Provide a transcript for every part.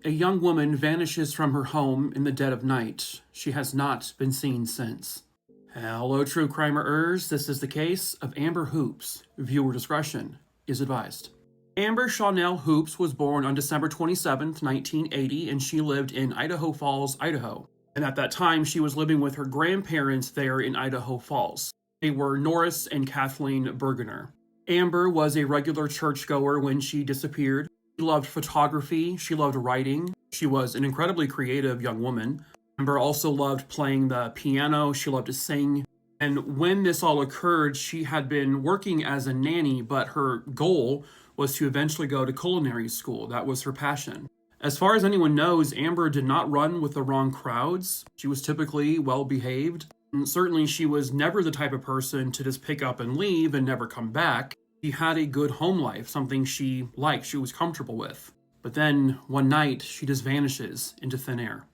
a young woman vanishes from her home in the dead of night. She has not been seen since. Hello, true crimerers. This is the case of Amber Hoops. Viewer discretion is advised. Amber Chanel Hoops was born on December 27, 1980, and she lived in Idaho Falls, Idaho. And at that time, she was living with her grandparents there in Idaho Falls. They were Norris and Kathleen Bergener. Amber was a regular churchgoer when she disappeared. She loved photography. She loved writing. She was an incredibly creative young woman. Amber also loved playing the piano. She loved to sing. And when this all occurred, she had been working as a nanny, but her goal was to eventually go to culinary school. That was her passion. As far as anyone knows, Amber did not run with the wrong crowds. She was typically well-behaved. And certainly she was never the type of person to just pick up and leave and never come back. She had a good home life, something she liked, she was comfortable with. But then, one night, she just vanishes into thin air.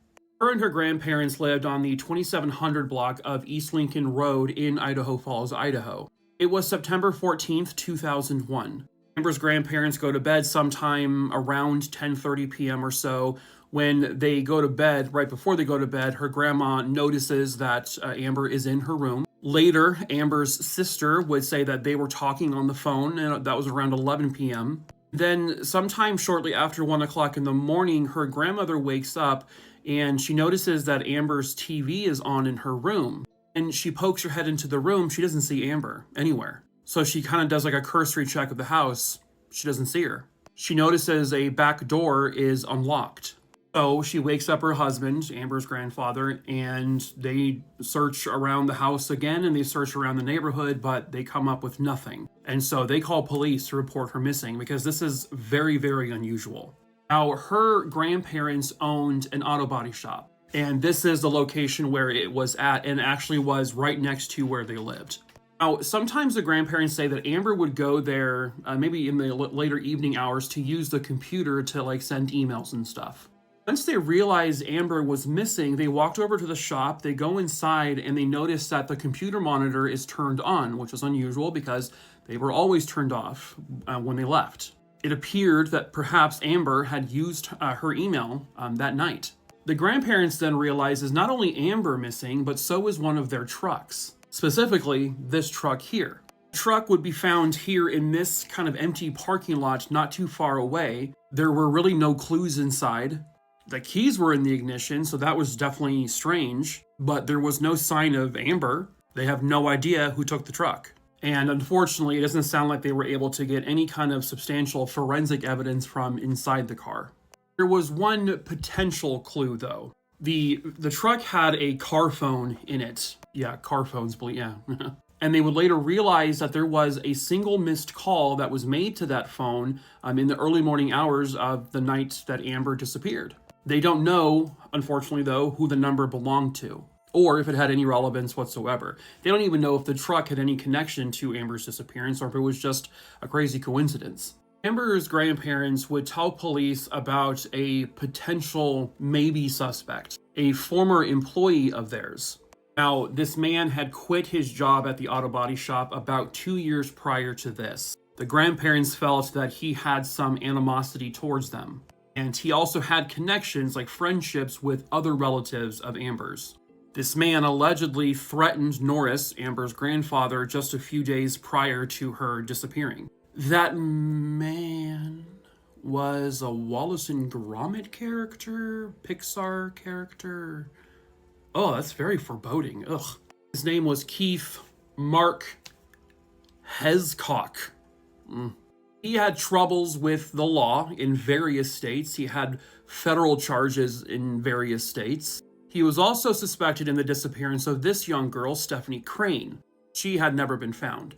Her and her grandparents lived on the 2700 block of East Lincoln Road in Idaho Falls, Idaho. It was September 14th, 2001. Amber's grandparents go to bed sometime around 10:30 p.m. or so. When they go to bed, right before they go to bed, her grandma notices that Amber is in her room. Later, Amber's sister would say that they were talking on the phone, and that was around 11 p.m. Then, sometime shortly after 1 o'clock in the morning, her grandmother wakes up and she notices that Amber's TV is on in her room. And she pokes her head into the room. She doesn't see Amber anywhere. So she kind of does like a cursory check of the house. She doesn't see her. She notices a back door is unlocked. So she wakes up her husband, Amber's grandfather, and they search around the house again, and they search around the neighborhood, but they come up with nothing. And so they call police to report her missing because this is very, very unusual. Now, her grandparents owned an auto body shop, and this is the location where it was at and actually was right next to where they lived. Now, sometimes the grandparents say that Amber would go there maybe in the later evening hours to use the computer to like send emails and stuff. Once they realized Amber was missing, they walked over to the shop, they go inside, and they notice that the computer monitor is turned on, which is unusual because they were always turned off when they left. It appeared that perhaps Amber had used her email that night. The grandparents then realize is not only Amber missing, but so is one of their trucks. Specifically, this truck here. The truck would be found here in this kind of empty parking lot not too far away. There were really no clues inside. The keys were in the ignition, so that was definitely strange, but there was no sign of Amber. They have no idea who took the truck. And unfortunately, it doesn't sound like they were able to get any kind of substantial forensic evidence from inside the car. There was one potential clue, though. The truck had a car phone in it. Yeah, car phones, yeah. And they would later realize that there was a single missed call that was made to that phone in the early morning hours of the night that Amber disappeared. They don't know, unfortunately, though, who the number belonged to, or if it had any relevance whatsoever. They don't even know if the truck had any connection to Amber's disappearance or if it was just a crazy coincidence. Amber's grandparents would tell police about a potential maybe suspect, a former employee of theirs. Now, this man had quit his job at the auto body shop about 2 years prior to this. The grandparents felt that he had some animosity towards them. And he also had connections, like friendships, with other relatives of Amber's. This man allegedly threatened Norris, Amber's grandfather, just a few days prior to her disappearing. That man was a Wallace and Gromit character? Pixar character? Oh, that's very foreboding. Ugh. His name was Keith Mark Hescock. He had troubles with the law in various states. He had federal charges in various states. He was also suspected in the disappearance of this young girl, Stephanie Crane. She had never been found.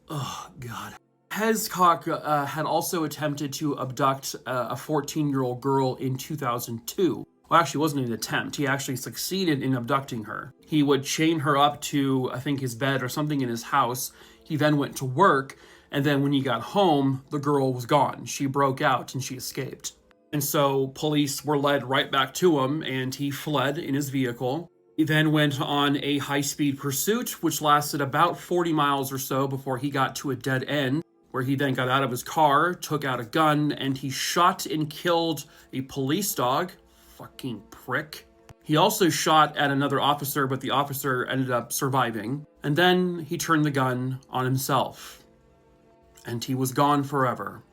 Oh, God. Hescock had also attempted to abduct a 14-year-old girl in 2002. Well, actually, it wasn't an attempt. He actually succeeded in abducting her. He would chain her up to, I think, his bed or something in his house. He then went to work. And then when he got home, the girl was gone. She broke out and she escaped. And so police were led right back to him and he fled in his vehicle. He then went on a high-speed pursuit, which lasted about 40 miles or so before he got to a dead end. where he then got out of his car, took out a gun, and he shot and killed a police dog. Fucking prick. He also shot at another officer, but the officer ended up surviving. And then he turned the gun on himself. And he was gone forever.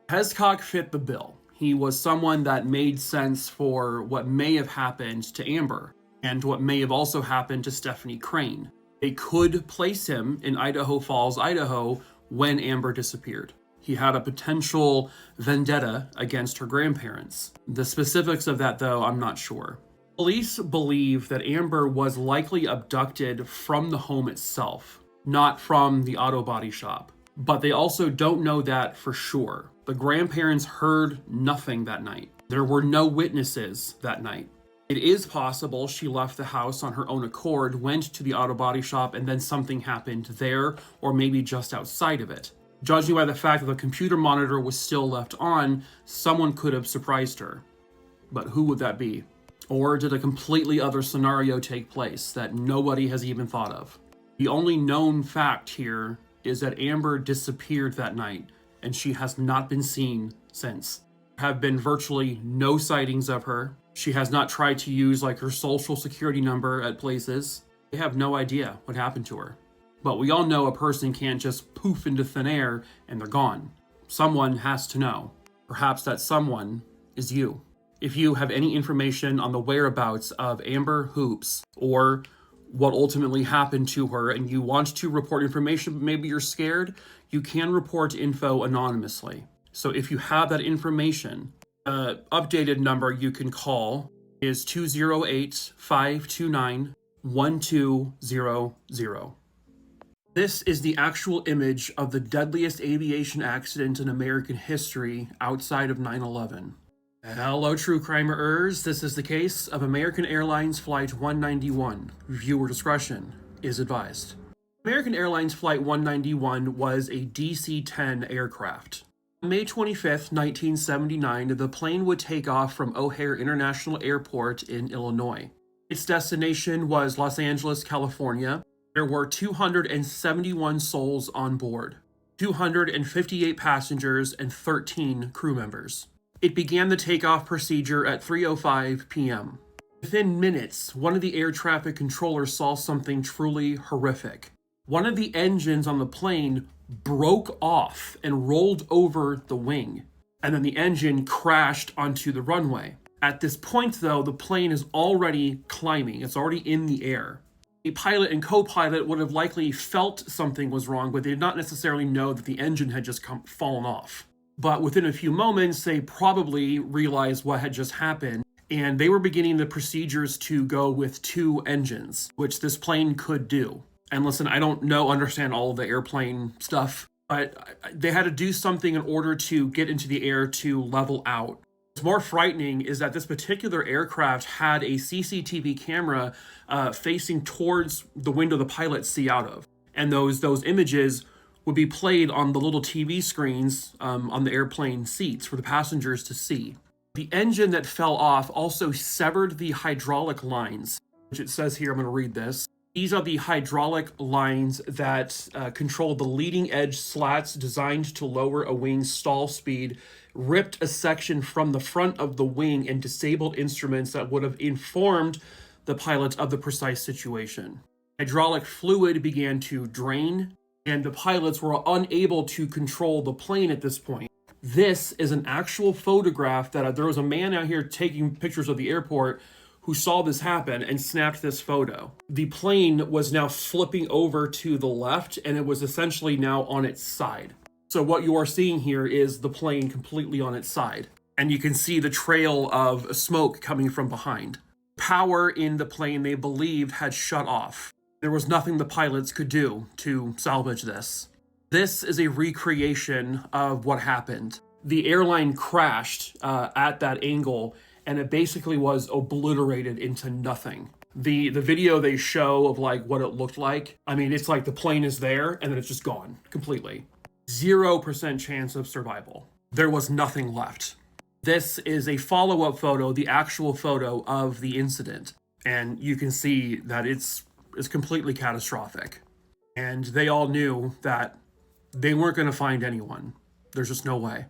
Hescock fit the bill. He was someone that made sense for what may have happened to Amber, and what may have also happened to Stephanie Crane. They could place him in Idaho Falls, Idaho, when Amber disappeared. He had a potential vendetta against her grandparents. The specifics of that, though, I'm not sure. Police believe that Amber was likely abducted from the home itself, not from the auto body shop. But they also don't know that for sure. The grandparents heard nothing that night. There were no witnesses that night. It is possible she left the house on her own accord, went to the auto body shop, and then something happened there, or maybe just outside of it. Judging by the fact that the computer monitor was still left on, someone could have surprised her. But who would that be? Or did a completely other scenario take place that nobody has even thought of? The only known fact here is that Amber disappeared that night, and she has not been seen since. There have been virtually no sightings of her. She has not tried to use her social security number at places. They have no idea what happened to her. But we all know a person can't just poof into thin air and they're gone. Someone has to know. Perhaps that someone is you. If you have any information on the whereabouts of Amber Hoops, or what ultimately happened to her, and you want to report information, but maybe you're scared, you can report info anonymously. So if you have that information, the updated number you can call is 208-529-1200. This is the actual image of the deadliest aviation accident in American history outside of 9/11. Hello, true crimerers. This is the case of American Airlines Flight 191. Viewer discretion is advised. American Airlines Flight 191 was a DC-10 aircraft. On May 25th, 1979, the plane would take off from O'Hare International Airport in Illinois. Its destination was Los Angeles, California. There were 271 souls on board, 258 passengers, and 13 crew members. It began the takeoff procedure at 3:05 p.m. Within minutes, one of the air traffic controllers saw something truly horrific. One of the engines on the plane broke off and rolled over the wing, and then the engine crashed onto the runway. At this point, though, the plane is already climbing. It's already in the air. The pilot and co-pilot would have likely felt something was wrong, but they did not necessarily know that the engine had just fallen off. But within a few moments, they probably realized what had just happened, and they were beginning the procedures to go with 2 engines, which this plane could do. And listen, I don't understand all of the airplane stuff, but they had to do something in order to get into the air to level out. What's more frightening is that this particular aircraft had a CCTV camera facing towards the window the pilots see out of. And those images would be played on the little TV screens on the airplane seats for the passengers to see. The engine that fell off also severed the hydraulic lines, which it says here, I'm going to read this. These are the hydraulic lines that control the leading edge slats designed to lower a wing's stall speed, ripped a section from the front of the wing, and disabled instruments that would have informed the pilot of the precise situation. Hydraulic fluid began to drain, and the pilots were unable to control the plane at this point. This is an actual photograph that there was a man out here taking pictures of the airport who saw this happen and snapped this photo. The plane was now flipping over to the left, and it was essentially now on its side. So what you are seeing here is the plane completely on its side, and you can see the trail of smoke coming from behind. Power in the plane, they believed, had shut off. There was nothing the pilots could do to salvage this. This is a recreation of what happened. The airline crashed at that angle, and it basically was obliterated into nothing. The video they show of what it looked like, I mean, it's like the plane is there, and then it's just gone completely. 0% chance of survival. There was nothing left. This is a follow-up photo, the actual photo of the incident, and you can see that it's completely catastrophic. And they all knew that They weren't going to find anyone. There's just no way.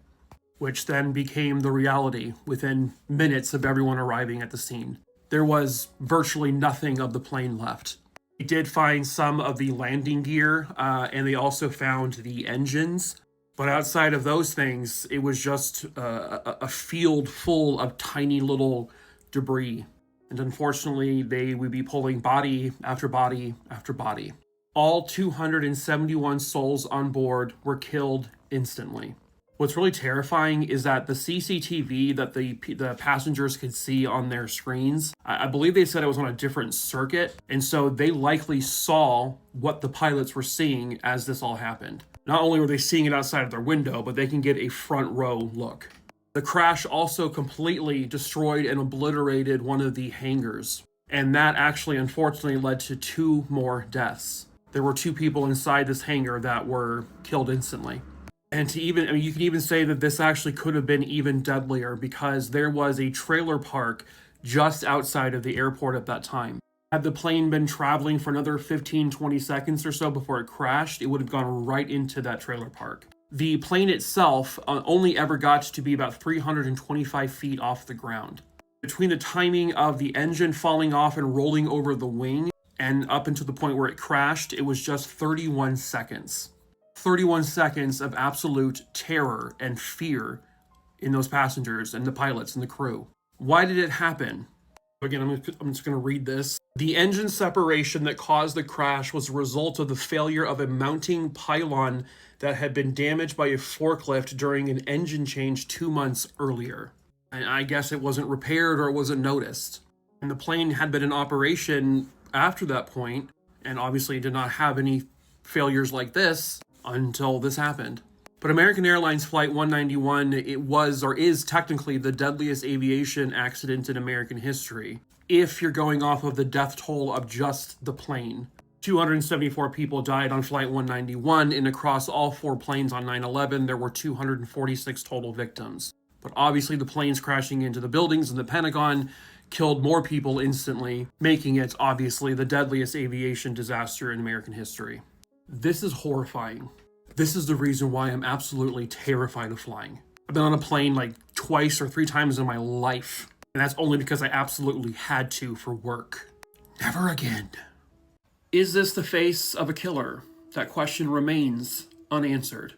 Which then became the reality within minutes of everyone arriving at the scene. There was virtually nothing of the plane left. They did find some of the landing gear, and they also found the engines. But outside of those things, it was just a field full of tiny little debris. And unfortunately, they would be pulling body after body after body. All 271 souls on board were killed instantly. What's really terrifying is that the CCTV that the passengers could see on their screens, I believe they said it was on a different circuit, and so they likely saw what the pilots were seeing as this all happened. Not only were they seeing it outside of their window, but they can get a front row look. The crash also completely destroyed and obliterated one of the hangars, and that actually unfortunately led to 2 more deaths. There were 2 people inside this hangar that were killed instantly. And you can even say that this actually could have been even deadlier because there was a trailer park just outside of the airport at that time. Had the plane been traveling for another 15-20 seconds or so before it crashed, it would have gone right into that trailer park. The plane itself only ever got to be about 325 feet off the ground. Between the timing of the engine falling off and rolling over the wing and up until the point where it crashed, it was just 31 seconds. 31 seconds of absolute terror and fear in those passengers and the pilots and the crew. Why did it happen? Again, I'm just going to read this. The engine separation that caused the crash was a result of the failure of a mounting pylon that had been damaged by a forklift during an engine change 2 months earlier. And I guess it wasn't repaired or it wasn't noticed. And the plane had been in operation after that point, and obviously did not have any failures like this until this happened. But American Airlines Flight 191, it was or is technically the deadliest aviation accident in American history, if you're going off of the death toll of just the plane. 274 people died on Flight 191, and across all 4 planes on 9/11, there were 246 total victims. But obviously the planes crashing into the buildings in the Pentagon killed more people instantly, making it obviously the deadliest aviation disaster in American history. This is horrifying. This is the reason why I'm absolutely terrified of flying. I've been on a plane like twice or 3 times in my life, and that's only because I absolutely had to for work. Never again. Is this the face of a killer? That question remains unanswered.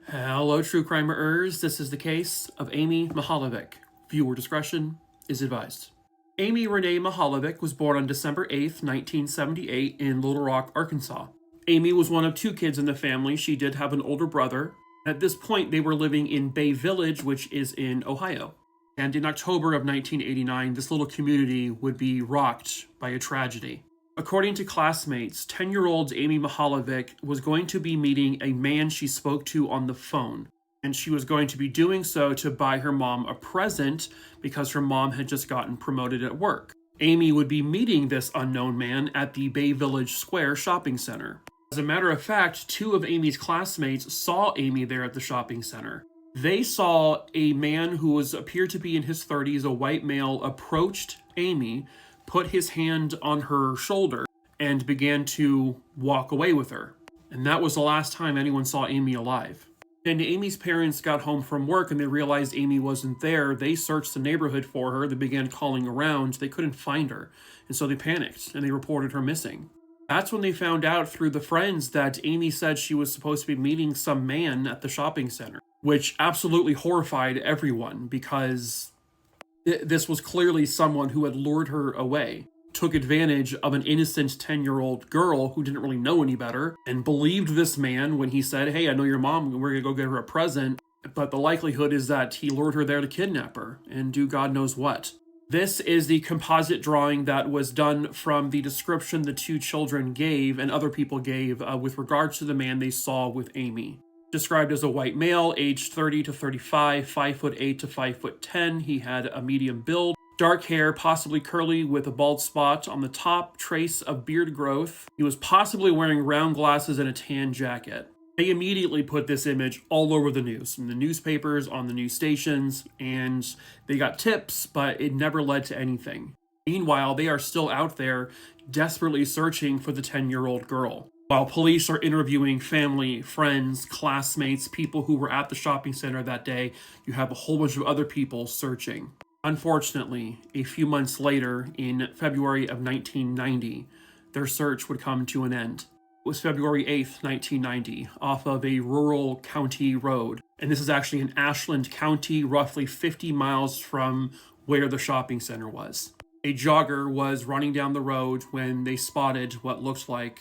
Hello, true crimerers. This is the case of Amy Mihaljevic. Viewer discretion is advised. Amy Renee Mihaljevic was born on December 8th, 1978 in Little Rock, Arkansas. Amy was one of 2 kids in the family. She did have an older brother. At this point, they were living in Bay Village, which is in Ohio. And in October of 1989, this little community would be rocked by a tragedy. According to classmates, 10-year-old Amy Mihaljevic was going to be meeting a man she spoke to on the phone. And she was going to be doing so to buy her mom a present because her mom had just gotten promoted at work. Amy would be meeting this unknown man at the Bay Village Square shopping center. As a matter of fact, 2 of Amy's classmates saw Amy there at the shopping center. They saw a man who appeared to be in his 30s, a white male, approached Amy, put his hand on her shoulder, and began to walk away with her. And that was the last time anyone saw Amy alive. And Amy's parents got home from work and they realized Amy wasn't there. They searched the neighborhood for her. They began calling around. They couldn't find her. And so they panicked and they reported her missing. That's when they found out through the friends that Amy said she was supposed to be meeting some man at the shopping center, which absolutely horrified everyone because this was clearly someone who had lured her away, took advantage of an innocent 10-year-old girl who didn't really know any better, and believed this man when he said, "Hey, I know your mom, we're going to go get her a present." But the likelihood is that he lured her there to kidnap her and do God knows what. This is the composite drawing that was done from the description the 2 children gave and other people gave with regards to the man they saw with Amy. Described as a white male, aged 30 to 35, 5'8" to 5'10". He had a medium build, dark hair, possibly curly with a bald spot on the top, trace of beard growth. He was possibly wearing round glasses and a tan jacket. They immediately put this image all over the news, in the newspapers, on the news stations, and they got tips, but it never led to anything. Meanwhile, they are still out there desperately searching for the 10-year-old girl. While police are interviewing family, friends, classmates, people who were at the shopping center that day, you have a whole bunch of other people searching. Unfortunately, a few months later, in February of 1990, their search would come to an end. It was February 8th, 1990, off of a rural county road. And this is actually in Ashland County, roughly 50 miles from where the shopping center was. A jogger was running down the road when they spotted what looked like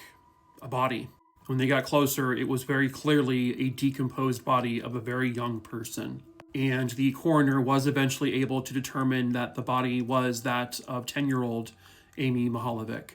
a body. When they got closer, it was very clearly a decomposed body of a very young person. And the coroner was eventually able to determine that the body was that of 10-year-old Amy Mihaljevic.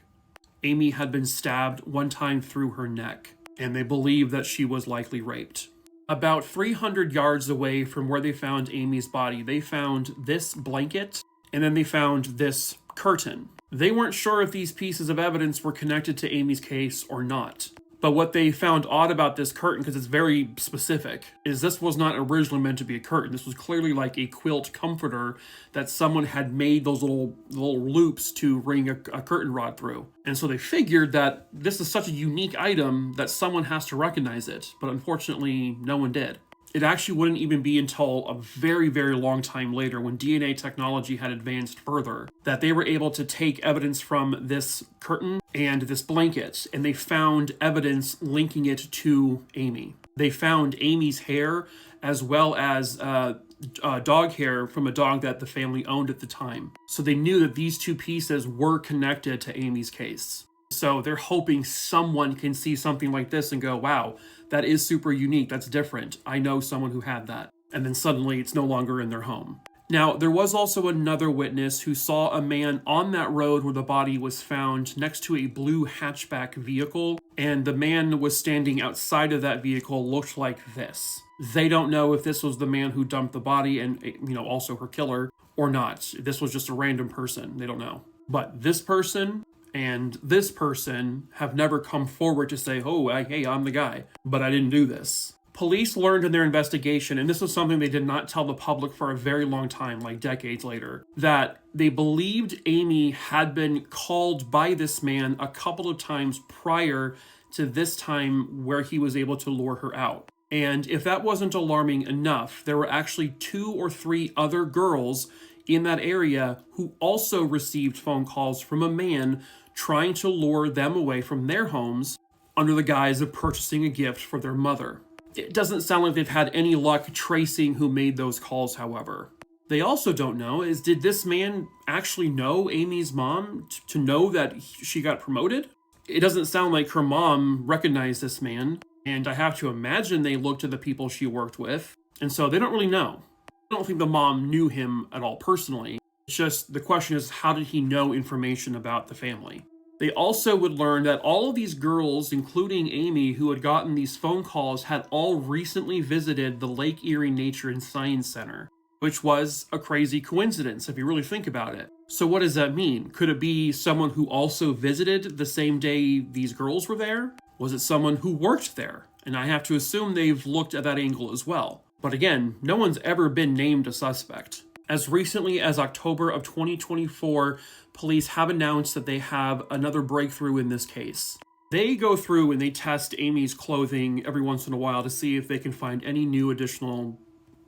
Amy had been stabbed one time through her neck, and they believe that she was likely raped. About 300 yards away from where they found Amy's body, they found this blanket, and then they found this curtain. They weren't sure if these pieces of evidence were connected to Amy's case or not. But what they found odd about this curtain, because it's very specific, is this was not originally meant to be a curtain. This was clearly like a quilt comforter that someone had made those little loops to ring a curtain rod through. And so they figured that this is such a unique item that someone has to recognize it. But unfortunately, no one did. It actually wouldn't even be until a very, very long time later, when DNA technology had advanced further, that they were able to take evidence from this curtain and this blanket, and they found evidence linking it to Amy. They found Amy's hair as well as dog hair from a dog that the family owned at the time. So they knew that these two pieces were connected to Amy's case. So they're hoping someone can see something like this and go, wow, that is super unique. That's different. I know someone who had that. And then suddenly it's no longer in their home. Now, there was also another witness who saw a man on that road where the body was found next to a blue hatchback vehicle. And the man was standing outside of that vehicle, looked like this. They don't know if this was the man who dumped the body and, also her killer or not. This was just a random person. They don't know. But this person and this person have never come forward to say, oh, hey, I'm the guy, but I didn't do this. Police learned in their investigation, and this was something they did not tell the public for a very long time, like decades later, that they believed Amy had been called by this man a couple of times prior to this time where he was able to lure her out. And if that wasn't alarming enough, there were actually 2 or 3 other girls in that area who also received phone calls from a man trying to lure them away from their homes under the guise of purchasing a gift for their mother. It doesn't sound like they've had any luck tracing who made those calls, however. They also don't know is, did this man actually know Amy's mom to know that she got promoted? It doesn't sound like her mom recognized this man, and I have to imagine they looked at the people she worked with, and so they don't really know. I don't think the mom knew him at all personally. It's just the question is, how did he know information about the family? They also would learn that all of these girls, including Amy, who had gotten these phone calls, had all recently visited the Lake Erie Nature and Science Center, which was a crazy coincidence if you really think about it. So what does that mean? Could it be someone who also visited the same day these girls were there? Was it someone who worked there? And I have to assume they've looked at that angle as well. But again, no one's ever been named a suspect. As recently as October of 2024, police have announced that they have another breakthrough in this case. They go through and they test Amy's clothing every once in a while to see if they can find any new additional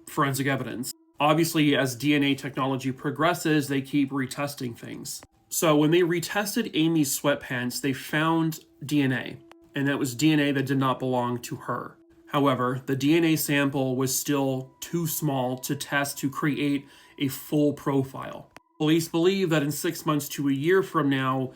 forensic evidence. Obviously, as DNA technology progresses, they keep retesting things. So when they retested Amy's sweatpants, they found DNA, and that was DNA that did not belong to her. However, the DNA sample was still too small to test to create a full profile. Police believe that in 6 months to a year from now,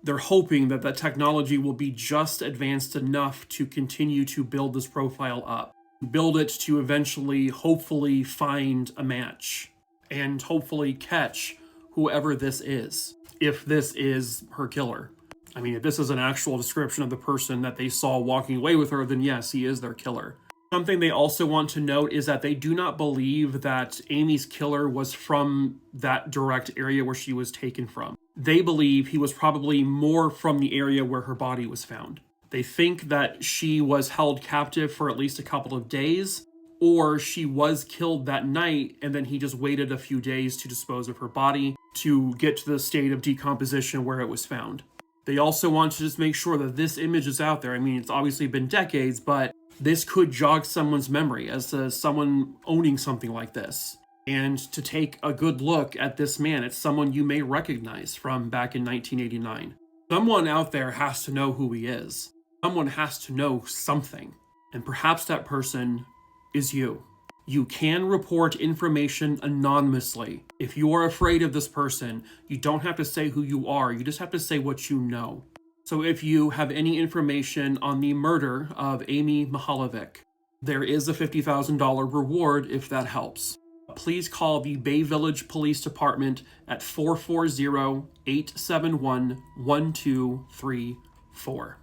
they're hoping that that technology will be just advanced enough to continue to build this profile up. Build it to eventually, hopefully, find a match and hopefully catch whoever this is, if this is her killer. I mean, if this is an actual description of the person that they saw walking away with her, then yes, he is their killer. Something they also want to note is that they do not believe that Amy's killer was from that direct area where she was taken from. They believe he was probably more from the area where her body was found. They think that she was held captive for at least a couple of days, or she was killed that night and then he just waited a few days to dispose of her body to get to the state of decomposition where it was found. They also want to just make sure that this image is out there. I mean, it's obviously been decades, but this could jog someone's memory as to someone owning something like this. And to take a good look at this man, it's someone you may recognize from back in 1989. Someone out there has to know who he is. Someone has to know something. And perhaps that person is you. You can report information anonymously. If you are afraid of this person, you don't have to say who you are. You just have to say what you know. So if you have any information on the murder of Amy Mihaljevic, there is a $50,000 reward if that helps. Please call the Bay Village Police Department at 440-871-1234.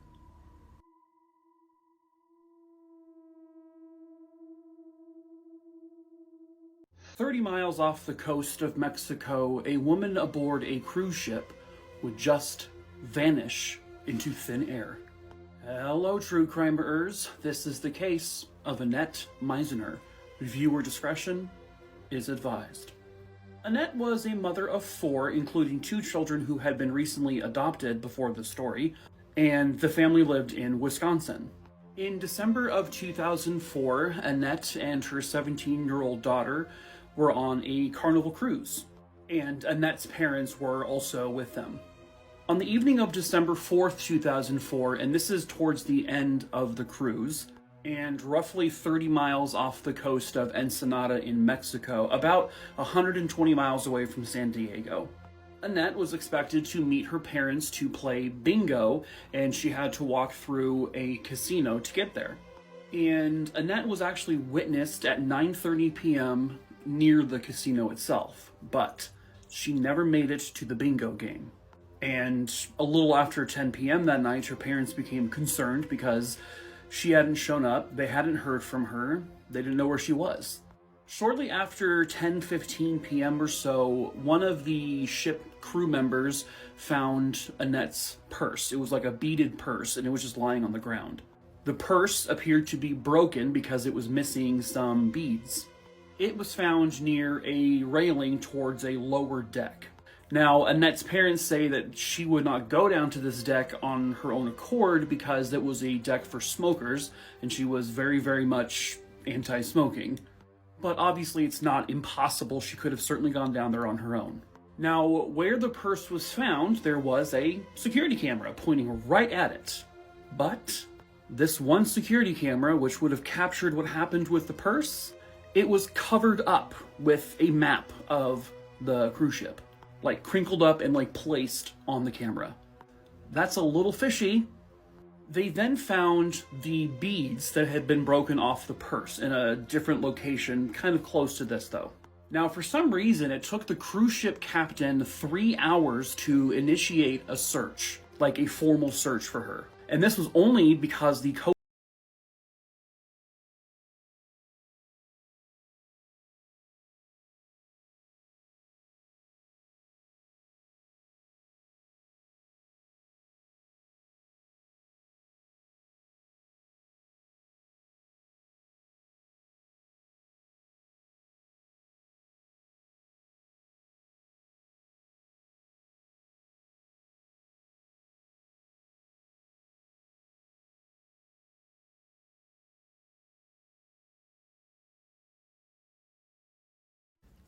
"30 miles off the coast of Mexico, a woman aboard a cruise ship would just vanish into thin air." Hello, true crimeers. This is the case of Annette Mizener. Viewer discretion is advised. Annette was a mother of 4, including 2 children who had been recently adopted before the story, and the family lived in Wisconsin. In December of 2004, Annette and her 17-year-old daughter were on a Carnival cruise, and Annette's parents were also with them. On the evening of December 4th, 2004, and this is towards the end of the cruise, and roughly 30 miles off the coast of Ensenada in Mexico, about 120 miles away from San Diego, Annette was expected to meet her parents to play bingo, and she had to walk through a casino to get there. And Annette was actually witnessed at 9:30 p.m. near the casino itself, but she never made it to the bingo game. And a little after 10 p.m. that night, her parents became concerned because she hadn't shown up, they hadn't heard from her, they didn't know where she was. Shortly after 10:15 p.m. or so, one of the ship crew members found Annette's purse. It was like a beaded purse, and it was just lying on the ground. The purse appeared to be broken because it was missing some beads. It was found near a railing towards a lower deck. Now, Annette's parents say that she would not go down to this deck on her own accord because it was a deck for smokers, and she was very, very much anti-smoking. But obviously it's not impossible. She could have certainly gone down there on her own. Now, where the purse was found, there was a security camera pointing right at it. But this one security camera, which would have captured what happened with the purse, it was covered up with a map of the cruise ship. Like crinkled up and like placed on the camera. That's a little fishy. They then found the beads that had been broken off the purse in a different location, kind of close to this though. Now, for some reason, it took the cruise ship captain 3 hours to initiate a search, like a formal search for her. And this was only because the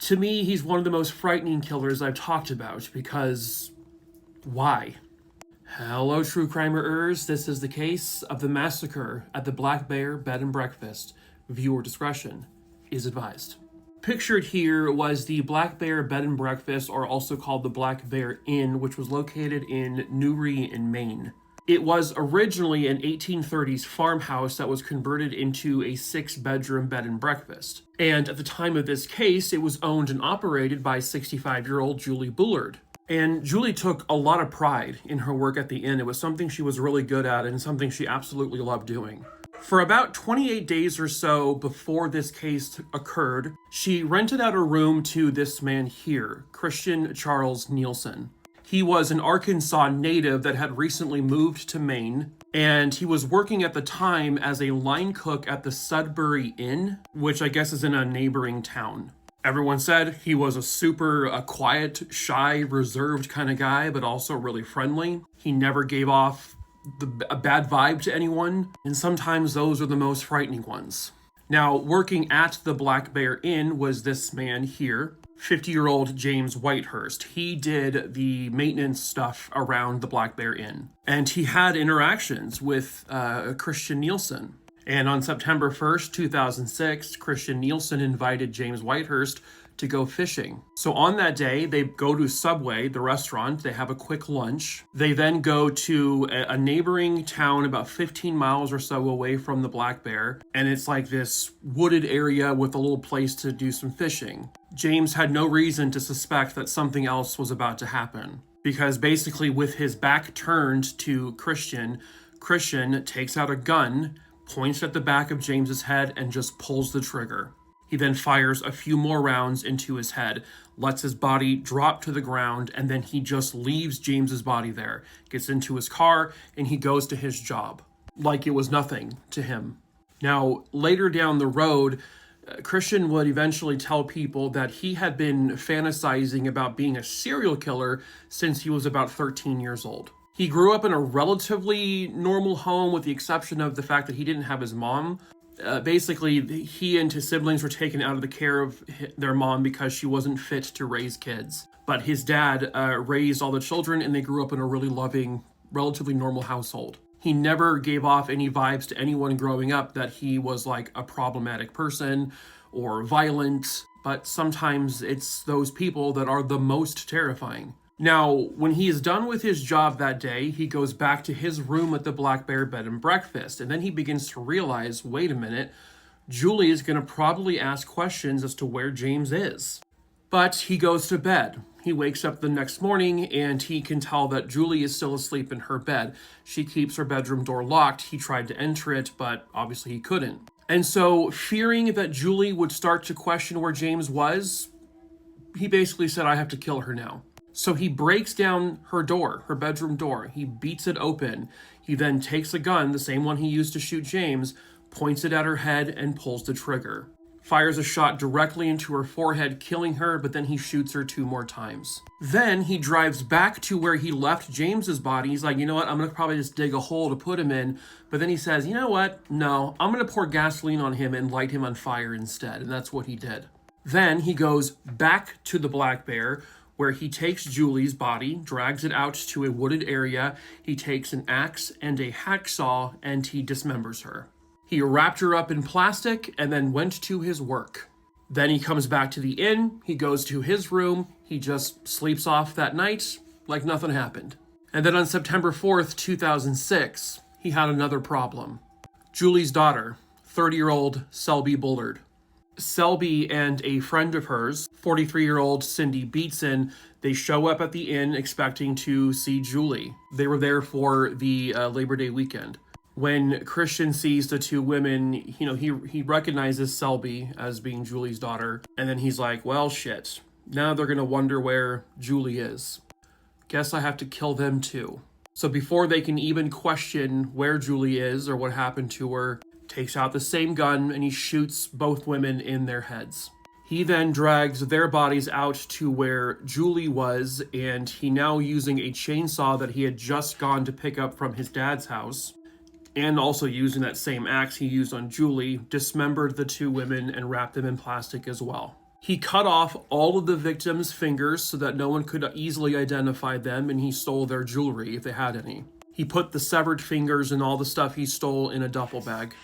To me, he's one of the most frightening killers I've talked about, because why? Hello, true crimeers. This is the case of the massacre at the Black Bear Bed and Breakfast. Viewer discretion is advised. Pictured here was the Black Bear Bed and Breakfast, or also called the Black Bear Inn, which was located in Newry in Maine. It was originally an 1830s farmhouse that was converted into a 6-bedroom bed and breakfast. And at the time of this case, it was owned and operated by 65-year-old Julie Bullard. And Julie took a lot of pride in her work at the inn. It was something she was really good at and something she absolutely loved doing. For about 28 days or so before this case occurred, she rented out a room to this man here, Christian Charles Nielsen. He was an Arkansas native that had recently moved to Maine, and he was working at the time as a line cook at the Sudbury Inn, which I guess is in a neighboring town. Everyone said he was a super quiet, shy, reserved kind of guy, but also really friendly. He never gave off a bad vibe to anyone, and sometimes those are the most frightening ones. Now, working at the Black Bear Inn was this man here, 50-year-old James Whitehurst. He did the maintenance stuff around the Black Bear Inn, and he had interactions with Christian Nielsen. And on September 1st, 2006, Christian Nielsen invited James Whitehurst to go fishing. So on that day, they go to Subway, the restaurant. They have a quick lunch. They then go to a neighboring town about 15 miles or so away from the Black Bear. And it's like this wooded area with a little place to do some fishing. James had no reason to suspect that something else was about to happen, because basically with his back turned to Christian, Christian takes out a gun, points at the back of James's head, and just pulls the trigger. He then fires a few more rounds into his head, lets his body drop to the ground, and then he just leaves James's body there, gets into his car, and he goes to his job, like it was nothing to him. Now, later down the road, Christian would eventually tell people that he had been fantasizing about being a serial killer since he was about 13 years old. He grew up in a relatively normal home, with the exception of the fact that he didn't have his mom. Basically, he and his siblings were taken out of the care of their mom because she wasn't fit to raise kids. But his dad raised all the children, and they grew up in a really loving, relatively normal household. He never gave off any vibes to anyone growing up that he was like a problematic person or violent, but sometimes it's those people that are the most terrifying. Now, when he is done with his job that day, he goes back to his room at the Black Bear Bed and Breakfast, and then he begins to realize, wait a minute, Julie is going to probably ask questions as to where James is. But he goes to bed. He wakes up the next morning, and he can tell that Julie is still asleep in her bed. She keeps her bedroom door locked. He tried to enter it, but obviously he couldn't. And so, fearing that Julie would start to question where James was, he basically said, I have to kill her now. So he breaks down her door, her bedroom door. He beats it open. He then takes a gun, the same one he used to shoot James, points it at her head, and pulls the trigger. Fires a shot directly into her forehead, killing her, but then he shoots her 2 more times. Then he drives back to where he left James's body. He's like, you know what, I'm going to probably just dig a hole to put him in. But then he says, you know what, no, I'm going to pour gasoline on him and light him on fire instead. And that's what he did. Then he goes back to the Black Bear, where he takes Julie's body, drags it out to a wooded area. He takes an axe and a hacksaw, and he dismembers her. He wrapped her up in plastic and then went to his work. Then he comes back to the inn. He goes to his room. He just sleeps off that night like nothing happened. And then on September 4th, 2006, he had another problem. Julie's daughter, 30-year-old Selby Bullard. Selby and a friend of hers, 43-year-old Cindy Beatson, they show up at the inn expecting to see Julie. They were there for the Labor Day weekend. When Christian sees the 2 women, he recognizes Selby as being Julie's daughter, and then he's like, well, shit. Now they're going to wonder where Julie is. Guess I have to kill them too. So before they can even question where Julie is or what happened to her, takes out the same gun and he shoots both women in their heads. He then drags their bodies out to where Julie was, and he, now using a chainsaw that he had just gone to pick up from his dad's house, and also using that same axe he used on Julie, dismembered the 2 women and wrapped them in plastic as well. He cut off all of the victims' fingers so that no one could easily identify them, and he stole their jewelry if they had any. He put the severed fingers and all the stuff he stole in a duffel bag.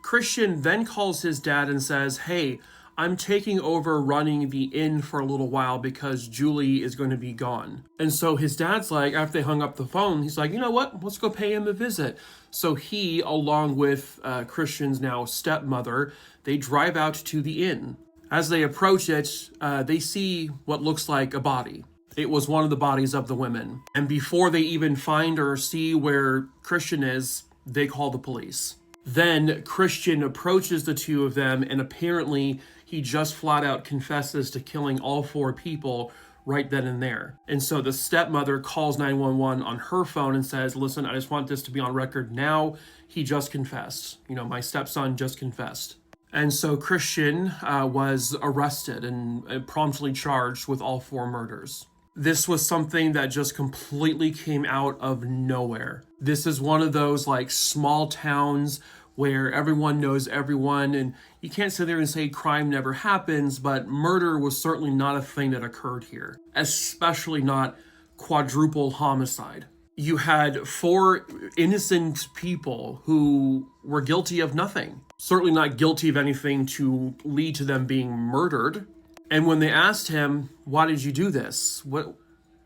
Christian then calls his dad and says, hey, I'm taking over running the inn for a little while because Julie is going to be gone. And so his dad's like, after they hung up the phone, he's like, you know what? Let's go pay him a visit. So he, along with Christian's now stepmother, they drive out to the inn. As they approach it, they see what looks like a body. It was one of the bodies of the women. And before they even find or see where Christian is, they call the police. Then Christian approaches the 2 of them, and apparently he just flat out confesses to killing all 4 people right then and there. And so the stepmother calls 911 on her phone and says, listen, I just want this to be on record now. He just confessed. My stepson just confessed. And so Christian was arrested and promptly charged with all 4 murders. This was something that just completely came out of nowhere. This is one of those like small towns where everyone knows everyone, and you can't sit there and say crime never happens, but murder was certainly not a thing that occurred here, especially not quadruple homicide. You had 4 innocent people who were guilty of nothing, certainly not guilty of anything to lead to them being murdered. And when they asked him, why did you do this?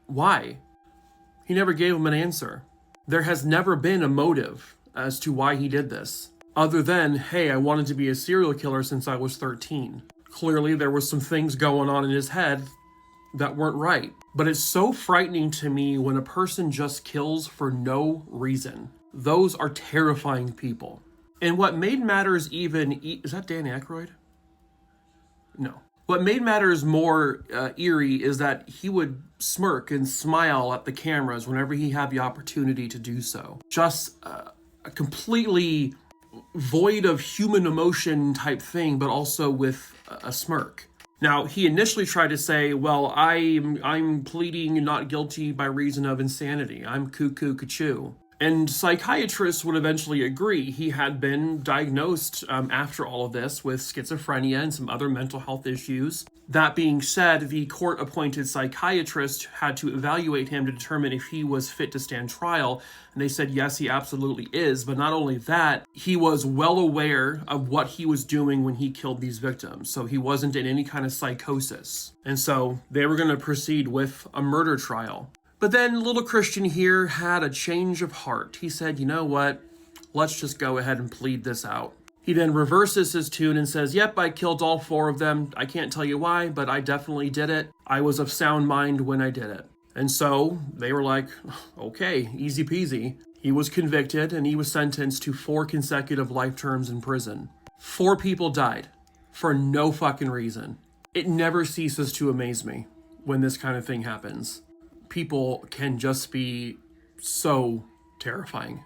Why? He never gave them an answer. There has never been a motive as to why he did this, other than, hey, I wanted to be a serial killer since I was 13. Clearly, there were some things going on in his head that weren't right. But it's so frightening to me when a person just kills for no reason. Those are terrifying people. And what made matters even... Is that Dan Aykroyd? No. What made matters more eerie is that he would smirk and smile at the cameras whenever he had the opportunity to do so. Just a completely void of human emotion type thing, but also with a smirk. Now, he initially tried to say, well, I'm pleading not guilty by reason of insanity. I'm cuckoo. And psychiatrists would eventually agree. He had been diagnosed after all of this with schizophrenia and some other mental health issues. That being said, the court-appointed psychiatrist had to evaluate him to determine if he was fit to stand trial. And they said, yes, he absolutely is. But not only that, he was well aware of what he was doing when he killed these victims. So he wasn't in any kind of psychosis. And so they were going to proceed with a murder trial. But then little Christian here had a change of heart. He said, you know what? Let's just go ahead and plead this out. He then reverses his tune and says, yep, I killed all 4 of them. I can't tell you why, but I definitely did it. I was of sound mind when I did it. And so they were like, okay, easy peasy. He was convicted and he was sentenced to 4 consecutive life terms in prison. 4 people died for no fucking reason. It never ceases to amaze me when this kind of thing happens. People can just be so terrifying.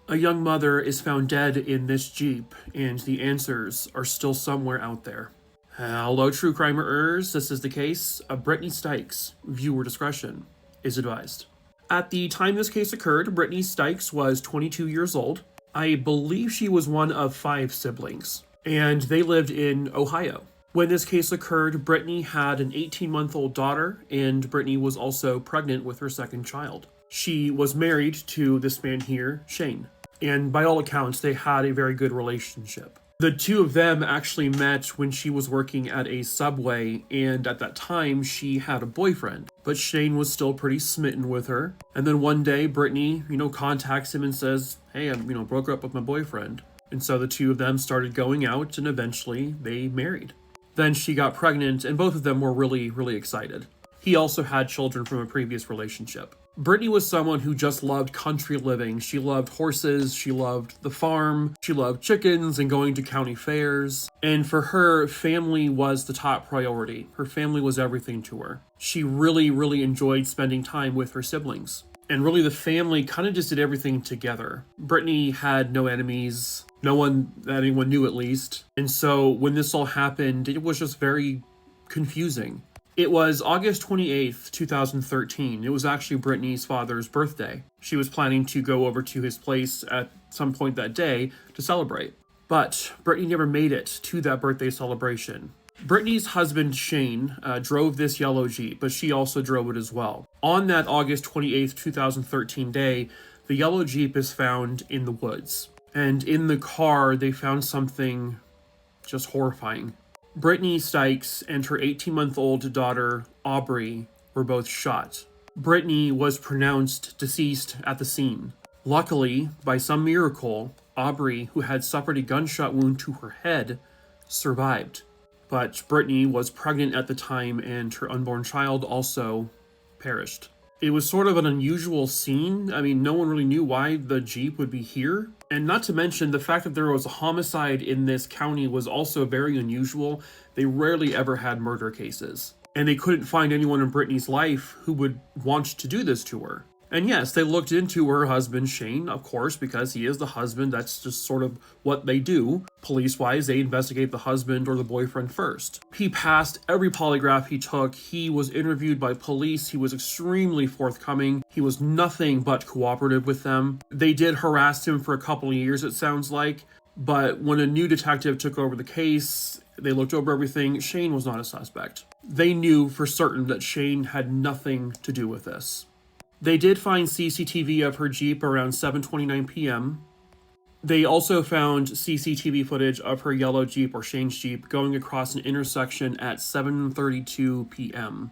A young mother is found dead in this Jeep, and the answers are still somewhere out there. Hello, true crimerers. This is the case of Brittany Stykes. Viewer discretion is advised. At the time this case occurred, Brittany Stykes was 22 years old. I believe she was one of 5 siblings, and they lived in Ohio. When this case occurred, Brittany had an 18-month-old daughter, and Brittany was also pregnant with her 2nd child. She was married to this man here, Shane, and by all accounts, they had a very good relationship. The 2 of them actually met when she was working at a Subway, and at that time, she had a boyfriend. But Shane was still pretty smitten with her. And then one day, Brittany, contacts him and says, hey, I, broke up with my boyfriend. And so the 2 of them started going out, and eventually they married. Then she got pregnant, and both of them were really, really excited. He also had children from a previous relationship. Brittany was someone who just loved country living. She loved horses, she loved the farm, she loved chickens and going to county fairs. And for her, family was the top priority. Her family was everything to her. She really, really enjoyed spending time with her siblings. And really the family kind of just did everything together. Brittany had no enemies, no one that anyone knew at least. And so when this all happened, it was just very confusing. It was August 28th, 2013. It was actually Brittany's father's birthday. She was planning to go over to his place at some point that day to celebrate. But Brittany never made it to that birthday celebration. Brittany's husband, Shane, drove this yellow Jeep, but she also drove it as well. On that August 28th, 2013 day, the yellow Jeep is found in the woods. And in the car, they found something just horrifying. Brittany Stykes and her 18-month-old daughter, Aubrey, were both shot. Brittany was pronounced deceased at the scene. Luckily, by some miracle, Aubrey, who had suffered a gunshot wound to her head, survived. But Brittany was pregnant at the time, and her unborn child also perished. It was sort of an unusual scene. I mean, no one really knew why the Jeep would be here. And not to mention, the fact that there was a homicide in this county was also very unusual. They rarely ever had murder cases. And they couldn't find anyone in Brittany's life who would want to do this to her. And yes, they looked into her husband, Shane, of course, because he is the husband. That's just sort of what they do. Police-wise, they investigate the husband or the boyfriend first. He passed every polygraph he took. He was interviewed by police. He was extremely forthcoming. He was nothing but cooperative with them. They did harass him for a couple of years, it sounds like. But when a new detective took over the case, they looked over everything. Shane was not a suspect. They knew for certain that Shane had nothing to do with this. They did find CCTV of her Jeep around 7:29 p.m. They also found CCTV footage of her yellow Jeep or Shane's Jeep going across an intersection at 7:32 p.m.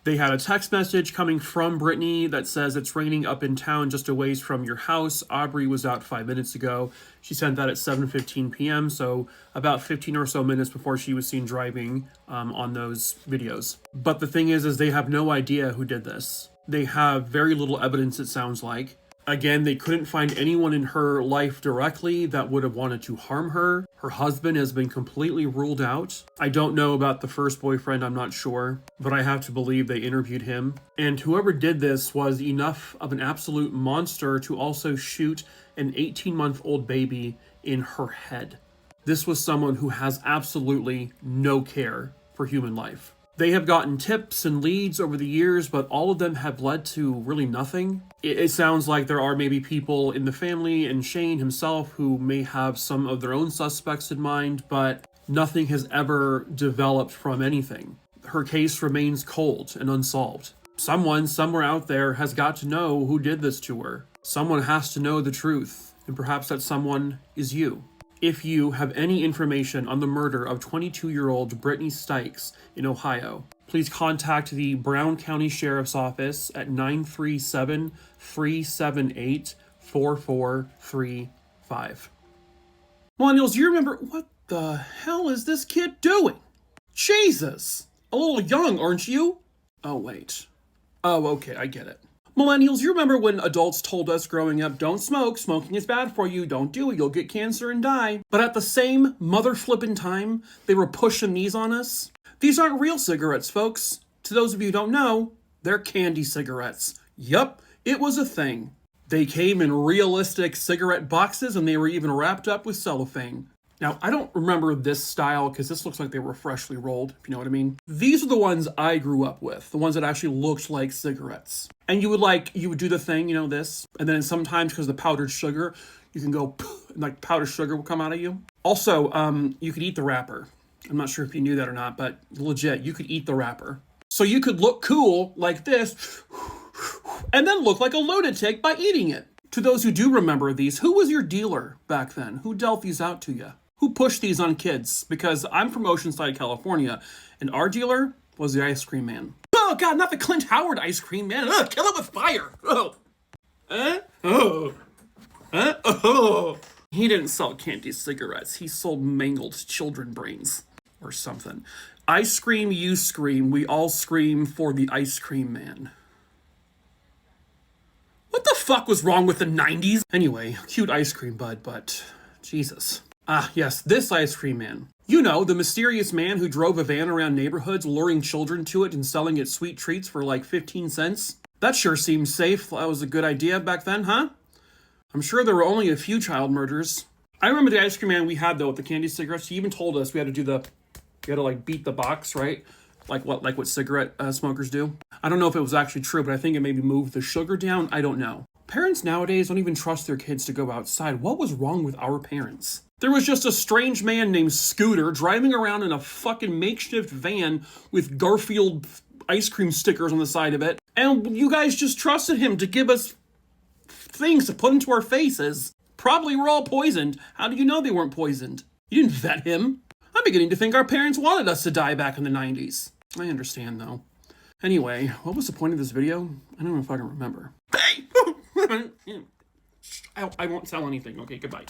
They had a text message coming from Brittany that says it's raining up in town just a ways from your house. Aubrey was out 5 minutes ago. She sent that at 7:15 p.m., so about 15 or so minutes before she was seen driving on those videos. But the thing is they have no idea who did this. They have very little evidence, it sounds like. Again, they couldn't find anyone in her life directly that would have wanted to harm her. Her husband has been completely ruled out. I don't know about the first boyfriend, I'm not sure, but I have to believe they interviewed him. And whoever did this was enough of an absolute monster to also shoot an 18-month-old baby in her head. This was someone who has absolutely no care for human life. They have gotten tips and leads over the years, but all of them have led to really nothing. It sounds like there are maybe people in the family and Shane himself who may have some of their own suspects in mind, but nothing has ever developed from anything. Her case remains cold and unsolved. Someone somewhere out there has got to know who did this to her. Someone has to know the truth, and perhaps that someone is you. If you have any information on the murder of 22-year-old Brittany Stykes in Ohio, please contact the Brown County Sheriff's Office at 937-378-4435. Millennials, you remember, what the hell is this kid doing? Jesus! A little young, aren't you? Oh, wait. Oh, okay, I get it. Millennials, you remember when adults told us growing up, don't smoke, smoking is bad for you, don't do it, you'll get cancer and die. But at the same mother flippin' time, they were pushing these on us. These aren't real cigarettes, folks. To those of you who don't know, they're candy cigarettes. Yup, it was a thing. They came in realistic cigarette boxes and they were even wrapped up with cellophane. Now, I don't remember this style because this looks like they were freshly rolled, if you know what I mean. These are the ones I grew up with, the ones that actually looked like cigarettes. And you would do the thing, this, and then sometimes because of the powdered sugar, you can go, and like powdered sugar will come out of you. Also, you could eat the wrapper. I'm not sure if you knew that or not, but legit, you could eat the wrapper. So you could look cool like this, and then look like a lunatic by eating it. To those who do remember these, who was your dealer back then? Who dealt these out to you? Who pushed these on kids? Because I'm from Oceanside, California, and our dealer was the ice cream man. Oh, God, not the Clint Howard ice cream man. Ugh, kill it with fire. Oh. Oh. He didn't sell candy cigarettes. He sold mangled children brains or something. I scream, you scream. We all scream for the ice cream man. What the fuck was wrong with the 90s? Anyway, cute ice cream bud, but Jesus. Ah, yes, this ice cream man. You know, the mysterious man who drove a van around neighborhoods, luring children to it and selling it sweet treats for like 15 cents. That sure seems safe. That was a good idea back then, huh? I'm sure there were only a few child murders. I remember the ice cream man we had, though, with the candy cigarettes. He even told us we had to like beat the box, right? Like what cigarette smokers do. I don't know if it was actually true, but I think it maybe moved the sugar down. I don't know. Parents nowadays don't even trust their kids to go outside. What was wrong with our parents? There was just a strange man named Scooter driving around in a fucking makeshift van with Garfield ice cream stickers on the side of it. And you guys just trusted him to give us things to put into our faces. Probably we're all poisoned. How do you know they weren't poisoned? You didn't vet him. I'm beginning to think our parents wanted us to die back in the 90s. I understand, though. Anyway, what was the point of this video? I don't know if I can remember. Hey! I won't tell anything. Okay, goodbye.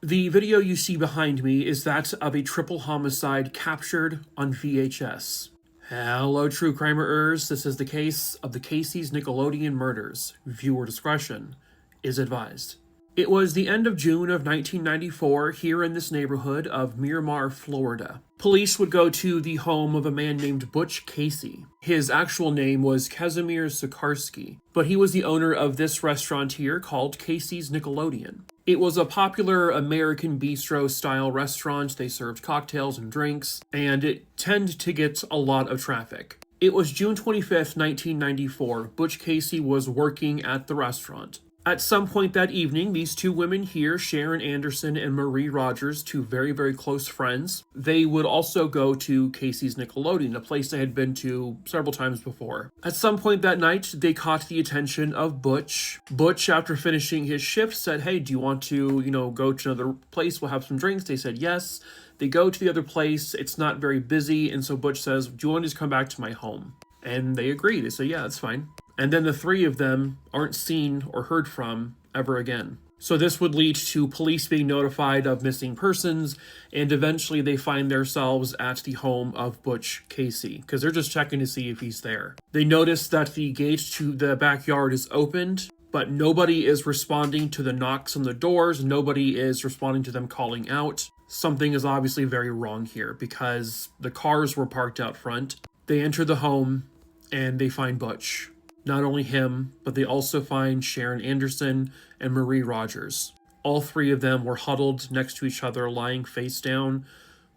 The video you see behind me is that of a triple homicide captured on VHS. Hello, true crimerers. This is the case of the Casey's Nickelodeon murders. Viewer discretion is advised. It was the end of June of 1994 here in this neighborhood of Miramar, Florida. Police would go to the home of a man named Butch Casey. His actual name was Kazimierz Sikarsky, but he was the owner of this restaurant here called Casey's Nickelodeon. It was a popular American bistro-style restaurant. They served cocktails and drinks, and it tended to get a lot of traffic. It was June 25th, 1994. Butch Casey was working at the restaurant. At some point that evening, these two women here, Sharon Anderson and Marie Rogers, two very, very close friends, they would also go to Casey's Nickelodeon, a place they had been to several times before. At some point that night, they caught the attention of Butch. Butch, after finishing his shift, said, "Hey, do you want to, go to another place? We'll have some drinks." They said yes. They go to the other place. It's not very busy, and so Butch says, "Do you want to just come back to my home?" And they agree. They say, "Yeah, that's fine." And then the three of them aren't seen or heard from ever again. So this would lead to police being notified of missing persons, and eventually they find themselves at the home of Butch Casey, because they're just checking to see if he's there. They notice that the gate to the backyard is opened, but nobody is responding to the knocks on the doors. Nobody is responding to them calling out. Something is obviously very wrong here, because the cars were parked out front. They enter the home, and they find Butch. Not only him, but they also find Sharon Anderson and Marie Rogers. All three of them were huddled next to each other, lying face down.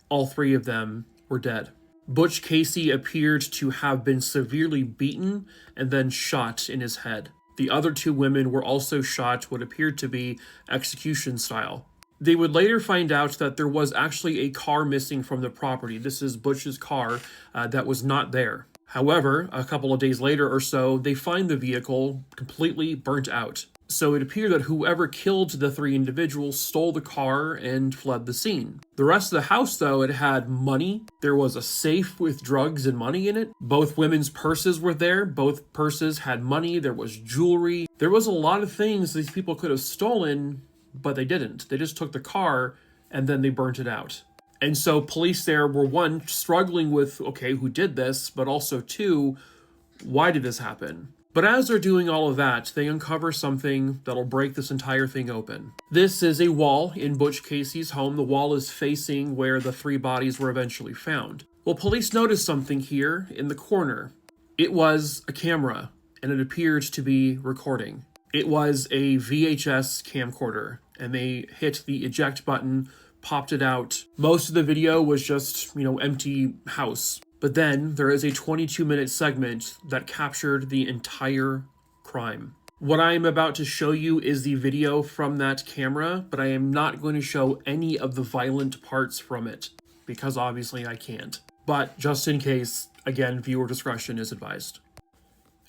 All three of them were dead. Butch Casey appeared to have been severely beaten and then shot in his head. The other two women were also shot what appeared to be execution style. They would later find out that there was actually a car missing from the property. This is Butch's car that was not there. However, a couple of days later or so, they find the vehicle completely burnt out. So it appeared that whoever killed the three individuals stole the car and fled the scene. The rest of the house, though, it had money. There was a safe with drugs and money in it. Both women's purses were there. Both purses had money. There was jewelry. There was a lot of things these people could have stolen, but they didn't. They just took the car and then they burnt it out. And so police there were, one, struggling with, okay, who did this? But also, two, why did this happen? But as they're doing all of that, they uncover something that'll break this entire thing open. This is a wall in Butch Casey's home. The wall is facing where the three bodies were eventually found. Well, police noticed something here in the corner. It was a camera, and it appeared to be recording. It was a VHS camcorder, and they hit the eject button, popped it out. Most of the video was just, empty house. But then there is a 22-minute segment that captured the entire crime. What I am about to show you is the video from that camera, but I am not going to show any of the violent parts from it, because obviously I can't. But just in case, again, viewer discretion is advised.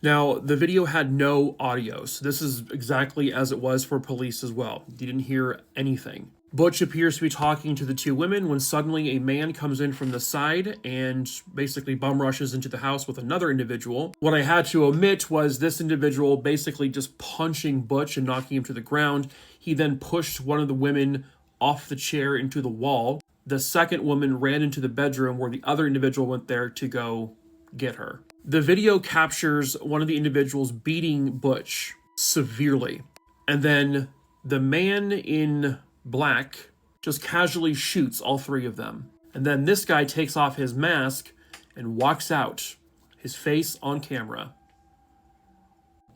Now, the video had no audio, so this is exactly as it was for police as well. You didn't hear anything. Butch appears to be talking to the two women when suddenly a man comes in from the side and basically bum rushes into the house with another individual. What I had to omit was this individual basically just punching Butch and knocking him to the ground. He then pushed one of the women off the chair into the wall. The second woman ran into the bedroom where the other individual went there to go get her. The video captures one of the individuals beating Butch severely. And then the man in black just casually shoots all three of them. And then this guy takes off his mask and walks out, his face on camera.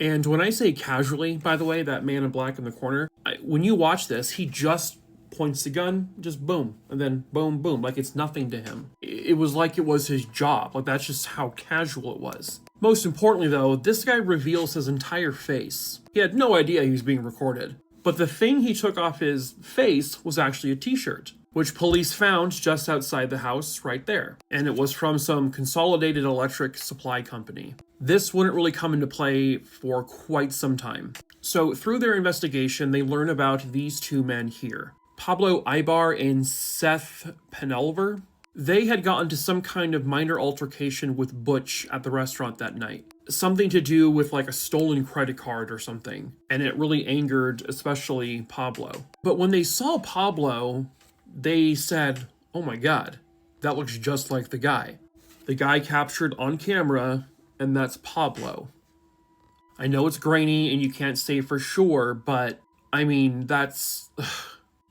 And when I say casually, by the way, that man in black in the corner, when you watch this, he just points the gun, just boom, and then boom, boom, like it's nothing to him. It was like it was his job. Like that's just how casual it was. Most importantly, though, this guy reveals his entire face. He had no idea he was being recorded. But the thing he took off his face was actually a t-shirt, which police found just outside the house right there. And it was from some Consolidated Electric Supply Company. This wouldn't really come into play for quite some time. So through their investigation, they learn about these two men here, Pablo Ibar and Seth Penelver. They had gotten to some kind of minor altercation with Butch at the restaurant that night. Something to do with like a stolen credit card or something. And it really angered especially Pablo. But when they saw Pablo, they said, "Oh my God, that looks just like the guy." The guy captured on camera, and that's Pablo. I know it's grainy and you can't say for sure, but I mean, that's...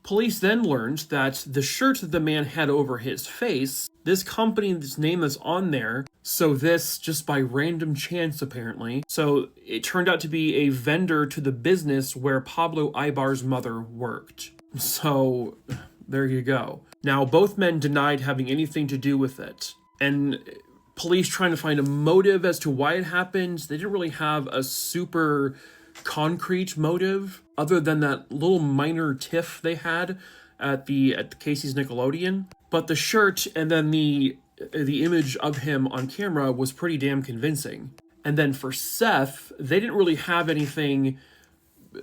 Police then learned that the shirt that the man had over his face, this company's name is on there, so this, just by random chance apparently, so it turned out to be a vendor to the business where Pablo Ibar's mother worked. So, there you go. Now, both men denied having anything to do with it, and police trying to find a motive as to why it happened, they didn't really have a super concrete motive other than that little minor tiff they had at the Casey's Nickelodeon. But the shirt and then the image of him on camera was pretty damn convincing. And then for Seth, they didn't really have anything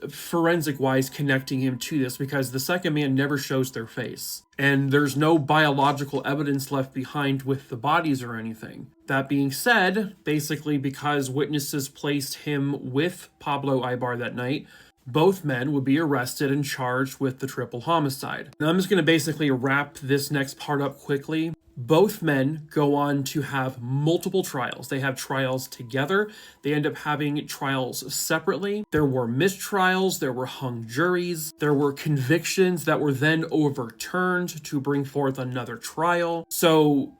forensic-wise connecting him to this because the second man never shows their face. And there's no biological evidence left behind with the bodies or anything. That being said, basically because witnesses placed him with Pablo Ibar that night, both men would be arrested and charged with the triple homicide. Now I'm just going to basically wrap this next part up quickly. Both men go on to have multiple trials. They have trials together. They end up having trials separately. There were mistrials. There were hung juries. There were convictions that were then overturned to bring forth another trial. So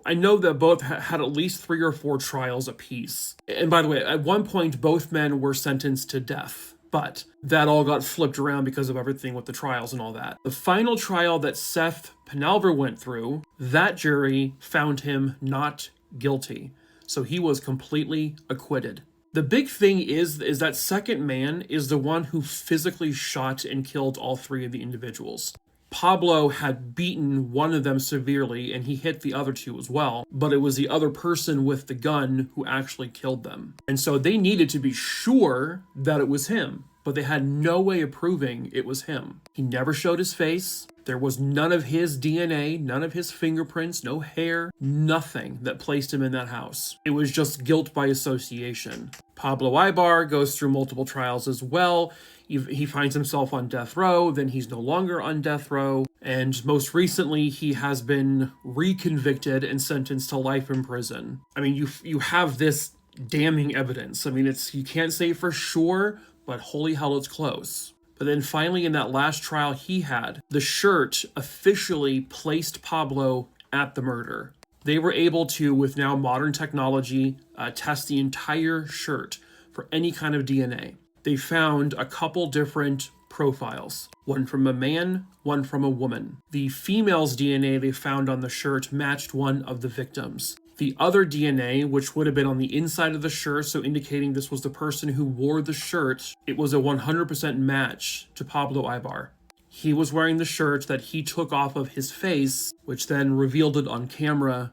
I know that both had at least 3 or 4 trials apiece. And by the way, at one point, both men were sentenced to death. But that all got flipped around because of everything with the trials and all that. The final trial that Seth Penalver went through, that jury found him not guilty. So he was completely acquitted. The big thing is that second man is the one who physically shot and killed all 3 of the individuals. Pablo had beaten one of them severely and he hit the other 2 as well, but it was the other person with the gun who actually killed them. And so they needed to be sure that it was him, but they had no way of proving it was him. He never showed his face. There was none of his DNA, none of his fingerprints, no hair, nothing that placed him in that house. It was just guilt by association. Pablo Ibar goes through multiple trials as well. He finds himself on death row, then he's no longer on death row, and most recently he has been reconvicted and sentenced to life in prison. I mean, you have this damning evidence. I mean, you can't say for sure, but holy hell, it's close. But then finally in that last trial he had, the shirt officially placed Pablo at the murder. They were able to, with now modern technology, test the entire shirt for any kind of DNA. They found a couple different profiles. One from a man, one from a woman. The female's DNA they found on the shirt matched one of the victims. The other DNA, which would have been on the inside of the shirt, so indicating this was the person who wore the shirt, it was a 100% match to Pablo Ibar. He was wearing the shirt that he took off of his face, which then revealed it on camera.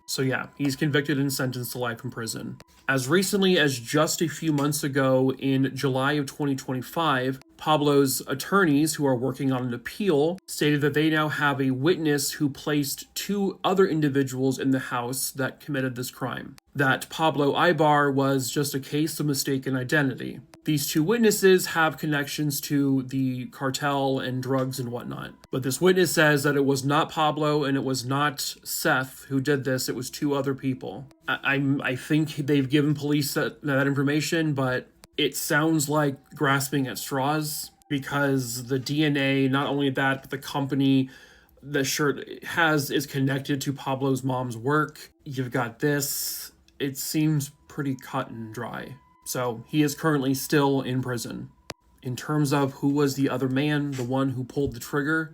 So yeah, he's convicted and sentenced to life in prison. As recently as just a few months ago, in July of 2025, Pablo's attorneys, who are working on an appeal, stated that they now have a witness who placed 2 other individuals in the house that committed this crime. That Pablo Ibar was just a case of mistaken identity. These 2 witnesses have connections to the cartel and drugs and whatnot. But this witness says that it was not Pablo and it was not Seth who did this, it was 2 other people. I think they've given police that information, but it sounds like grasping at straws because the DNA, not only that, but the company the shirt has is connected to Pablo's mom's work. You've got this. It seems pretty cut and dry. So he is currently still in prison. In terms of who was the other man, the one who pulled the trigger,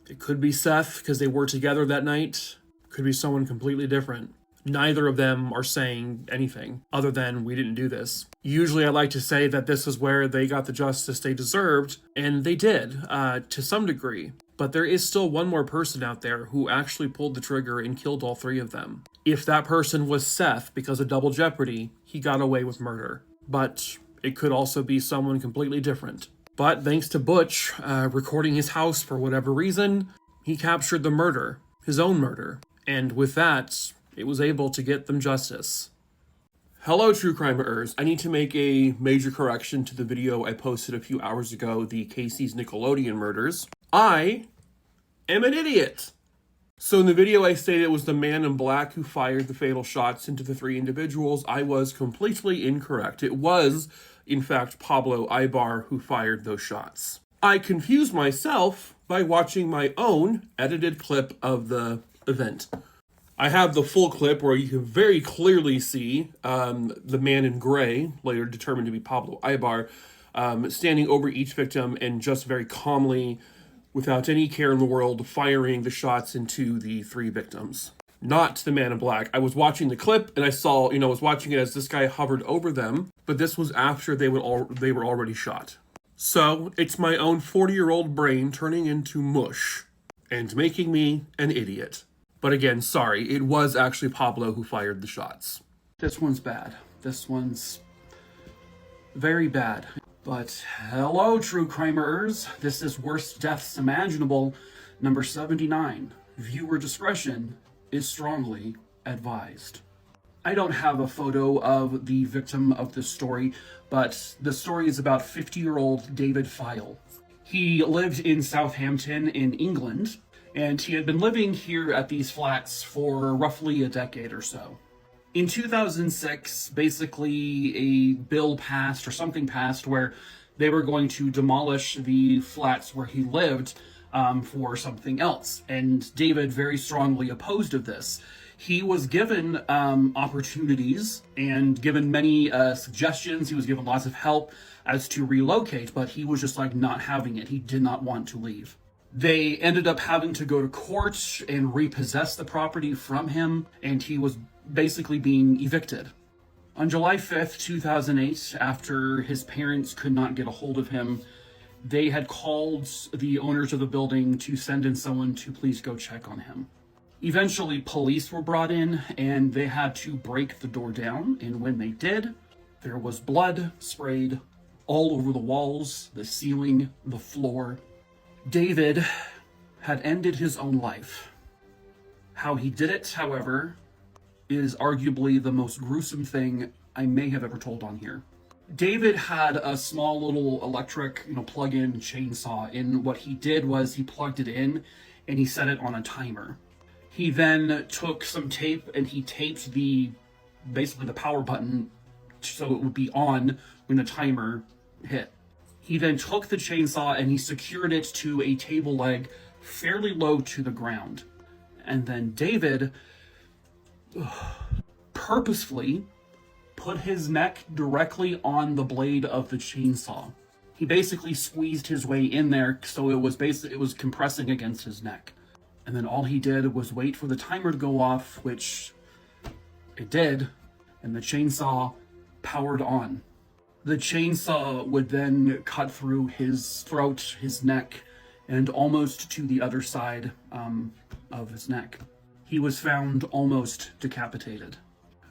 it could be Seth because they were together that night. Could be someone completely different. Neither of them are saying anything other than we didn't do this. Usually I like to say that this is where they got the justice they deserved, and they did, to some degree. But there is still one more person out there who actually pulled the trigger and killed all 3 of them. If that person was Seth, because of double jeopardy, he got away with murder. But it could also be someone completely different. But thanks to Butch recording his house for whatever reason, he captured the murder, his own murder. And with that, it was able to get them justice. Hello, true crimeers. I need to make a major correction to the video I posted a few hours ago, the Casey's Nickelodeon murders. I am an idiot. So in the video I stated it was the man in black who fired the fatal shots into the 3 individuals. I was completely incorrect. It was in fact, Pablo Ibar who fired those shots. I confused myself by watching my own edited clip of the event. I have the full clip where you can very clearly see the man in gray, later determined to be Pablo Ibar, standing over each victim and just very calmly, without any care in the world, firing the shots into the 3 victims. Not the man in black. I was watching the clip and I saw, I was watching it as this guy hovered over them, but this was after they were already shot. So it's my own 40-year-old brain turning into mush and making me an idiot. But again, sorry, it was actually Pablo who fired the shots. This one's bad. This one's very bad. But hello, true crimerers. This is Worst Deaths Imaginable, number 79. Viewer discretion is strongly advised. I don't have a photo of the victim of this story, but the story is about 50-year-old David File. He lived in Southampton in England, and he had been living here at these flats for roughly a decade or so. In 2006, basically a bill passed, or something passed, where they were going to demolish the flats where he lived for something else. And David very strongly opposed of this. He was given opportunities and given many suggestions. He was given lots of help as to relocate, but he was just like not having it. He did not want to leave. They ended up having to go to court and repossess the property from him, and he was basically being evicted. On July 5th, 2008, after his parents could not get a hold of him, they had called the owners of the building to send in someone to please go check on him. Eventually, police were brought in, and they had to break the door down, and when they did, there was blood sprayed all over the walls, the ceiling, the floor. David had ended his own life. How he did it, however, is arguably the most gruesome thing I may have ever told on here. David had a small little electric, plug-in chainsaw, and what he did was he plugged it in and he set it on a timer. He then took some tape and he taped basically the power button so it would be on when the timer hit. He then took the chainsaw and he secured it to a table leg fairly low to the ground. And then David purposefully put his neck directly on the blade of the chainsaw. He basically squeezed his way in there so it was compressing against his neck. And then all he did was wait for the timer to go off, which it did, and the chainsaw powered on. The chainsaw would then cut through his throat, his neck, and almost to the other side of his neck. He was found almost decapitated.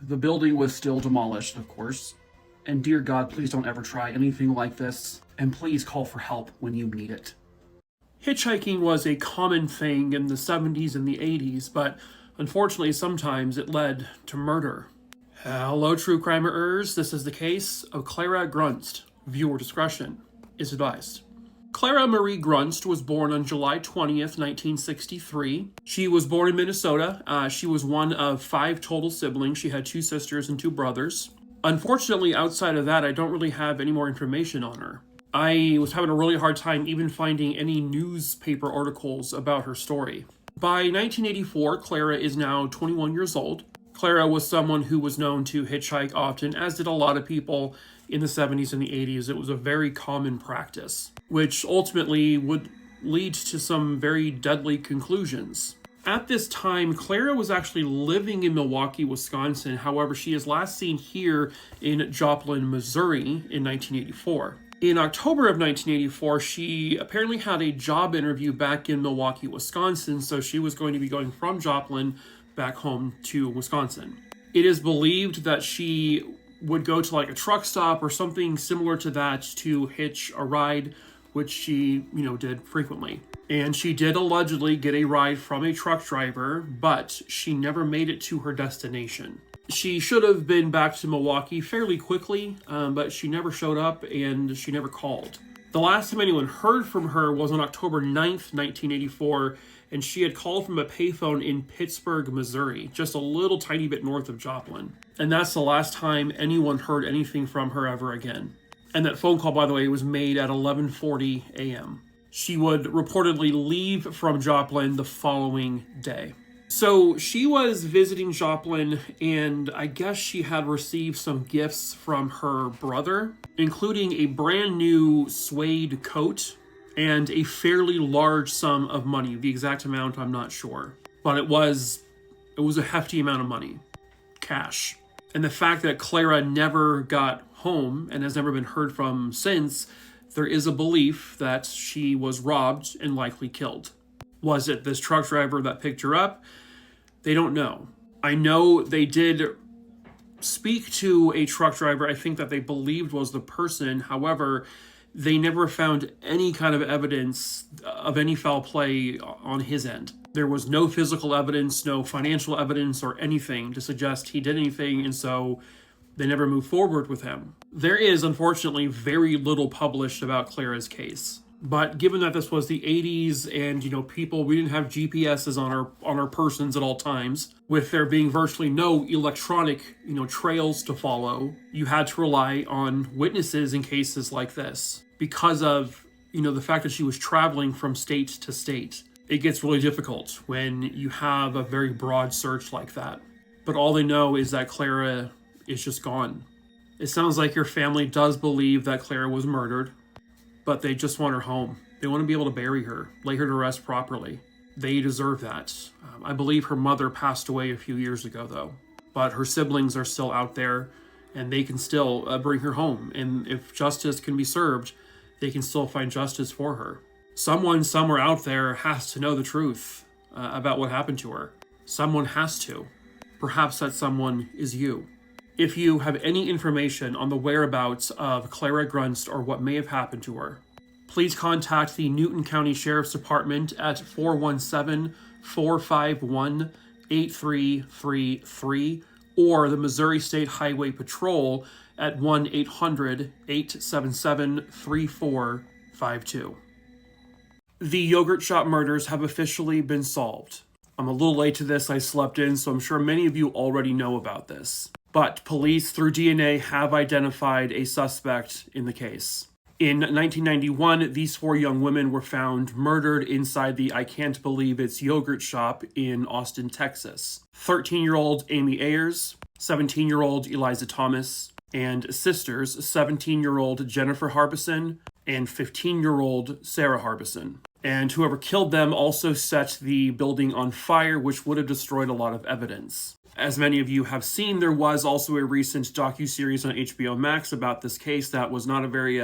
The building was still demolished, of course. And dear God, please don't ever try anything like this. And please call for help when you need it. Hitchhiking was a common thing in the 70s and the 80s, but unfortunately sometimes it led to murder. Hello, true crimerers. This is the case of Clara Grunst. Viewer discretion is advised. Clara Marie Grunst was born on July 20th, 1963. She was born in Minnesota. She was one of 5 total siblings. She had 2 sisters and 2 brothers. Unfortunately, outside of that, I don't really have any more information on her. I was having a really hard time even finding any newspaper articles about her story. By 1984, Clara is now 21 years old. Clara was someone who was known to hitchhike often, as did a lot of people in the 70s and the 80s. It was a very common practice, which ultimately would lead to some very deadly conclusions. At this time, Clara was actually living in Milwaukee, Wisconsin. However, she is last seen here in Joplin, Missouri in 1984. In October of 1984, she apparently had a job interview back in Milwaukee, Wisconsin, so she was going to be going from Joplin back home to Wisconsin. It is believed that she would go to like a truck stop or something similar to that to hitch a ride, which she, did frequently. And she did allegedly get a ride from a truck driver, but she never made it to her destination. She should have been back to Milwaukee fairly quickly, but she never showed up and she never called. The last time anyone heard from her was on October 9th, 1984, and she had called from a payphone in Pittsburgh, Missouri, just a little tiny bit north of Joplin. And that's the last time anyone heard anything from her ever again. And that phone call, by the way, was made at 11:40 a.m. She would reportedly leave from Joplin the following day. So she was visiting Joplin, and I guess she had received some gifts from her brother, including a brand new suede coat and a fairly large sum of money. The exact amount, I'm not sure. But it was a hefty amount of money. Cash. And the fact that Clara never got home and has never been heard from since, there is a belief that she was robbed and likely killed. Was it this truck driver that picked her up? They don't know. I know they did speak to a truck driver I think that they believed was the person. However, they never found any kind of evidence of any foul play on his end. There was no physical evidence, no financial evidence or anything to suggest he did anything, and so they never moved forward with him. There is, unfortunately, very little published about Clara's case. But given that this was the 80s and, we didn't have GPSs on our persons at all times, with there being virtually no electronic, trails to follow, you had to rely on witnesses in cases like this. Because of, the fact that she was traveling from state to state. It gets really difficult when you have a very broad search like that. But all they know is that Clara is just gone. It sounds like your family does believe that Clara was murdered, but they just want her home. They want to be able to bury her, lay her to rest properly. They deserve that. I believe her mother passed away a few years ago, though. But her siblings are still out there, and they can still bring her home. And if justice can be served, they can still find justice for her. Someone somewhere out there has to know the truth about what happened to her. Someone has to. Perhaps that someone is you. If you have any information on the whereabouts of Clara Grunst or what may have happened to her, please contact the Newton County Sheriff's Department at 417-451-8333 or the Missouri State Highway Patrol at 1-800-877-3452. The yogurt shop murders have officially been solved. I'm a little late to this, I slept in, so I'm sure many of you already know about this. But police, through DNA, have identified a suspect in the case. In 1991, these 4 young women were found murdered inside the I Can't Believe It's yogurt shop in Austin, Texas. 13-year-old Amy Ayers, 17-year-old Eliza Thomas, and sisters, 17-year-old Jennifer Harbison and 15-year-old Sarah Harbison. And whoever killed them also set the building on fire, which would have destroyed a lot of evidence. As many of you have seen, there was also a recent docuseries on HBO Max about this case that was not a very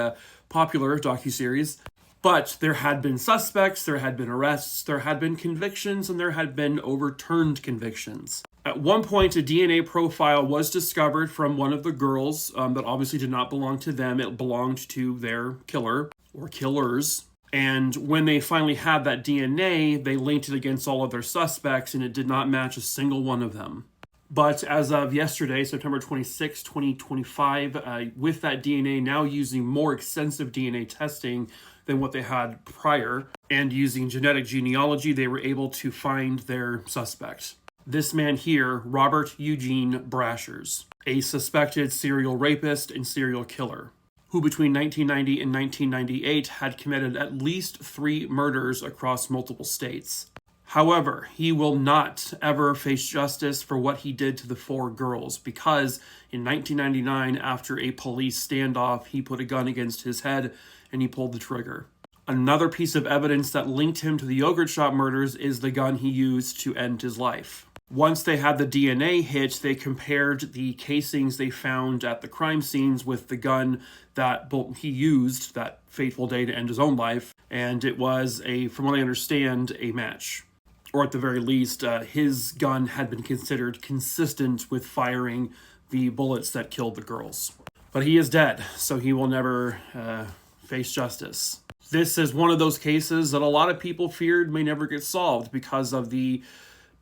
popular docuseries. But there had been suspects, there had been arrests, there had been convictions, and there had been overturned convictions. At one point, a DNA profile was discovered from one of the girls that obviously did not belong to them. It belonged to their killer, or killers. And when they finally had that DNA, they linked it against all of their suspects, and it did not match a single one of them. But as of yesterday, September 26, 2025, with that DNA now using more extensive DNA testing than what they had prior, and using genetic genealogy, they were able to find their suspect. This man here, Robert Eugene Brashers, a suspected serial rapist and serial killer, who between 1990 and 1998 had committed at least 3 murders across multiple states. However, he will not ever face justice for what he did to the 4 girls because in 1999, after a police standoff, he put a gun against his head and he pulled the trigger. Another piece of evidence that linked him to the yogurt shop murders is the gun he used to end his life. Once they had the DNA hit, they compared the casings they found at the crime scenes with the gun that he used that fateful day to end his own life, and it was, from what I understand, a match. Or at the very least, his gun had been considered consistent with firing the bullets that killed the girls. But he is dead, so he will never face justice. This is one of those cases that a lot of people feared may never get solved because of the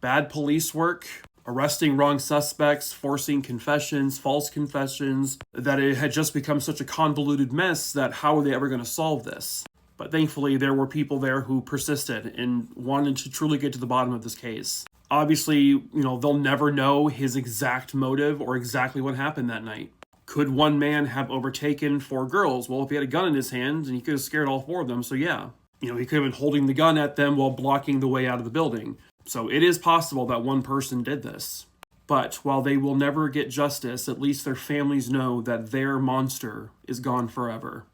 bad police work, arresting wrong suspects, forcing confessions, false confessions, that it had just become such a convoluted mess that how are they ever going to solve this? But thankfully, there were people there who persisted and wanted to truly get to the bottom of this case. Obviously, they'll never know his exact motive or exactly what happened that night. Could one man have overtaken 4 girls? Well, if he had a gun in his hand, and he could have scared all 4 of them, so yeah. He could have been holding the gun at them while blocking the way out of the building. So it is possible that one person did this. But while they will never get justice, at least their families know that their monster is gone forever.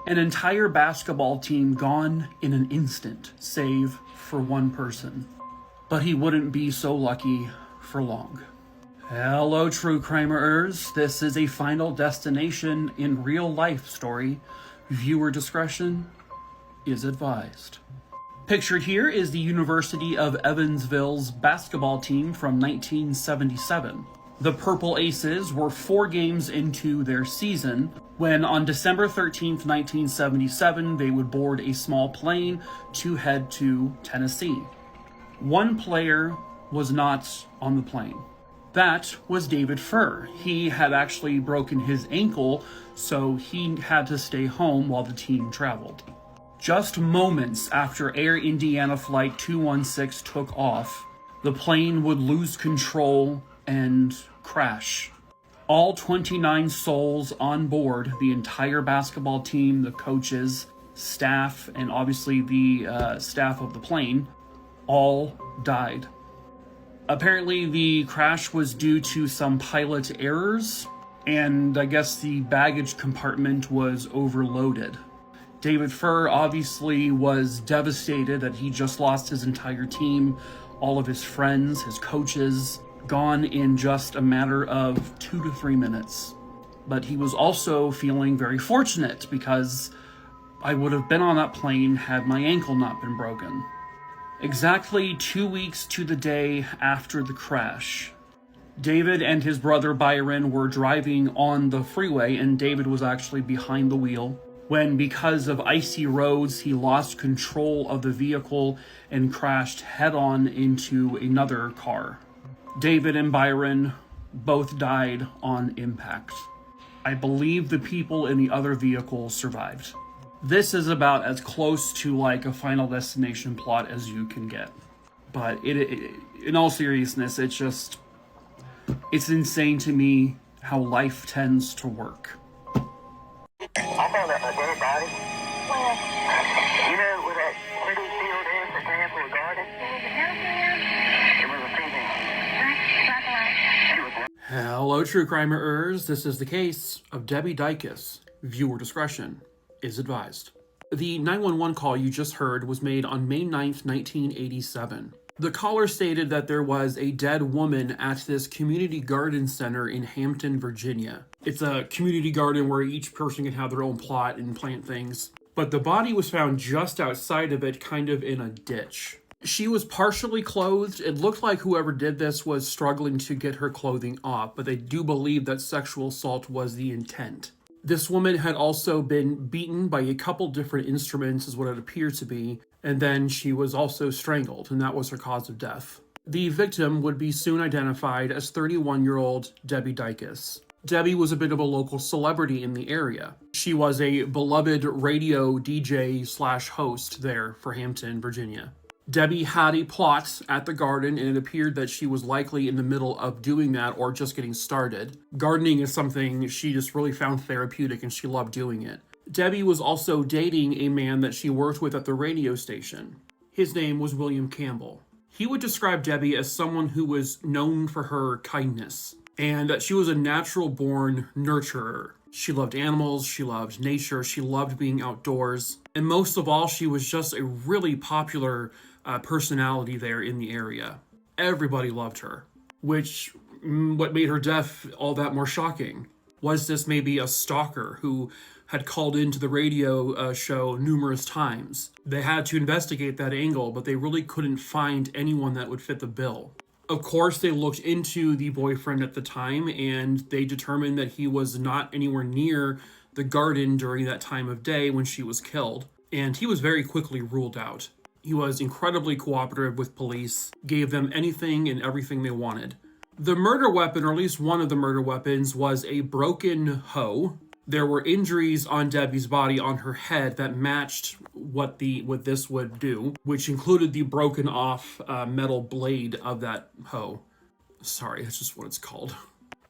An entire basketball team gone in an instant, save for one person. But he wouldn't be so lucky for long. Hello, true crimerers. This is a Final Destination in real life story. Viewer discretion is advised. Pictured here is the University of Evansville's basketball team from 1977. The Purple Aces were 4 games into their season when on December 13th, 1977, they would board a small plane to head to Tennessee. One player was not on the plane. That was David Furr. He had actually broken his ankle, so he had to stay home while the team traveled. Just moments after Air Indiana Flight 216 took off, the plane would lose control and crash. All 29 souls on board, the entire basketball team, the coaches, staff, and obviously the staff of the plane, all died. Apparently the crash was due to some pilot errors, and I guess the baggage compartment was overloaded. David Furr obviously was devastated that he just lost his entire team, all of his friends, his coaches, gone in just a matter of 2 to 3 minutes. But he was also feeling very fortunate because I would have been on that plane had my ankle not been broken. Exactly 2 weeks to the day after the crash, David and his brother Byron were driving on the freeway, and David was actually behind the wheel, when because of icy roads, he lost control of the vehicle and crashed head-on into another car. David and Byron both died on impact. I believe the people in the other vehicle survived. This is about as close to like a Final Destination plot as you can get. But in all seriousness, it's insane to me how life tends to work. I found a dead body. Where? You know where that city field is, the Granville Garden? It was a female. Hello, true crimerers. This is the case of Debbie Dicus. Viewer discretion is advised. The 911 call you just heard was made on May 9th, 1987. The caller stated that there was a dead woman at this community garden center in Hampton, Virginia. It's a community garden where each person can have their own plot and plant things. But the body was found just outside of it, kind of in a ditch. She was partially clothed. It looked like whoever did this was struggling to get her clothing off, but they do believe that sexual assault was the intent. This woman had also been beaten by a couple different instruments, is what it appeared to be, and then she was also strangled, and that was her cause of death. The victim would be soon identified as 31-year-old Debbie Dicus. Debbie was a bit of a local celebrity in the area. She was a beloved radio DJ/host there for Hampton, Virginia. Debbie had a plot at the garden, and it appeared that she was likely in the middle of doing that or just getting started. Gardening is something she just really found therapeutic, and she loved doing it. Debbie was also dating a man that she worked with at the radio station. His name was William Campbell. He would describe Debbie as someone who was known for her kindness, and that she was a natural-born nurturer. She loved animals, she loved nature, she loved being outdoors, and most of all, she was just a really popular personality there in the area. Everybody loved her, which what made her death all that more shocking. Was this maybe a stalker who had called into the radio show numerous times? They had to investigate that angle, but they really couldn't find anyone that would fit the bill. Of course, they looked into the boyfriend at the time, and they determined that he was not anywhere near the garden during that time of day when she was killed, and he was very quickly ruled out. He was incredibly cooperative with police, gave them anything and everything they wanted. The murder weapon, or at least one of the murder weapons, was a broken hoe. There were injuries on Debbie's body on her head that matched what this would do, which included the broken off metal blade of that hoe. Sorry, that's just what it's called.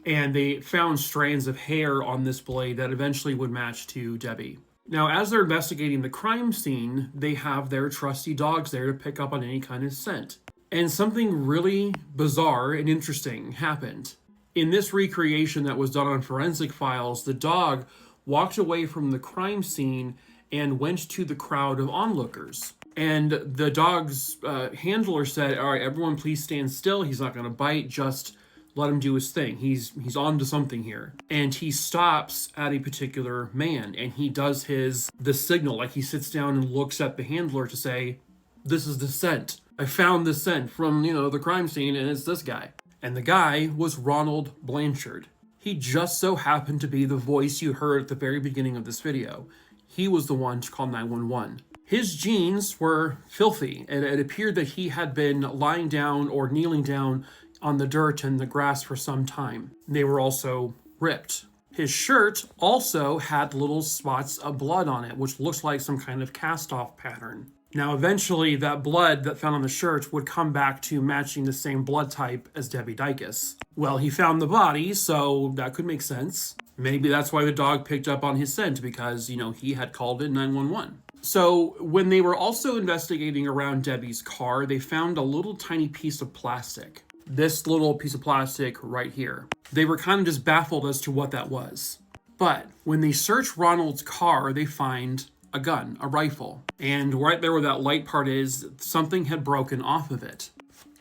And they found strands of hair on this blade that eventually would match to Debbie. Now, as they're investigating the crime scene, they have their trusty dogs there to pick up on any kind of scent. And something really bizarre and interesting happened. In this recreation that was done on forensic files, the dog walked away from the crime scene and went to the crowd of onlookers. And the dog's handler said, all right, everyone please stand still. He's not going to bite. Just let him do his thing. He's on to something here. And he stops at a particular man and he does the signal. Like he sits down and looks at the handler to say, this is the scent. I found the scent from, the crime scene and it's this guy. And the guy was Ronald Blanchard. He just so happened to be the voice you heard at the very beginning of this video. He was the one to call 911. His jeans were filthy, and it appeared that he had been lying down or kneeling down on the dirt and the grass for some time. They were also ripped. His shirt also had little spots of blood on it, which looked like some kind of cast-off pattern. Now, eventually, that blood that found on the shirt would come back to matching the same blood type as Debbie Dicus. Well, he found the body, so that could make sense. Maybe that's why the dog picked up on his scent, because, he had called in 911. So, when they were also investigating around Debbie's car, they found a little tiny piece of plastic. This little piece of plastic right here. They were kind of just baffled as to what that was. But, when they search Ronald's car, they find a gun, a rifle. And right there where that light part is, something had broken off of it.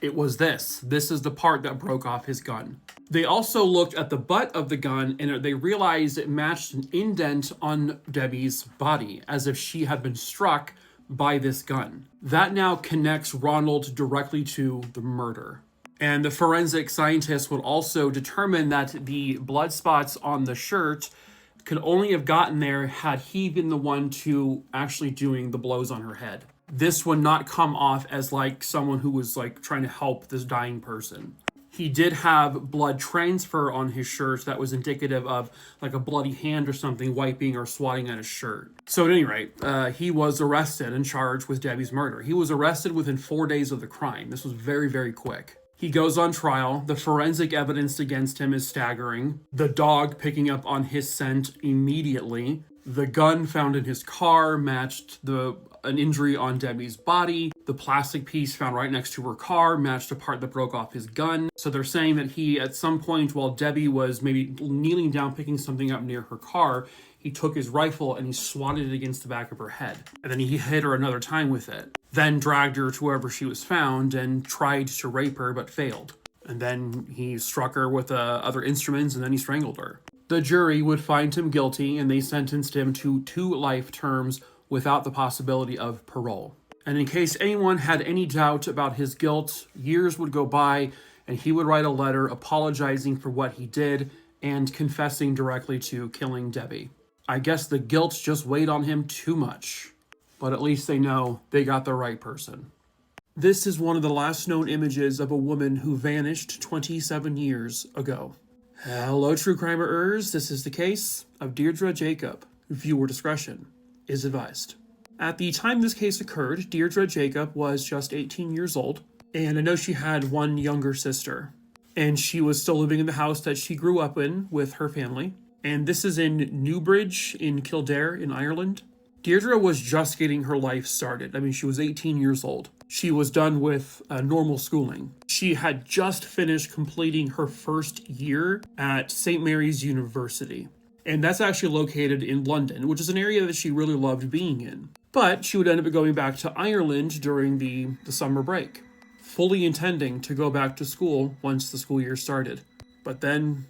It was this. This is the part that broke off his gun. They also looked at the butt of the gun and they realized it matched an indent on Debbie's body, as if she had been struck by this gun. That now connects Ronald directly to the murder. And the forensic scientists would also determine that the blood spots on the shirt could only have gotten there had he been the one to actually doing the blows on her head. This would not come off as like someone who was like trying to help this dying person. He did have blood transfer on his shirt that was indicative of like a bloody hand or something wiping or swatting at his shirt. So at any rate, he was arrested and charged with Debbie's murder. He was arrested within 4 days of the crime. This was very, very quick. He goes on trial. The forensic evidence against him is staggering. The dog picking up on his scent immediately. The gun found in his car matched an injury on Debbie's body. The plastic piece found right next to her car matched a part that broke off his gun. So they're saying that he, at some point while Debbie was maybe kneeling down picking something up near her car, he took his rifle and he swatted it against the back of her head. And then he hit her another time with it. Then dragged her to wherever she was found and tried to rape her but failed. And then he struck her with other instruments and then he strangled her. The jury would find him guilty and they sentenced him to 2 life terms without the possibility of parole. And in case anyone had any doubt about his guilt, years would go by and he would write a letter apologizing for what he did and confessing directly to killing Debbie. I guess the guilt just weighed on him too much. But at least they know they got the right person. This is one of the last known images of a woman who vanished 27 years ago. Hello, true crimerers. This is the case of Deirdre Jacob. Viewer discretion is advised. At the time this case occurred, Deirdre Jacob was just 18 years old, and I know she had one younger sister. And she was still living in the house that she grew up in with her family. And this is in Newbridge in Kildare in Ireland. Deirdre was just getting her life started. I mean, she was 18 years old. She was done with normal schooling. She had just finished completing her first year at St. Mary's University. And that's actually located in London, which is an area that she really loved being in. But she would end up going back to Ireland during the summer break, fully intending to go back to school once the school year started. But then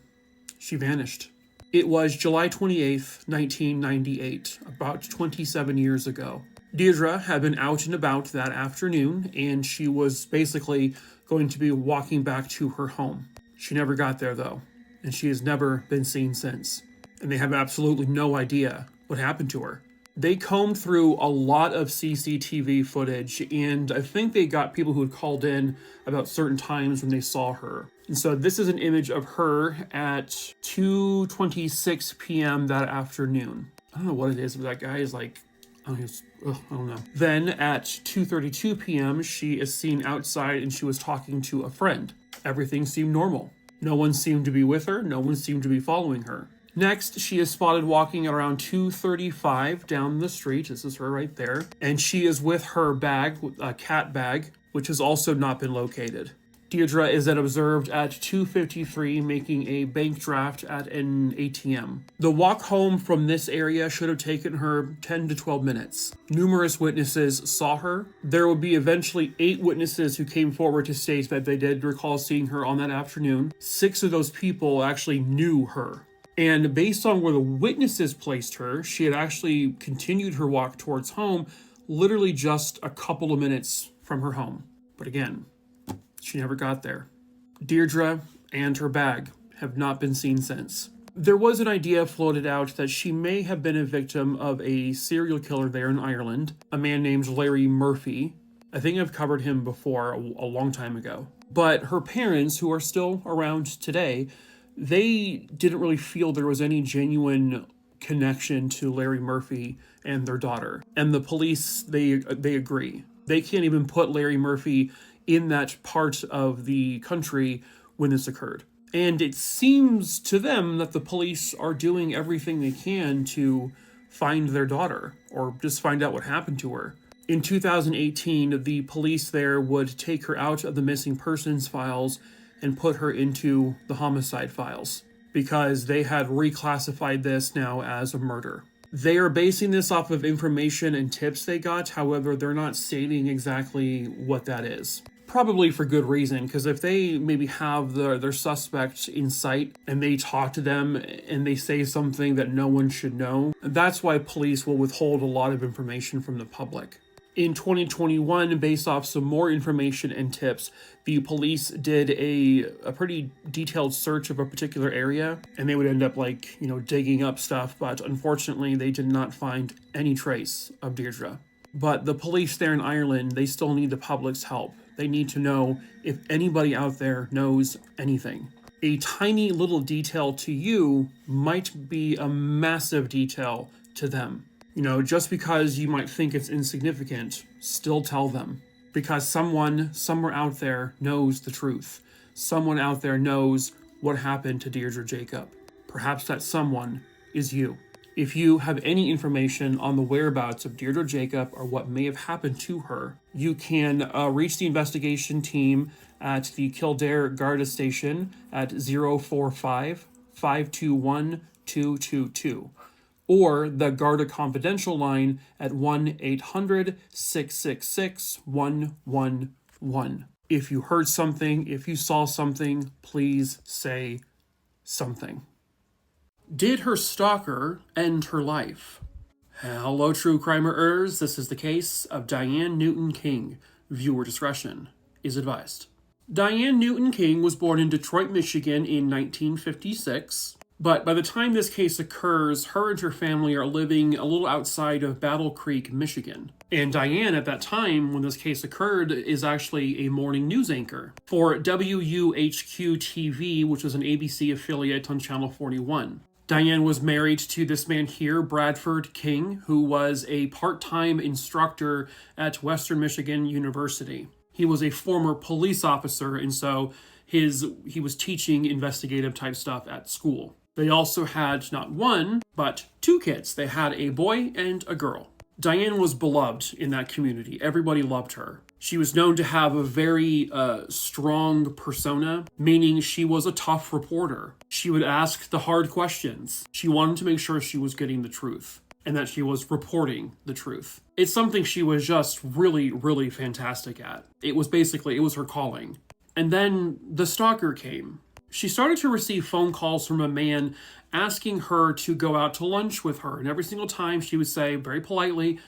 she vanished. It was July 28th, 1998, about 27 years ago. Deirdre had been out and about that afternoon, and she was basically going to be walking back to her home. She never got there, though, and she has never been seen since. And they have absolutely no idea what happened to her. They combed through a lot of CCTV footage, and I think they got people who had called in about certain times when they saw her. And so this is an image of her at 2:26 p.m. that afternoon. I don't know what it is, but that guy is like, I don't know. Then at 2:32 p.m., she is seen outside and she was talking to a friend. Everything seemed normal. No one seemed to be with her. No one seemed to be following her. Next, she is spotted walking at around 2:35 down the street. This is her right there. And she is with her bag, a cat bag, which has also not been located. Deirdre is then observed at 2:53 making a bank draft at an ATM. The walk home from this area should have taken her 10 to 12 minutes. Numerous witnesses saw her. There would be eventually 8 witnesses who came forward to state that they did recall seeing her on that afternoon. 6 of those people actually knew her. And based on where the witnesses placed her, she had actually continued her walk towards home, literally just a couple of minutes from her home. But again, she never got there. Deirdre and her bag have not been seen since. There was an idea floated out that she may have been a victim of a serial killer there in Ireland, a man named Larry Murphy. I think I've covered him before a long time ago. But her parents, who are still around today, they didn't really feel there was any genuine connection to Larry Murphy and their daughter. And the police, they agree. They can't even put Larry Murphy in that part of the country when this occurred. And it seems to them that the police are doing everything they can to find their daughter, or just find out what happened to her. In 2018, the police there would take her out of the missing persons files and put her into the homicide files, because they had reclassified this now as a murder. They are basing this off of information and tips they got, however, they're not stating exactly what that is. Probably for good reason, because if they maybe have their suspect in sight and they talk to them and they say something that no one should know, that's why police will withhold a lot of information from the public. In 2021, based off some more information and tips, the police did a pretty detailed search of a particular area, and they would end up digging up stuff, but unfortunately they did not find any trace of Deirdre. But the police there in Ireland, they still need the public's help. They need to know if anybody out there knows anything. A tiny little detail to you might be a massive detail to them. Just because you might think it's insignificant, still tell them. Because someone, somewhere out there, knows the truth. Someone out there knows what happened to Deirdre Jacob. Perhaps that someone is you. If you have any information on the whereabouts of Deirdre Jacob or what may have happened to her, you can reach the investigation team at the Kildare Garda Station at 045-521-222. Or the Garda Confidential line at 1-800-666-111. If you heard something, if you saw something, please say something. Did her stalker end her life? Hello, true crimerers. This is the case of Diane Newton King. Viewer discretion is advised. Diane Newton King was born in Detroit, Michigan in 1956. But by the time this case occurs, her and her family are living a little outside of Battle Creek, Michigan. And Diane, at that time, when this case occurred, is actually a morning news anchor for WUHQ-TV, which was an ABC affiliate on Channel 41. Diane was married to this man here, Bradford King, who was a part-time instructor at Western Michigan University. He was a former police officer, and so he was teaching investigative type stuff at school. They also had not one, but 2 kids. They had a boy and a girl. Diane was beloved in that community. Everybody loved her. She was known to have a very strong persona, meaning she was a tough reporter. She would ask the hard questions. She wanted to make sure she was getting the truth and that she was reporting the truth. It's something she was just really, really fantastic at. It was her calling. And then the stalker came. She started to receive phone calls from a man asking her to go out to lunch with her. And every single time she would say very politely,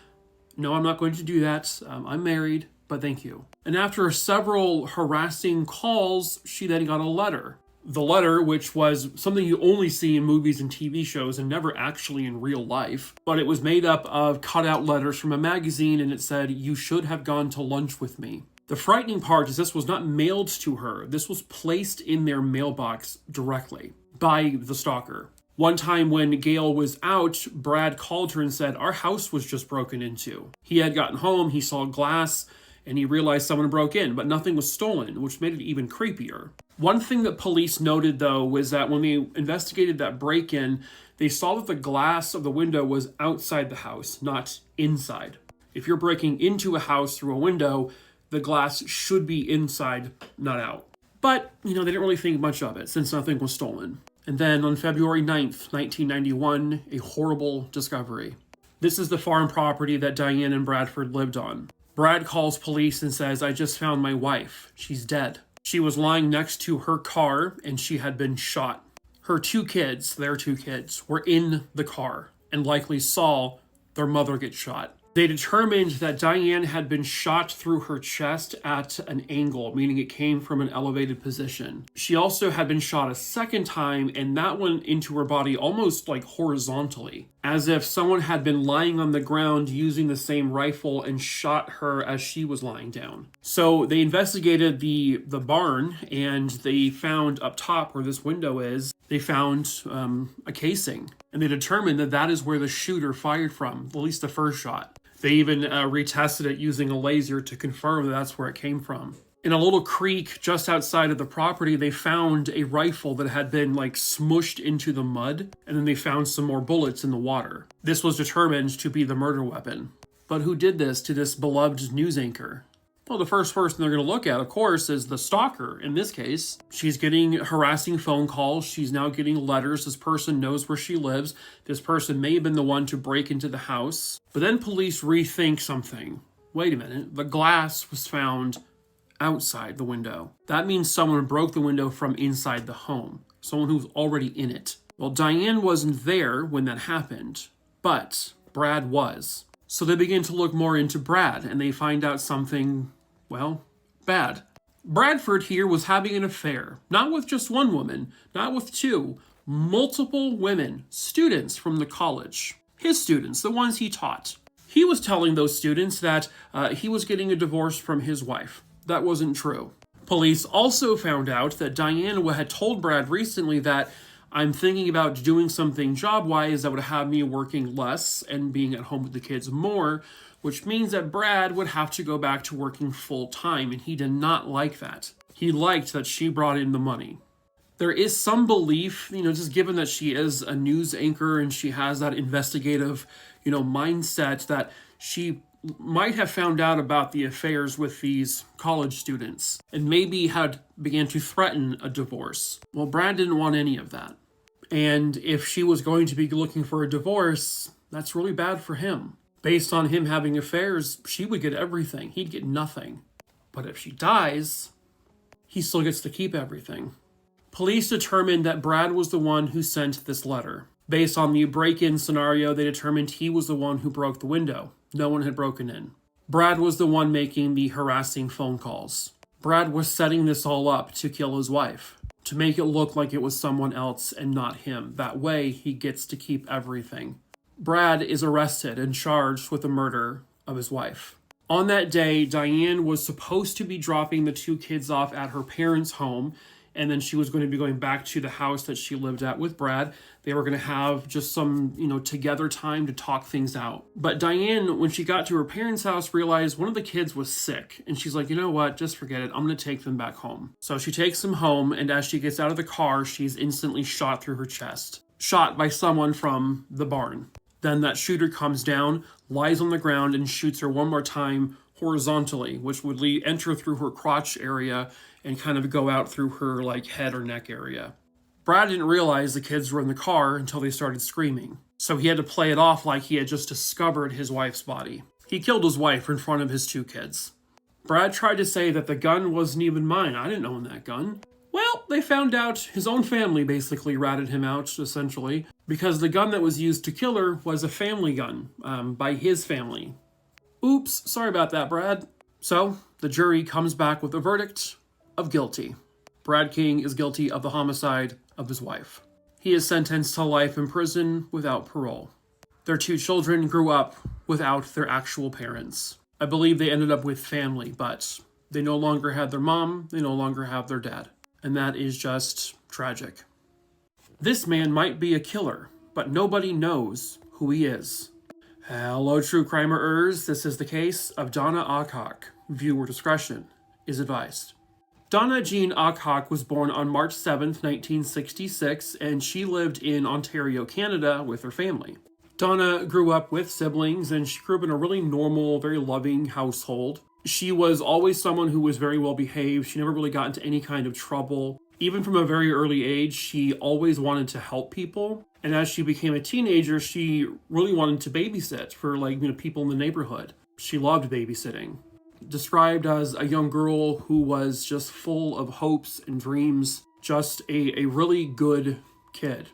"No, I'm not going to do that. I'm married, but thank you." And after several harassing calls, she then got a letter. The letter, which was something you only see in movies and TV shows and never actually in real life, but it was made up of cutout letters from a magazine, and it said, "You should have gone to lunch with me." The frightening part is this was not mailed to her. This was placed in their mailbox directly by the stalker. One time when Gail was out, Brad called her and said, "Our house was just broken into." He had gotten home, he saw glass, and he realized someone broke in, but nothing was stolen, which made it even creepier. One thing that police noted, though, was that when they investigated that break-in, they saw that the glass of the window was outside the house, not inside. If you're breaking into a house through a window, the glass should be inside, not out. But, they didn't really think much of it since nothing was stolen. And then on February 9th, 1991, a horrible discovery. This is the farm property that Diane and Bradford lived on. Brad calls police and says, "I just found my wife. She's dead. She was lying next to her car and she had been shot. Her their two kids, were in the car and likely saw their mother get shot." They determined that Diane had been shot through her chest at an angle, meaning it came from an elevated position. She also had been shot a second time, and that went into her body almost like horizontally, as if someone had been lying on the ground using the same rifle and shot her as she was lying down. So they investigated the barn, and they found up top where this window is, they found a casing, and they determined that that is where the shooter fired from, at least the first shot. They even retested it using a laser to confirm that that's where it came from. In a little creek just outside of the property, they found a rifle that had been smushed into the mud, and then they found some more bullets in the water. This was determined to be the murder weapon. But who did this to this beloved news anchor? Well, the first person they're going to look at, of course, is the stalker. In this case, she's getting harassing phone calls. She's now getting letters. This person knows where she lives. This person may have been the one to break into the house. But then police rethink something. Wait a minute. The glass was found outside the window. That means someone broke the window from inside the home. Someone who's already in it. Well, Diane wasn't there when that happened, but Brad was. So they begin to look more into Brad, and they find out something, bad. Bradford here was having an affair, not with just one woman, not with two, multiple women, students from the college. His students, the ones he taught. He was telling those students that he was getting a divorce from his wife. That wasn't true. Police also found out that Diane had told Brad recently that I'm thinking about doing something job-wise that would have me working less and being at home with the kids more, which means that Brad would have to go back to working full-time, and he did not like that. He liked that she brought in the money. There is some belief, just given that she is a news anchor and she has that investigative, mindset, that she might have found out about the affairs with these college students and maybe had began to threaten a divorce. Well, Brad didn't want any of that. And if she was going to be looking for a divorce, that's really bad for him. Based on him having affairs, she would get everything. He'd get nothing. But if she dies, he still gets to keep everything. Police determined that Brad was the one who sent this letter. Based on the break-in scenario, they determined he was the one who broke the window. No one had broken in. Brad was the one making the harassing phone calls. Brad was setting this all up to kill his wife, to make it look like it was someone else and not him. That way, he gets to keep everything. Brad is arrested and charged with the murder of his wife. On that day, Diane was supposed to be dropping the two kids off at her parents' home, and then she was going to be going back to the house that she lived at with Brad. They were going to have just some, together time to talk things out. But Diane, when she got to her parents' house, realized one of the kids was sick. And she's like, you know what, just forget it. I'm going to take them back home. So she takes them home, and as she gets out of the car, she's instantly shot through her chest. Shot by someone from the barn. Then that shooter comes down, lies on the ground, and shoots her one more time horizontally, which would enter through her crotch area and kind of go out through her head or neck area. Brad didn't realize the kids were in the car until they started screaming, so he had to play it off like he had just discovered his wife's body. He killed his wife in front of his two kids. Brad tried to say that the gun wasn't even mine. I didn't own that gun. Well, they found out his own family basically ratted him out, essentially, because the gun that was used to kill her was a family gun by his family. Oops, sorry about that, Brad. So, the jury comes back with a verdict of guilty. Brad King is guilty of the homicide of his wife. He is sentenced to life in prison without parole. Their two children grew up without their actual parents. I believe they ended up with family, but they no longer had their mom, they no longer have their dad. And that is just tragic. This man might be a killer, but nobody knows who he is. Hello, true crimerers. This is the case of Dona Paz. Viewer discretion is advised. Dona Jean Alcock was born on March 7th, 1966, and she lived in Ontario, Canada with her family. Dona grew up with siblings, and she grew up in a really normal, very loving household. She was always someone who was very well behaved. She never really got into any kind of trouble. Even from a very early age, she always wanted to help people. And as she became a teenager, she really wanted to babysit for people in the neighborhood. She loved babysitting. Described as a young girl who was just full of hopes and dreams, just a really good kid.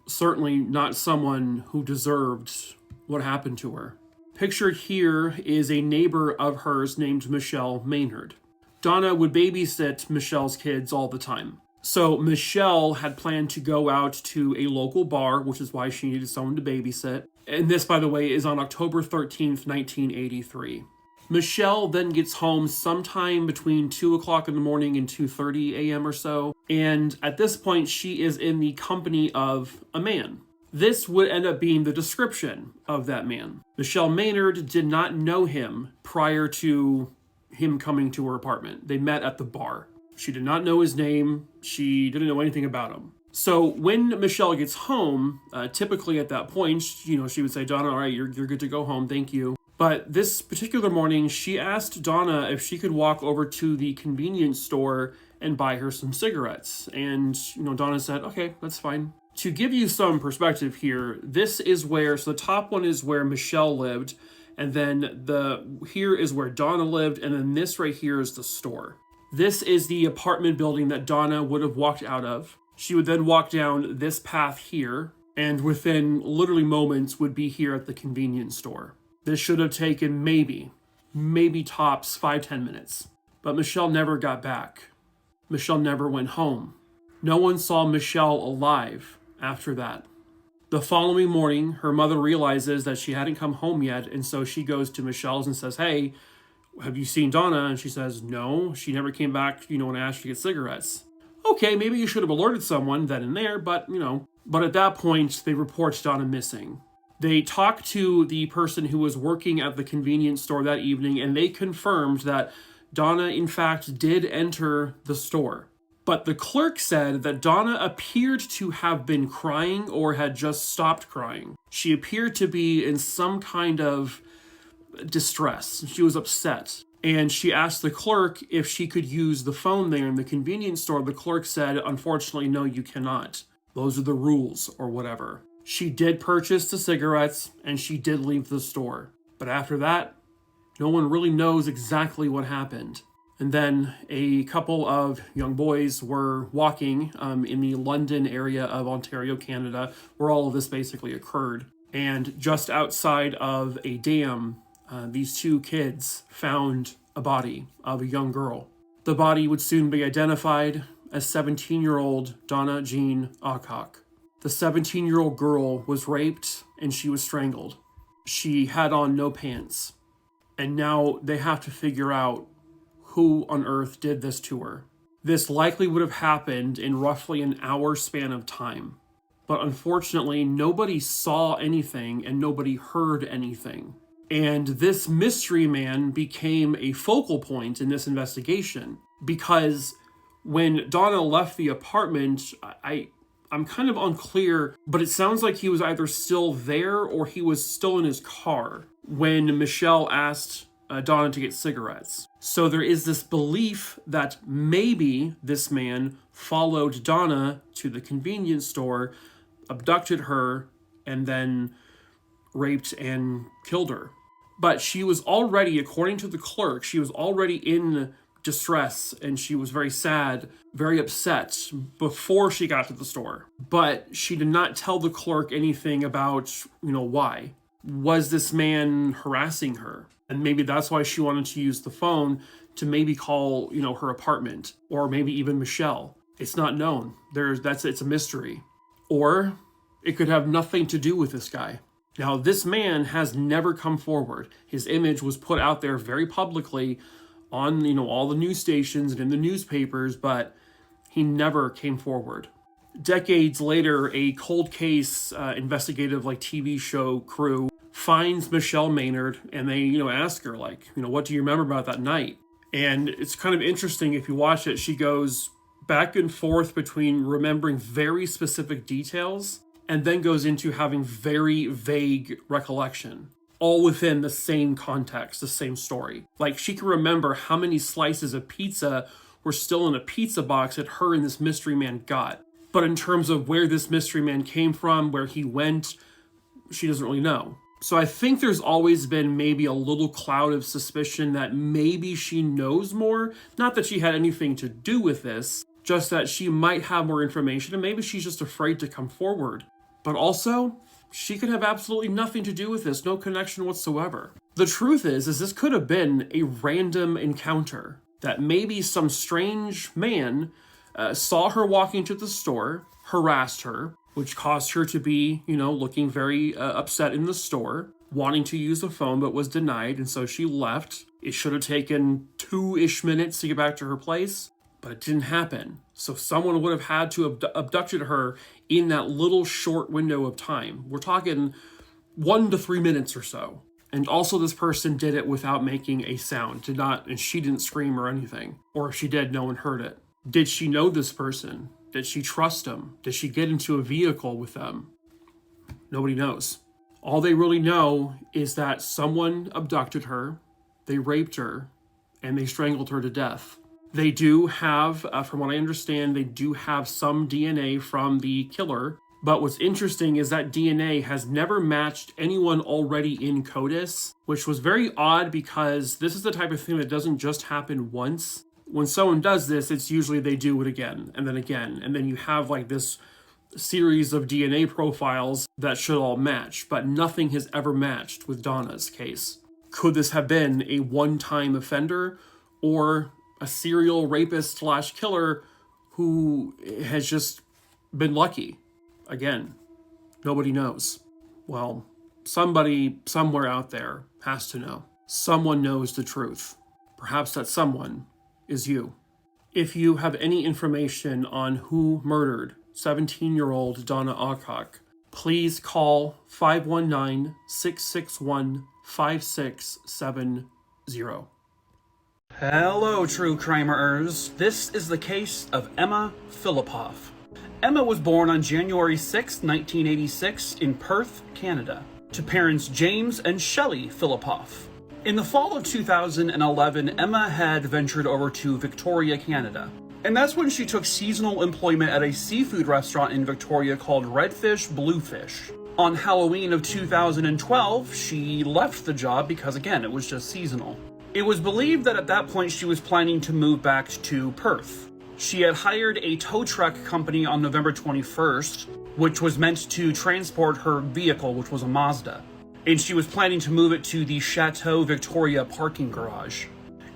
Certainly not someone who deserved what happened to her. Pictured here is a neighbor of hers named Michelle Maynard. Dona would babysit Michelle's kids all the time. So Michelle had planned to go out to a local bar, which is why she needed someone to babysit. And this, by the way, is on October 13th, 1983. Michelle then gets home sometime between 2 o'clock in the morning and 2:30 a.m. or so. And at this point, she is in the company of a man. This would end up being the description of that man. Michelle Maynard did not know him prior to him coming to her apartment. They met at the bar. She did not know his name. She didn't know anything about him. So when Michelle gets home, typically at that point, she would say, Dona, all right, you're good to go home. Thank you. But this particular morning, she asked Dona if she could walk over to the convenience store and buy her some cigarettes. And, Dona said, okay, that's fine. To give you some perspective here, this is where, so the top one is where Michelle lived, and then here is where Dona lived, and then this right here is the store. This is the apartment building that Dona would have walked out of. She would then walk down this path here, and within literally moments would be here at the convenience store. This should have taken maybe tops 5-10 minutes. But Michelle never got back. Michelle never went home. No one saw Michelle alive after that. The following morning, her mother realizes that she hadn't come home yet, and so she goes to Michelle's and says, hey, have you seen Dona? And she says, no, she never came back, when I asked her to get cigarettes. Okay, maybe you should have alerted someone then and there, but at that point, they report Dona missing. They talked to the person who was working at the convenience store that evening, and they confirmed that Dona, in fact, did enter the store. But the clerk said that Dona appeared to have been crying or had just stopped crying. She appeared to be in some kind of distress. She was upset. And she asked the clerk if she could use the phone there in the convenience store. The clerk said, unfortunately, no, you cannot. Those are the rules or whatever. She did purchase the cigarettes and she did leave the store. But after that, no one really knows exactly what happened. And then a couple of young boys were walking in the London area of Ontario, Canada, where all of this basically occurred. And just outside of a dam, these two kids found a body of a young girl. The body would soon be identified as 17-year-old Dona Jean Alcock. The 17-year-old girl was raped and she was strangled. She had on no pants. And now they have to figure out who on earth did this to her. This likely would have happened in roughly an hour span of time. But unfortunately, nobody saw anything and nobody heard anything. And this mystery man became a focal point in this investigation because when Dona left the apartment, I'm kind of unclear, but it sounds like he was either still there or he was still in his car when Michelle asked Dona to get cigarettes. So there is this belief that maybe this man followed Dona to the convenience store, abducted her, and then raped and killed her. But she was already, according to the clerk, she was already in distress and she was very sad, very upset before she got to the store. But she did not tell the clerk anything about, why. Was this man harassing her? And maybe that's why she wanted to use the phone to maybe call, her apartment or maybe even Michelle. It's not known. It's a mystery. Or it could have nothing to do with this guy. Now, this man has never come forward. His image was put out there very publicly on, all the news stations and in the newspapers, but he never came forward. Decades later, a cold case investigative TV show crew finds Michelle Maynard and they, ask her what do you remember about that night? And it's kind of interesting if you watch it, she goes back and forth between remembering very specific details and then goes into having very vague recollection, all within the same context, the same story. Like, she can remember how many slices of pizza were still in a pizza box that her and this mystery man got. But in terms of where this mystery man came from, where he went, she doesn't really know. So I think there's always been maybe a little cloud of suspicion that maybe she knows more. Not that she had anything to do with this, just that she might have more information and maybe she's just afraid to come forward. But also, she could have absolutely nothing to do with this, no connection whatsoever. The truth is this could have been a random encounter. That maybe some strange man saw her walking to the store, harassed her, which caused her to be, looking very upset in the store, wanting to use the phone but was denied, and so she left. It should have taken 2-ish minutes to get back to her place, but it didn't happen. So someone would have had to have abducted her in that little short window of time. We're talking 1 to 3 minutes or so. And also this person did it without making a sound, and she didn't scream or anything. Or if she did, no one heard it. Did she know this person? Did she trust him? Did she get into a vehicle with them? Nobody knows. All they really know is that someone abducted her, they raped her, and they strangled her to death. They do have, from what I understand, they do have some DNA from the killer. But what's interesting is that DNA has never matched anyone already in CODIS, which was very odd because this is the type of thing that doesn't just happen once. When someone does this, it's usually they do it again, and then you have like this series of DNA profiles that should all match, but nothing has ever matched with Dona's case. Could this have been a one-time offender or a serial rapist / killer who has just been lucky? Again, nobody knows. Well, somebody somewhere out there has to know. Someone knows the truth. Perhaps that someone is you. If you have any information on who murdered 17-year-old Donna Alcock, please call 519-661-5670. Hello, true crimerers. This is the case of Emma Filipoff. Emma was born on January 6, 1986 in Perth, Canada, to parents James and Shelley Filipoff. In the fall of 2011, Emma had ventured over to Victoria, Canada. And that's when she took seasonal employment at a seafood restaurant in Victoria called Redfish Bluefish. On Halloween of 2012, she left the job because, again, it was just seasonal. It was believed that at that point she was planning to move back to Perth. She had hired a tow truck company on November 21st, which was meant to transport her vehicle, which was a Mazda. And she was planning to move it to the Chateau Victoria parking garage.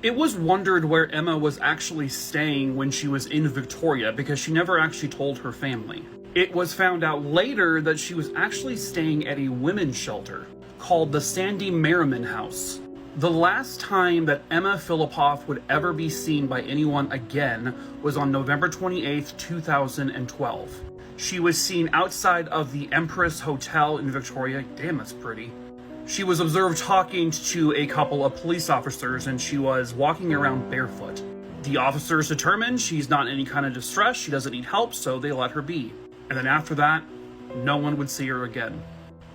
It was wondered where Emma was actually staying when she was in Victoria because she never actually told her family. It was found out later that she was actually staying at a women's shelter called the Sandy Merriman House. The last time that Emma Filipoff would ever be seen by anyone again was on November 28, 2012. She was seen outside of the Empress Hotel in Victoria. Damn, that's pretty. She was observed talking to a couple of police officers, and she was walking around barefoot. The officers determined she's not in any kind of distress, she doesn't need help, so they let her be. And then after that, no one would see her again.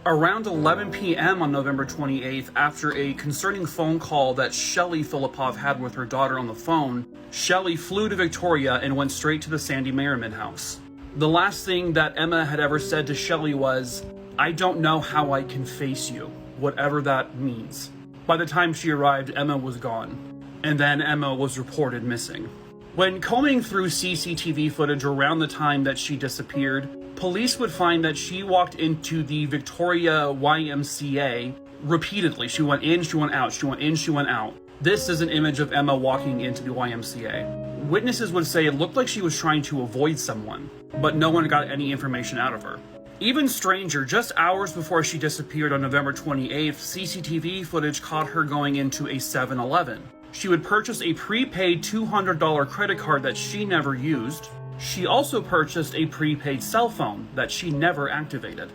Around 11 p.m. on November 28th, after a concerning phone call that Shelley Filipoff had with her daughter on the phone, Shelley flew to Victoria and went straight to the Sandy Merriman house. The last thing that Emma had ever said to Shelley was, "I don't know how I can face you," whatever that means. By the time she arrived, Emma was gone, and then Emma was reported missing. When combing through CCTV footage around the time that she disappeared, police would find that she walked into the Victoria YMCA repeatedly. She went in, she went out, she went in, she went out. This is an image of Emma walking into the YMCA. Witnesses would say it looked like she was trying to avoid someone, but no one got any information out of her. Even stranger, just hours before she disappeared on November 28th, CCTV footage caught her going into a 7-Eleven. She would purchase a prepaid $200 credit card that she never used. She also purchased a prepaid cell phone that she never activated.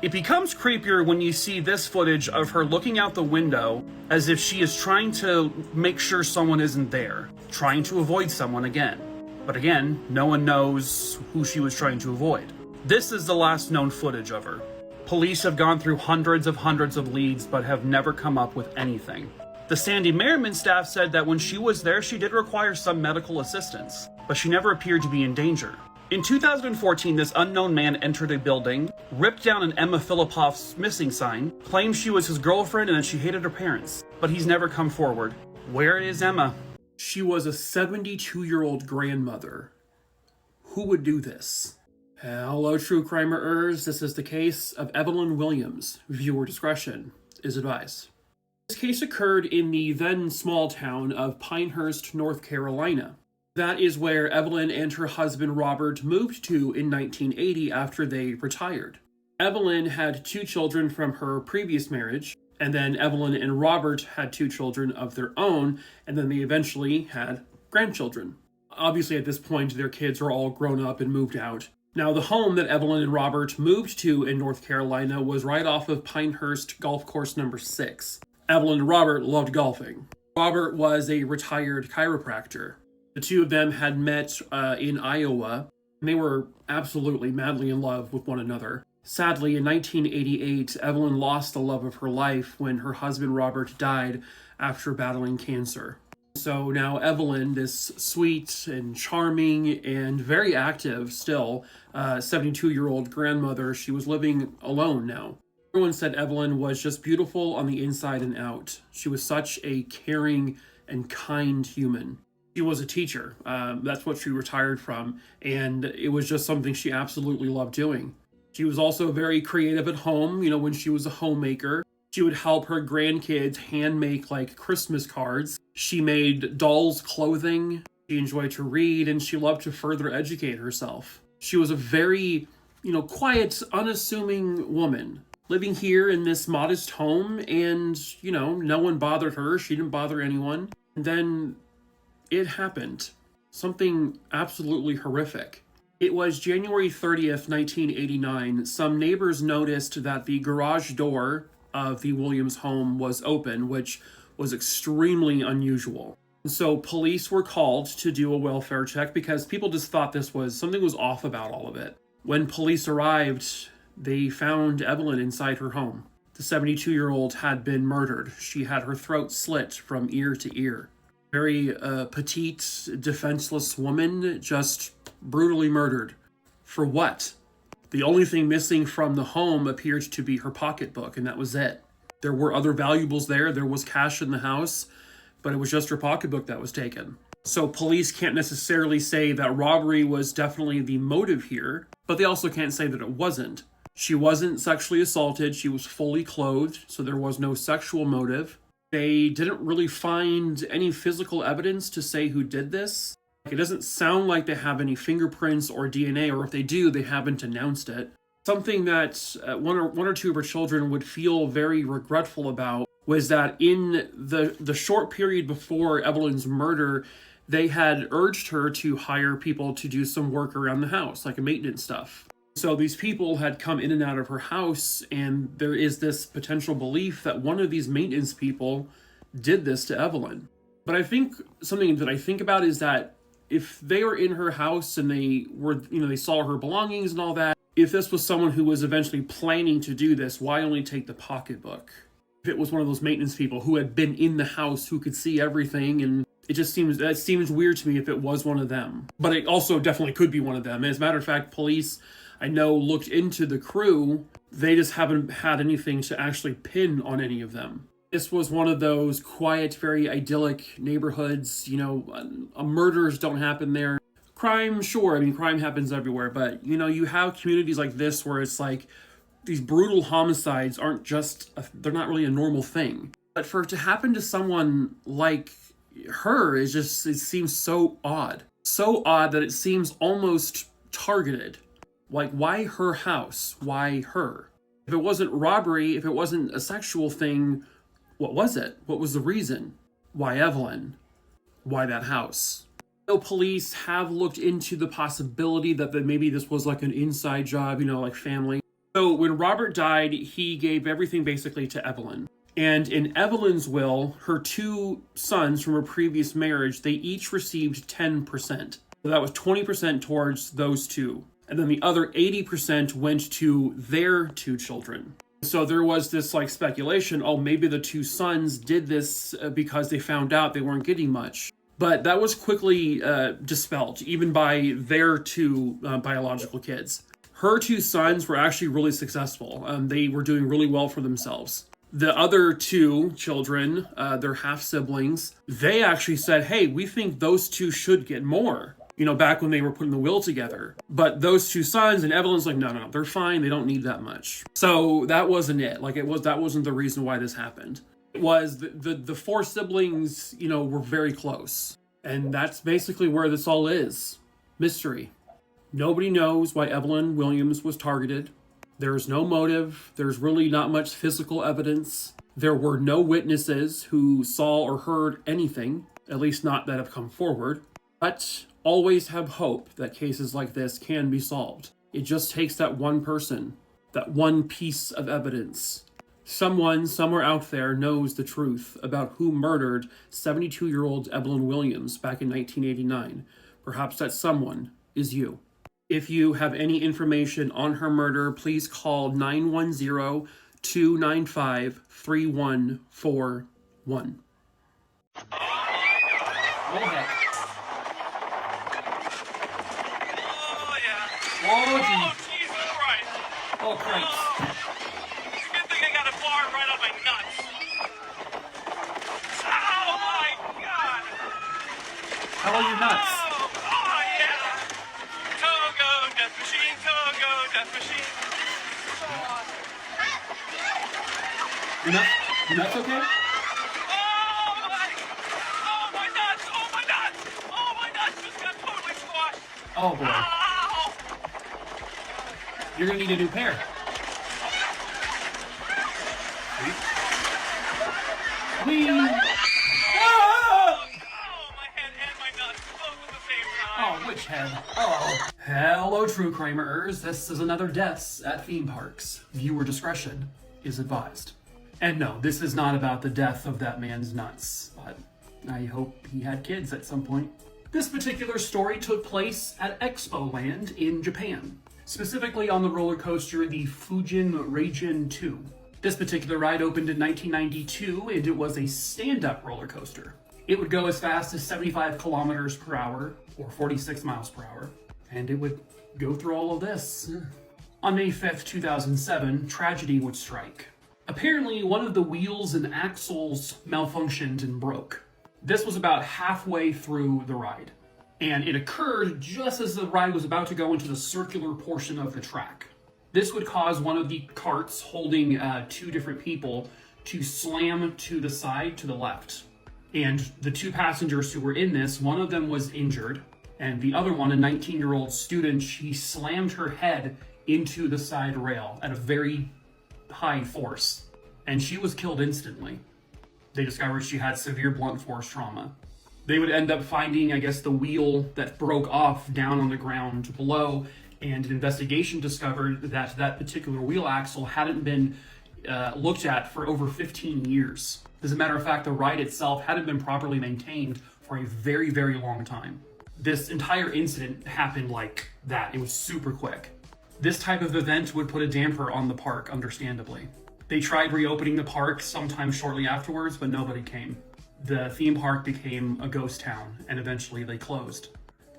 It becomes creepier when you see this footage of her looking out the window as if she is trying to make sure someone isn't there, trying to avoid someone again. But again, no one knows who she was trying to avoid. This is the last known footage of her. Police have gone through hundreds of leads but have never come up with anything. The Sandy Merriman staff said that when she was there, she did require some medical assistance, but she never appeared to be in danger. In 2014, this unknown man entered a building, ripped down an Emma Filipoff's missing sign, claimed she was his girlfriend and that she hated her parents, but he's never come forward. Where is Emma? She was a 72-year-old grandmother. Who would do this? Hello, true crimerers. This is the case of Evelyn Williams. Viewer discretion is advised. This case occurred in the then small town of Pinehurst, North Carolina. That is where Evelyn and her husband Robert moved to in 1980 after they retired. Evelyn had 2 children from her previous marriage, and then Evelyn and Robert had 2 children of their own, and then they eventually had grandchildren. Obviously, at this point, their kids are all grown up and moved out. Now, the home that Evelyn and Robert moved to in North Carolina was right off of Pinehurst Golf Course number 6. Evelyn and Robert loved golfing. Robert was a retired chiropractor. The 2 of them had met in Iowa, and they were absolutely madly in love with one another. Sadly, in 1988, Evelyn lost the love of her life when her husband Robert died after battling cancer. So now Evelyn, this sweet and charming and very active still 72-year-old grandmother, she was living alone now. Everyone said Evelyn was just beautiful on the inside and out. She was such a caring and kind human. She was a teacher. That's what she retired from, and it was just something she absolutely loved doing. She was also very creative at home, when she was a homemaker. She would help her grandkids hand make Christmas cards. She made dolls' clothing. She enjoyed to read, and she loved to further educate herself. She was a very, quiet, unassuming woman, living here in this modest home, and, no one bothered her. She didn't bother anyone. And then it happened. Something absolutely horrific. It was January 30th, 1989. Some neighbors noticed that the garage door of the Williams home was open, which was extremely unusual. And so police were called to do a welfare check because people just thought something was off about all of it. When police arrived, they found Evelyn inside her home. The 72-year-old had been murdered. She had her throat slit from ear to ear. Very petite, defenseless woman, just brutally murdered. For what? The only thing missing from the home appeared to be her pocketbook, and that was it. There were other valuables there. There was cash in the house, but it was just her pocketbook that was taken. So police can't necessarily say that robbery was definitely the motive here, but they also can't say that it wasn't. She wasn't sexually assaulted. She was fully clothed, so there was no sexual motive. They didn't really find any physical evidence to say who did this. It doesn't sound like they have any fingerprints or DNA, or if they do, they haven't announced it. Something that one or two of her children would feel very regretful about was that in the short period before Evelyn's murder, they had urged her to hire people to do some work around the house, like maintenance stuff. So these people had come in and out of her house, and there is this potential belief that one of these maintenance people did this to Evelyn. But I think something that I think about is that if they were in her house and they saw her belongings and all that, if this was someone who was eventually planning to do this, why only take the pocketbook? If it was one of those maintenance people who had been in the house, who could see everything, and that seems weird to me if it was one of them. But it also definitely could be one of them. As a matter of fact, police, I know, looked into the crew. They just haven't had anything to actually pin on any of them. This was one of those quiet, very idyllic neighborhoods. Murders don't happen there. Crime, sure, crime happens everywhere, but, you have communities like this where it's like these brutal homicides they're not really a normal thing. But for it to happen to someone like her, it seems so odd. So odd that it seems almost targeted. Like, why her house? Why her? If it wasn't robbery, if it wasn't a sexual thing, what was it? What was the reason? Why Evelyn? Why that house? Police have looked into the possibility that maybe this was like an inside job, like family. So when Robert died, he gave everything basically to Evelyn. And in Evelyn's will, her 2 sons from her previous marriage, they each received 10%. So that was 20% towards those 2. And then the other 80% went to their 2 children. So there was this speculation, oh, maybe the 2 sons did this because they found out they weren't getting much. But that was quickly dispelled, even by their 2 biological kids. Her 2 sons were actually really successful. They were doing really well for themselves. The other 2 children, their half-siblings, they actually said, hey, we think those 2 should get more, back when they were putting the will together. But those 2 sons, and Evelyn's like, no, they're fine, they don't need that much. So that wasn't it. That wasn't the reason why this happened. It was the 4 siblings, were very close. And that's basically where this all is. Mystery. Nobody knows why Evelyn Williams was targeted. There's no motive. There's really not much physical evidence. There were no witnesses who saw or heard anything, at least not that have come forward. But always have hope that cases like this can be solved. It just takes that one person, that one piece of evidence. Someone somewhere out there knows the truth about who murdered 72-year-old Evelyn Williams back in 1989. Perhaps that someone is you. If you have any information on her murder, please call 910-295-3141. Oh, Jesus Christ. Oh, Christ. It's a good thing I got a bar right on my nuts. Oh, my God. How are your nuts? Oh, yeah. Togo, death machine, Togo, death machine. So awesome. Your nuts okay? Oh, my nuts. Oh, my nuts. Oh, my nuts just got totally squashed. Oh, boy. Ow. You're going to need a new pair. Please. Oh, my head and my nuts both at the same time. Oh, which head? Oh. Hello, true crimerers. This is another Deaths at Theme Parks. Viewer discretion is advised. And no, this is not about the death of that man's nuts, but I hope he had kids at some point. This particular story took place at Expo Land in Japan. Specifically on the roller coaster, the Fujin Raijin 2. This particular ride opened in 1992, and it was a stand-up roller coaster. It would go as fast as 75 kilometers per hour, or 46 miles per hour, and it would go through all of this. On May 5th, 2007, tragedy would strike. Apparently, one of the wheels and axles malfunctioned and broke. This was about halfway through the ride. And it occurred just as the ride was about to go into the circular portion of the track. This would cause one of the carts holding 2 different people to slam to the side to the left. And the 2 passengers who were in this, one of them was injured, and the other one, a 19-year-old student, she slammed her head into the side rail at a very high force, and she was killed instantly. They discovered she had severe blunt force trauma. They would end up finding, I guess, the wheel that broke off down on the ground below, and an investigation discovered that that particular wheel axle hadn't been looked at for over 15 years. As a matter of fact, the ride itself hadn't been properly maintained for a very, very long time. This entire incident happened like that. It was super quick. This type of event would put a damper on the park, understandably. They tried reopening the park sometime shortly afterwards, but nobody came. The theme park became a ghost town, and eventually they closed.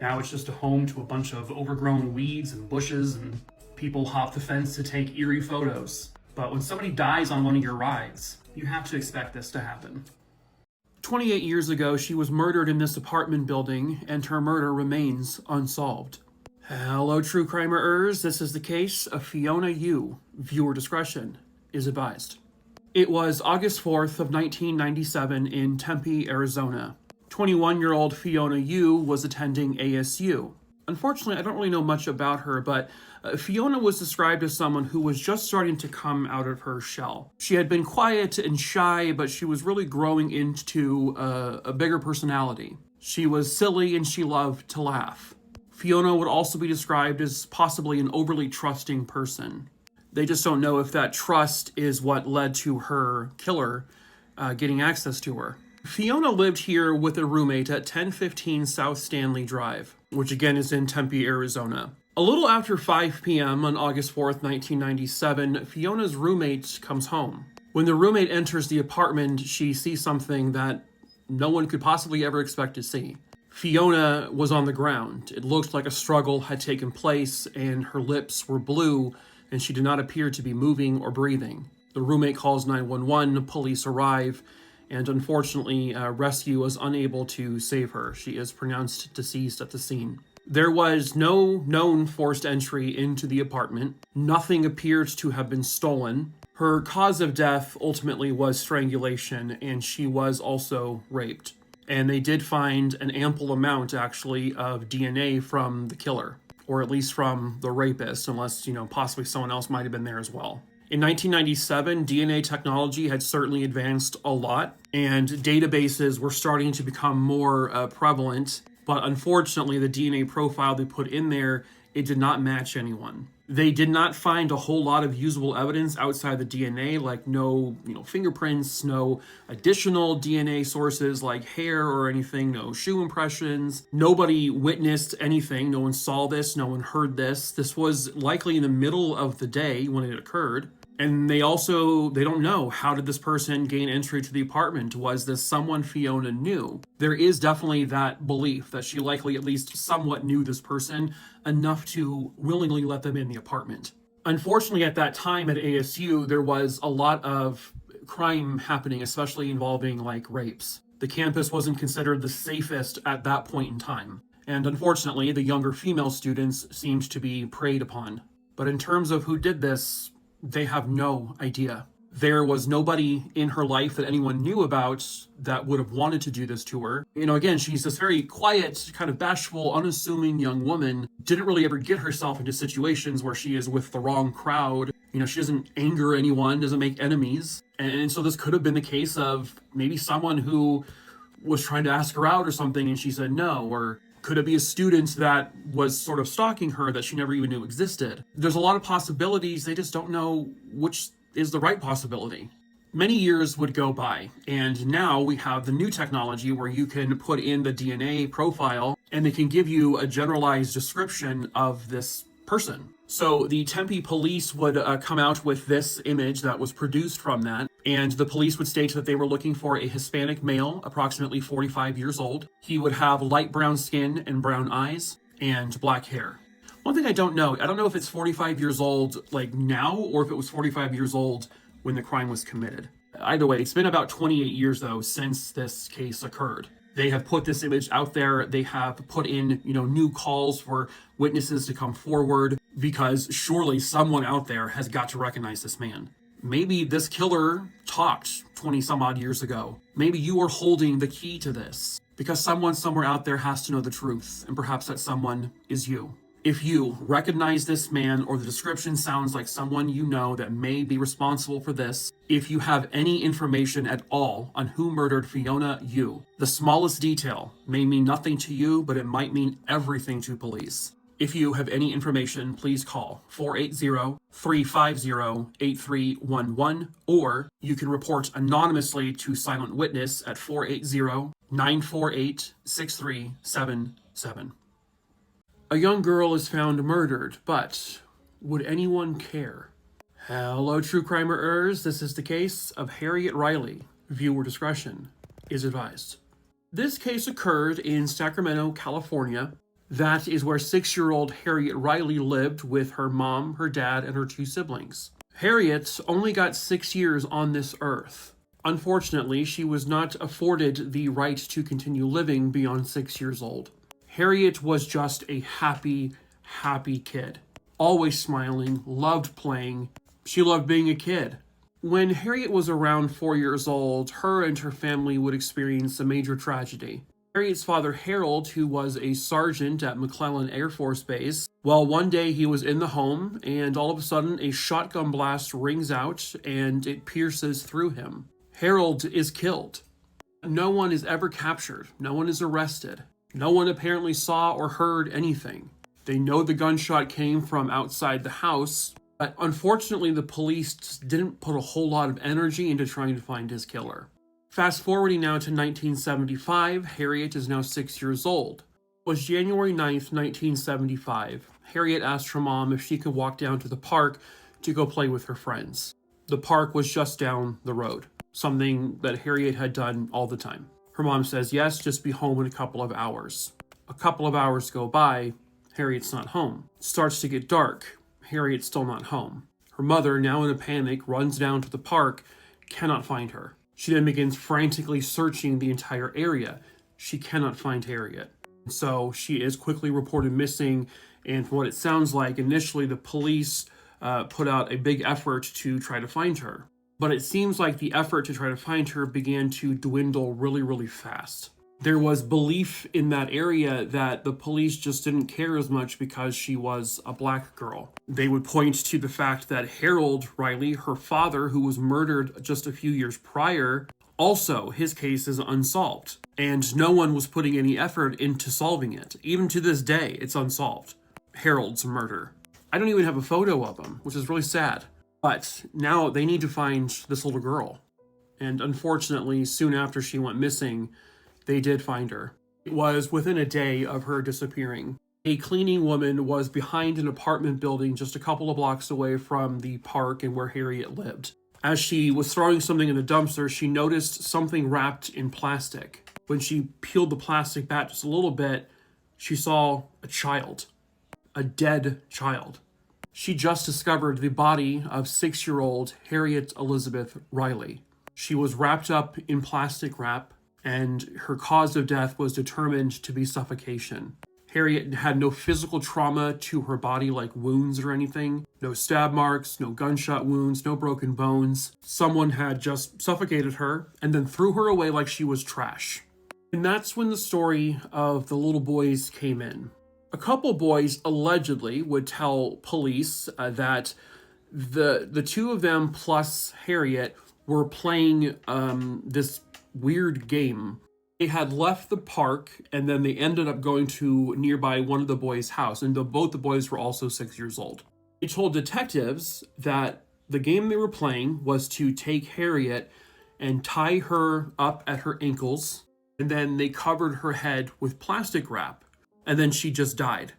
Now it's just a home to a bunch of overgrown weeds and bushes, and people hop the fence to take eerie photos. But when somebody dies on one of your rides, you have to expect this to happen. 28 years ago, she was murdered in this apartment building, and her murder remains unsolved. Hello, true crimerers. This is the case of Fiona Yu. Viewer discretion is advised. It was August 4th of 1997 in Tempe, Arizona. 21-year-old Fiona Yu was attending ASU. Unfortunately, I don't really know much about her, but Fiona was described as someone who was just starting to come out of her shell. She had been quiet and shy, but she was really growing into a bigger personality. She was silly and she loved to laugh. Fiona would also be described as possibly an overly trusting person. They just don't know if that trust is what led to her killer getting access to her. Fiona lived here with a roommate at 1015 South Stanley Drive, which again is in Tempe, Arizona. A little after 5 p.m. on August 4th, 1997, Fiona's roommate comes home. When the roommate enters the apartment, she sees something that no one could possibly ever expect to see. Fiona was on the ground. It looked like a struggle had taken place, and her lips were blue, and she did not appear to be moving or breathing. The roommate calls 911, police arrive, and unfortunately, rescue was unable to save her. She is pronounced deceased at the scene. There was no known forced entry into the apartment. Nothing appeared to have been stolen. Her cause of death ultimately was strangulation, and she was also raped. And they did find an ample amount, actually, of DNA from the killer, or at least from the rapist, unless, possibly someone else might have been there as well. In 1997, DNA technology had certainly advanced a lot, and databases were starting to become more prevalent, but unfortunately, the DNA profile they put in there, it did not match anyone. They did not find a whole lot of usable evidence outside the DNA, like no, fingerprints, no additional DNA sources like hair or anything, no shoe impressions. Nobody witnessed anything. No one saw this. No one heard this. This was likely in the middle of the day when it occurred. And they don't know, how did this person gain entry to the apartment? Was this someone Fiona knew? There is definitely that belief that she likely at least somewhat knew this person enough to willingly let them in the apartment. Unfortunately, at that time at ASU, there was a lot of crime happening, especially involving rapes. The campus wasn't considered the safest at that point in time. And unfortunately, the younger female students seemed to be preyed upon. But in terms of who did this, they have no idea. There was nobody in her life that anyone knew about that would have wanted to do this to her. Again, she's this very quiet, kind of bashful, unassuming young woman. Didn't really ever get herself into situations where she is with the wrong crowd. She doesn't anger anyone, doesn't make enemies. And so this could have been the case of maybe someone who was trying to ask her out or something and she said no, or could it be a student that was sort of stalking her that she never even knew existed? There's a lot of possibilities. They just don't know which is the right possibility. Many years would go by, and now we have the new technology where you can put in the DNA profile and they can give you a generalized description of this person. So the Tempe police would come out with this image that was produced from that, and the police would state that they were looking for a Hispanic male, approximately 45 years old. He would have light brown skin and brown eyes and black hair. One thing I don't know if it's 45 years old now, or if it was 45 years old when the crime was committed. Either way, it's been about 28 years though since this case occurred. They have put this image out there. They have put in, new calls for witnesses to come forward, because surely someone out there has got to recognize this man. Maybe this killer talked 20 some odd years ago. Maybe you are holding the key to this, because someone somewhere out there has to know the truth, and perhaps that someone is you. If you recognize this man, or the description sounds like someone you know that may be responsible for this, if you have any information at all on who murdered Fiona Yu, the smallest detail may mean nothing to you, but it might mean everything to police. If you have any information, please call 480-350-8311, or you can report anonymously to Silent Witness at 480-948-6377. A young girl is found murdered, but would anyone care? Hello, true crimerers. This is the case of Harriet Riley. Viewer discretion is advised. This case occurred in Sacramento, California. That is where 6-year-old Harriet Riley lived with her mom, her dad, and her 2 siblings. Harriet only got 6 years on this earth. Unfortunately, she was not afforded the right to continue living beyond 6 years old. Harriet was just a happy, happy kid. Always smiling, loved playing. She loved being a kid. When Harriet was around 4 years old, her and her family would experience a major tragedy. Harriet's father, Harold, who was a sergeant at McClellan Air Force Base, well, one day he was in the home, and all of a sudden a shotgun blast rings out, and it pierces through him. Harold is killed. No one is ever captured. No one is arrested. No one apparently saw or heard anything. They know the gunshot came from outside the house, But unfortunately, the police just didn't put a whole lot of energy into trying to find his killer. Fast forwarding now to 1975, Harriet is now 6 years old. It was January 9th, 1975. Harriet asked her mom if she could walk down to the park to go play with her friends. The park was just down the road, something that Harriet had done all the time. Her mom says, yes, just be home in a couple of hours. A couple of hours go by, Harriet's not home. It starts to get dark, Harriet's still not home. Her mother, now in a panic, runs down to the park, cannot find her. She then begins frantically searching the entire area. She cannot find Harriet. So she is quickly reported missing, and from what it sounds like, initially the police put out a big effort to try to find her. But it seems like the effort to try to find her began to dwindle really, really fast. There was belief in that area that the police just didn't care as much because she was a black girl. They would point to the fact that Harold Riley, her father, who was murdered just a few years prior, also his case is unsolved. And no one was putting any effort into solving it. Even to this day, it's unsolved. Harold's murder. I don't even have a photo of him, which is really sad. But now they need to find this little girl. And unfortunately, soon after she went missing, they did find her. It was within a day of her disappearing. A cleaning woman was behind an apartment building just a couple of blocks away from the park and where Harriet lived. As she was throwing something in the dumpster, she noticed something wrapped in plastic. When she peeled the plastic back just a little bit, she saw a child. A dead child. She just discovered the body of 6-year-old Harriet Elizabeth Riley. She was wrapped up in plastic wrap, and her cause of death was determined to be suffocation. Harriet had no physical trauma to her body like wounds or anything. No stab marks, no gunshot wounds, no broken bones. Someone had just suffocated her and then threw her away like she was trash. And that's when the story of the little boys came in. A couple boys allegedly would tell police that the two of them plus Harriet were playing this weird game. They had left the park and then they ended up going to nearby one of the boys' house, and both the boys were also 6 years old. They told detectives that the game they were playing was to take Harriet and tie her up at her ankles, and then they covered her head with plastic wrap, and then she just died.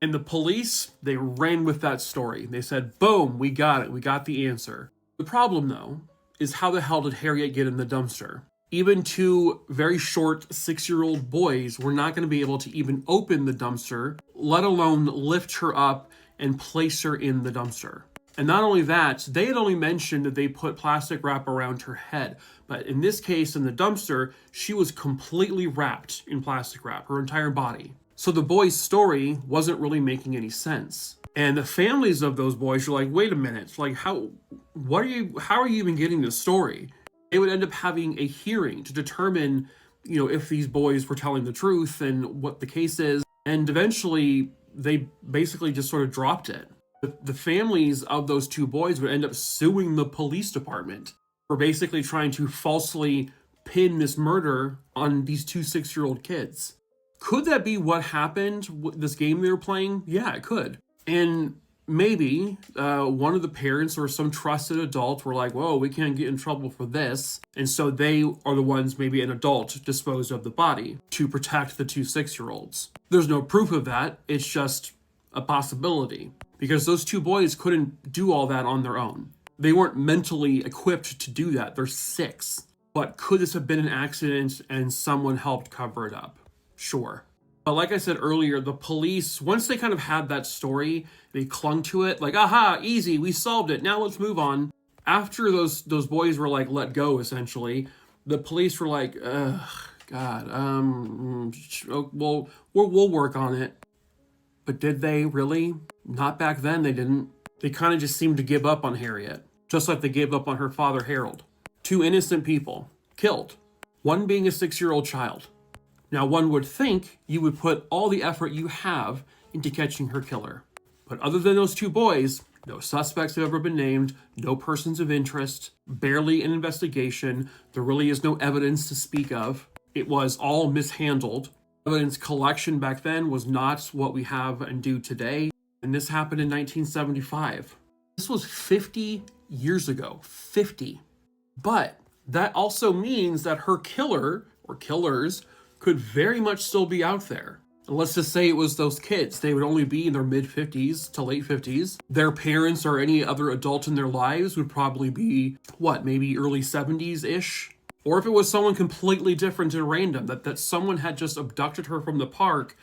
And the police, they ran with that story. They said, boom, we got it. We got the answer. The problem, though, is how the hell did Harriet get in the dumpster? Even two very short 6-year-old boys were not going to be able to even open the dumpster, let alone lift her up and place her in the dumpster. And not only that, they had only mentioned that they put plastic wrap around her head. But in this case, in the dumpster, she was completely wrapped in plastic wrap, her entire body. So the boys' story wasn't really making any sense. And the families of those boys were like, wait a minute, like how are you even getting this story? They would end up having a hearing to determine, if these boys were telling the truth and what the case is. And eventually they basically just sort of dropped it. The families of those two boys would end up suing the police department for basically trying to falsely pin this murder on these two 6-year-old kids. Could that be what happened with this game they were playing? Yeah, it could. And maybe one of the parents or some trusted adult were like, whoa, we can't get in trouble for this. And so they are the ones, maybe an adult, disposed of the body to protect the two 6-year-olds. There's no proof of that. It's just a possibility. Because those two boys couldn't do all that on their own. They weren't mentally equipped to do that. They're 6. But could this have been an accident and someone helped cover it up? Sure. But like I said earlier, the police, once they kind of had that story, they clung to it like, aha, easy, we solved it, now let's move on. After those boys were like let go, essentially, the police were like, ugh, God, well, we'll work on it. But did they really? Not back then, they didn't. They kind of just seemed to give up on Harriet, just like they gave up on her father, Harold. 2 innocent people killed, one being a 6-year-old child. Now, one would think you would put all the effort you have into catching her killer. But other than those 2 boys, no suspects have ever been named, no persons of interest, barely an investigation. There really is no evidence to speak of. It was all mishandled. Evidence collection back then was not what we have and do today. And this happened in 1975. This was 50 years ago. 50. But that also means that her killer or killers could very much still be out there. And let's just say it was those kids. They would only be in their mid-50s to late 50s. Their parents or any other adult in their lives would probably be, maybe early 70s-ish? Or if it was someone completely different and random, that someone had just abducted her from the park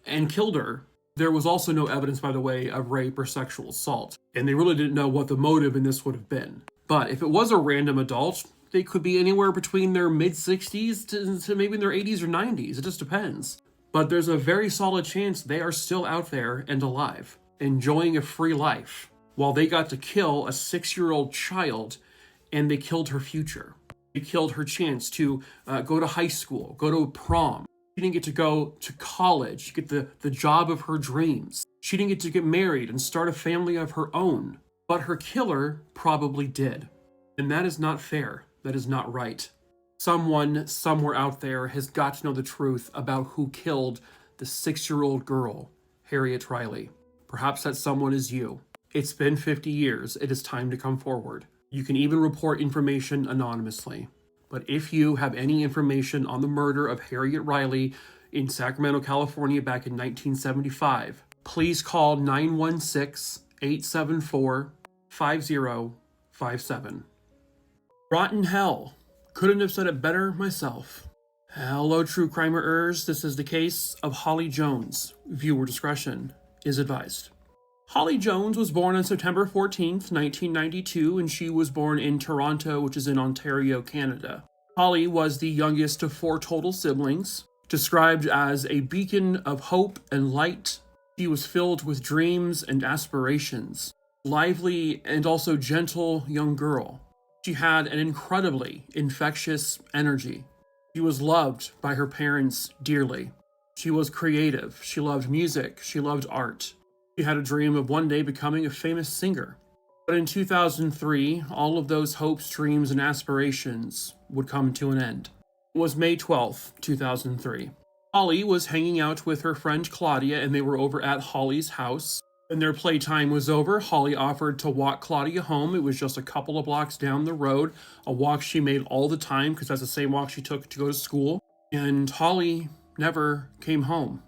and killed her. There was also no evidence, by the way, of rape or sexual assault. And they really didn't know what the motive in this would have been. But if it was a random adult, they could be anywhere between their mid-60s to maybe in their 80s or 90s. It just depends. But there's a very solid chance they are still out there and alive, enjoying a free life, while they got to kill a 6-year-old child, and they killed her future. They killed her chance to go to high school, go to prom. She didn't get to go to college, get the job of her dreams. She didn't get to get married and start a family of her own. But her killer probably did. And that is not fair. That is not right. Someone somewhere out there has got to know the truth about who killed the 6-year-old girl, Harriet Riley. Perhaps that someone is you. It's been 50 years. It is time to come forward. You can even report information anonymously. But if you have any information on the murder of Harriet Riley in Sacramento, California back in 1975, please call 916-874-5057. Rotten hell. Couldn't have said it better myself. Hello, true crimerers. This is the case of Holly Jones. Viewer discretion is advised. Holly Jones was born on September 14th, 1992, and she was born in Toronto, which is in Ontario, Canada. Holly was the youngest of 4 total siblings, described as a beacon of hope and light. She was filled with dreams and aspirations. Lively and also gentle young girl. She had an incredibly infectious energy. She was loved by her parents dearly. She was creative. She loved music. She loved art. She had a dream of one day becoming a famous singer. But in 2003, all of those hopes, dreams, and aspirations would come to an end. It was May 12th, 2003. Holly was hanging out with her friend Claudia, and they were over at Holly's house. When their playtime was over, Holly offered to walk Claudia home. It was just a couple of blocks down the road, a walk she made all the time because that's the same walk she took to go to school. And Holly never came home.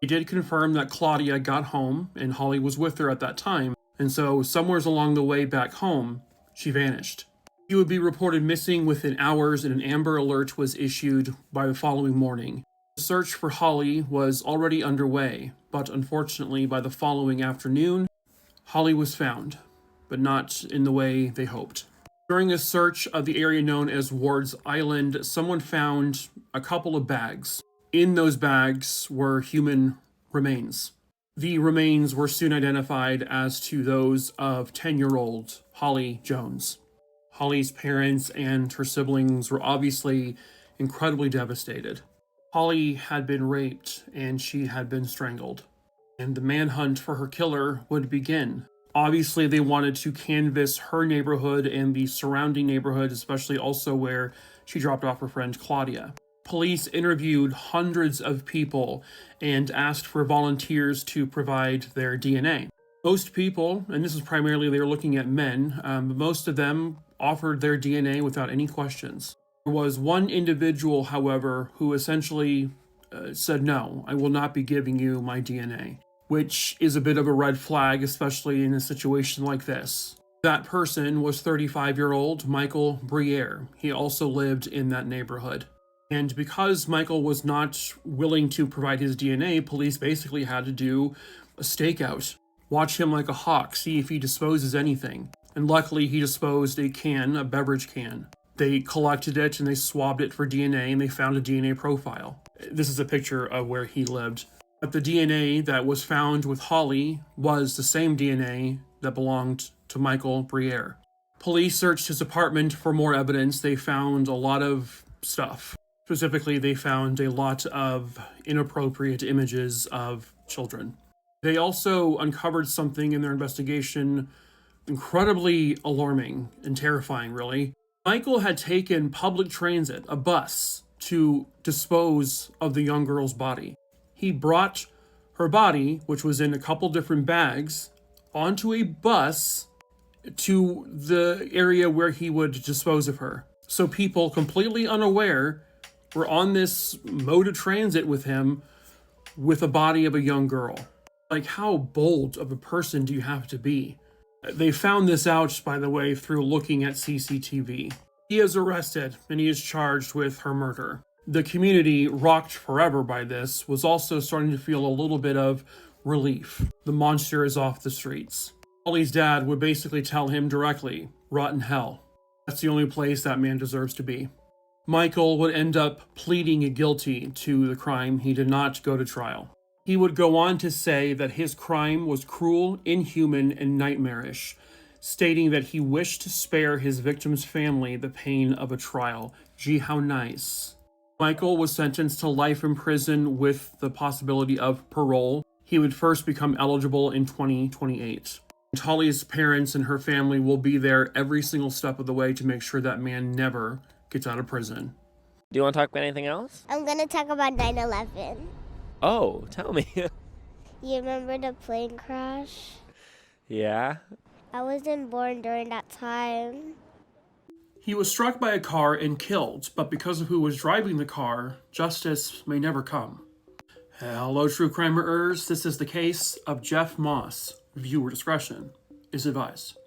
He did confirm that Claudia got home and Holly was with her at that time. And so somewhere along the way back home, she vanished. She would be reported missing within hours, and an Amber Alert was issued by the following morning. The search for Holly was already underway, but unfortunately by the following afternoon, Holly was found, but not in the way they hoped. During a search of the area known as Ward's Island, someone found a couple of bags. In those bags were human remains. The remains were soon identified as to those of 10-year-old Holly Jones. Holly's parents and her siblings were obviously incredibly devastated. Holly had been raped and she had been strangled, and the manhunt for her killer would begin. Obviously, they wanted to canvass her neighborhood and the surrounding neighborhood, especially also where she dropped off her friend Claudia. Police interviewed hundreds of people and asked for volunteers to provide their DNA. Most people, and this is primarily they were looking at men, most of them offered their DNA without any questions. There was one individual, however, who essentially said, no, I will not be giving you my DNA, which is a bit of a red flag, especially in a situation like this. That person was 35-year-old Michael Briere. He also lived in that neighborhood. And because Michael was not willing to provide his DNA, police basically had to do a stakeout. Watch him like a hawk, see if he disposes anything. And luckily he disposed a beverage can. They collected it and they swabbed it for DNA and they found a DNA profile. This is a picture of where he lived. But the DNA that was found with Holly was the same DNA that belonged to Michael Briere. Police searched his apartment for more evidence. They found a lot of stuff. Specifically, they found a lot of inappropriate images of children. They also uncovered something in their investigation incredibly alarming and terrifying, really. Michael had taken public transit, a bus, to dispose of the young girl's body. He brought her body, which was in a couple different bags, onto a bus to the area where he would dispose of her. So people completely unaware were on this mode of transit with him with the body of a young girl. Like, how bold of a person do you have to be? They found this out, by the way, through looking at CCTV. He is arrested and he is charged with her murder. The community, rocked forever by this, was also starting to feel a little bit of relief. The monster is off the streets. Holly's dad would basically tell him directly, rot in hell. That's the only place that man deserves to be. Michael would end up pleading guilty to the crime. He did not go to trial. He would go on to say that his crime was cruel, inhuman, and nightmarish, stating that he wished to spare his victim's family the pain of a trial. Gee, how nice. Michael was sentenced to life in prison with the possibility of parole. He would first become eligible in 2028. Holly's parents and her family will be there every single step of the way to make sure that man never gets out of prison. Do you want to talk about anything else? I'm going to talk about 9/11. Oh, tell me. You remember the plane crash? Yeah? I wasn't born during that time. He was struck by a car and killed, but because of who was driving the car, justice may never come. Hello, true crimerers. This is the case of Jeff Moss. Viewer discretion is advised.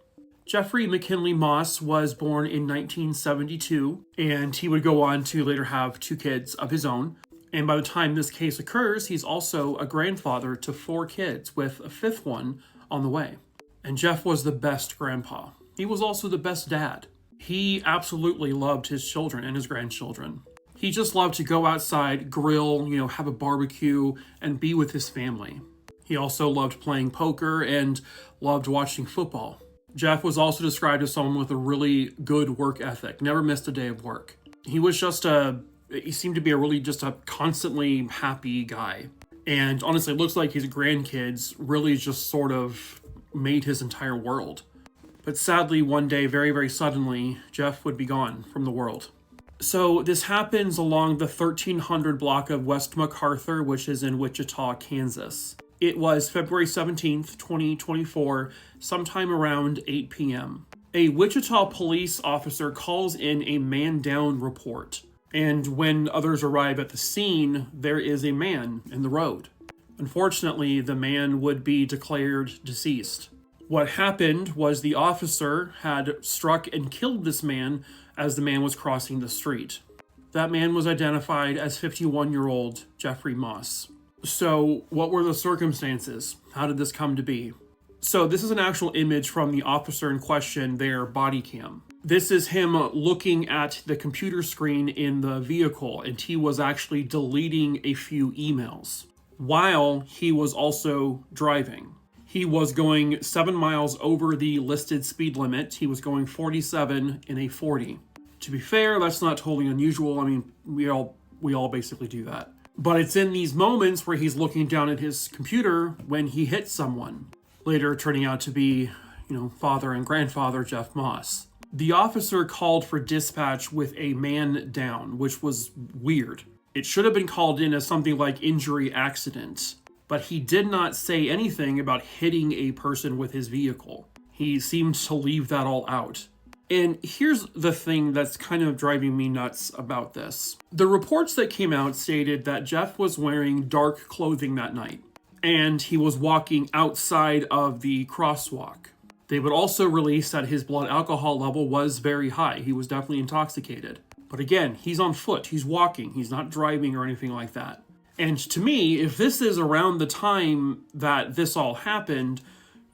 Jeffrey McKinley Moss was born in 1972, and he would go on to later have 2 kids of his own. And by the time this case occurs, he's also a grandfather to 4 kids, with a 5th one on the way. And Jeff was the best grandpa. He was also the best dad. He absolutely loved his children and his grandchildren. He just loved to go outside, grill, have a barbecue, and be with his family. He also loved playing poker and loved watching football. Jeff was also described as someone with a really good work ethic, never missed a day of work. He was he seemed to be just a constantly happy guy. And honestly, it looks like his grandkids really just sort of made his entire world. But sadly, one day, very, very suddenly, Jeff would be gone from the world. So this happens along the 1300 block of West MacArthur, which is in Wichita, Kansas. It was February 17th, 2024, sometime around 8 p.m. A Wichita police officer calls in a man-down report. And when others arrive at the scene, there is a man in the road. Unfortunately, the man would be declared deceased. What happened was the officer had struck and killed this man as the man was crossing the street. That man was identified as 51-year-old Jeffrey Moss. So what were the circumstances? How did this come to be? So this is an actual image from the officer in question, their body cam. This is him looking at the computer screen in the vehicle, and he was actually deleting a few emails while he was also driving. He was going 7 miles over the listed speed limit. He was going 47 in a 40. To be fair, that's not totally unusual. I mean, we all basically do that. But it's in these moments where he's looking down at his computer when he hits someone. Later turning out to be, father and grandfather Jeff Moss. The officer called for dispatch with a man down, which was weird. It should have been called in as something like injury accident, but he did not say anything about hitting a person with his vehicle. He seemed to leave that all out. And here's the thing that's kind of driving me nuts about this. The reports that came out stated that Jeff was wearing dark clothing that night, and he was walking outside of the crosswalk. They would also release that his blood alcohol level was very high. He was definitely intoxicated. But again, he's on foot, he's walking, he's not driving or anything like that. And to me, if this is around the time that this all happened,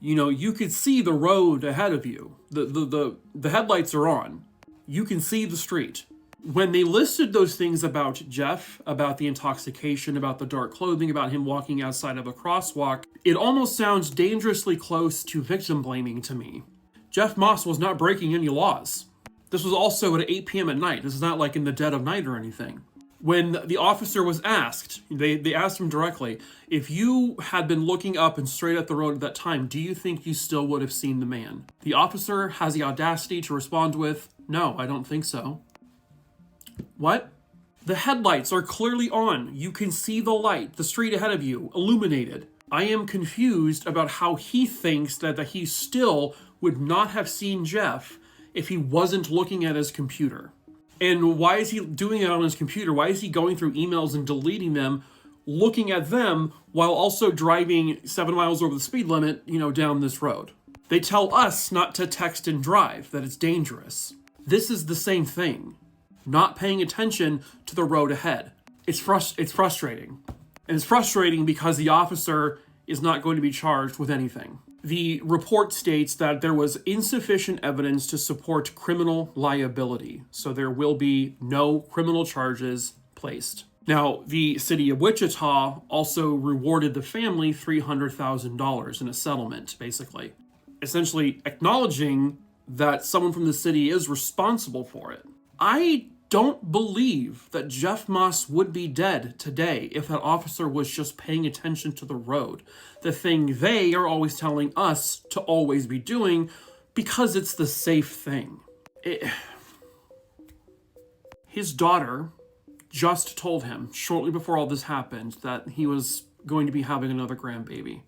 you could see the road ahead of you. The headlights are on. You can see the street. When they listed those things about Jeff, about the intoxication, about the dark clothing, about him walking outside of a crosswalk, it almost sounds dangerously close to victim blaming to me. Jeff Moss was not breaking any laws. This was also at 8 p.m. at night. This is not like in the dead of night or anything. When the officer was asked, they asked him directly, if you had been looking up and straight at the road at that time, do you think you still would have seen the man? The officer has the audacity to respond with, no, I don't think so. What? The headlights are clearly on. You can see the light, the street ahead of you, illuminated. I am confused about how he thinks that he still would not have seen Jeff if he wasn't looking at his computer. And why is he doing it on his computer? Why is he going through emails and deleting them, looking at them, while also driving 7 miles over the speed limit, down this road? They tell us not to text and drive, that it's dangerous. This is the same thing. Not paying attention to the road ahead. It's frustrating. And it's frustrating because the officer is not going to be charged with anything. The report states that there was insufficient evidence to support criminal liability, so there will be no criminal charges placed. Now, the city of Wichita also rewarded the family $300,000 in a settlement, basically. Essentially acknowledging that someone from the city is responsible for it. I don't believe that Jeff Moss would be dead today if that officer was just paying attention to the road. The thing they are always telling us to always be doing because it's the safe thing. His daughter just told him shortly before all this happened that he was going to be having another grandbaby.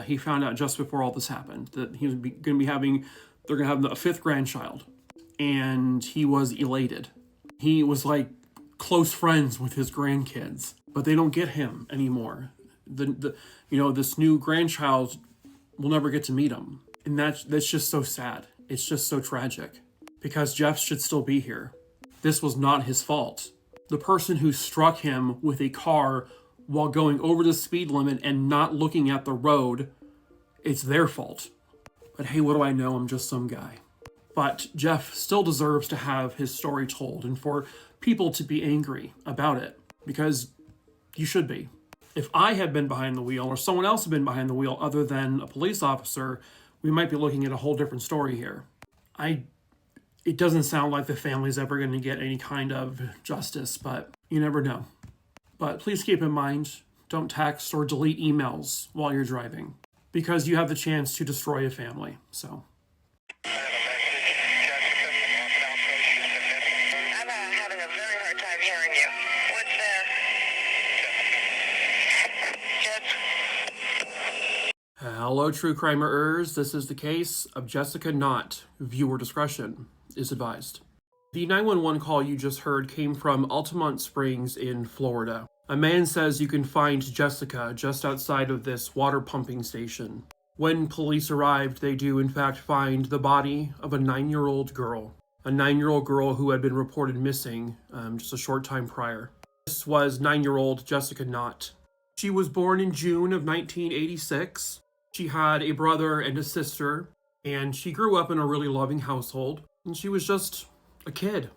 He found out just before all this happened that he was going to be having, they're going to have a 5th grandchild. And he was elated. He was like close friends with his grandkids, but they don't get him anymore. This new grandchild will never get to meet him. And that's just so sad. It's just so tragic because Jeff should still be here. This was not his fault. The person who struck him with a car while going over the speed limit and not looking at the road, it's their fault. But hey, what do I know? I'm just some guy. But Jeff still deserves to have his story told and for people to be angry about it, because you should be. If I had been behind the wheel or someone else had been behind the wheel other than a police officer, we might be looking at a whole different story here. It doesn't sound like the family's ever going to get any kind of justice, but you never know. But please keep in mind, don't text or delete emails while you're driving, because you have the chance to destroy a family, so... Hello, true crimerers. This is the case of Jessica Knott. Viewer discretion is advised. The 911 call you just heard came from Altamont Springs in Florida. A man says you can find Jessica just outside of this water pumping station. When police arrived, they do in fact find the body of a 9-year-old girl. A 9-year-old girl who had been reported missing just a short time prior. This was 9-year-old Jessica Knott. She was born in June of 1986. She had a brother and a sister, and she grew up in a really loving household, and she was just a kid,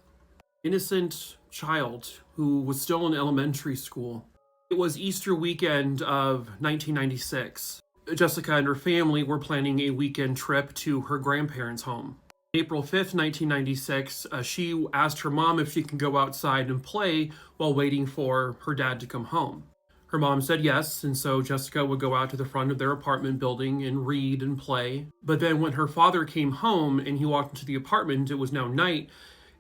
innocent child who was still in elementary school. It was Easter weekend of 1996. Jessica and her family were planning a weekend trip to her grandparents' home. April 5th, 1996, she asked her mom if she can go outside and play while waiting for her dad to come home. Her mom said yes, and so Jessica would go out to the front of their apartment building and read and play. But then when her father came home and he walked into the apartment, it was now night,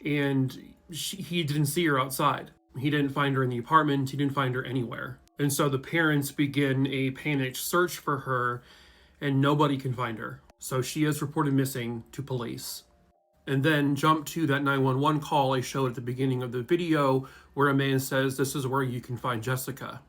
and he didn't see her outside. He didn't find her in the apartment, he didn't find her anywhere. And so the parents begin a panicked search for her, and nobody can find her. So she is reported missing to police. And then jump to that 911 call I showed at the beginning of the video, where a man says, "This is where you can find Jessica."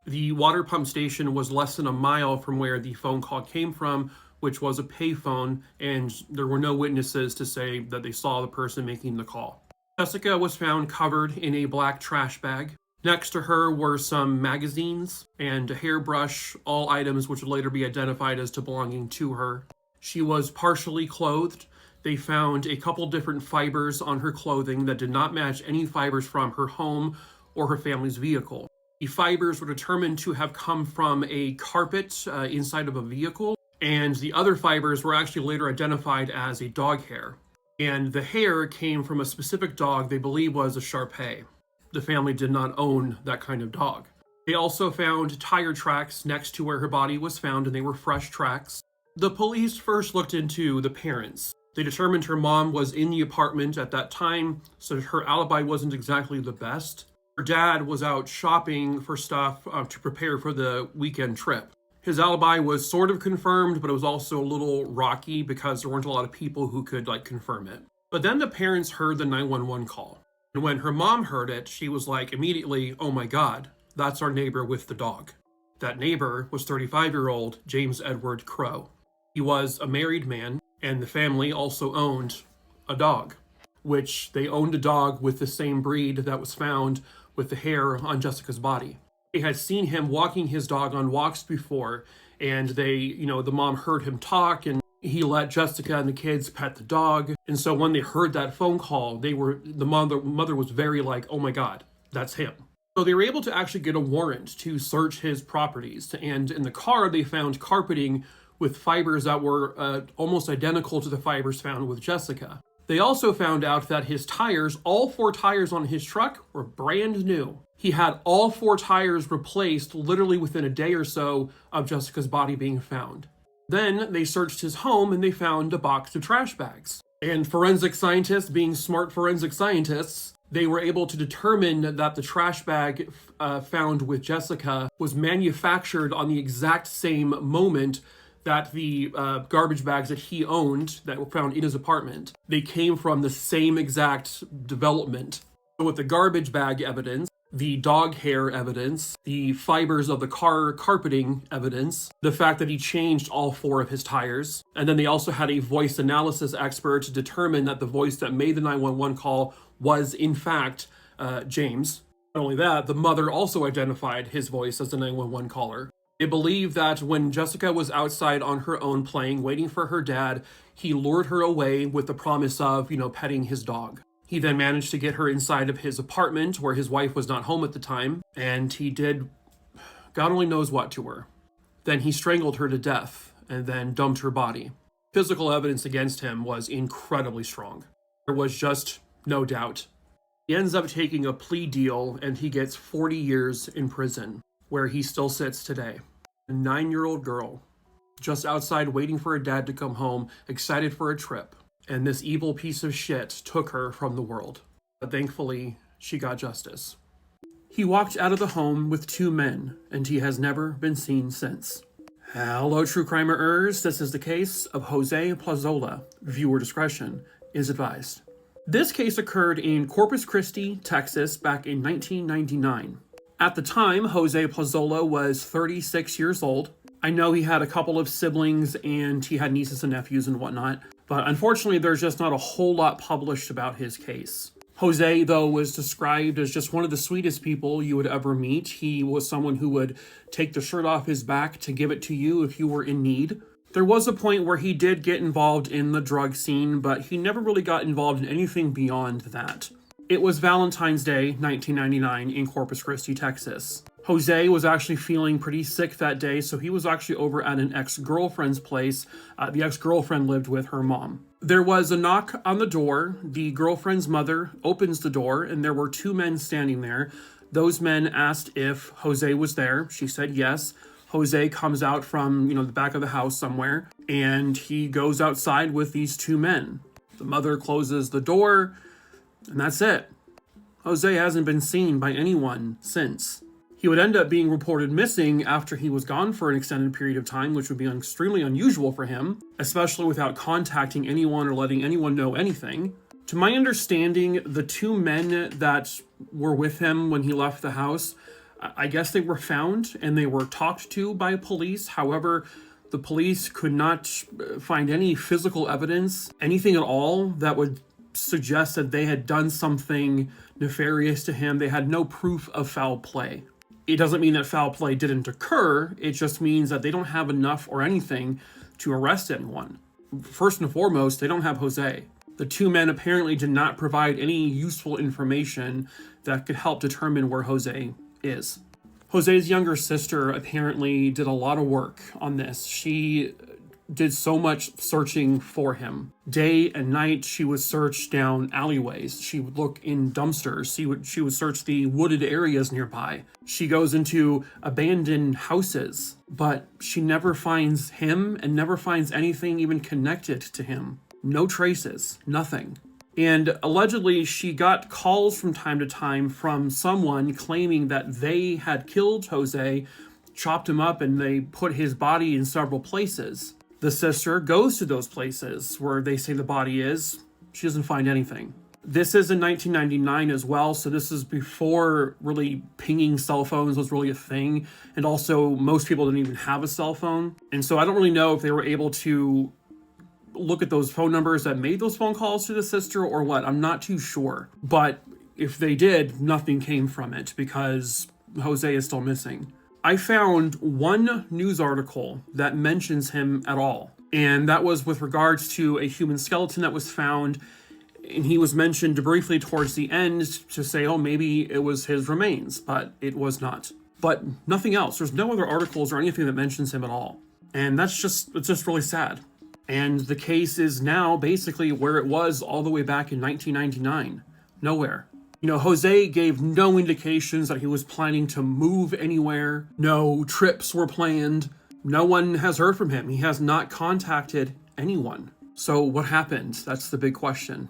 The water pump station was less than a mile from where the phone call came from, which was a payphone, and there were no witnesses to say that they saw the person making the call. Jessica was found covered in a black trash bag. Next to her were some magazines and a hairbrush, all items which would later be identified as to belonging to her. She was partially clothed. They found a couple different fibers on her clothing that did not match any fibers from her home or her family's vehicle. The fibers were determined to have come from a carpet inside of a vehicle, and the other fibers were actually later identified as a dog hair. And the hair came from a specific dog they believe was a Shar-Pei. The family did not own that kind of dog. They also found tire tracks next to where her body was found, and they were fresh tracks. The police first looked into the parents. They determined her mom was in the apartment at that time, so her alibi wasn't exactly the best. Her dad was out shopping for stuff to prepare for the weekend trip. His alibi was sort of confirmed, but it was also a little rocky because there weren't a lot of people who could confirm it. But then the parents heard the 911 call. And when her mom heard it, she was like immediately, oh my God, that's our neighbor with the dog. That neighbor was 35-year-old James Edward Crow. He was a married man, and the family also owned a dog, which they owned a dog with the same breed that was found with the hair on Jessica's body. They had seen him walking his dog on walks before, and the mom heard him talk, and he let Jessica and the kids pet the dog. And so when they heard that phone call, the mother was very like, oh my God, that's him. So they were able to actually get a warrant to search his properties. And in the car, they found carpeting with fibers that were almost identical to the fibers found with Jessica. They also found out that his tires, all 4 tires on his truck, were brand new. He had all 4 tires replaced literally within a day or so of Jessica's body being found. Then they searched his home and they found a box of trash bags. And forensic scientists, being smart forensic scientists, they were able to determine that the trash bag found with Jessica was manufactured on the exact same moment that the garbage bags that he owned that were found in his apartment. They came from the same exact development. So with the garbage bag evidence, the dog hair evidence, the fibers of the car carpeting evidence, the fact that he changed all 4 of his tires, and then they also had a voice analysis expert to determine that the voice that made the 911 call was in fact James. Not only that, the mother also identified his voice as the 911 caller. They believe that when Jessica was outside on her own playing, waiting for her dad, he lured her away with the promise of, petting his dog. He then managed to get her inside of his apartment where his wife was not home at the time, and he did God only knows what to her. Then he strangled her to death and then dumped her body. Physical evidence against him was incredibly strong. There was just no doubt. He ends up taking a plea deal and he gets 40 years in prison, where he still sits today. A 9-year-old girl, just outside waiting for her dad to come home, excited for a trip. And this evil piece of shit took her from the world. But thankfully, she got justice. He walked out of the home with 2 men, and he has never been seen since. Hello, true crimerers. This is the case of Jose Plazola. Viewer discretion is advised. This case occurred in Corpus Christi, Texas, back in 1999. At the time, Jose Plazola was 36 years old. I know he had a couple of siblings and he had nieces and nephews and whatnot, but unfortunately there's just not a whole lot published about his case. Jose, though, was described as just one of the sweetest people you would ever meet. He was someone who would take the shirt off his back to give it to you if you were in need. There was a point where he did get involved in the drug scene, but he never really got involved in anything beyond that. It was Valentine's Day, 1999, in Corpus Christi, Texas. Jose was actually feeling pretty sick that day, so he was actually over at an ex-girlfriend's place. The ex-girlfriend lived with her mom. There was a knock on the door. The girlfriend's mother opens the door, and there were 2 men standing there. Those men asked if Jose was there. She said yes. Jose comes out from, the back of the house somewhere, and he goes outside with these 2 men. The mother closes the door, and that's it. Jose hasn't been seen by anyone since. He would end up being reported missing after he was gone for an extended period of time, which would be extremely unusual for him, especially without contacting anyone or letting anyone know anything. To my understanding, the 2 men that were with him when he left the house, I guess they were found and they were talked to by police. However, the police could not find any physical evidence, anything at all that would suggest that they had done something nefarious to him. They had no proof of foul play. It doesn't mean that foul play didn't occur. It just means that they don't have enough or anything to arrest anyone. First and foremost, they don't have Jose. The 2 men apparently did not provide any useful information that could help determine where Jose is. Jose's younger sister apparently did a lot of work on this. She did so much searching for him. Day and night, she would search down alleyways. She would look in dumpsters. She would search the wooded areas nearby. She goes into abandoned houses, but she never finds him and never finds anything even connected to him. No traces, nothing. And allegedly, she got calls from time to time from someone claiming that they had killed Jose chopped him up and they put his body in several places. The sister goes to those places where they say the body is. She doesn't find anything. This is in 1999 as well, so this is before really pinging cell phones was really a thing. And also, most people didn't even have a cell phone. And so I don't really know if they were able to look at those phone numbers that made those phone calls to the sister or what. I'm not too sure. But if they did, nothing came from it because Jose is still missing. I found one news article that mentions him at all. And that was with regards to a human skeleton that was found. And he was mentioned briefly towards the end to say, oh, maybe it was his remains, but it was not. But nothing else. There's no other articles or anything that mentions him at all. And it's just really sad. And the case is now basically where it was all the way back in 1999. Nowhere. You know, Jose gave no indications that he was planning to move anywhere. No trips were planned. No one has heard from him. He has not contacted anyone. So what happened? That's the big question.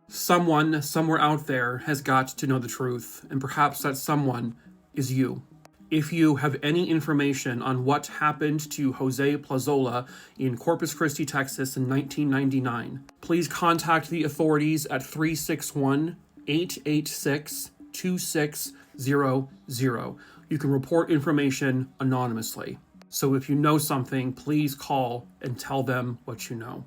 Someone somewhere out there has got to know the truth, and perhaps that someone is you. If you have any information on what happened to Jose Plazola in Corpus Christi, Texas in 1999, please contact the authorities at 361-886-2600. You can report information anonymously. So if you know something, please call and tell them what you know.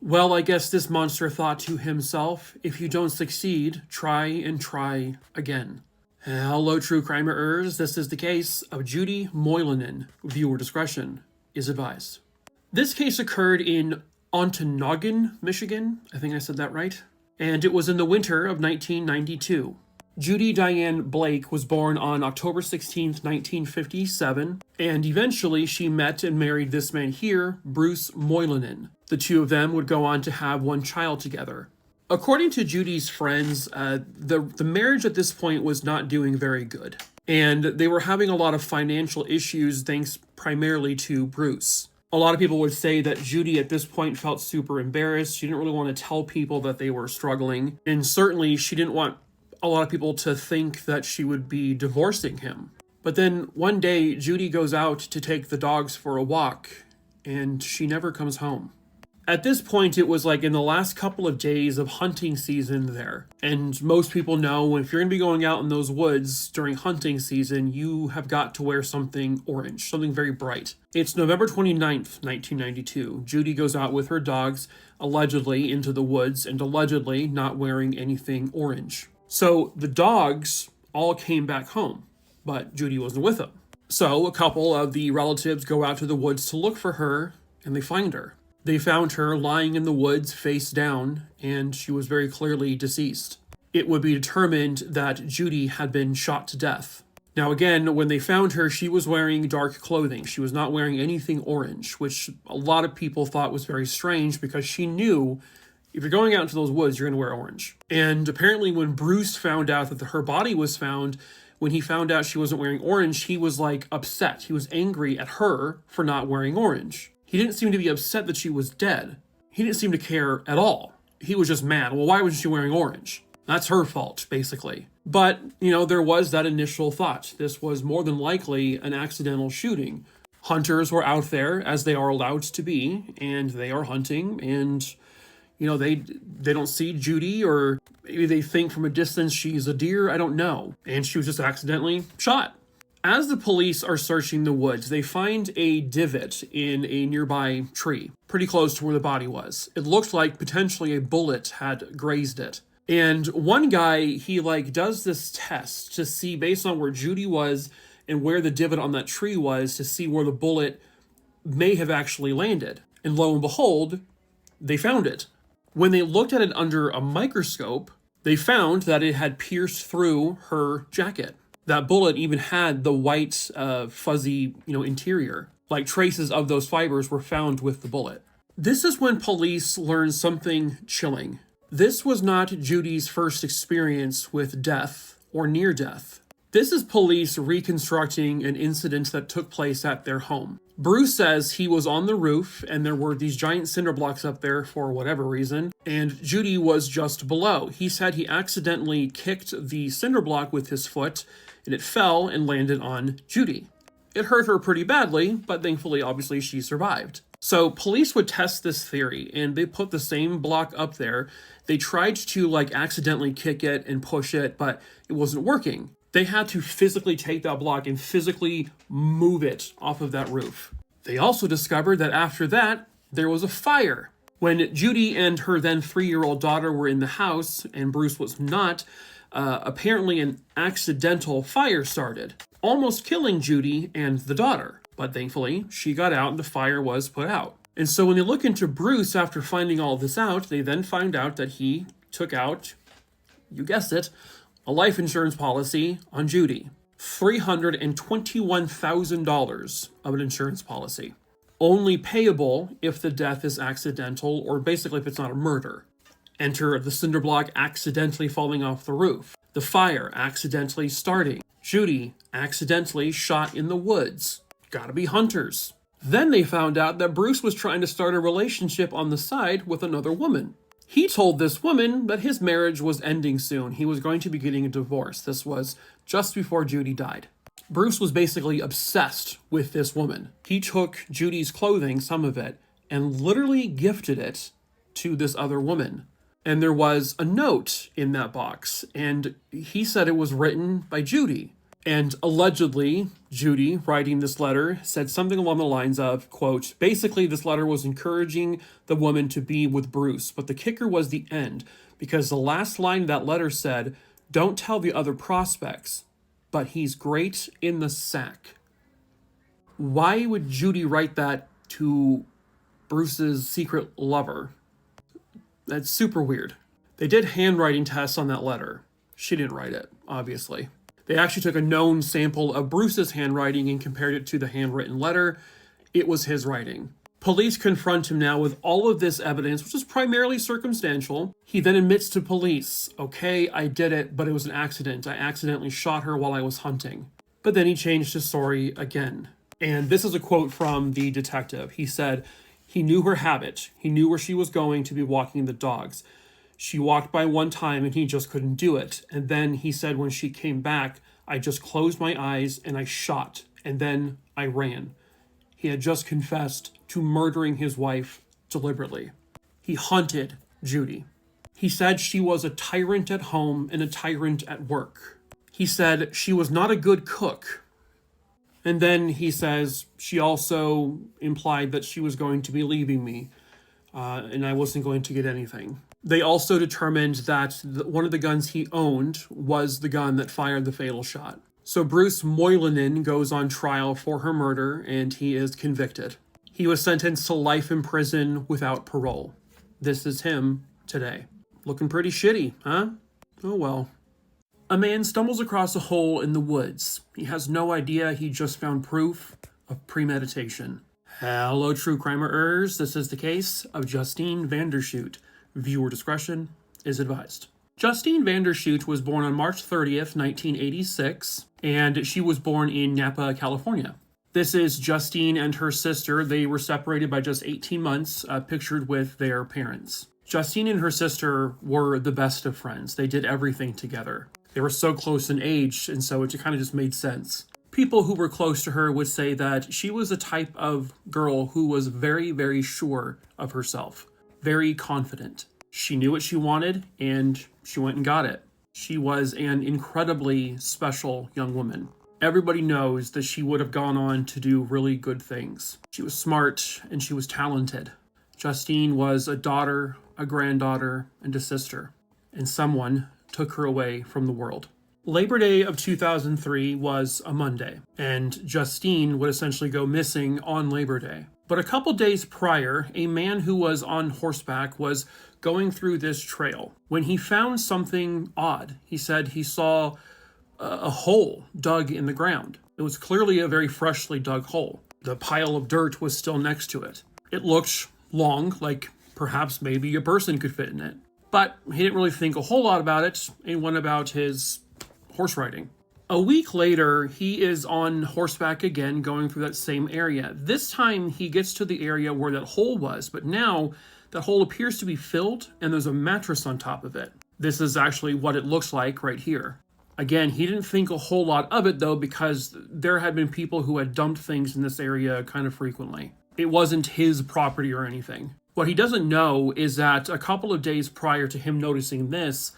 Well, I guess this monster thought to himself, if you don't succeed, try and try again. Hello, true crimerers. This is the case of Judy Moilanen. Viewer discretion is advised. This case occurred in Ontonagon, Michigan. I think I said that right. And it was in the winter of 1992. Judy Diane Blake was born on October 16th, 1957, and eventually she met and married this man here, Bruce Moilanen. The two of them would go on to have one child together. According to Judy's friends, the marriage at this point was not doing very good, and they were having a lot of financial issues thanks primarily to Bruce. A lot of people would say that Judy at this point felt super embarrassed. She didn't really want to tell people that they were struggling, and certainly she didn't want a lot of people to think that she would be divorcing him. But then one day, Judy goes out to take the dogs for a walk, and she never comes home. At this point, it was like in the last couple of days of hunting season there. And most people know if you're going to be going out in those woods during hunting season, you have got to wear something orange, something very bright. It's November 29th, 1992. Judy goes out with her dogs, allegedly into the woods, and allegedly not wearing anything orange. So the dogs all came back home, but Judy wasn't with them. So a couple of the relatives go out to the woods to look for her, and they find her. They found her lying in the woods face down, and she was very clearly deceased. It would be determined that Judy had been shot to death. Now again, when they found her, she was wearing dark clothing. She was not wearing anything orange, which a lot of people thought was very strange because she knew if you're going out into those woods, you're going to wear orange. And apparently when Bruce found out that her body was found, when he found out she wasn't wearing orange, he was like upset. He was angry at her for not wearing orange. He didn't seem to be upset that she was dead. He didn't seem to care at all. He was just mad. Well, why wasn't she wearing orange? That's her fault, basically. But, there was that initial thought. This was more than likely an accidental shooting. Hunters were out there, as they are allowed to be, and they are hunting, and they don't see Judy, or maybe they think from a distance she's a deer, I don't know. And she was just accidentally shot. As the police are searching the woods, they find a divot in a nearby tree, pretty close to where the body was. It looked like potentially a bullet had grazed it. And one guy, he does this test to see, based on where Judy was and where the divot on that tree was, to see where the bullet may have actually landed. And lo and behold, they found it. When they looked at it under a microscope, they found that it had pierced through her jacket. That bullet even had the white, fuzzy, interior. Like traces of those fibers were found with the bullet. This is when police learned something chilling. This was not Judy's first experience with death or near death. This is police reconstructing an incident that took place at their home. Bruce says he was on the roof and there were these giant cinder blocks up there for whatever reason, and Judy was just below. He said he accidentally kicked the cinder block with his foot and it fell and landed on Judy. It hurt her pretty badly, but thankfully, obviously, she survived. So police would test this theory, and they put the same block up there. They tried to accidentally kick it and push it, but it wasn't working. They had to physically take that block and physically move it off of that roof. They also discovered that after that, there was a fire. When Judy and her then 3-year-old daughter were in the house, and Bruce was not, apparently an accidental fire started, almost killing Judy and the daughter. But thankfully, she got out and the fire was put out. And so when they look into Bruce after finding all this out, they then find out that he took out, you guessed it, a life insurance policy on Judy. $321,000 of an insurance policy. Only payable if the death is accidental, or basically if it's not a murder. Enter the cinder block accidentally falling off the roof. The fire accidentally starting. Judy accidentally shot in the woods. Gotta be hunters. Then they found out that Bruce was trying to start a relationship on the side with another woman. He told this woman that his marriage was ending soon. He was going to be getting a divorce. This was just before Judy died. Bruce was basically obsessed with this woman. He took Judy's clothing, some of it, and literally gifted it to this other woman. And there was a note in that box, and he said it was written by Judy. And allegedly, Judy, writing this letter, said something along the lines of, quote, basically this letter was encouraging the woman to be with Bruce, but the kicker was the end, because the last line of that letter said, don't tell the other prospects, but he's great in the sack. Why would Judy write that to Bruce's secret lover? That's super weird. They did handwriting tests on that letter. She didn't write it, obviously. They actually took a known sample of Bruce's handwriting and compared it to the handwritten letter. It was his writing. Police confront him now with all of this evidence, which is primarily circumstantial. He then admits to police, okay, I did it, but it was an accident. I accidentally shot her while I was hunting. But then he changed his story again. And this is a quote from the detective. He said, he knew her habit. He knew where she was going to be walking the dogs. She walked by one time and he just couldn't do it. And then he said when she came back, I just closed my eyes and I shot. And then I ran. He had just confessed to murdering his wife deliberately. He hunted Judy. He said she was a tyrant at home and a tyrant at work. He said she was not a good cook. And then he says she also implied that she was going to be leaving me and I wasn't going to get anything. They also determined that one of the guns he owned was the gun that fired the fatal shot. So Bruce Moilanen goes on trial for her murder, and he is convicted. He was sentenced to life in prison without parole. This is him today. Looking pretty shitty, huh? Oh well. A man stumbles across a hole in the woods. He has no idea he just found proof of premeditation. Hello, true crimerers. This is the case of Justine Vanderschoot. Viewer discretion is advised. Justine Vanderschoot was born on March 30th, 1986, and she was born in Napa, California. This is Justine and her sister. They were separated by just 18 months, pictured with their parents. Justine and her sister were the best of friends. They did everything together. They were so close in age, and so it kind of just made sense. People who were close to her would say that she was a type of girl who was very, very sure of herself. Very confident. She knew what she wanted, and she went and got it. She was an incredibly special young woman. Everybody knows that she would have gone on to do really good things. She was smart, and she was talented. Justine was a daughter, a granddaughter, and a sister. And someone took her away from the world. Labor Day of 2003 was a Monday, and Justine would essentially go missing on Labor Day. But a couple days prior, a man who was on horseback was going through this trail when he found something odd. He said he saw a hole dug in the ground. It was clearly a very freshly dug hole. The pile of dirt was still next to it. It looked long, like perhaps maybe a person could fit in it. But he didn't really think a whole lot about it and went about his horse riding. A week later, he is on horseback again, going through that same area. This time, he gets to the area where that hole was, but now that hole appears to be filled, and there's a mattress on top of it. This is actually what it looks like right here. Again, he didn't think a whole lot of it, though, because there had been people who had dumped things in this area kind of frequently. It wasn't his property or anything. What he doesn't know is that a couple of days prior to him noticing this,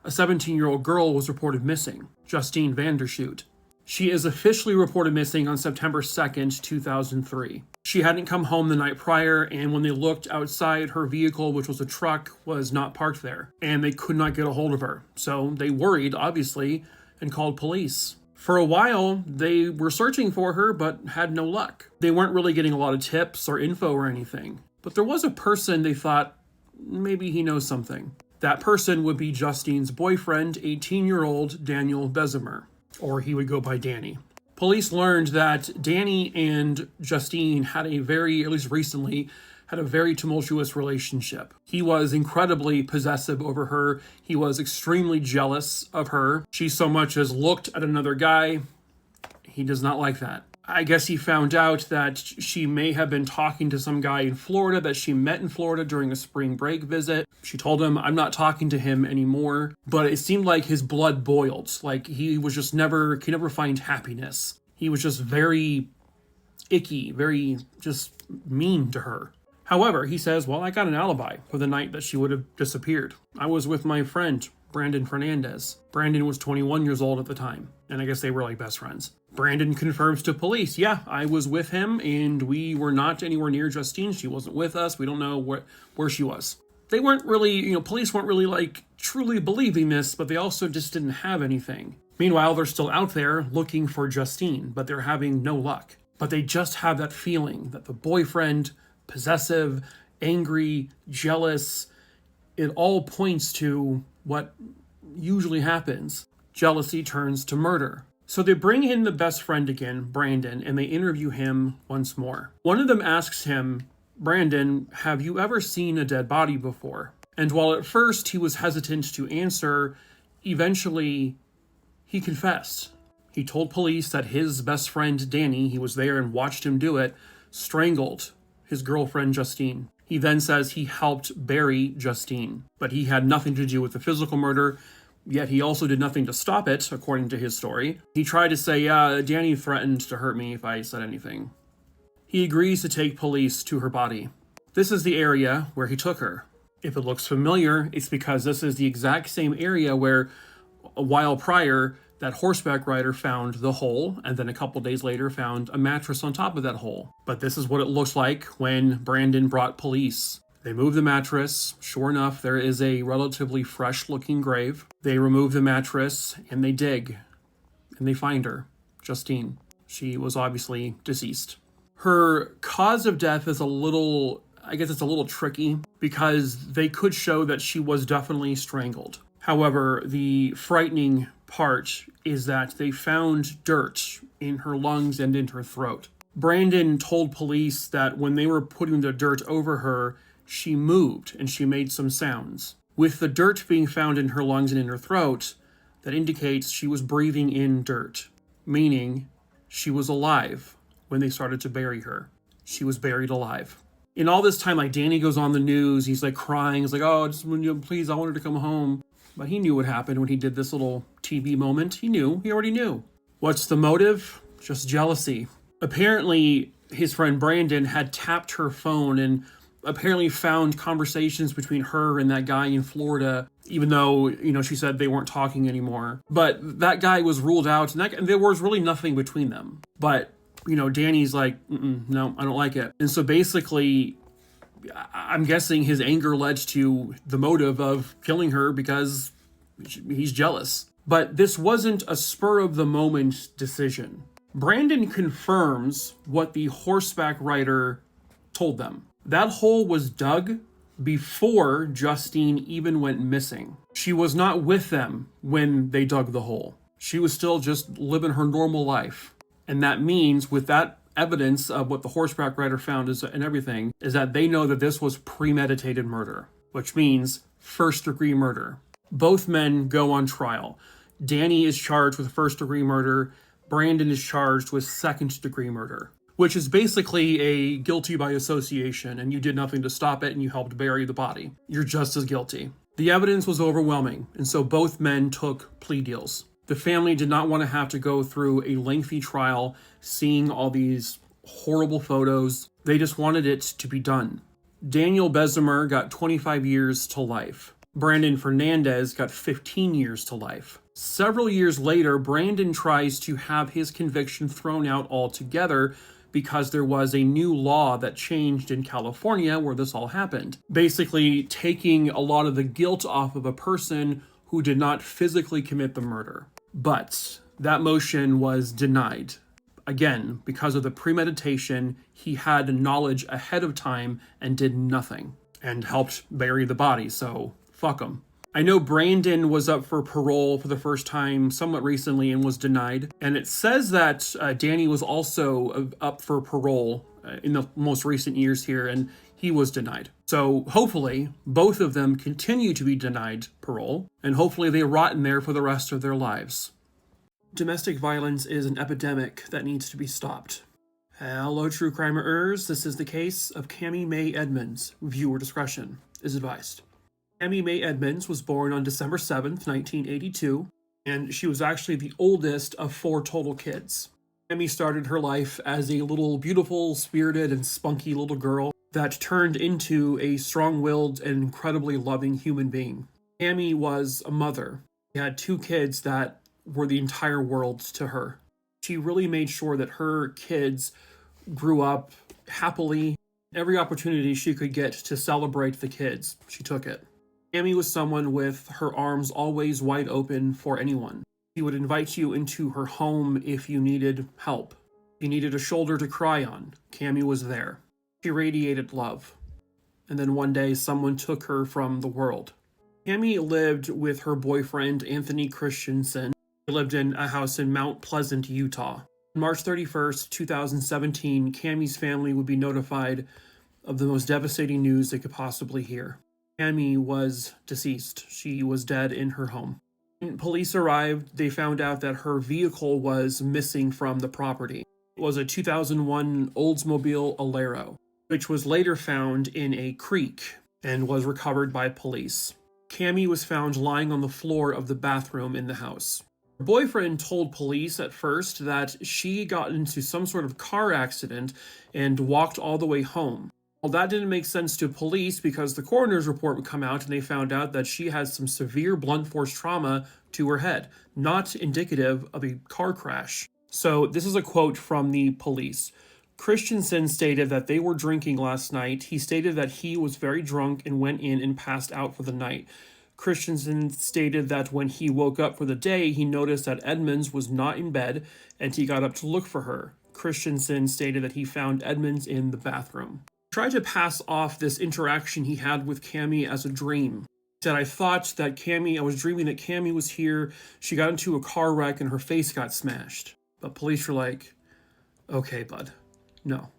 a 17-year-old girl was reported missing, Justine Vanderschoot. She is officially reported missing on September 2nd, 2003. She hadn't come home the night prior, and when they looked outside, her vehicle, which was a truck, was not parked there, and they could not get a hold of her. So they worried, obviously, and called police. For a while, they were searching for her, but had no luck. They weren't really getting a lot of tips or info or anything. But there was a person they thought, maybe he knows something. That person would be Justine's boyfriend, 18-year-old Daniel Bezemer, or he would go by Danny. Police learned that Danny and Justine had at least recently, had a very tumultuous relationship. He was incredibly possessive over her. He was extremely jealous of her. She so much as looked at another guy. He does not like that. I guess he found out that she may have been talking to some guy in Florida that she met in Florida during a spring break visit. She told him, I'm not talking to him anymore. But it seemed like his blood boiled. Like he was just could never find happiness. He was just very icky, very just mean to her. However, he says, well, I got an alibi for the night that she would have disappeared. I was with my friend, Brandon Fernandez. Brandon was 21 years old at the time, and I guess they were like best friends. Brandon confirms to police, yeah, I was with him, and we were not anywhere near Justine. She wasn't with us. We don't know where she was. They weren't really, police weren't really like truly believing this, but they also just didn't have anything. Meanwhile, they're still out there looking for Justine, but they're having no luck. But they just have that feeling that the boyfriend, possessive, angry, jealous, it all points to what usually happens. Jealousy turns to murder. So they bring in the best friend again, Brandon, and they interview him once more. One of them asks him, Brandon, have you ever seen a dead body before? And while at first he was hesitant to answer, eventually he confessed. He told police that his best friend, Danny, he was there and watched him do it, strangled his girlfriend, Justine. He then says he helped bury Justine, but he had nothing to do with the physical murder, yet he also did nothing to stop it, according to his story. He tried to say, yeah, Danny threatened to hurt me if I said anything. He agrees to take police to her body. This is the area where he took her. If it looks familiar, it's because this is the exact same area where, a while prior, that horseback rider found the hole, and then a couple days later found a mattress on top of that hole. But this is what it looks like when Brandon brought police. They move the mattress. Sure enough, there is a relatively fresh-looking grave. They remove the mattress, and they dig. And they find her, Justine. She was obviously deceased. Her cause of death is a little tricky, because they could show that she was definitely strangled. However, the frightening part is that they found dirt in her lungs and in her throat. Brandon told police that when they were putting the dirt over her, she moved and she made some sounds. With the dirt being found in her lungs and in her throat, that indicates she was breathing in dirt, meaning she was alive when they started to bury her. She was buried alive. In all this time, like, Danny goes on the news, he's like crying, he's like, oh, please, I want her to come home. But he knew what happened when he did this little TV moment. He already knew. What's the motive? Just jealousy. Apparently, his friend Brandon had tapped her phone and apparently found conversations between her and that guy in Florida, even though, she said they weren't talking anymore. But that guy was ruled out, and there was really nothing between them. But, Danny's like, no, I don't like it. And so basically, I'm guessing his anger led to the motive of killing her because he's jealous. But this wasn't a spur-of-the-moment decision. Brandon confirms what the horseback rider told them. That hole was dug before Justine even went missing. She was not with them when they dug the hole. She was still just living her normal life. And that means, with that evidence of what the horseback rider found and everything, is that they know that this was premeditated murder, which means first-degree murder. Both men go on trial. Danny is charged with first-degree murder. Brandon is charged with second-degree murder, which is basically a guilty by association, and you did nothing to stop it, and you helped bury the body. You're just as guilty. The evidence was overwhelming, and so both men took plea deals. The family did not want to have to go through a lengthy trial, seeing all these horrible photos. They just wanted it to be done. Daniel Bessemer got 25 years to life. Brandon Fernandez got 15 years to life. Several years later, Brandon tries to have his conviction thrown out altogether because there was a new law that changed in California where this all happened. Basically, taking a lot of the guilt off of a person who did not physically commit the murder. But that motion was denied. Again, because of the premeditation, he had knowledge ahead of time and did nothing and helped bury the body, so fuck him. I know Brandon was up for parole for the first time somewhat recently and was denied. And it says that Danny was also up for parole in the most recent years here, and he was denied. So hopefully both of them continue to be denied parole, and hopefully they rot in there for the rest of their lives. Domestic violence is an epidemic that needs to be stopped. Hello, true crimeers. This is the case of Kammy Mae Edmunds. Viewer discretion is advised. Kammy Mae Edmunds was born on December 7th, 1982, and she was actually the oldest of 4 total kids. Kammy started her life as a little beautiful, spirited, and spunky little girl that turned into a strong-willed and incredibly loving human being. Kammy was a mother. She had 2 kids that were the entire world to her. She really made sure that her kids grew up happily. Every opportunity she could get to celebrate the kids, she took it. Kammy was someone with her arms always wide open for anyone. She would invite you into her home if you needed help. If you needed a shoulder to cry on, Kammy was there. She radiated love. And then one day, someone took her from the world. Kammy lived with her boyfriend, Anthony Christensen. They lived in a house in Mount Pleasant, Utah. On March 31st, 2017, Kammy's family would be notified of the most devastating news they could possibly hear. Kammy was deceased. She was dead in her home. When police arrived, they found out that her vehicle was missing from the property. It was a 2001 Oldsmobile Alero, which was later found in a creek and was recovered by police. Kammy was found lying on the floor of the bathroom in the house. Her boyfriend told police at first that she got into some sort of car accident and walked all the way home. Well, that didn't make sense to police because the coroner's report would come out and they found out that she had some severe blunt force trauma to her head, not indicative of a car crash. So this is a quote from the police. Christensen stated that they were drinking last night. He stated that he was very drunk and went in and passed out for the night. Christensen stated that when he woke up for the day, he noticed that Edmunds was not in bed and he got up to look for her. Christensen stated that he found Edmunds in the bathroom. Tried to pass off this interaction he had with Kammy as a dream. He said, I was dreaming that Kammy was here, she got into a car wreck and her face got smashed. But police were like, okay, bud, no.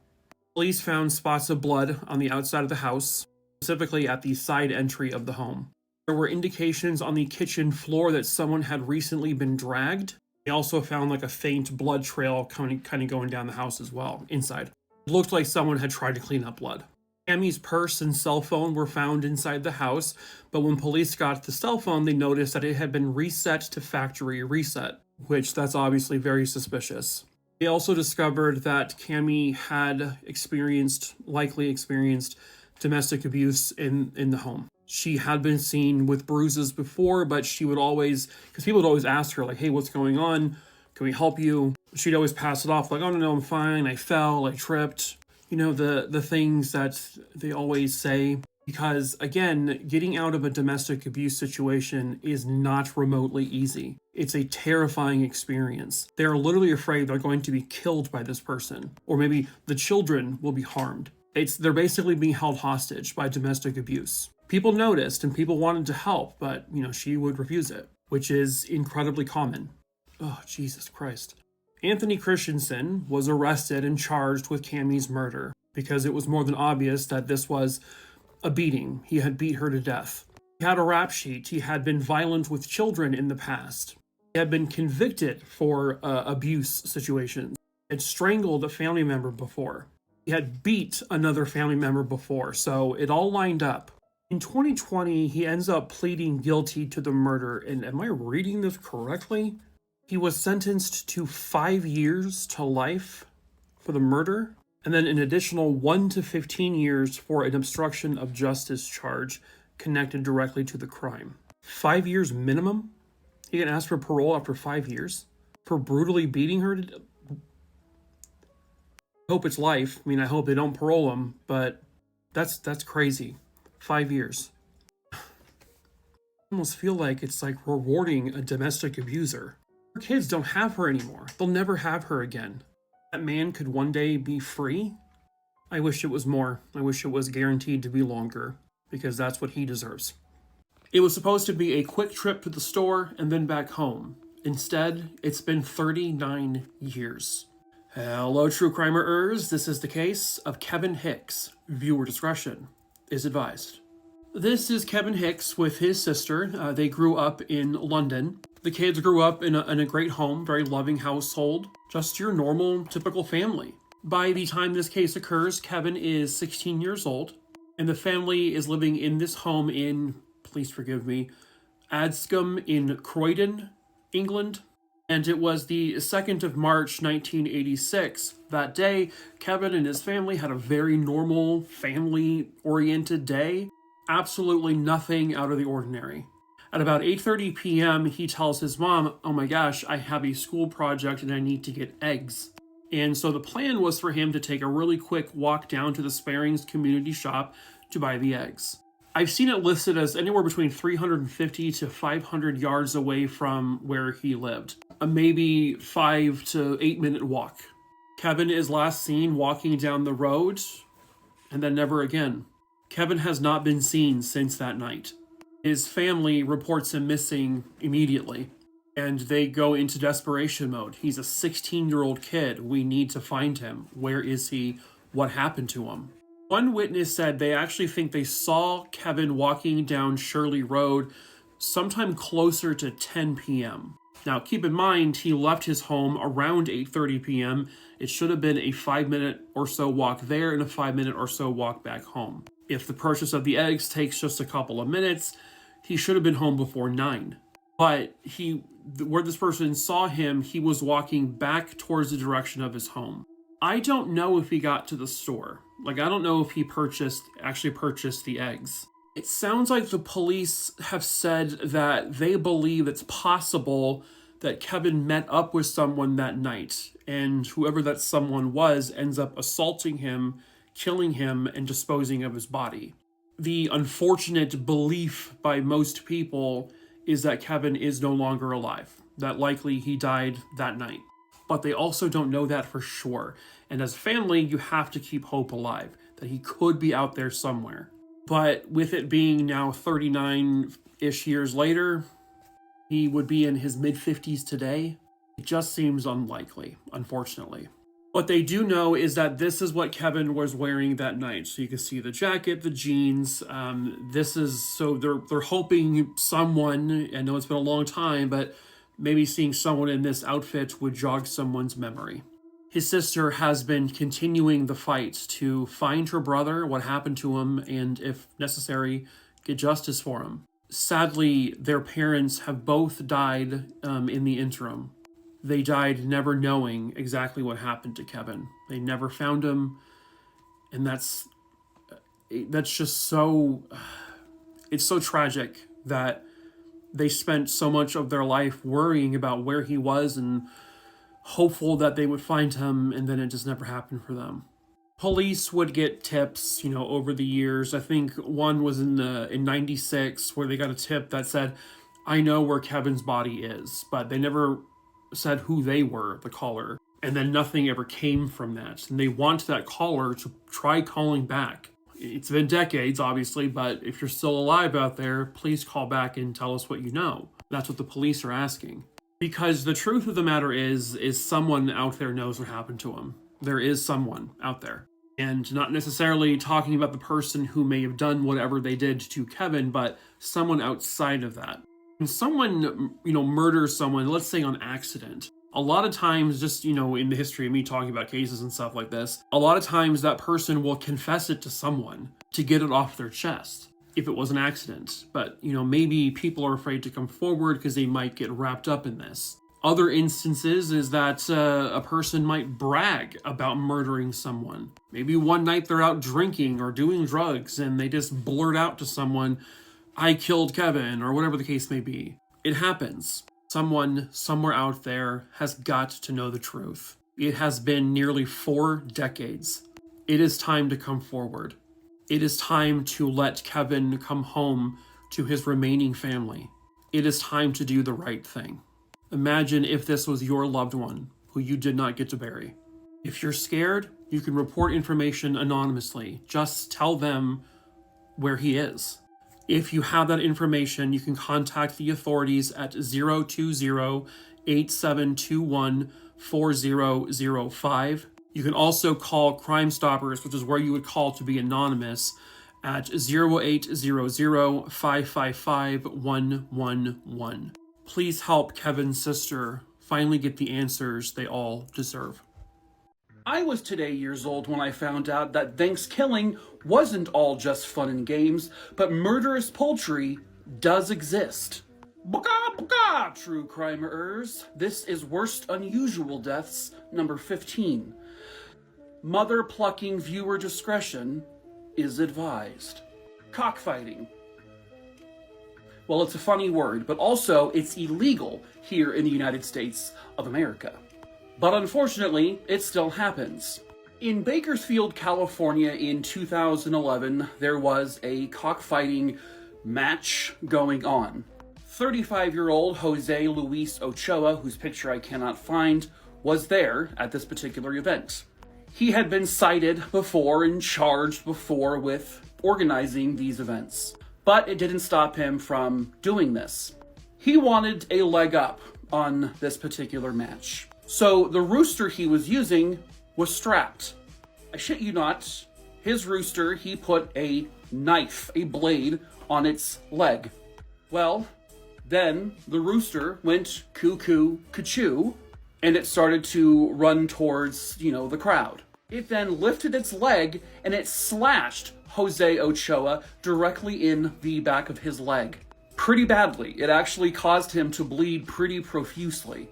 Police found spots of blood on the outside of the house, specifically at the side entry of the home. There were indications on the kitchen floor that someone had recently been dragged. They also found like a faint blood trail kind of going down the house as well, inside. It looked like someone had tried to clean up blood. Kammy's purse and cell phone were found inside the house, but when police got the cell phone, they noticed that it had been reset to factory reset, which that's obviously very suspicious. They also discovered that Kammy had likely experienced domestic abuse in the home. She had been seen with bruises before, but she would always, because people would always ask her, like, hey, what's going on? Can we help you? She'd always pass it off like, oh, no, I'm fine. I fell, I tripped. You know, the things that they always say. Because, again, getting out of a domestic abuse situation is not remotely easy. It's a terrifying experience. They're literally afraid they're going to be killed by this person. Or maybe the children will be harmed. They're basically being held hostage by domestic abuse. People noticed and people wanted to help, but, she would refuse it, which is incredibly common. Oh, Jesus Christ. Anthony Christensen was arrested and charged with Kammy's murder because it was more than obvious that this was a beating. He had beat her to death. He had a rap sheet. He had been violent with children in the past. He had been convicted for abuse situations. He had strangled a family member before. He had beat another family member before, so it all lined up. In 2020, he ends up pleading guilty to the murder, and am I reading this correctly? He was sentenced to 5 years to life for the murder, and then an additional 1 to 15 years for an obstruction of justice charge connected directly to the crime. 5 years minimum? He can ask for parole after 5 years? For brutally beating her? I hope it's life. I mean, I hope they don't parole him, but that's crazy. 5 years. I almost feel like it's like rewarding a domestic abuser. Her kids don't have her anymore. They'll never have her again. That man could one day be free? I wish it was more. I wish it was guaranteed to be longer, because that's what he deserves. It was supposed to be a quick trip to the store and then back home. Instead, it's been 39 years. Hello, true crimerers. This is the case of Kevin Hicks. Viewer discretion is advised. This is Kevin Hicks with his sister. They grew up in London. The kids grew up in a great home, very loving household. Just your normal, typical family. By the time this case occurs, Kevin is 16 years old, and the family is living in this home in, please forgive me, Adscombe in Croydon, England. And it was the 2nd of March, 1986. That day, Kevin and his family had a very normal, family-oriented day. Absolutely nothing out of the ordinary. At about 8:30 p.m., he tells his mom, "Oh my gosh, I have a school project and I need to get eggs." And so the plan was for him to take a really quick walk down to the Sparings community shop to buy the eggs. I've seen it listed as anywhere between 350 to 500 yards away from where he lived. A maybe 5 to 8 minute walk. Kevin is last seen walking down the road, and then never again. Kevin has not been seen since that night. His family reports him missing immediately, and they go into desperation mode. He's a 16-year-old kid. We need to find him. Where is he? What happened to him? One witness said they actually think they saw Kevin walking down Shirley Road sometime closer to 10 p.m. Now, keep in mind, he left his home around 8:30 p.m. It should have been a 5-minute or so walk there and a 5-minute or so walk back home. If the purchase of the eggs takes just a couple of minutes, he should have been home before 9. But where this person saw him, he was walking back towards the direction of his home. I don't know if he got to the store. I don't know if he actually purchased the eggs. It sounds like the police have said that they believe it's possible that Kevin met up with someone that night, and whoever that someone was ends up assaulting him, killing him, and disposing of his body. The unfortunate belief by most people is that Kevin is no longer alive, that likely he died that night. But they also don't know that for sure. And as family, you have to keep hope alive, that he could be out there somewhere. But with it being now 39-ish years later, he would be in his mid-50s today. It just seems unlikely, unfortunately. What they do know is that this is what Kevin was wearing that night. So you can see the jacket, the jeans. They're hoping someone, I know it's been a long time, but maybe seeing someone in this outfit would jog someone's memory. His sister has been continuing the fight to find her brother, what happened to him, and if necessary, get justice for him. Sadly, their parents have both died in the interim. They died never knowing exactly what happened to Kevin. They never found him, and that's just so... It's so tragic that they spent so much of their life worrying about where he was and hopeful that they would find him, and then it just never happened for them. Police would get tips, over the years. I think one was in 96 where they got a tip that said, "I know where Kevin's body is," but they never said who they were, the caller. And then nothing ever came from that. And they want that caller to try calling back. It's been decades, obviously, but if you're still alive out there, please call back and tell us what you know. That's what the police are asking. Because the truth of the matter is someone out there knows what happened to him. There is someone out there. And not necessarily talking about the person who may have done whatever they did to Kevin, but someone outside of that. When someone, murders someone, let's say on accident, a lot of times, just, in the history of me talking about cases and stuff like this, a lot of times that person will confess it to someone to get it off their chest if it was an accident. But, maybe people are afraid to come forward because they might get wrapped up in this. Other instances is that a person might brag about murdering someone. Maybe one night they're out drinking or doing drugs and they just blurt out to someone, "I killed Kevin," or whatever the case may be. It happens. Someone somewhere out there has got to know the truth. It has been nearly 4 decades. It is time to come forward. It is time to let Kevin come home to his remaining family. It is time to do the right thing. Imagine if this was your loved one who you did not get to bury. If you're scared, you can report information anonymously. Just tell them where he is. If you have that information, you can contact the authorities at 020-8721-4005. You can also call Crime Stoppers, which is where you would call to be anonymous, at 0800-555-111. Please help Kevin's sister finally get the answers they all deserve. I was today years old when I found out that Thanksgiving wasn't all just fun and games, but murderous poultry does exist. Baka baka, true crimerers. This is Worst Unusual Deaths, number 15. Mother plucking, viewer discretion is advised. Cockfighting. Well, it's a funny word, but also it's illegal here in the United States of America. But unfortunately, it still happens. In Bakersfield, California in 2011, there was a cockfighting match going on. 35-year-old Jose Luis Ochoa, whose picture I cannot find, was there at this particular event. He had been cited before and charged before with organizing these events. But it didn't stop him from doing this. He wanted a leg up on this particular match. So the rooster he was using was strapped. I shit you not, his rooster, he put a knife, a blade, on its leg. Well, then the rooster went cuckoo, ka-choo, and it started to run towards, the crowd. It then lifted its leg and it slashed Jose Ochoa directly in the back of his leg. Pretty badly. It actually caused him to bleed pretty profusely.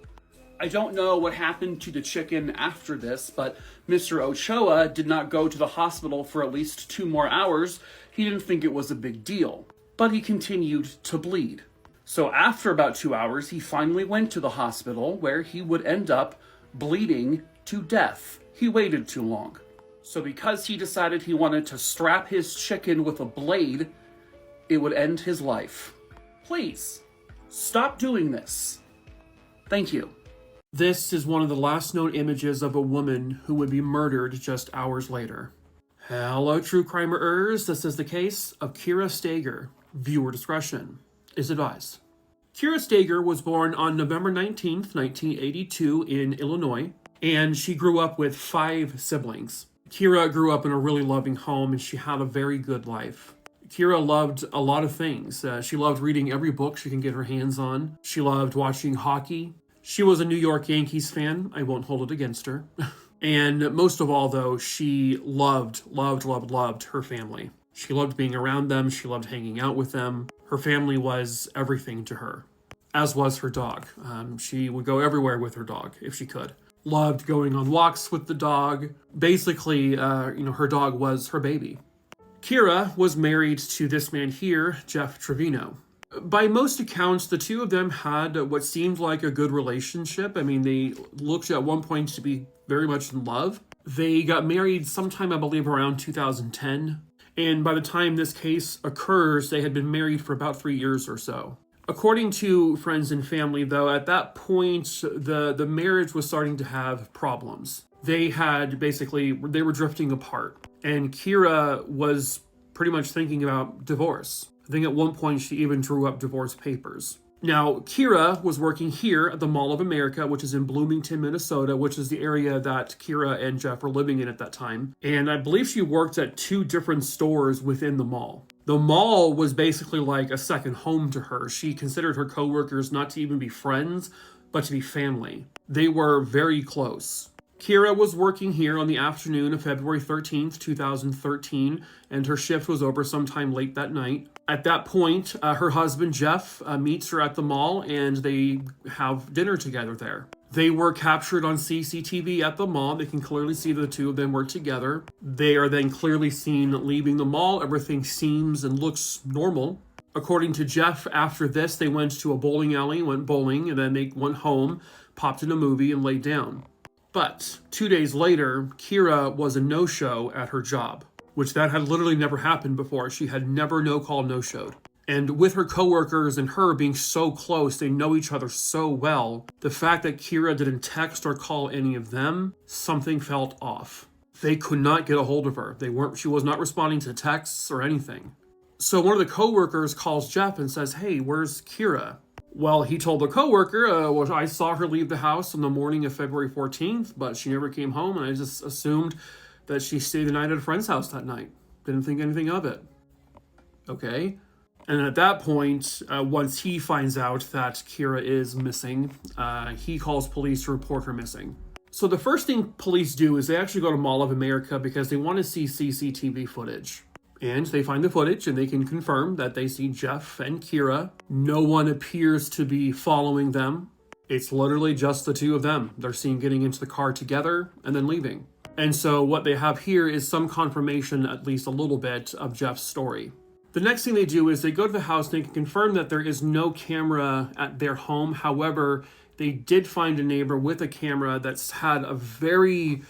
I don't know what happened to the chicken after this, but Mr. Ochoa did not go to the hospital for at least 2 more hours. He didn't think it was a big deal, but he continued to bleed. So after about 2 hours, he finally went to the hospital where he would end up bleeding to death. He waited too long. So because he decided he wanted to strap his chicken with a blade, it would end his life. Please, stop doing this. Thank you. This is one of the last known images of a woman who would be murdered just hours later. Hello, true crimerers. This is the case of Kira Steger. Viewer discretion is advised. Kira Steger was born on November 19th, 1982 in Illinois, and she grew up with 5 siblings. Kira grew up in a really loving home, and she had a very good life. Kira loved a lot of things. She loved reading every book she can get her hands on. She loved watching hockey. She was a New York Yankees fan. I won't hold it against her. And most of all, though, she loved her family. She loved being around them. She loved hanging out with them. Her family was everything to her, as was her dog. She would go everywhere with her dog if she could. Loved going on walks with the dog. Basically, her dog was her baby. Kira was married to this man here, Jeff Trevino. By most accounts, the two of them had what seemed like a good relationship. I mean, they looked at one point to be very much in love. They got married sometime, I believe, around 2010. And by the time this case occurs, they had been married for about 3 years or so. According to friends and family, though, at that point, the marriage was starting to have problems. They were drifting apart. And Kira was pretty much thinking about divorce. I think at one point she even drew up divorce papers. Now, Kira was working here at the Mall of America, which is in Bloomington, Minnesota, which is the area that Kira and Jeff were living in at that time. And I believe she worked at 2 different stores within the mall. The mall was basically like a second home to her. She considered her coworkers not to even be friends, but to be family. They were very close. Kira was working here on the afternoon of February 13th, 2013, and her shift was over sometime late that night. At that point, her husband, Jeff, meets her at the mall, and they have dinner together there. They were captured on CCTV at the mall. They can clearly see the two of them were together. They are then clearly seen leaving the mall. Everything seems and looks normal. According to Jeff, after this, they went to a bowling alley, went bowling, and then they went home, popped in a movie, and laid down. But 2 days later, Kira was a no-show at her job, which that had literally never happened before. She had never no-call, no-showed. And with her coworkers and her being so close, they know each other so well, the fact that Kira didn't text or call any of them, something felt off. They could not get a hold of her. She was not responding to texts or anything. So one of the coworkers calls Jeff and says, "Hey, where's Kira?" Well, he told the coworker, well, I saw her leave the house on the morning of February 14th, but she never came home, and I just assumed that she stayed the night at a friend's house that night. Didn't think anything of it. Okay. And at that point, once he finds out that Kira is missing, he calls police to report her missing. So the first thing police do is they actually go to Mall of America because they want to see CCTV footage. And they find the footage and they can confirm that they see Jeff and Kira. No one appears to be following them. It's literally just the two of them. They're seen getting into the car together and then leaving. And so what they have here is some confirmation, at least a little bit, of Jeff's story. The next thing they do is they go to the house and they can confirm that there is no camera at their home. However, they did find a neighbor with a camera that's had a very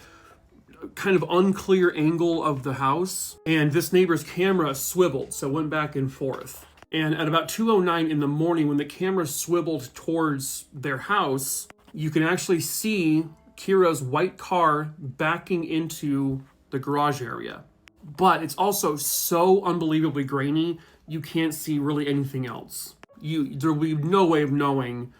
kind of unclear angle of the house, and this neighbor's camera swiveled, so it went back and forth. And at about 2:09 in the morning, when the camera swiveled towards their house, you can actually see Kira's white car backing into the garage area. But it's also so unbelievably grainy, you can't see really anything else. There will be no way of knowing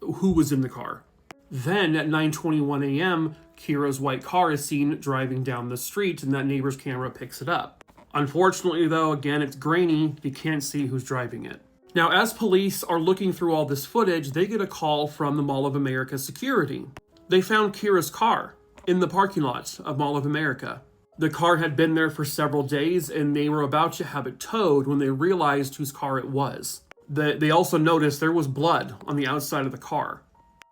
who was in the car. Then at 9:21 a.m., Kira's white car is seen driving down the street, and that neighbor's camera picks it up. Unfortunately, though, again, it's grainy. You can't see who's driving it. Now, as police are looking through all this footage, they get a call from the Mall of America security. They found Kira's car in the parking lot of Mall of America. The car had been there for several days, and they were about to have it towed when they realized whose car it was. They also noticed there was blood on the outside of the car.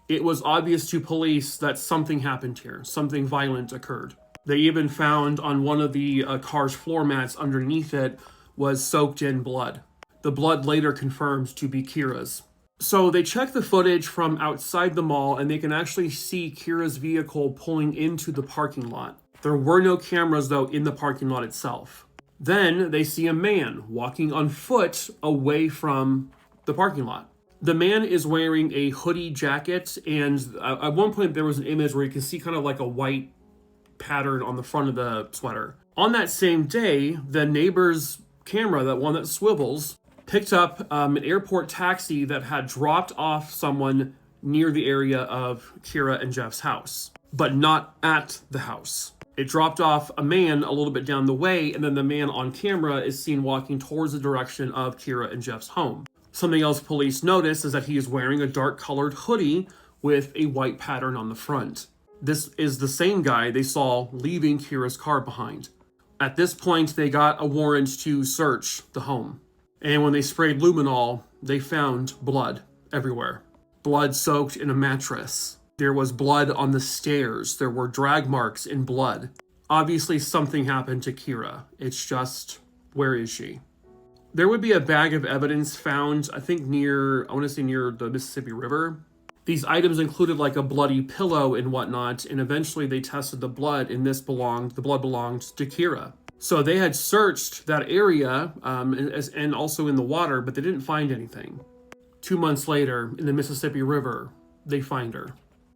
It was obvious to police that something happened here. Something violent occurred. They even found on one of the car's floor mats underneath it was soaked in blood. The blood later confirmed to be Kira's. So they check the footage from outside the mall, and they can actually see Kira's vehicle pulling into the parking lot. There were no cameras, though, in the parking lot itself. Then they see a man walking on foot away from the parking lot. The man is wearing a hoodie jacket, and at one point there was an image where you can see kind of like a white pattern on the front of the sweater. On that same day, the neighbor's camera, that one that swivels, picked up an airport taxi that had dropped off someone near the area of Kira and Jeff's house, but not at the house. It dropped off a man a little bit down the way, and then the man on camera is seen walking towards the direction of Kira and Jeff's home. Something else police notice is that he is wearing a dark-colored hoodie with a white pattern on the front. This is the same guy they saw leaving Kira's car behind. At this point, they got a warrant to search the home. And when they sprayed luminol, they found blood everywhere. Blood soaked in a mattress. There was blood on the stairs. There were drag marks in blood. Obviously, something happened to Kira. It's just, where is she? There would be a bag of evidence found, I think near the Mississippi River. These items included like a bloody pillow and whatnot, and eventually they tested the blood, and the blood belonged to Kira. So they had searched that area and also in the water, but they didn't find anything. 2 months later, in the Mississippi River, they find her.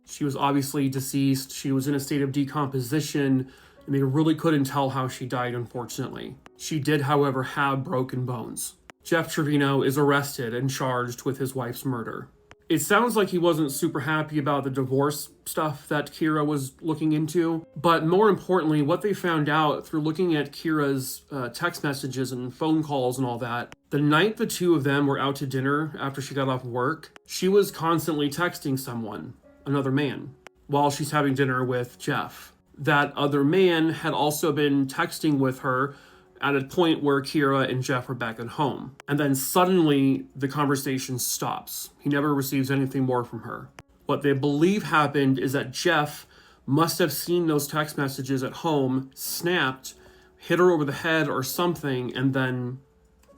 She was obviously deceased. She was in a state of decomposition, and they really couldn't tell how she died, unfortunately. She did, however, have broken bones. Jeff Trevino is arrested and charged with his wife's murder. It sounds like he wasn't super happy about the divorce stuff that Kira was looking into, but more importantly, what they found out through looking at Kira's text messages and phone calls and all that, the night the two of them were out to dinner after she got off work, she was constantly texting someone, another man. while she's having dinner with Jeff. That other man had also been texting with her at a point where Kira and Jeff are back at home. And then suddenly the conversation stops. He never receives anything more from her. What they believe happened is that Jeff must have seen those text messages at home, snapped, hit her over the head or something, and then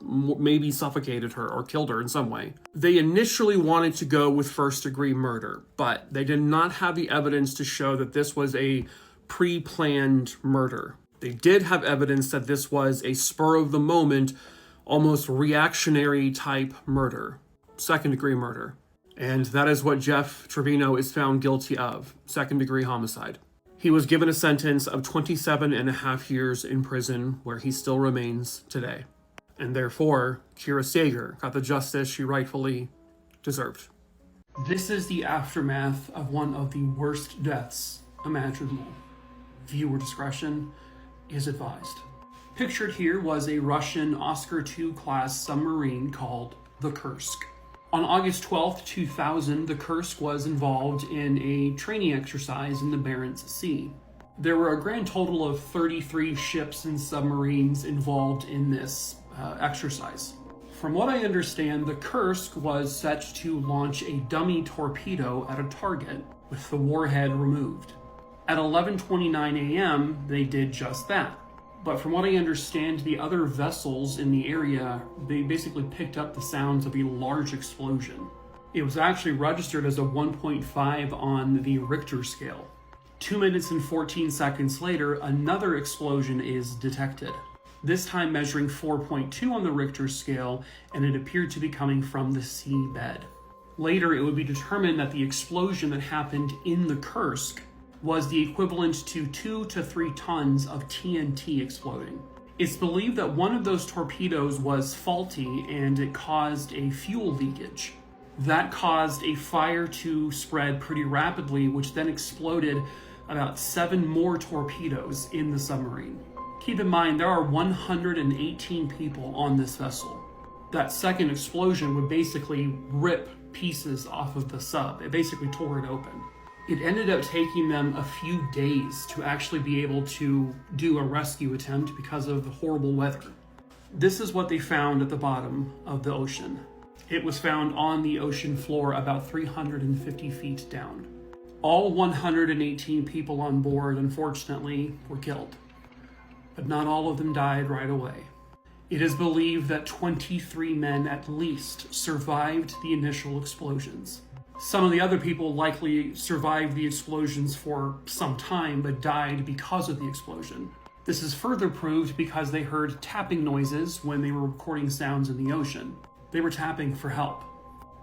maybe suffocated her or killed her in some way. They initially wanted to go with first-degree murder, but they did not have the evidence to show that this was a pre-planned murder. They did have evidence that this was a spur-of-the-moment, almost reactionary type murder, second-degree murder. And that is what Jeff Trevino is found guilty of, second-degree homicide. He was given a sentence of 27 and a half years in prison, where he still remains today. And therefore, Kira Sager got the justice she rightfully deserved. This is the aftermath of one of the worst deaths imaginable. Viewer discretion is advised. Pictured here was a Russian Oscar II class submarine called the Kursk. On August 12th, 2000, the Kursk was involved in a training exercise in the Barents Sea. There were a grand total of 33 ships and submarines involved in this exercise. From what I understand, the Kursk was set to launch a dummy torpedo at a target with the warhead removed. At 11:29 a.m., they did just that. But from what I understand, the other vessels in the area, they basically picked up the sounds of a large explosion. It was actually registered as a 1.5 on the Richter scale. 2 minutes and 14 seconds later, another explosion is detected. This time measuring 4.2 on the Richter scale, and it appeared to be coming from the seabed. Later, it would be determined that the explosion that happened in the Kursk was the equivalent to 2 to 3 tons of TNT exploding. It's believed that one of those torpedoes was faulty and it caused a fuel leakage. That caused a fire to spread pretty rapidly, which then exploded about 7 more torpedoes in the submarine. Keep in mind, there are 118 people on this vessel. That second explosion would basically rip pieces off of the sub. It basically tore it open. It ended up taking them a few days to actually be able to do a rescue attempt because of the horrible weather. This is what they found at the bottom of the ocean. It was found on the ocean floor about 350 feet down. All 118 people on board, unfortunately, were killed, but not all of them died right away. It is believed that 23 men at least survived the initial explosions. Some of the other people likely survived the explosions for some time, but died because of the explosion. This is further proved because they heard tapping noises when they were recording sounds in the ocean. They were tapping for help.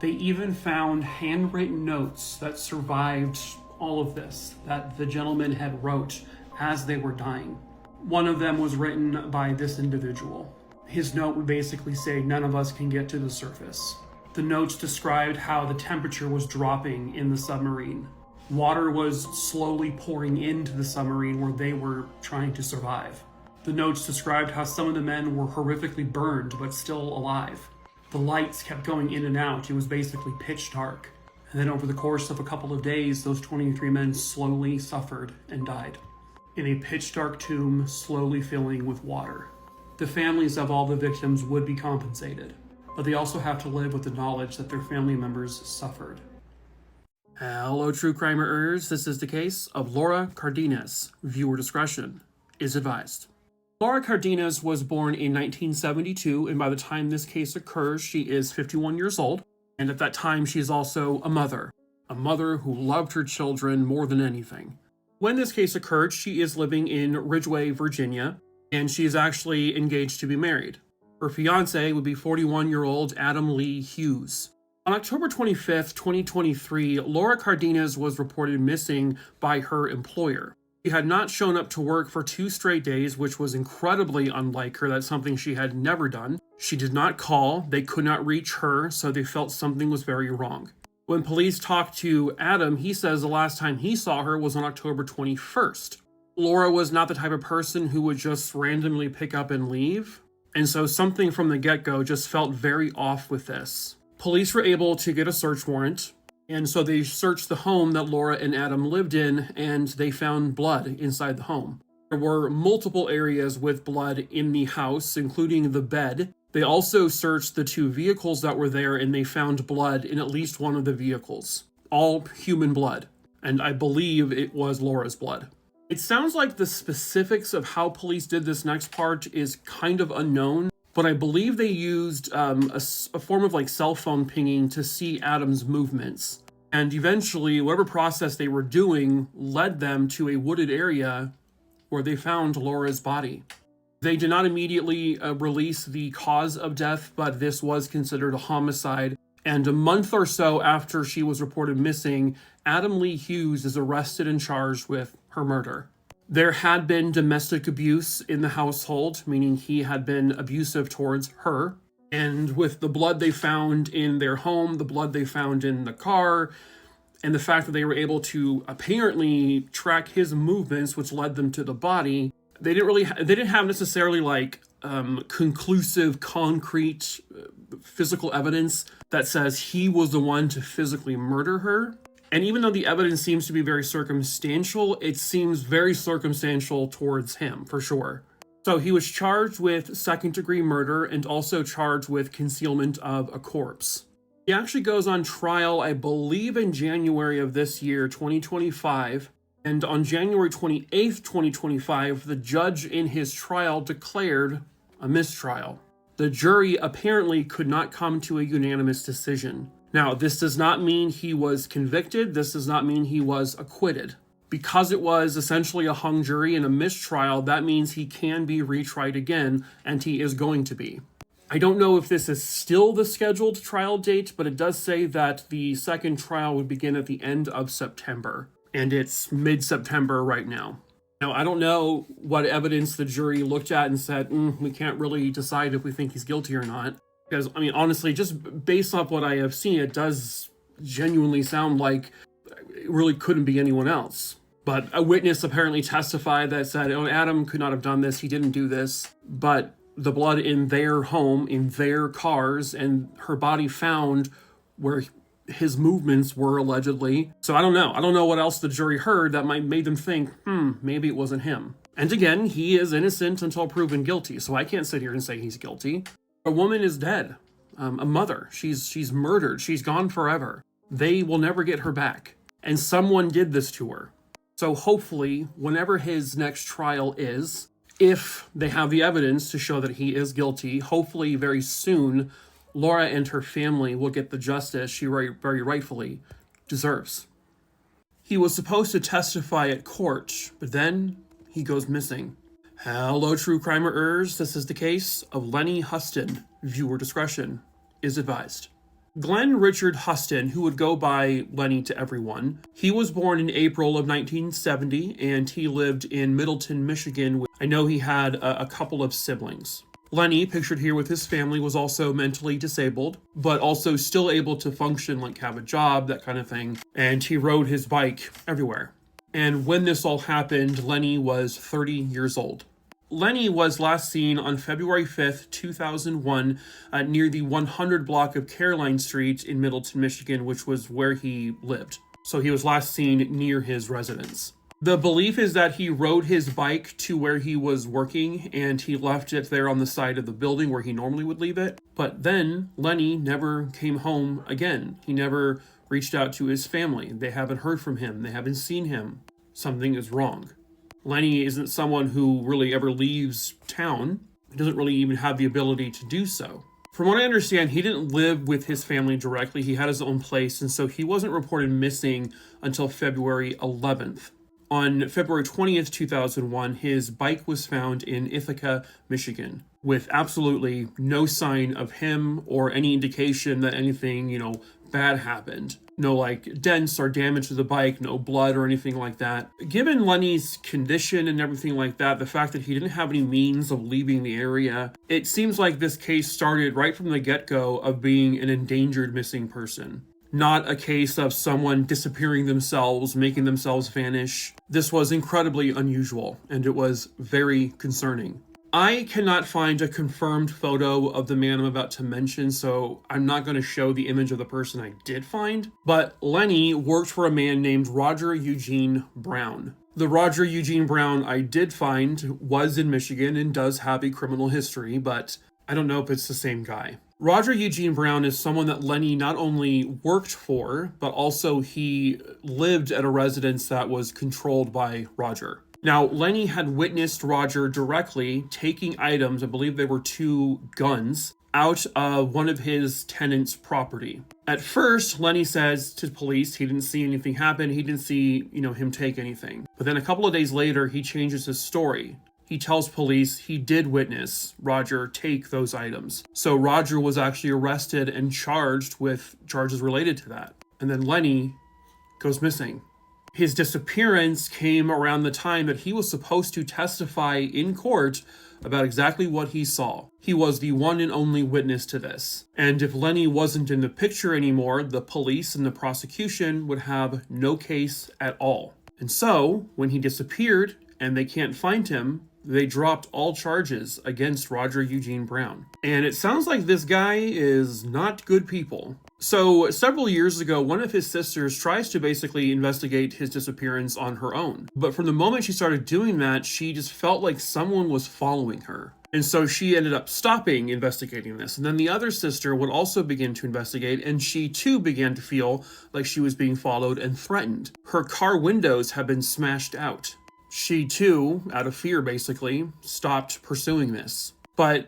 They even found handwritten notes that survived all of this, that the gentleman had wrote as they were dying. One of them was written by this individual. His note would basically say, "None of us can get to the surface." The notes described how the temperature was dropping in the submarine. Water was slowly pouring into the submarine where they were trying to survive. The notes described how some of the men were horrifically burned but still alive. The lights kept going in and out. It was basically pitch dark. And then over the course of a couple of days, those 23 men slowly suffered and died in a pitch dark tomb slowly filling with water. The families of all the victims would be compensated, but they also have to live with the knowledge that their family members suffered. Hello, true crimerers. This is the case of Laura Cardenas. Viewer discretion is advised. Laura Cardenas was born in 1972, and by the time this case occurs, she is 51 years old. And at that time, she is also a mother who loved her children more than anything. When this case occurred, she is living in Ridgeway, Virginia, and she is actually engaged to be married. Her fiancé would be 41-year-old Adam Lee Hughes. On October 25th, 2023, Laura Cardenas was reported missing by her employer. She had not shown up to work for 2 straight days, which was incredibly unlike her. That's something she had never done. She did not call. They could not reach her, so they felt something was very wrong. When police talked to Adam, he says the last time he saw her was on October 21st. Laura was not the type of person who would just randomly pick up and leave, and so something from the get-go just felt very off with this. Police were able to get a search warrant. And so they searched the home that Laura and Adam lived in, and they found blood inside the home. There were multiple areas with blood in the house, including the bed. They also searched the 2 vehicles that were there, and they found blood in at least one of the vehicles. All human blood. And I believe it was Laura's blood. It sounds like the specifics of how police did this next part is kind of unknown, but I believe they used a form of like cell phone pinging to see Adam's movements. And eventually, whatever process they were doing led them to a wooded area where they found Laura's body. They did not immediately release the cause of death, but this was considered a homicide. And a month or so after she was reported missing, Adam Lee Hughes is arrested and charged with her murder. There had been domestic abuse in the household, meaning he had been abusive towards her. And with the blood they found in their home, the blood they found in the car, and the fact that they were able to apparently track his movements, which led them to the body, they didn't have necessarily like conclusive, concrete, physical evidence that says he was the one to physically murder her. And even though the evidence seems to be very circumstantial, it seems very circumstantial towards him, for sure. So he was charged with second-degree murder and also charged with concealment of a corpse. He actually goes on trial, I believe, in January of this year, 2025. And on January 28th, 2025, the judge in his trial declared a mistrial. The jury apparently could not come to a unanimous decision. Now, this does not mean he was convicted. This does not mean he was acquitted. Because it was essentially a hung jury and a mistrial, that means he can be retried again, and he is going to be. I don't know if this is still the scheduled trial date, but it does say that the second trial would begin at the end of September, and it's mid-September right now. Now, I don't know what evidence the jury looked at and said, we can't really decide if we think he's guilty or not. Because, I mean, honestly, just based off what I have seen, it does genuinely sound like it really couldn't be anyone else. But a witness apparently testified that said, Adam could not have done this, he didn't do this. But the blood in their home, in their cars, and her body found where his movements were allegedly. So I don't know. I don't know what else the jury heard that might made them think, maybe it wasn't him. And again, he is innocent until proven guilty, so I can't sit here and say he's guilty. A woman is dead. A mother. She's murdered. She's gone forever. They will never get her back. And someone did this to her. So hopefully, whenever his next trial is, if they have the evidence to show that he is guilty, hopefully very soon, Laura and her family will get the justice she very rightfully deserves. He was supposed to testify at court, but then he goes missing. Hello, true crimerers. This is the case of Lenny Hustin. Viewer discretion is advised. Glenn Richard Hustin, who would go by Lenny to everyone, he was born in April of 1970, and he lived in Middleton, Michigan. I know he had a couple of siblings. Lenny, pictured here with his family, was also mentally disabled, but also still able to function, like have a job, that kind of thing, and he rode his bike everywhere. And when this all happened, Lenny was 30 years old. Lenny was last seen on February 5th, 2001, near the 100 block of Caroline Street in Middleton, Michigan, which was where he lived. So he was last seen near his residence. The belief is that he rode his bike to where he was working, and he left it there on the side of the building where he normally would leave it. But then Lenny never came home again. He never reached out to his family. They haven't heard from him. They haven't seen him. Something is wrong. Lenny isn't someone who really ever leaves town. He doesn't really even have the ability to do so. From what I understand, he didn't live with his family directly. He had his own place, and so he wasn't reported missing until February 11th. On February 20th, 2001, his bike was found in Ithaca, Michigan, with absolutely no sign of him or any indication that anything, bad happened. No, dents or damage to the bike, no blood or anything like that. Given Lenny's condition and everything like that, the fact that he didn't have any means of leaving the area, it seems like this case started right from the get-go of being an endangered missing person. Not a case of someone disappearing themselves, making themselves vanish. This was incredibly unusual, and it was very concerning. I cannot find a confirmed photo of the man I'm about to mention, so I'm not going to show the image of the person I did find. But Lenny worked for a man named Roger Eugene Brown. The Roger Eugene Brown I did find was in Michigan and does have a criminal history, but I don't know if it's the same guy. Roger Eugene Brown is someone that Lenny not only worked for, but also he lived at a residence that was controlled by Roger. Now, Lenny had witnessed Roger directly taking items, I believe they were 2 guns, out of one of his tenants' property. At first, Lenny says to police he didn't see anything happen, he didn't see, him take anything. But then a couple of days later, he changes his story. He tells police he did witness Roger take those items. So Roger was actually arrested and charged with charges related to that. And then Lenny goes missing. His disappearance came around the time that he was supposed to testify in court about exactly what he saw. He was the one and only witness to this. And if Lenny wasn't in the picture anymore, the police and the prosecution would have no case at all. And so, when he disappeared and they can't find him, they dropped all charges against Roger Eugene Brown. And it sounds like this guy is not good people. So several years ago, one of his sisters tries to basically investigate his disappearance on her own. But from the moment she started doing that, she just felt like someone was following her. And so she ended up stopping investigating this. And then the other sister would also begin to investigate, and she too began to feel like she was being followed and threatened. Her car windows have been smashed out. She too, out of fear basically, stopped pursuing this. But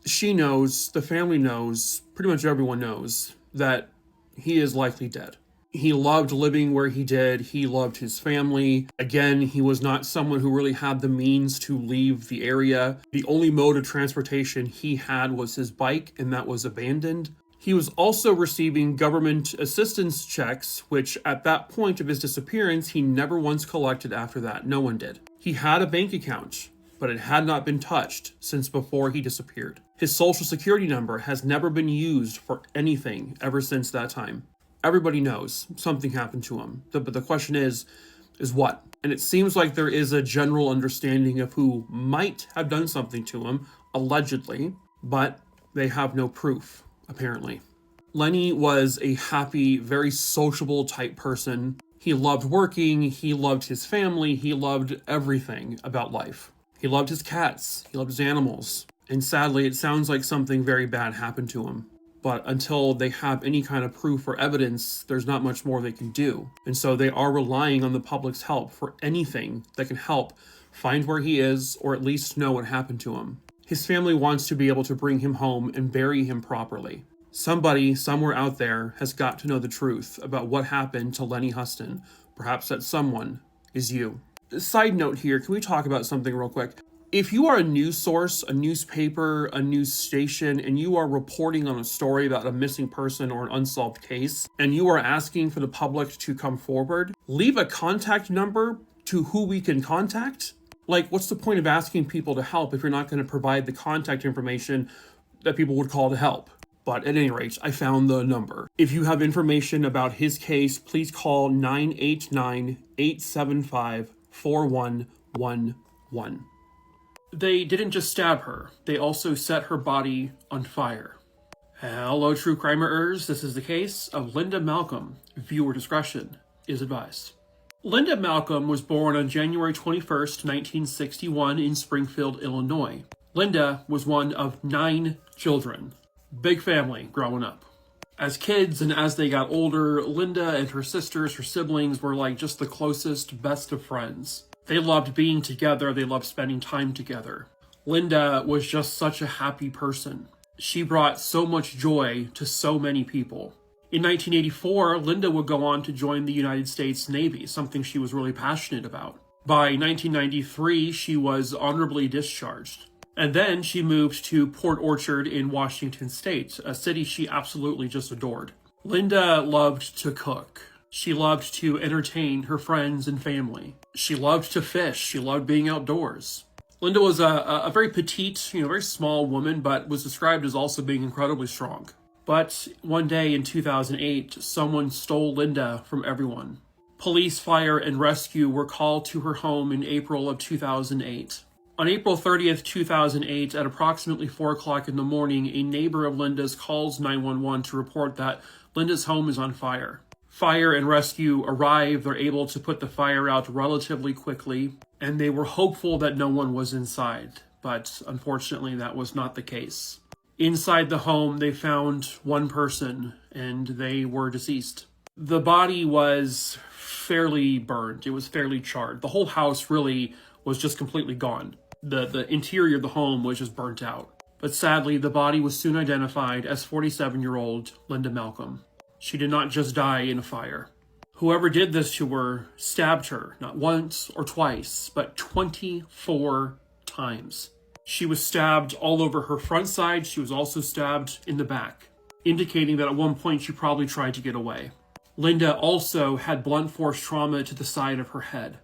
she knows, the family knows, pretty much everyone knows, that he is likely dead. He loved living where he did. He loved his family. Again, he was not someone who really had the means to leave the area. The only mode of transportation he had was his bike, and that was abandoned. He was also receiving government assistance checks, which at that point of his disappearance, he never once collected after that. No one did. He had a bank account, but it had not been touched since before he disappeared. His social security number has never been used for anything ever since that time. Everybody knows something happened to him. But the question is what? And it seems like there is a general understanding of who might have done something to him, allegedly, but they have no proof, apparently. Lenny was a happy, very sociable type person. He loved working, he loved his family, he loved everything about life. He loved his cats, he loved his animals. And sadly, it sounds like something very bad happened to him. But until they have any kind of proof or evidence, there's not much more they can do. And so they are relying on the public's help for anything that can help find where he is, or at least know what happened to him. His family wants to be able to bring him home and bury him properly. Somebody, somewhere out there, has got to know the truth about what happened to Lenny Hustin. Perhaps that someone is you. Side note here, can we talk about something real quick? If you are a news source, a newspaper, a news station, and you are reporting on a story about a missing person or an unsolved case, and you are asking for the public to come forward, leave a contact number to who we can contact. Like, what's the point of asking people to help if you're not going to provide the contact information that people would call to help? But at any rate, I found the number. If you have information about his case, please call 989-875-4111. They didn't just stab her, they also set her body on fire. Hello, true crimeers. This is the case of Linda Malcolm. Viewer discretion is advised. Linda Malcolm was born on January 21st, 1961 in Springfield, Illinois. Linda was one of 9 children. Big family growing up. As kids and as they got older, Linda and her sisters, her siblings, were like just the closest, best of friends. They loved being together. They loved spending time together. Linda was just such a happy person. She brought so much joy to so many people. In 1984, Linda would go on to join the United States Navy, something she was really passionate about. By 1993, she was honorably discharged. And then she moved to Port Orchard in Washington State, a city she absolutely just adored. Linda loved to cook. She loved to entertain her friends and family. She loved to fish. She loved being outdoors. Linda was a very petite, very small woman, but was described as also being incredibly strong. But one day in 2008, someone stole Linda from everyone. Police, fire, and rescue were called to her home in April of 2008. On April 30th, 2008, at approximately 4 o'clock in the morning, a neighbor of Linda's calls 911 to report that Linda's home is on fire. Fire and rescue arrive. They're able to put the fire out relatively quickly, and they were hopeful that no one was inside, but unfortunately that was not the case. Inside the home, they found one person, and they were deceased. The body was fairly burned. It was fairly charred. The whole house really was just completely gone. The interior of the home was just burnt out. But sadly, the body was soon identified as 47-year-old Linda Malcolm. She did not just die in a fire. Whoever did this to her stabbed her, not once or twice, but 24 times. She was stabbed all over her front side. She was also stabbed in the back, indicating that at one point she probably tried to get away. Linda also had blunt force trauma to the side of her head,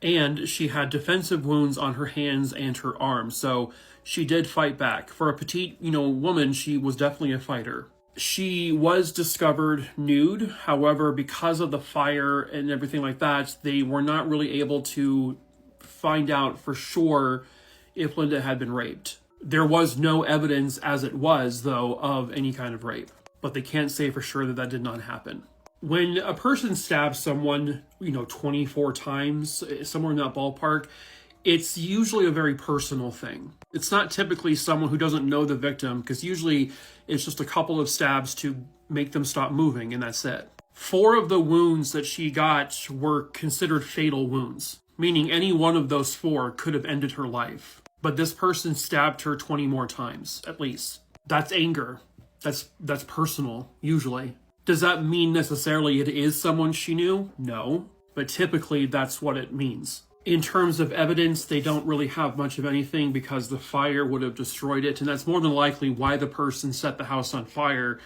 and she had defensive wounds on her hands and her arms, so she did fight back. For a petite, woman, she was definitely a fighter. She was discovered nude. However, because of the fire and everything like that, they were not really able to find out for sure if Linda had been raped. There was no evidence as it was, though, of any kind of rape, but they can't say for sure that that did not happen. When a person stabs someone, 24 times, somewhere in that ballpark, it's usually a very personal thing. It's not typically someone who doesn't know the victim, because usually it's just a couple of stabs to make them stop moving, and that's it. 4 of the wounds that she got were considered fatal wounds, meaning any one of those 4 could have ended her life. But this person stabbed her 20 more times, at least. That's anger. That's personal, usually. Does that mean necessarily it is someone she knew? No, but typically that's what it means. In terms of evidence, they don't really have much of anything because the fire would have destroyed it, and that's more than likely why the person set the house on fire.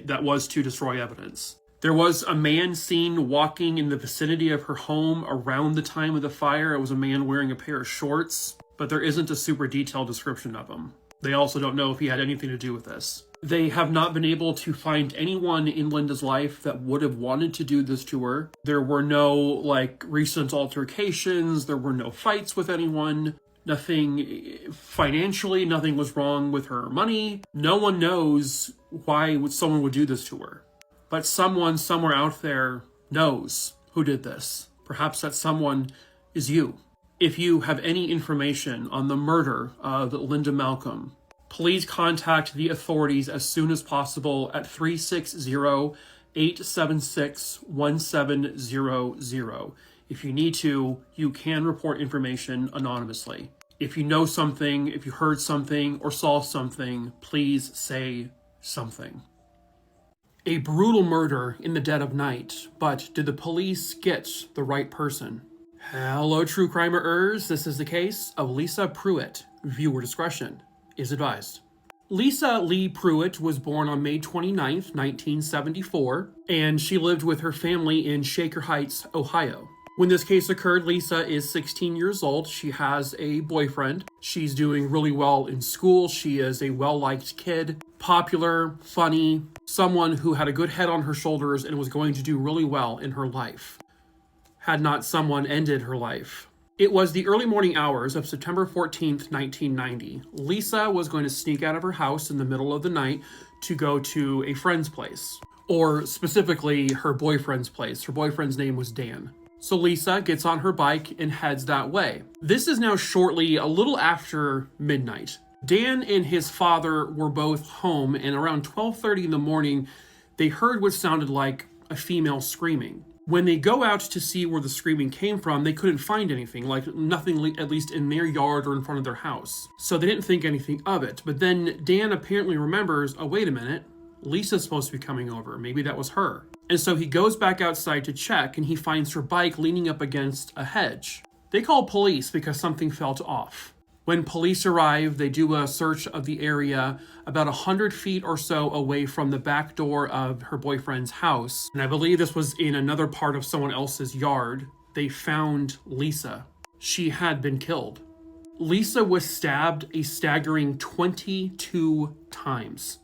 That was to destroy evidence. There was a man seen walking in the vicinity of her home around the time of the fire. It was a man wearing a pair of shorts, but there isn't a super detailed description of him. They also don't know if he had anything to do with this. They have not been able to find anyone in Linda's life that would have wanted to do this to her. There were no, recent altercations. There were no fights with anyone. Nothing financially. Nothing was wrong with her money. No one knows why someone would do this to her. But someone somewhere out there knows who did this. Perhaps that someone is you. If you have any information on the murder of Linda Malcolm, please contact the authorities as soon as possible at 360-876-1700. If you need to, you can report information anonymously. If you know something, if you heard something, or saw something, please say something. A brutal murder in the dead of night, but did the police get the right person? Hello, true crimerers. This is the case of Lisa Pruitt. Viewer discretion is advised. Lisa Lee Pruitt was born on May 29th, 1974, and she lived with her family in Shaker Heights, Ohio. When this case occurred, Lisa is 16 years old. She has a boyfriend. She's doing really well in school. She is a well-liked kid, popular, funny, someone who had a good head on her shoulders and was going to do really well in her life, had not someone ended her life. It was the early morning hours of September 14th, 1990. Lisa was going to sneak out of her house in the middle of the night to go to a friend's place, or specifically her boyfriend's place. Her boyfriend's name was Dan. So Lisa gets on her bike and heads that way. This is now shortly a little after midnight. Dan and his father were both home, and around 12:30 in the morning, they heard what sounded like a female screaming. When they go out to see where the screaming came from, they couldn't find anything, nothing at least in their yard or in front of their house. So they didn't think anything of it. But then Dan apparently remembers, oh, wait a minute, Lisa's supposed to be coming over. Maybe that was her. And so he goes back outside to check, and he finds her bike leaning up against a hedge. They call police because something felt off. When police arrive, they do a search of the area about 100 feet or so away from the back door of her boyfriend's house. And I believe this was in another part of someone else's yard. They found Lisa. She had been killed. Lisa was stabbed a staggering 22 times.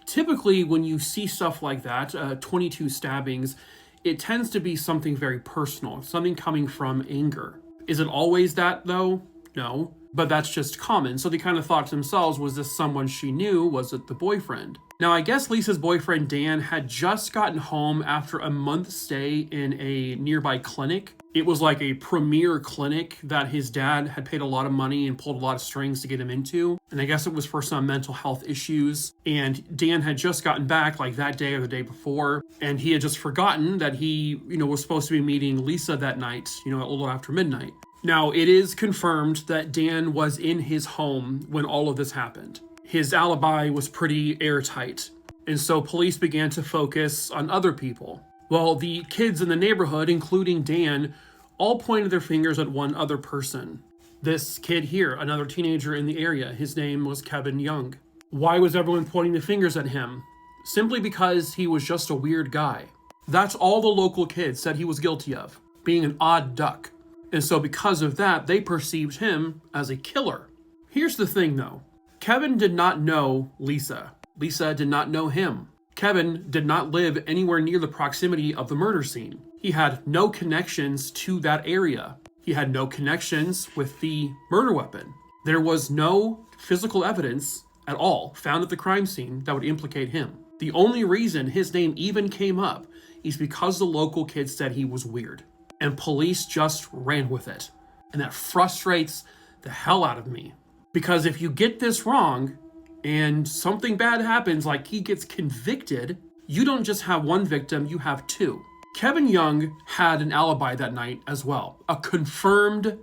Typically, when you see stuff like that, 22 stabbings, it tends to be something very personal, something coming from anger. Is it always that, though? No. but that's just common. So they kind of thought to themselves, was this someone she knew? Was it the boyfriend? Now, I guess Lisa's boyfriend, Dan, had just gotten home after a month stay in a nearby clinic. It was like a premier clinic that his dad had paid a lot of money and pulled a lot of strings to get him into. And I guess it was for some mental health issues. And Dan had just gotten back like that day or the day before. And he had just forgotten that he, was supposed to be meeting Lisa that night, a little after midnight. Now, it is confirmed that Dan was in his home when all of this happened. His alibi was pretty airtight, and so police began to focus on other people. Well, the kids in the neighborhood, including Dan, all pointed their fingers at one other person. This kid here, another teenager in the area, his name was Kevin Young. Why was everyone pointing their fingers at him? Simply because he was just a weird guy. That's all the local kids said he was guilty of, being an odd duck. And so because of that, they perceived him as a killer. Here's the thing though. Kevin did not know Lisa. Lisa did not know him. Kevin did not live anywhere near the proximity of the murder scene. He had no connections to that area. He had no connections with the murder weapon. There was no physical evidence at all found at the crime scene that would implicate him. The only reason his name even came up is because the local kids said he was weird. And police just ran with it. And that frustrates the hell out of me. Because if you get this wrong and something bad happens, like he gets convicted, you don't just have one victim, you have two. Kevin Young had an alibi that night as well, a confirmed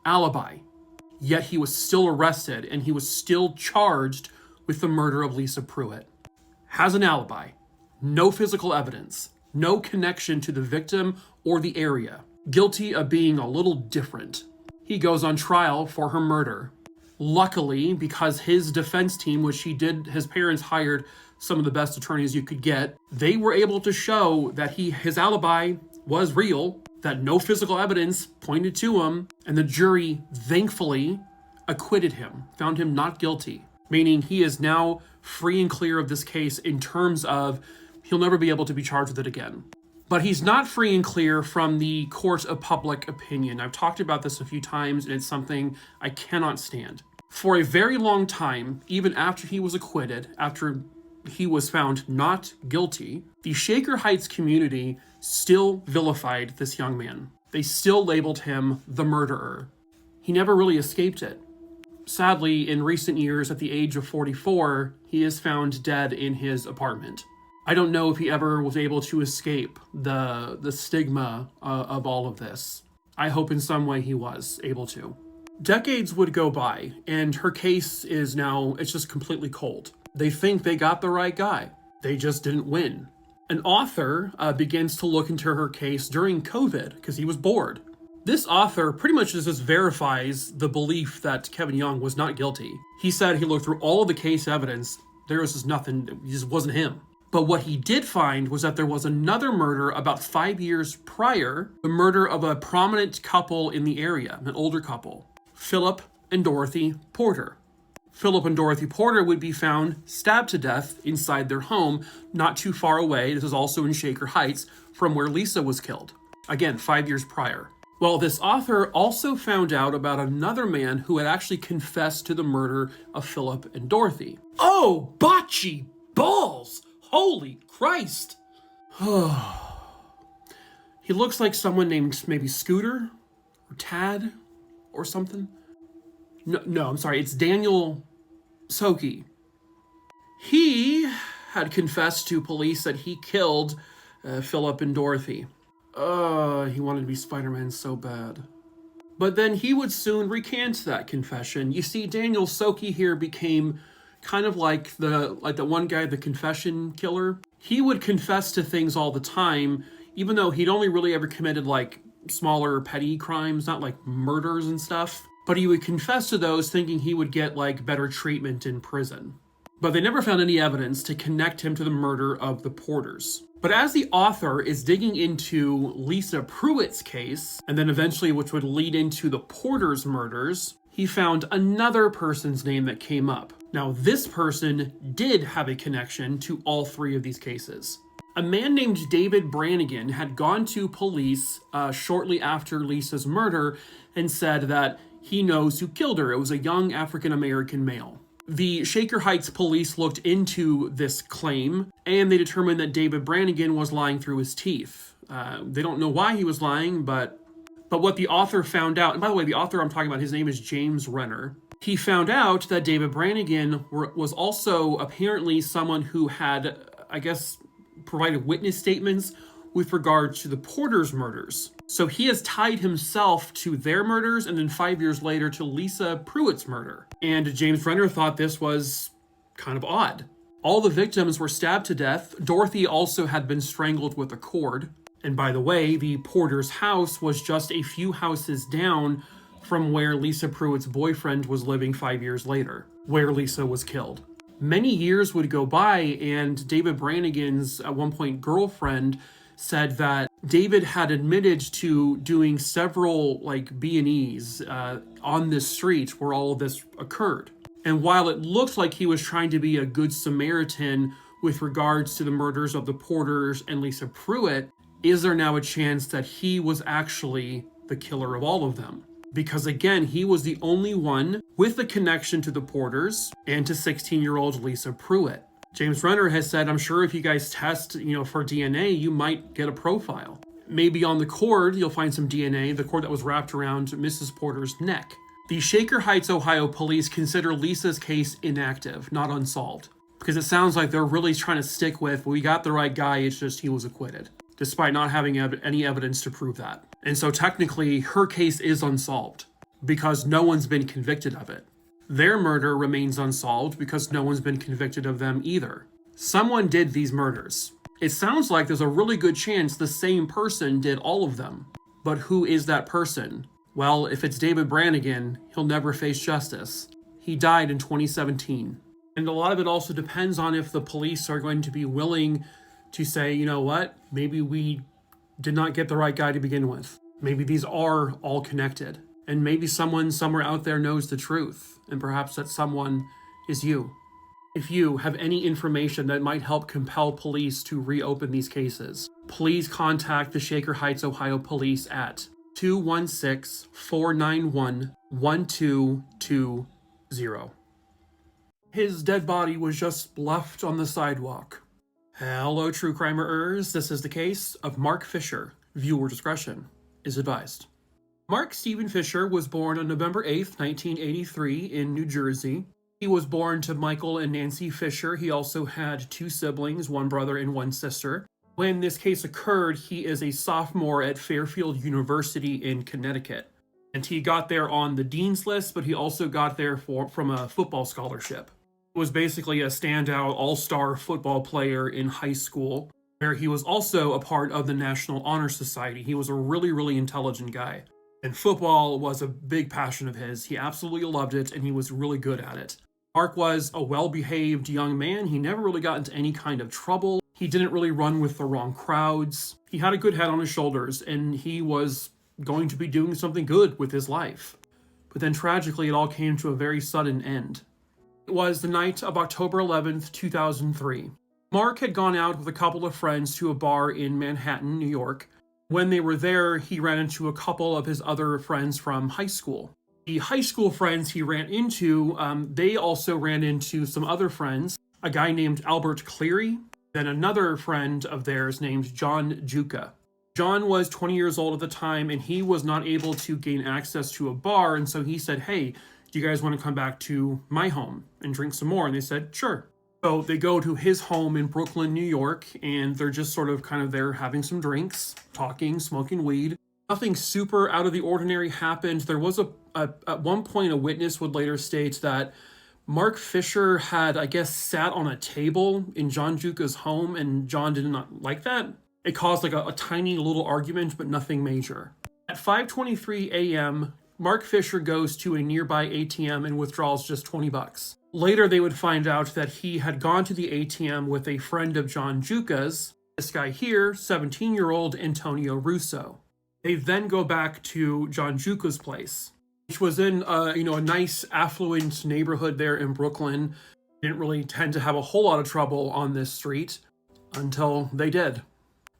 alibi. Yet he was still arrested and he was still charged with the murder of Lisa Pruitt. Has an alibi, no physical evidence, no connection to the victim or the area. Guilty of being a little different. He goes on trial for her murder. Luckily, because his defense team, which his parents hired some of the best attorneys you could get, they were able to show that his alibi was real, that no physical evidence pointed to him, and the jury thankfully acquitted him, found him not guilty, meaning he is now free and clear of this case in terms of he'll never be able to be charged with it again. But he's not free and clear from the court of public opinion. I've talked about this a few times, and it's something I cannot stand. For a very long time, even after he was acquitted, after he was found not guilty, the Shaker Heights community still vilified this young man. They still labeled him the murderer. He never really escaped it. Sadly, in recent years, at the age of 44, he is found dead in his apartment. I don't know if he ever was able to escape the stigma of all of this. I hope in some way he was able to. Decades would go by, and her case is now, it's just completely cold. They think they got the right guy. They just didn't win. An author begins to look into her case during COVID because he was bored. This author pretty much just verifies the belief that Kevin Young was not guilty. He said he looked through all of the case evidence. There was just nothing, it just wasn't him. But what he did find was that there was another murder about 5 years prior, the murder of a prominent couple in the area, an older couple, Philip and Dorothy Porter. Philip and Dorothy Porter would be found stabbed to death inside their home, not too far away. This is also in Shaker Heights, from where Lisa was killed. Again, 5 years prior. Well, this author also found out about another man who had actually confessed to the murder of Philip and Dorothy. Oh, bocce balls! Holy Christ! He looks like someone named maybe Scooter or Tad or something. No, I'm sorry, it's Daniel Soki. He had confessed to police that he killed Philip and Dorothy. He wanted to be Spider-Man so bad. But then he would soon recant that confession. You see, Daniel Soki here became kind of like the one guy, the confession killer. He would confess to things all the time, even though he'd only really ever committed like smaller petty crimes, not like murders and stuff. But he would confess to those thinking he would get like better treatment in prison. But they never found any evidence to connect him to the murder of the Porters. But as the author is digging into Lisa Pruitt's case, and then eventually which would lead into the Porters' murders, he found another person's name that came up. Now, this person did have a connection to all three of these cases. A man named David Brannigan had gone to police shortly after Lisa's murder and said that he knows who killed her. It was a young African-American male. The Shaker Heights police looked into this claim, and they determined that David Brannigan was lying through his teeth. They don't know why he was lying, but what the author found out, and by the way, the author I'm talking about, his name is James Renner. He found out that David Brannigan was also apparently someone who had, I guess, provided witness statements with regard to the Porter's murders. So he has tied himself to their murders and then 5 years later to Lisa Pruitt's murder. And James Renner thought this was kind of odd. All the victims were stabbed to death. Dorothy also had been strangled with a cord. And by the way, the Porter's house was just a few houses down from where Lisa Pruitt's boyfriend was living 5 years later, where Lisa was killed. Many years would go by, and David Brannigan's, at one point, girlfriend said that David had admitted to doing several B&Es on this street where all of this occurred. And while it looked like he was trying to be a good Samaritan with regards to the murders of the Porters and Lisa Pruitt, is there now a chance that he was actually the killer of all of them? Because again, he was the only one with a connection to the Porters and to 16-year-old Lisa Pruitt. James Renner has said, I'm sure if you guys test, for DNA, you might get a profile. Maybe on the cord, you'll find some DNA, the cord that was wrapped around Mrs. Porter's neck. The Shaker Heights, Ohio police consider Lisa's case inactive, not unsolved. Because it sounds like they're really trying to stick with, we got the right guy, it's just he was acquitted, despite not having any evidence to prove that. And so technically, her case is unsolved, because no one's been convicted of it. Their murder remains unsolved because no one's been convicted of them either. Someone did these murders. It sounds like there's a really good chance the same person did all of them. But who is that person? Well, if it's David Brannigan, he'll never face justice. He died in 2017. And a lot of it also depends on if the police are going to be willing to say, you know what, maybe we did not get the right guy to begin with. Maybe these are all connected. And maybe someone somewhere out there knows the truth, and perhaps that someone is you. If you have any information that might help compel police to reopen these cases, please contact the Shaker Heights, Ohio police at 216-491-1220. His dead body was just left on the sidewalk. Hello, true crimerers. This is the case of Mark Fisher. Viewer discretion is advised. Mark Stephen Fisher was born on November 8th, 1983 in New Jersey. He was born to Michael and Nancy Fisher. He also had two siblings, one brother and one sister. When this case occurred, he is a sophomore at Fairfield University in Connecticut. And he got there on the dean's list, but he also got there from a football scholarship. He was basically a standout all-star football player in high school, where he was also a part of the National Honor Society. He was a really, really intelligent guy. And football was a big passion of his. He absolutely loved it, and he was really good at it. Mark was a well-behaved young man. He never really got into any kind of trouble. He didn't really run with the wrong crowds. He had a good head on his shoulders, and he was going to be doing something good with his life. But then tragically, it all came to a very sudden end. It was the night of October 11th, 2003. Mark had gone out with a couple of friends to a bar in Manhattan, New York. When they were there, he ran into a couple of his other friends from high school. The high school friends he ran into, they also ran into some other friends, a guy named Albert Cleary, then another friend of theirs named John Juka. John was 20 years old at the time, and he was not able to gain access to a bar, and so he said, hey, do you guys want to come back to my home and drink some more? And they said, sure. So they go to his home in Brooklyn, New York, and they're just sort of kind of there having some drinks, talking, smoking weed. Nothing super out of the ordinary happened. There was at one point, a witness would later state that Mark Fisher had, I guess, sat on a table in John Juka's home, and John did not like that. It caused like a tiny little argument, but nothing major. At 5:23 a.m., Mark Fisher goes to a nearby ATM and withdraws just $20. Later, they would find out that he had gone to the ATM with a friend of John Juka's, this guy here, 17-year-old Antonio Russo. They then go back to John Juka's place, which was in a nice affluent neighborhood there in Brooklyn. Didn't really tend to have a whole lot of trouble on this street until they did.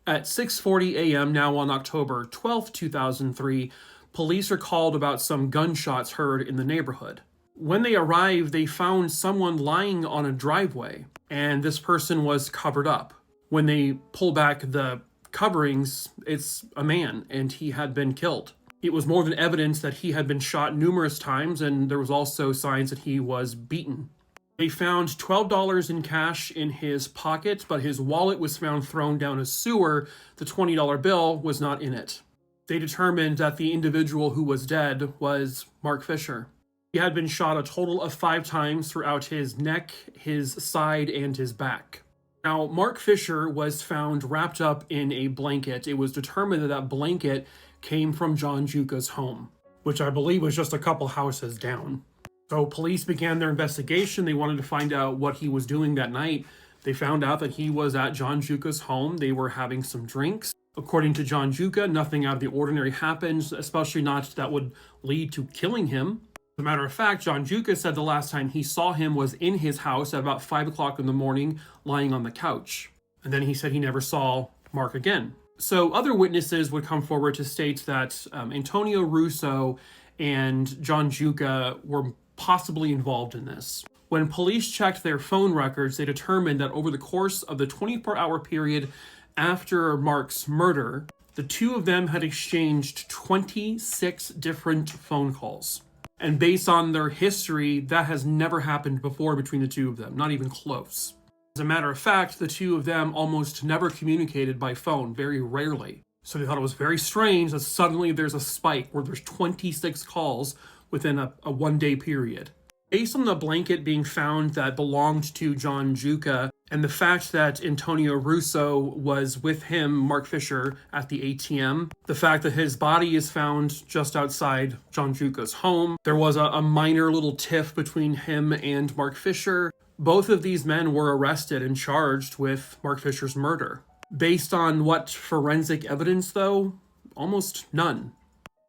At 6:40 a.m. now on October 12th, 2003, police are called about some gunshots heard in the neighborhood. When they arrived, they found someone lying on a driveway, and this person was covered up. When they pull back the coverings, it's a man, and he had been killed. It was more than evidence that he had been shot numerous times, and there was also signs that he was beaten. They found $12 in cash in his pocket, but his wallet was found thrown down a sewer. The $20 bill was not in it. They determined that the individual who was dead was Mark Fisher. He had been shot a total of 5 times throughout his neck, his side, and his back. Now, Mark Fisher was found wrapped up in a blanket. It was determined that that blanket came from John Juka's home, which I believe was just a couple houses down. So police began their investigation. They wanted to find out what he was doing that night. They found out that he was at John Juka's home. They were having some drinks. According to John Juka, nothing out of the ordinary happened, especially not that would lead to killing him. As a matter of fact, John Juka said the last time he saw him was in his house at about 5 o'clock in the morning, lying on the couch. And then he said he never saw Mark again. So other witnesses would come forward to state that Antonio Russo and John Juka were possibly involved in this. When police checked their phone records, they determined that over the course of the 24-hour period after Mark's murder, the two of them had exchanged 26 different phone calls. And based on their history, that has never happened before between the two of them, not even close. As a matter of fact, the two of them almost never communicated by phone, very rarely. So they thought it was very strange that suddenly there's a spike where there's 26 calls within a 1-day period. Based on the blanket being found that belonged to John Juka, and the fact that Antonio Russo was with him, Mark Fisher, at the ATM, the fact that his body is found just outside John Juka's home, there was a minor little tiff between him and Mark Fisher. Both of these men were arrested and charged with Mark Fisher's murder. Based on what forensic evidence, though? Almost none.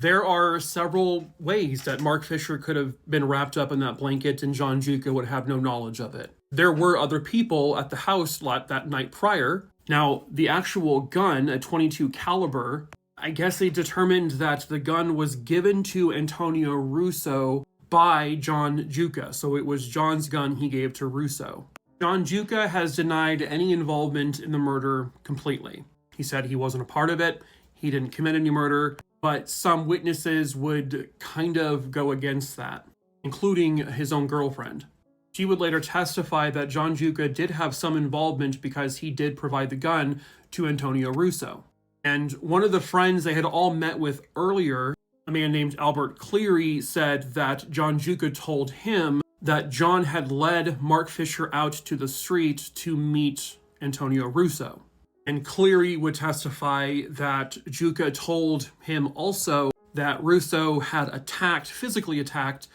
There are several ways that Mark Fisher could have been wrapped up in that blanket and John Juka would have no knowledge of it. There were other people at the house lot that night prior. Now, the actual gun, a .22 caliber, I guess they determined that the gun was given to Antonio Russo by John Juka. So it was John's gun he gave to Russo. John Juka has denied any involvement in the murder completely. He said he wasn't a part of it. He didn't commit any murder. But some witnesses would kind of go against that, including his own girlfriend. She would later testify that John Juka did have some involvement because he did provide the gun to Antonio Russo. And one of the friends they had all met with earlier, a man named Albert Cleary, said that John Juka told him that John had led Mark Fisher out to the street to meet Antonio Russo. And Cleary would testify that Juka told him also that Russo had physically attacked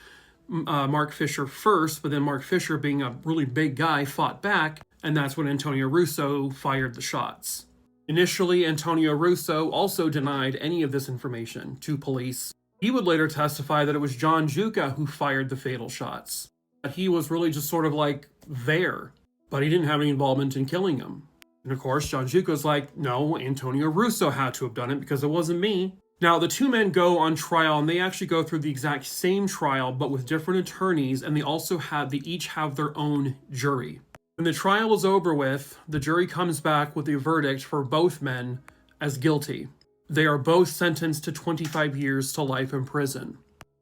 Mark Fisher first, but then Mark Fisher, being a really big guy, fought back, and that's when Antonio Russo fired the shots. Initially, Antonio Russo also denied any of this information to police. He would later testify that it was John Juka who fired the fatal shots. That he was really just sort of like there, but he didn't have any involvement in killing him. And of course, John Juka's like, no, Antonio Russo had to have done it because it wasn't me. Now, the two men go on trial, and they actually go through the exact same trial, but with different attorneys, and they each have their own jury. When the trial is over with, the jury comes back with a verdict for both men as guilty. They are both sentenced to 25 years to life in prison.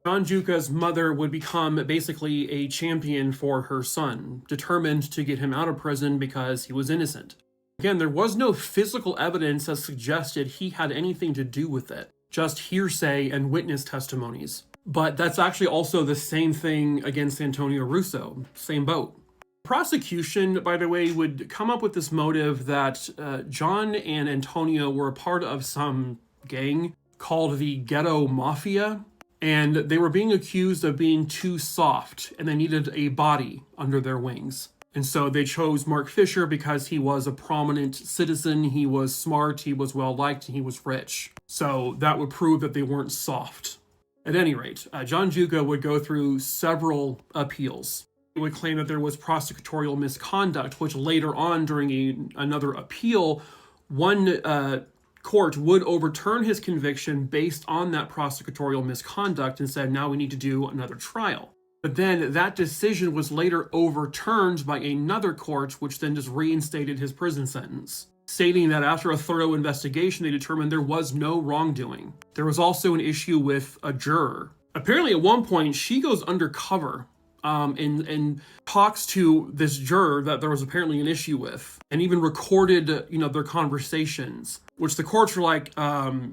John Juka's mother would become basically a champion for her son, determined to get him out of prison because he was innocent. Again, there was no physical evidence that suggested he had anything to do with it, just hearsay and witness testimonies. But that's actually also the same thing against Antonio Russo, same boat. Prosecution, by the way, would come up with this motive that John and Antonio were a part of some gang called the Ghetto Mafia, and they were being accused of being too soft, and they needed a body under their wings. And so they chose Mark Fisher because he was a prominent citizen, he was smart, he was well-liked, and he was rich. So that would prove that they weren't soft. At any rate, John Juka would go through several appeals. He would claim that there was prosecutorial misconduct, which later on during another appeal, one court would overturn his conviction based on that prosecutorial misconduct and said, now we need to do another trial. But then that decision was later overturned by another court, which then just reinstated his prison sentence, stating that after a thorough investigation, they determined there was no wrongdoing. There was also an issue with a juror. Apparently, at one point, she goes undercover and talks to this juror that there was apparently an issue with, and even recorded, their conversations, which the courts were like,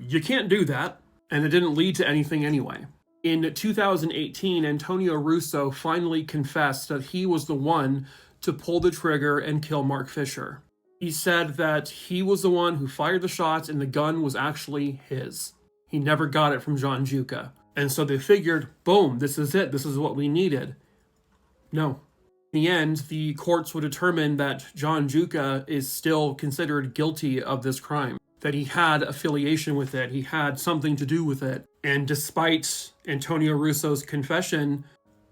you can't do that, and it didn't lead to anything anyway. In 2018, Antonio Russo finally confessed that he was the one to pull the trigger and kill Mark Fisher. He said that he was the one who fired the shots and the gun was actually his. He never got it from John Juca. And so they figured, boom, this is it. This is what we needed. No. In the end, the courts would determine that John Juca is still considered guilty of this crime, that he had affiliation with it, he had something to do with it. And despite Antonio Russo's confession,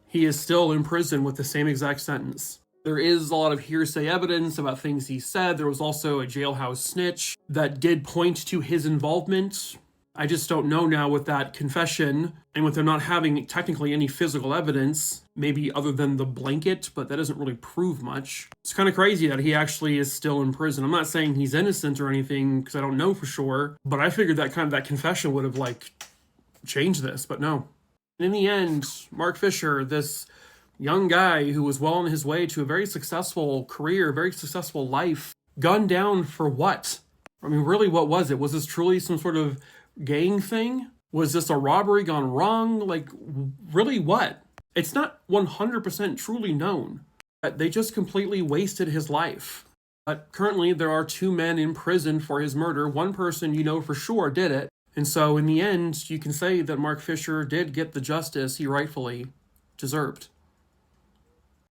he is still in prison with the same exact sentence. There is a lot of hearsay evidence about things he said. There was also a jailhouse snitch that did point to his involvement. I just don't know now with that confession and with them not having technically any physical evidence, maybe other than the blanket, but that doesn't really prove much. It's kind of crazy that he actually is still in prison. I'm not saying he's innocent or anything because I don't know for sure, but I figured that that confession would have changed this, but no. In the end, Mark Fisher, this young guy who was well on his way to a very successful career, very successful life, gunned down for what? I mean, really, what was it? Was this truly some sort of gang thing? Was this a robbery gone wrong? Really what? It's not 100% truly known. They just completely wasted his life. But currently, there are 2 men in prison for his murder. One person for sure did it. And so in the end, you can say that Mark Fisher did get the justice he rightfully deserved.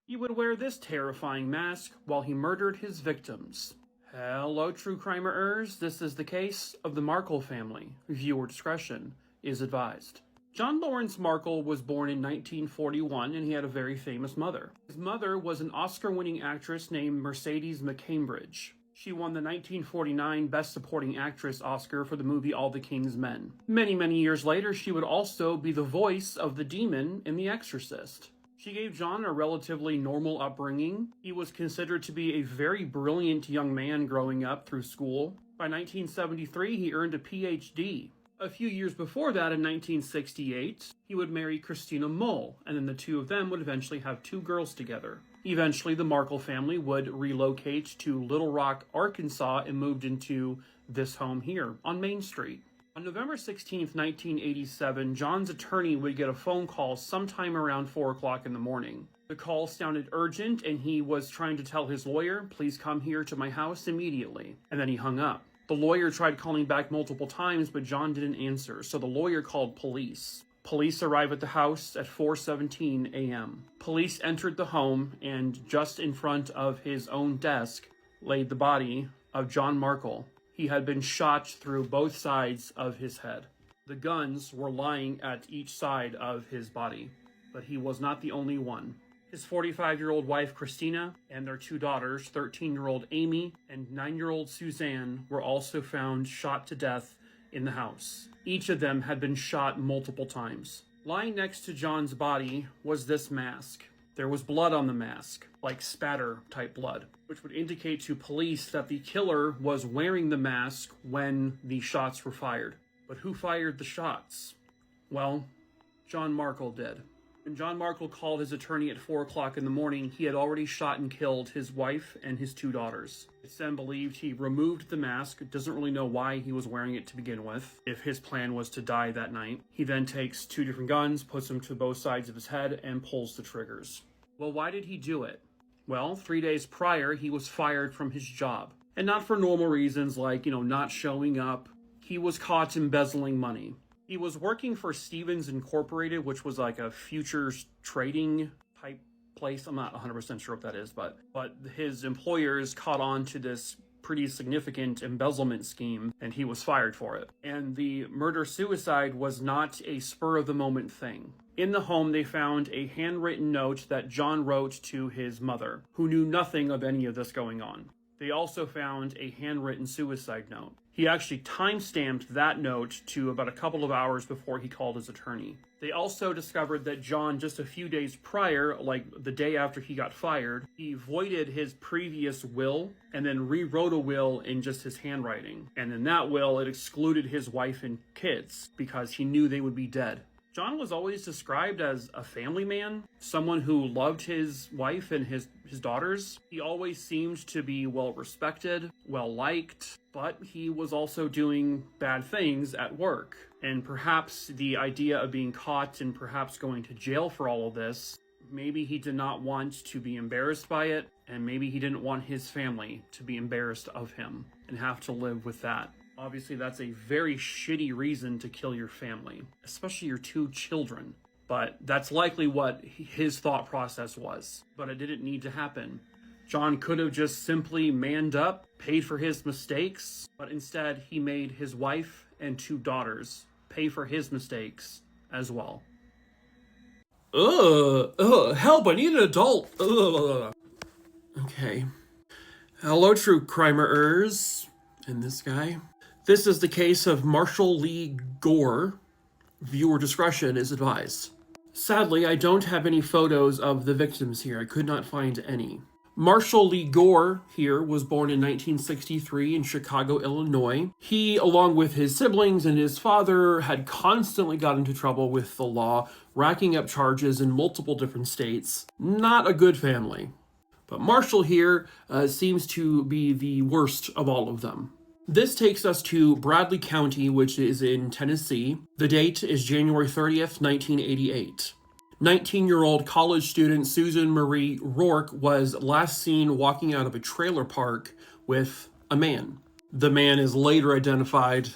He would wear this terrifying mask while he murdered his victims. Hello, true crimerers. This is the case of the Markle family. Viewer discretion is advised. John Lawrence Markle was born in 1941, and he had a very famous mother. His mother was an Oscar-winning actress named Mercedes McCambridge. She won the 1949 Best Supporting Actress Oscar for the movie All the King's Men. Many, many years later, she would also be the voice of the demon in The Exorcist. She gave John a relatively normal upbringing. He was considered to be a very brilliant young man growing up through school. By 1973, he earned a PhD. A few years before that, in 1968, he would marry Christina Mole, and then the two of them would eventually have 2 girls together. Eventually, the Markle family would relocate to Little Rock, Arkansas, and moved into this home here on Main Street. On November 16, 1987, John's attorney would get a phone call sometime around 4 o'clock in the morning. The call sounded urgent, and he was trying to tell his lawyer, please come here to my house immediately. And then he hung up. The lawyer tried calling back multiple times, but John didn't answer, so the lawyer called police. Police arrived at the house at 4:17 a.m. Police entered the home, and just in front of his own desk laid the body of John Markle. He had been shot through both sides of his head. The guns were lying at each side of his body, but he was not the only one. His 45-year-old wife, Christina, and their 2 daughters, 13-year-old Amy and 9-year-old Suzanne, were also found shot to death in the house. Each of them had been shot multiple times. Lying next to John's body was this mask. There was blood on the mask, like spatter-type blood, which would indicate to police that the killer was wearing the mask when the shots were fired. But who fired the shots? Well, John Markle did. When John Markle called his attorney at 4 o'clock in the morning, he had already shot and killed his wife and his 2 daughters. It's then believed he removed the mask, doesn't really know why he was wearing it to begin with, if his plan was to die that night. He then takes 2 different guns, puts them to both sides of his head, and pulls the triggers. Well, why did he do it? Well, 3 days prior, he was fired from his job. And not for normal reasons like, not showing up. He was caught embezzling money. He was working for Stevens Incorporated, which was like a futures trading type place. I'm not 100% sure what that is, but his employers caught on to this pretty significant embezzlement scheme, and he was fired for it. And the murder-suicide was not a spur-of-the-moment thing. In the home, they found a handwritten note that John wrote to his mother, who knew nothing of any of this going on. They also found a handwritten suicide note. He actually time-stamped that note to about a couple of hours before he called his attorney. They also discovered that John, just a few days prior, like the day after he got fired, he voided his previous will and then rewrote a will in just his handwriting. And in that will, it excluded his wife and kids because he knew they would be dead. John was always described as a family man, someone who loved his wife and his daughters. He always seemed to be well-respected, well-liked, but he was also doing bad things at work. And perhaps the idea of being caught and perhaps going to jail for all of this, maybe he did not want to be embarrassed by it, and maybe he didn't want his family to be embarrassed of him and have to live with that. Obviously, that's a very shitty reason to kill your family, especially your 2 children. But that's likely what his thought process was. But it didn't need to happen. John could have just simply manned up, paid for his mistakes, but instead he made his wife and 2 daughters pay for his mistakes as well. Help, I need an adult. Okay. Hello, true crimerers. And this guy. This is the case of Marshall Lee Gore. Viewer discretion is advised. Sadly, I don't have any photos of the victims here. I could not find any. Marshall Lee Gore here was born in 1963 in Chicago, Illinois. He, along with his siblings and his father, had constantly got into trouble with the law, racking up charges in multiple different states. Not a good family. But Marshall here seems to be the worst of all of them. This takes us to Bradley County, which is in Tennessee. The date is January 30th, 1988. 19-year-old college student Susan Marie Rourke was last seen walking out of a trailer park with a man. The man is later identified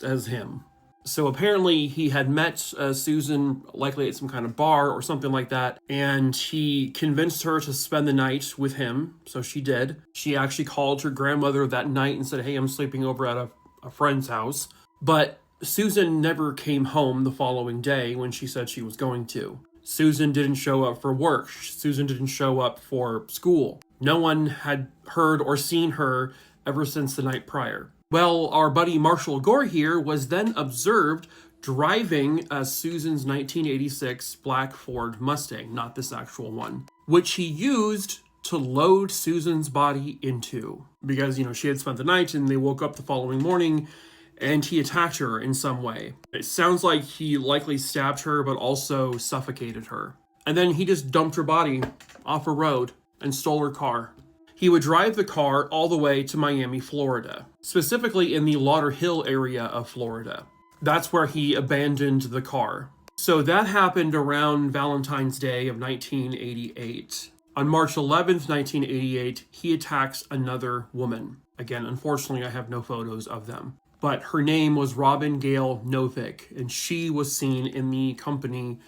as him. So apparently he had met Susan likely at some kind of bar or something like that, and he convinced her to spend the night with him, so she did. She actually called her grandmother that night and said, hey, I'm sleeping over at a friend's house. But Susan never came home the following day when she said she was going to. Susan didn't show up for work. Susan didn't show up for school. No one had heard or seen her ever since the night prior. Well, our buddy Marshall Gore here was then observed driving Susan's 1986 black Ford Mustang, not this actual one, which he used to load Susan's body into. Because, she had spent the night and they woke up the following morning and he attacked her in some way. It sounds like he likely stabbed her, but also suffocated her. And then he just dumped her body off a road and stole her car. He would drive the car all the way to Miami, Florida, specifically in the Lauderhill area of Florida. That's where he abandoned the car. So that happened around Valentine's Day of 1988. On March 11th, 1988, he attacks another woman. Again, unfortunately, I have no photos of them. But her name was Robin Gail Novick, and she was seen in the company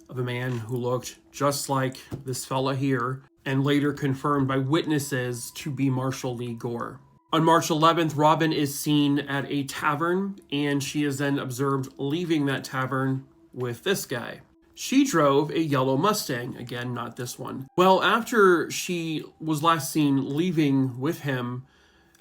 of a man who looked just like this fella here, and later confirmed by witnesses to be Marshall Lee Gore. On March 11th, Robin is seen at a tavern, and she is then observed leaving that tavern with this guy. She drove a yellow Mustang, again, not this one. Well, after she was last seen leaving with him,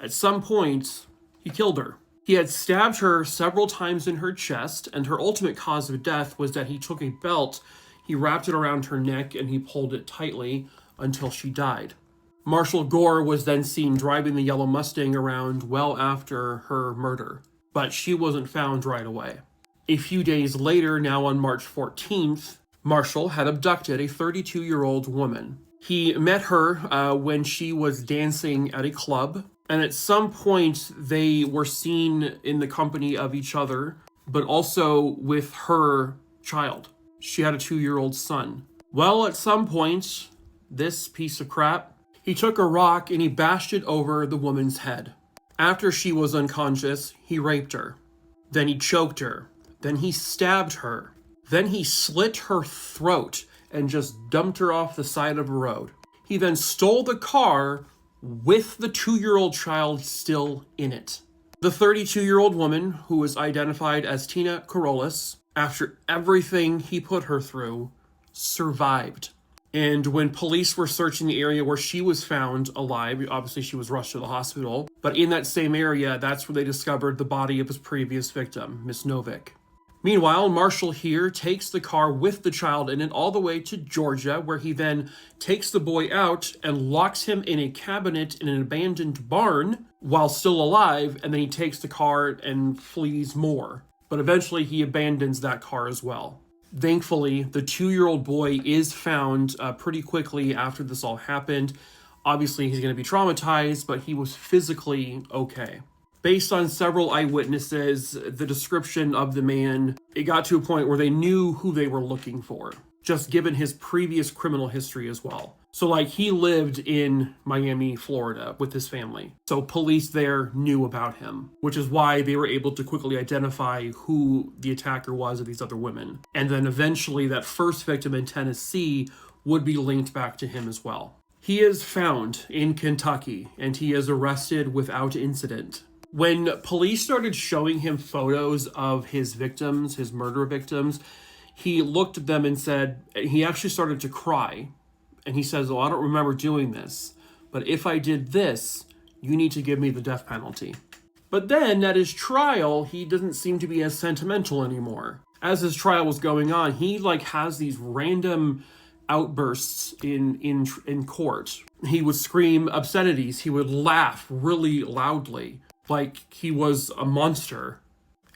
at some point, he killed her. He had stabbed her several times in her chest, and her ultimate cause of death was that he took a belt, he wrapped it around her neck, and he pulled it tightly until she died. Marshall Gore was then seen driving the yellow Mustang around well after her murder, but she wasn't found right away. A few days later, now on March 14th, Marshall had abducted a 32-year-old woman. He met her when she was dancing at a club, and at some point they were seen in the company of each other, but also with her child. She had a 2-year-old son. Well, at some point, this piece of crap, he took a rock and he bashed it over the woman's head. After she was unconscious, he raped her. Then he choked her. Then he stabbed her. Then he slit her throat and just dumped her off the side of a road. He then stole the car with the 2-year-old child still in it. The 32-year-old woman, who was identified as Tina Corollas, after everything he put her through, survived. And when police were searching the area where she was found alive, obviously she was rushed to the hospital, but in that same area, that's where they discovered the body of his previous victim, Miss Novick. Meanwhile, Marshall here takes the car with the child in it all the way to Georgia, where he then takes the boy out and locks him in a cabinet in an abandoned barn while still alive, and then he takes the car and flees more. But eventually he abandons that car as well. Thankfully, the 2-year-old boy is found pretty quickly after this all happened. Obviously, he's going to be traumatized, but he was physically okay. Based on several eyewitnesses, the description of the man, it got to a point where they knew who they were looking for, just given his previous criminal history as well. So, like, he lived in Miami, Florida with his family. So police there knew about him, which is why they were able to quickly identify who the attacker was of these other women. And then eventually that first victim in Tennessee would be linked back to him as well. He is found in Kentucky, and he is arrested without incident. When police started showing him photos of his victims, his murder victims, he looked at them and said, he actually started to cry. And he says, "Oh, I don't remember doing this, but if I did this, you need to give me the death penalty." But then at his trial, he doesn't seem to be as sentimental anymore. As his trial was going on, he has these random outbursts in court. He would scream obscenities. He would laugh really loudly, like he was a monster.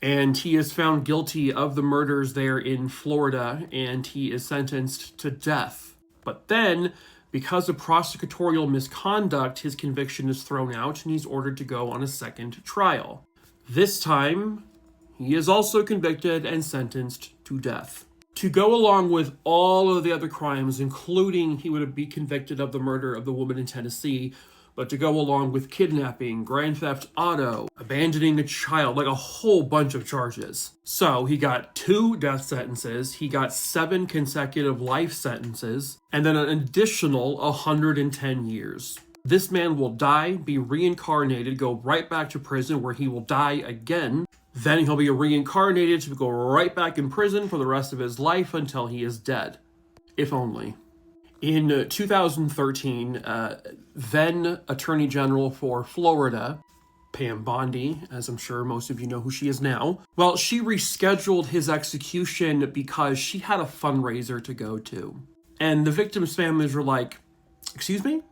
And he is found guilty of the murders there in Florida, and he is sentenced to death. But then, because of prosecutorial misconduct, his conviction is thrown out and he's ordered to go on a second trial. This time, he is also convicted and sentenced to death. To go along with all of the other crimes, including he would be convicted of the murder of the woman in Tennessee, but to go along with kidnapping, grand theft auto, abandoning a child, like a whole bunch of charges. So he got 2 death sentences, he got 7 consecutive life sentences, and then an additional 110 years. This man will die, be reincarnated, go right back to prison where he will die again. Then he'll be reincarnated to go right back in prison for the rest of his life until he is dead. If only. In 2013, then Attorney General for Florida, Pam Bondi, as I'm sure most of you know who she is now, well, she rescheduled his execution because she had a fundraiser to go to. And the victims' families were like, "Excuse me?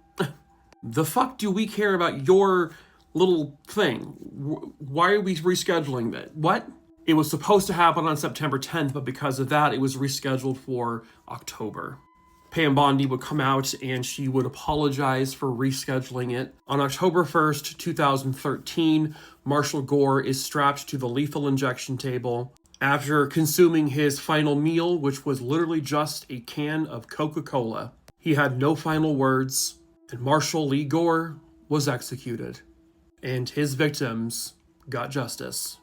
The fuck do we care about your little thing? Why are we rescheduling that? What?" It was supposed to happen on September 10th, but because of that, it was rescheduled for October. Pam Bondi would come out and she would apologize for rescheduling it. On October 1st, 2013, Marshall Gore is strapped to the lethal injection table after consuming his final meal, which was literally just a can of Coca-Cola. He had no final words, and Marshall Lee Gore was executed, and his victims got justice.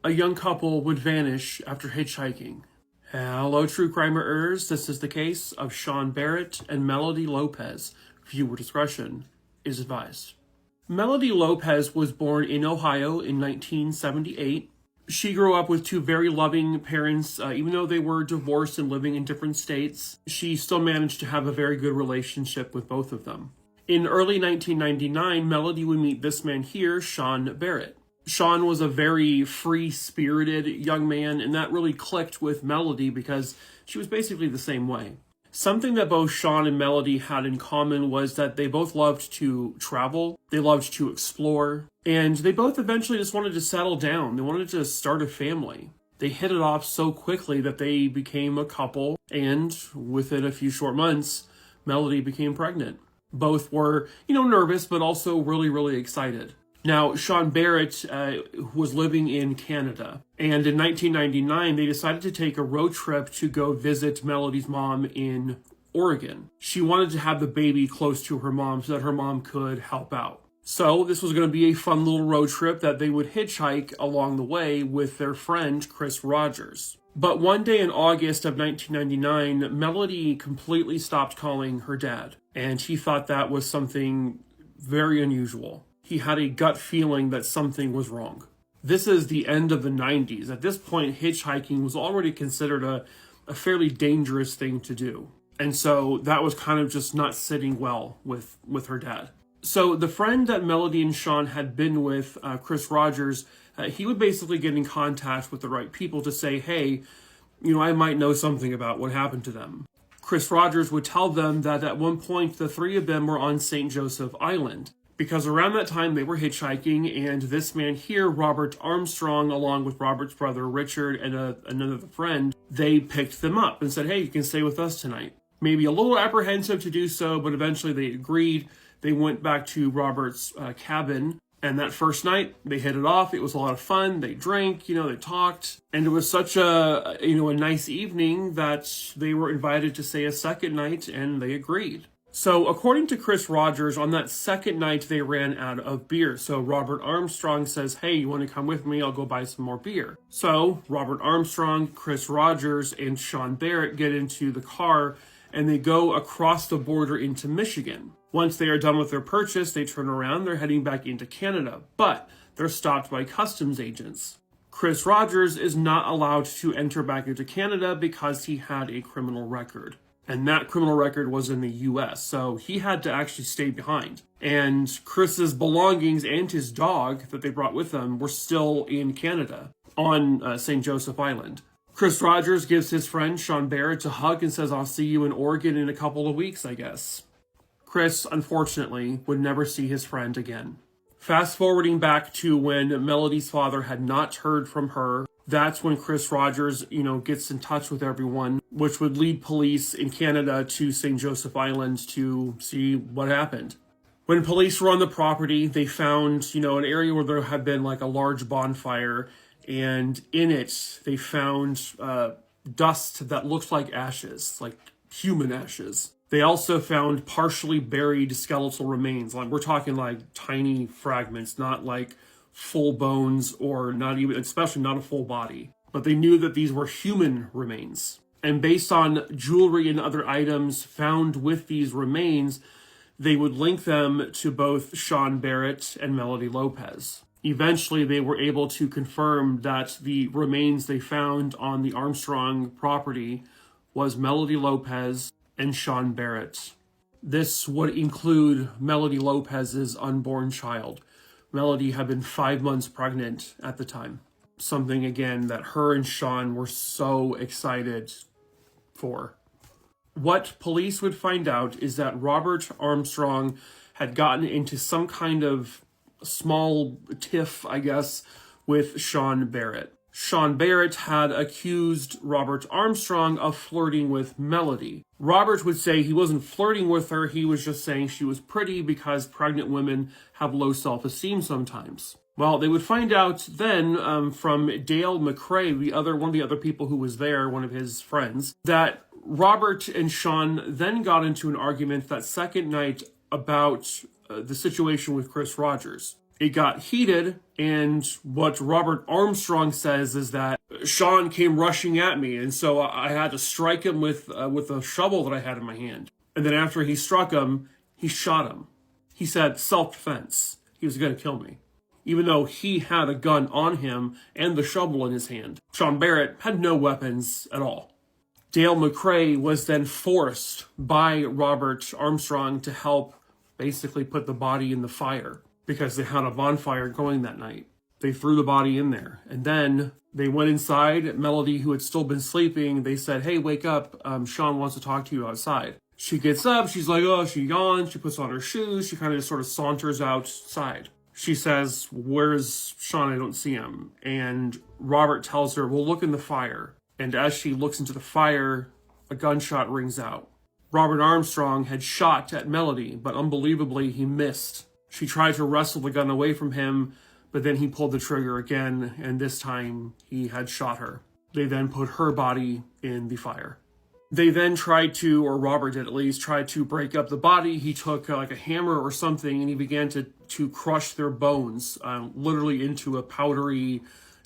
A young couple would vanish after hitchhiking. Hello, true crimerers. This is the case of Sean Barrett and Melody Lopez. Viewer discretion is advised. Melody Lopez was born in Ohio in 1978. She grew up with 2 very loving parents. Even though they were divorced and living in different states, she still managed to have a very good relationship with both of them. In early 1999, Melody would meet this man here, Sean Barrett. Sean was a very free-spirited young man, and that really clicked with Melody because she was basically the same way. Something that both Sean and Melody had in common was that they both loved to travel, they loved to explore, and they both eventually just wanted to settle down. They wanted to start a family. They hit it off so quickly that they became a couple, and within a few short months, Melody became pregnant. Both were, nervous, but also really, really excited. Now, Sean Barrett was living in Canada, and in 1999, they decided to take a road trip to go visit Melody's mom in Oregon. She wanted to have the baby close to her mom so that her mom could help out. So this was going to be a fun little road trip that they would hitchhike along the way with their friend, Chris Rogers. But one day in August of 1999, Melody completely stopped calling her dad, and he thought that was something very unusual. He had a gut feeling that something was wrong. This is the end of the 90s. At this point, hitchhiking was already considered a fairly dangerous thing to do. And so that was kind of just not sitting well with her dad. So the friend that Melody and Sean had been with, Chris Rogers, he would basically get in contact with the right people to say, hey, I might know something about what happened to them. Chris Rogers would tell them that at one point the three of them were on St. Joseph Island, because around that time they were hitchhiking, and this man here, Robert Armstrong, along with Robert's brother Richard and another friend, they picked them up and said, hey, you can stay with us tonight. Maybe a little apprehensive to do so, but eventually they agreed. They went back to Robert's cabin, and that first night they hit it off. It was a lot of fun. They drank, they talked, and it was such a nice evening that they were invited to stay a second night, and they agreed. So according to Chris Rogers, on that second night they ran out of beer. So Robert Armstrong says, hey, you want to come with me? I'll go buy some more beer. So Robert Armstrong, Chris Rogers, and Sean Barrett get into the car, and they go across the border into Michigan. Once they are done with their purchase, they turn around, they're heading back into Canada, but they're stopped by customs agents. Chris Rogers is not allowed to enter back into Canada because he had a criminal record. And that criminal record was in the US, so he had to actually stay behind. And Chris's belongings and his dog that they brought with them were still in Canada on St. Joseph Island. Chris Rogers gives his friend Sean Barrett a hug and says, I'll see you in Oregon in a couple of weeks, I guess. Chris, unfortunately, would never see his friend again. Fast forwarding back to when Melody's father had not heard from her, that's when Chris Rogers, gets in touch with everyone, which would lead police in Canada to St. Joseph Island to see what happened. When police were on the property, they found, an area where there had been like a large bonfire, and in it, they found dust that looked like ashes, like human ashes. They also found partially buried skeletal remains. Like we're talking like tiny fragments, not like full bones or not even, especially not a full body. But they knew that these were human remains. And based on jewelry and other items found with these remains, they would link them to both Sean Barrett and Melody Lopez. Eventually, they were able to confirm that the remains they found on the Armstrong property was Melody Lopez and Sean Barrett. This would include Melody Lopez's unborn child. Melody had been 5 months pregnant at the time. Something, again, that her and Sean were so excited for. What police would find out is that Robert Armstrong had gotten into some kind of small tiff, I guess, with Sean Barrett. Sean Barrett had accused Robert Armstrong of flirting with Melody. Robert would say he wasn't flirting with her, he was just saying she was pretty because pregnant women have low self-esteem sometimes. Well, they would find out then from Dale McCrae, one of the other people who was there, one of his friends, that Robert and Sean then got into an argument that second night about the situation with Chris Rogers. It got heated, and what Robert Armstrong says is that Sean came rushing at me, and so I had to strike him with a shovel that I had in my hand. And then after he struck him, he shot him. He said self-defense. He was going to kill me, even though he had a gun on him and the shovel in his hand. Sean Barrett had no weapons at all. Dale McCrae was then forced by Robert Armstrong to help basically put the body in the fire, because they had a bonfire going that night. They threw the body in there. And then they went inside. Melody, who had still been sleeping, they said, hey, wake up. Sean wants to talk to you outside. She gets up. She's like, oh, she yawns. She puts on her shoes. She kind of just sort of saunters outside. She says, where's Sean? I don't see him. And Robert tells her, well, look in the fire. And as she looks into the fire, a gunshot rings out. Robert Armstrong had shot at Melody, but unbelievably, he missed. She tried to wrestle the gun away from him, but then he pulled the trigger again, and this time he had shot her. They then put her body in the fire. They then tried to, or Robert did at least, tried to break up the body. He took like a hammer or something, and he began to crush their bones, literally into a powdery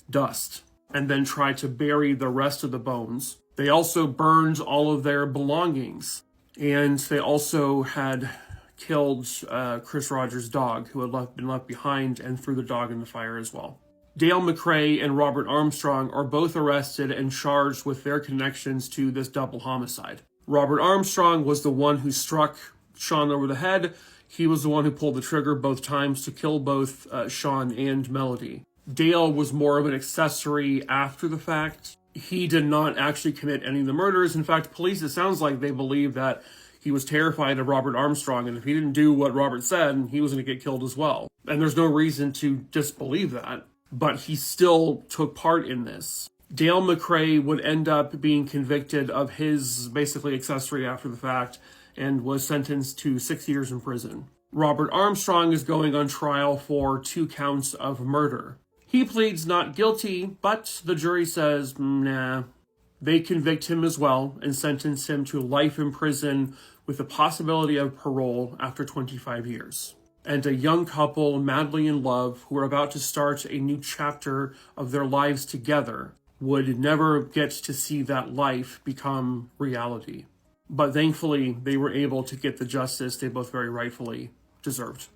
dust, and then tried to bury the rest of the bones. They also burned all of their belongings, and they also had killed Chris Rogers' dog, who had been left behind, and threw the dog in the fire as well. Dale McCrae and Robert Armstrong are both arrested and charged with their connections to this double homicide. Robert Armstrong was the one who struck Sean over the head. He was the one who pulled the trigger both times to kill both Sean and Melody. Dale was more of an accessory after the fact. He did not actually commit any of the murders. In fact, police, it sounds like they believe that he was terrified of Robert Armstrong, and if he didn't do what Robert said, he was going to get killed as well. And there's no reason to disbelieve that. But he still took part in this. Dale McRae would end up being convicted of his basically accessory after the fact and was sentenced to 6 years in prison. Robert Armstrong is going on trial for 2 counts of murder. He pleads not guilty, but the jury says, nah. They convict him as well and sentence him to life in prison with the possibility of parole after 25 years. And a young couple madly in love who are about to start a new chapter of their lives together would never get to see that life become reality. But thankfully, they were able to get the justice they both very rightfully deserved.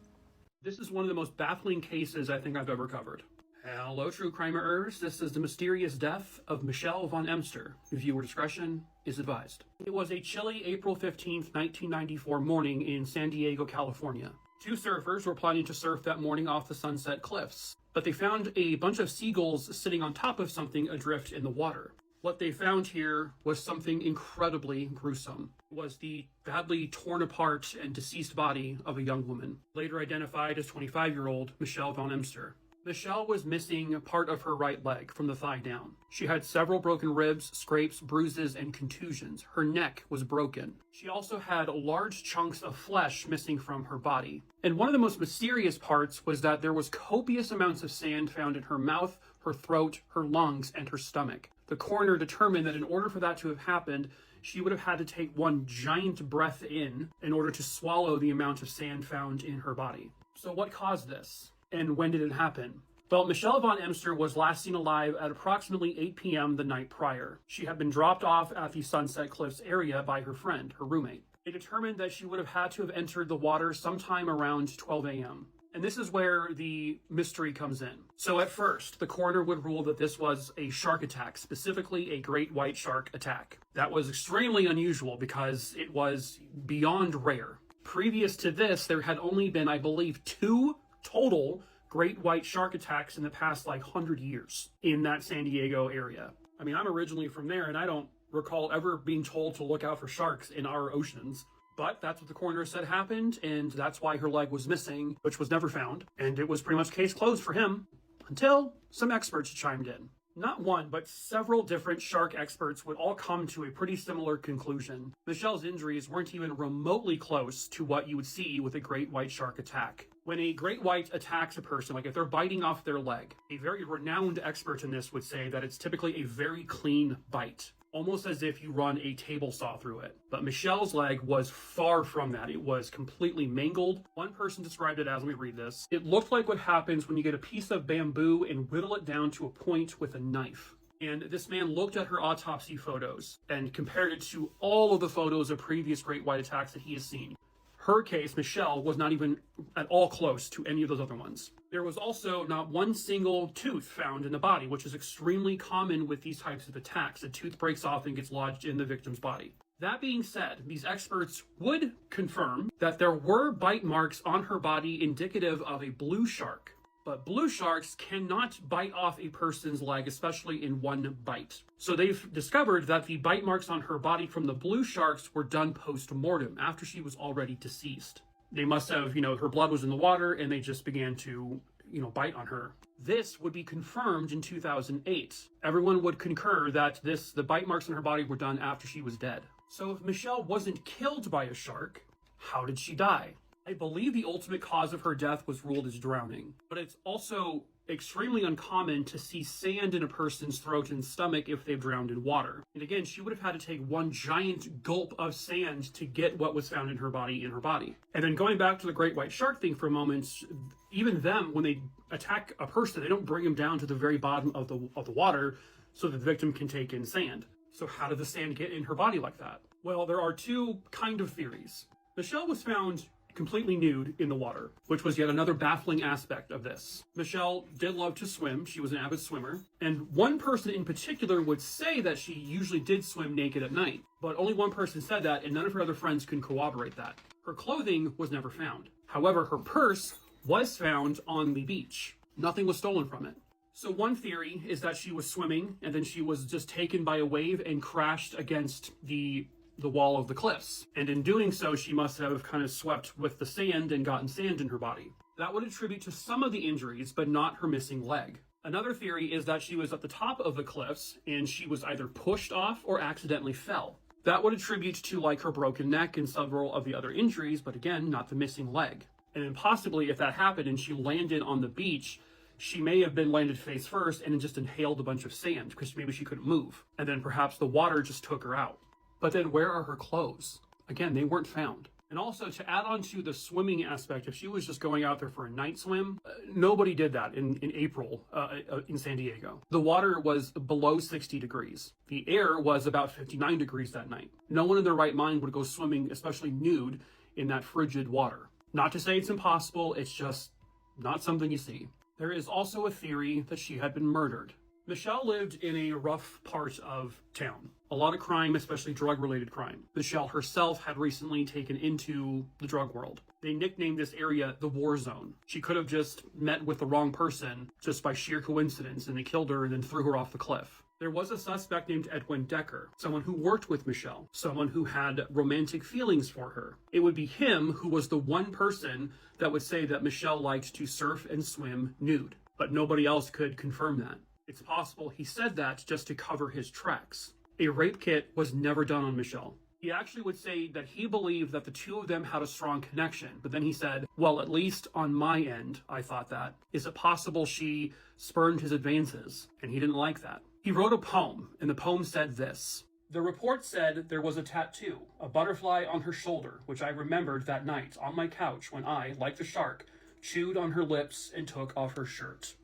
This is one of the most baffling cases I think I've ever covered. Hello, true crimeers. This is the mysterious death of Michelle von Emster. Viewer discretion is advised. It was a chilly April 15th, 1994 morning in San Diego, California. 2 surfers were planning to surf that morning off the Sunset Cliffs, but they found a bunch of seagulls sitting on top of something adrift in the water. What they found here was something incredibly gruesome. It was the badly torn apart and deceased body of a young woman, later identified as 25-year-old Michelle von Emster. Michelle was missing part of her right leg from the thigh down. She had several broken ribs, scrapes, bruises, and contusions. Her neck was broken. She also had large chunks of flesh missing from her body. And one of the most mysterious parts was that there was copious amounts of sand found in her mouth, her throat, her lungs, and her stomach. The coroner determined that in order for that to have happened, she would have had to take one giant breath in order to swallow the amount of sand found in her body. So what caused this? And when did it happen? Well, Michelle von Emster was last seen alive at approximately 8 p.m. the night prior. She had been dropped off at the Sunset Cliffs area by her friend, her roommate. They determined that she would have had to have entered the water sometime around 12 a.m. And this is where the mystery comes in. So at first, the coroner would rule that this was a shark attack, specifically a great white shark attack. That was extremely unusual because it was beyond rare. Previous to this, there had only been, I believe, 2 total great white shark attacks in the past 100 years in that San Diego area. I mean, I'm originally from there and I don't recall ever being told to look out for sharks in our oceans, but that's what the coroner said happened, and that's why her leg was missing, which was never found, and it was pretty much case closed for him until some experts chimed in. Not one, but several different shark experts would all come to a pretty similar conclusion. Michelle's injuries weren't even remotely close to what you would see with a great white shark attack. When a great white attacks a person, like if they're biting off their leg, a very renowned expert in this would say that it's typically a very clean bite, almost as if you run a table saw through it. But Michelle's leg was far from that. It was completely mangled. One person described it as, let me read this, it looked like what happens when you get a piece of bamboo and whittle it down to a point with a knife. And this man looked at her autopsy photos and compared it to all of the photos of previous great white attacks that he has seen. Her case, Michelle, was not even at all close to any of those other ones. There was also not one single tooth found in the body, which is extremely common with these types of attacks. A tooth breaks off and gets lodged in the victim's body. That being said, these experts would confirm that there were bite marks on her body indicative of a blue shark. But blue sharks cannot bite off a person's leg, especially in one bite. So they've discovered that the bite marks on her body from the blue sharks were done post-mortem, after she was already deceased. They must have, her blood was in the water and they just began to, bite on her. This would be confirmed in 2008. Everyone would concur that the bite marks on her body were done after she was dead. So if Michelle wasn't killed by a shark, how did she die? I believe the ultimate cause of her death was ruled as drowning, but it's also extremely uncommon to see sand in a person's throat and stomach if they've drowned in water. And again, she would have had to take one giant gulp of sand to get what was found in her body. And then going back to the great white shark thing for a moment, even them, when they attack a person, they don't bring them down to the very bottom of the water so that the victim can take in sand. So how did the sand get in her body like that? Well, there are 2 kind of theories. Michelle was found completely nude in the water, which was yet another baffling aspect of this. Michelle did love to swim. She was an avid swimmer. And one person in particular would say that she usually did swim naked at night. But only one person said that, and none of her other friends can corroborate that. Her clothing was never found. However, her purse was found on the beach. Nothing was stolen from it. So one theory is that she was swimming and then she was just taken by a wave and crashed against the wall of the cliffs. And in doing so, she must have kind of swept with the sand and gotten sand in her body. That would attribute to some of the injuries, but not her missing leg. Another theory is that she was at the top of the cliffs and she was either pushed off or accidentally fell. That would attribute to like her broken neck and several of the other injuries, but again, not the missing leg. And then possibly if that happened and she landed on the beach, she may have been landed face first and just inhaled a bunch of sand because maybe she couldn't move. And then perhaps the water just took her out. But then where are her clothes? Again, they weren't found. And also to add on to the swimming aspect, if she was just going out there for a night swim, nobody did that in April in San Diego. The water was below 60 degrees. The air was about 59 degrees that night. No one in their right mind would go swimming, especially nude, in that frigid water. Not to say it's impossible, it's just not something you see. There is also a theory that she had been murdered. Michelle lived in a rough part of town. A lot of crime, especially drug-related crime. Michelle herself had recently taken into the drug world. They nicknamed this area the war zone. She could have just met with the wrong person just by sheer coincidence, and they killed her and then threw her off the cliff. There was a suspect named Edwin Decker, someone who worked with Michelle, someone who had romantic feelings for her. It would be him who was the one person that would say that Michelle liked to surf and swim nude, but nobody else could confirm that. It's possible he said that just to cover his tracks. A rape kit was never done on Michelle. He actually would say that he believed that the two of them had a strong connection, but then he said, well, at least on my end, I thought that. Is it possible she spurned his advances? And he didn't like that. He wrote a poem, and the poem said this. The report said there was a tattoo, a butterfly on her shoulder, which I remembered that night on my couch when I, like the shark, chewed on her lips and took off her shirt.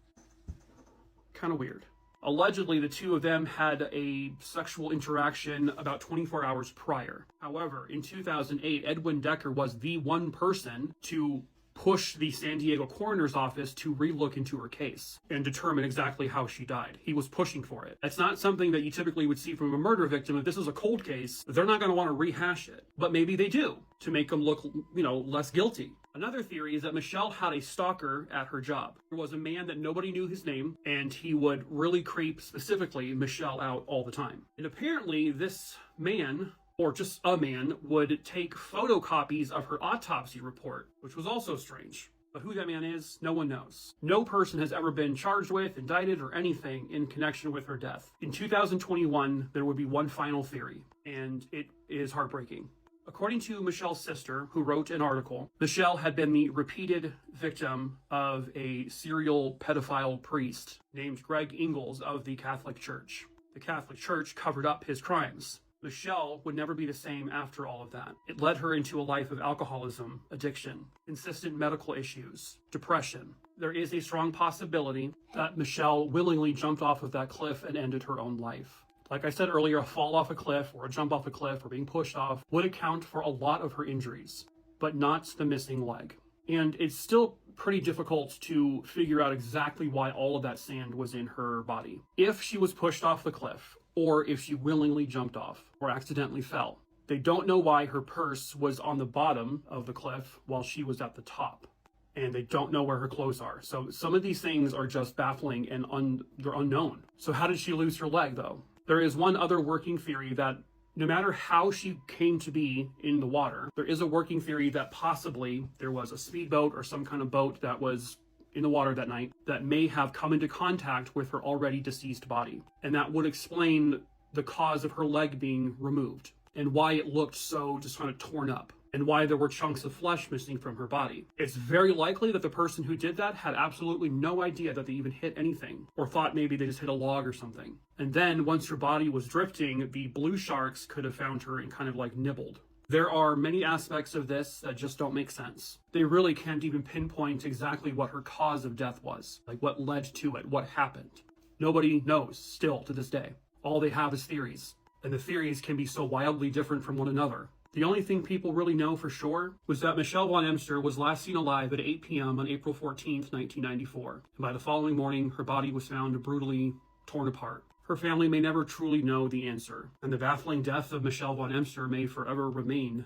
Kind of weird. Allegedly, the two of them had a sexual interaction about 24 hours prior. However, in 2008, Edwin Decker was the one person to push the San Diego coroner's office to relook into her case and determine exactly how she died. He was pushing for it. That's not something that you typically would see from a murder victim. If this is a cold case, they're not going to want to rehash it. But maybe they do to make them look, less guilty. Another theory is that Michelle had a stalker at her job. There was a man that nobody knew his name, and he would really creep specifically Michelle out all the time. And apparently this man, or just a man, would take photocopies of her autopsy report, which was also strange. But who that man is, no one knows. No person has ever been charged with, indicted, or anything in connection with her death. In 2021, there would be one final theory, and it is heartbreaking. According to Michelle's sister, who wrote an article, Michelle had been the repeated victim of a serial pedophile priest named Greg Ingalls of the Catholic Church. The Catholic Church covered up his crimes. Michelle would never be the same after all of that. It led her into a life of alcoholism, addiction, consistent medical issues, depression. There is a strong possibility that Michelle willingly jumped off of that cliff and ended her own life. Like I said earlier, a fall off a cliff or a jump off a cliff or being pushed off would account for a lot of her injuries, but not the missing leg. And it's still pretty difficult to figure out exactly why all of that sand was in her body. If she was pushed off the cliff, or if she willingly jumped off or accidentally fell. They don't know why her purse was on the bottom of the cliff while she was at the top. And they don't know where her clothes are. So some of these things are just baffling and they're unknown. So how did she lose her leg, though? There is one other working theory that no matter how she came to be in the water, there is a working theory that possibly there was a speedboat or some kind of boat that was in the water that night that may have come into contact with her already deceased body. And that would explain the cause of her leg being removed and why it looked so just kind of torn up and why there were chunks of flesh missing from her body. It's very likely that the person who did that had absolutely no idea that they even hit anything or thought maybe they just hit a log or something. And then once her body was drifting, the blue sharks could have found her and kind of like nibbled. There are many aspects of this that just don't make sense. They really can't even pinpoint exactly what her cause of death was, like what led to it, what happened. Nobody knows still to this day. All they have is theories, and the theories can be so wildly different from one another. The only thing people really know for sure was that Michelle von Emster was last seen alive at 8 p.m. on April 14th, 1994. And by the following morning, her body was found brutally torn apart. Her family may never truly know the answer, and the baffling death of Michelle von Emster may forever remain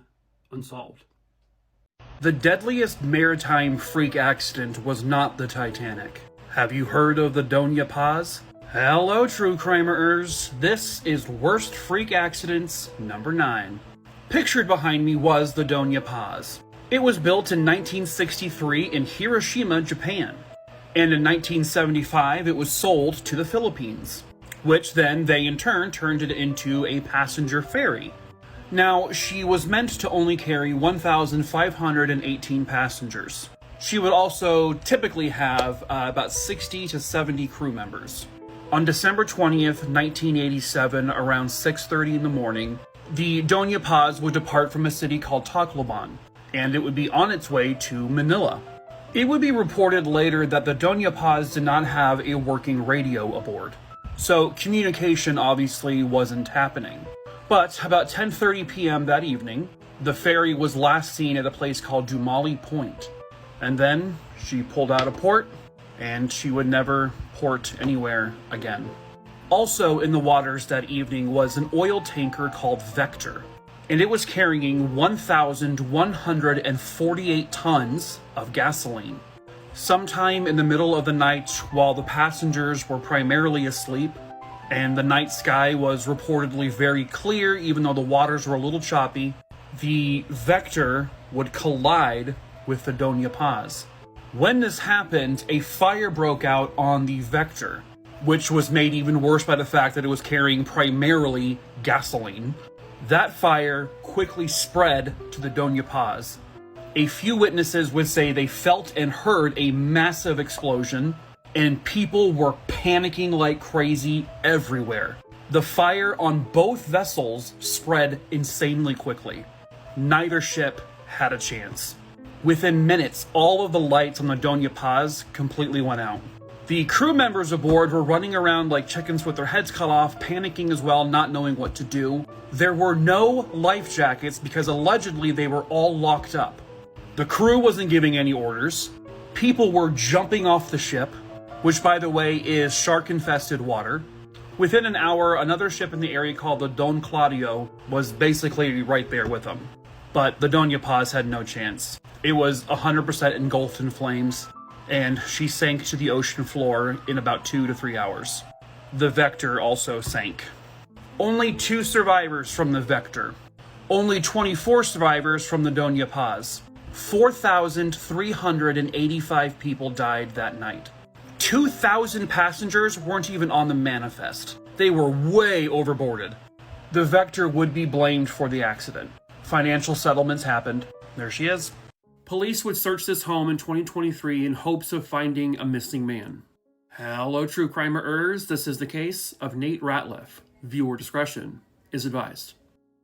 unsolved. The deadliest maritime freak accident was not the Titanic. Have you heard of the Dona Paz? Hello, true crimerers. This is Worst Freak Accidents number 9. Pictured behind me was the Dona Paz. It was built in 1963 in Hiroshima, Japan. And in 1975, it was sold to the Philippines, which then they in turn turned it into a passenger ferry. Now, she was meant to only carry 1,518 passengers. She would also typically have about 60 to 70 crew members. On December 20th, 1987, around 6:30 in the morning, the Dona Paz would depart from a city called Tacloban, and it would be on its way to Manila. It would be reported later that the Dona Paz did not have a working radio aboard, so communication obviously wasn't happening. But about 10:30 p.m. that evening, the ferry was last seen at a place called Dumali Point, and then she pulled out of port, and she would never port anywhere again. Also in the waters that evening was an oil tanker called Vector, and it was carrying 1,148 tons of gasoline. Sometime in the middle of the night, while the passengers were primarily asleep, and the night sky was reportedly very clear even though the waters were a little choppy, the Vector would collide with the Dona Paz. When this happened, a fire broke out on the Vector, which was made even worse by the fact that it was carrying primarily gasoline. That fire quickly spread to the Dona Paz. A few witnesses would say they felt and heard a massive explosion, and people were panicking like crazy everywhere. The fire on both vessels spread insanely quickly. Neither ship had a chance. Within minutes, all of the lights on the Dona Paz completely went out. The crew members aboard were running around like chickens with their heads cut off, panicking as well, not knowing what to do. There were no life jackets because allegedly they were all locked up. The crew wasn't giving any orders. People were jumping off the ship, which by the way is shark-infested water. Within an hour, another ship in the area called the Don Claudio was basically right there with them. But the Dona Paz had no chance. It was 100% engulfed in flames, and she sank to the ocean floor in about 2 to 3 hours. The Vector also sank. Only 2 survivors from the Vector. Only 24 survivors from the Dona Paz. 4,385 people died that night. 2,000 passengers weren't even on the manifest. They were way overboarded. The Vector would be blamed for the accident. Financial settlements happened. There she is. Police would search this home in 2023 in hopes of finding a missing man. Hello, true crimerers. This is the case of Nate Ratliff. Viewer discretion is advised.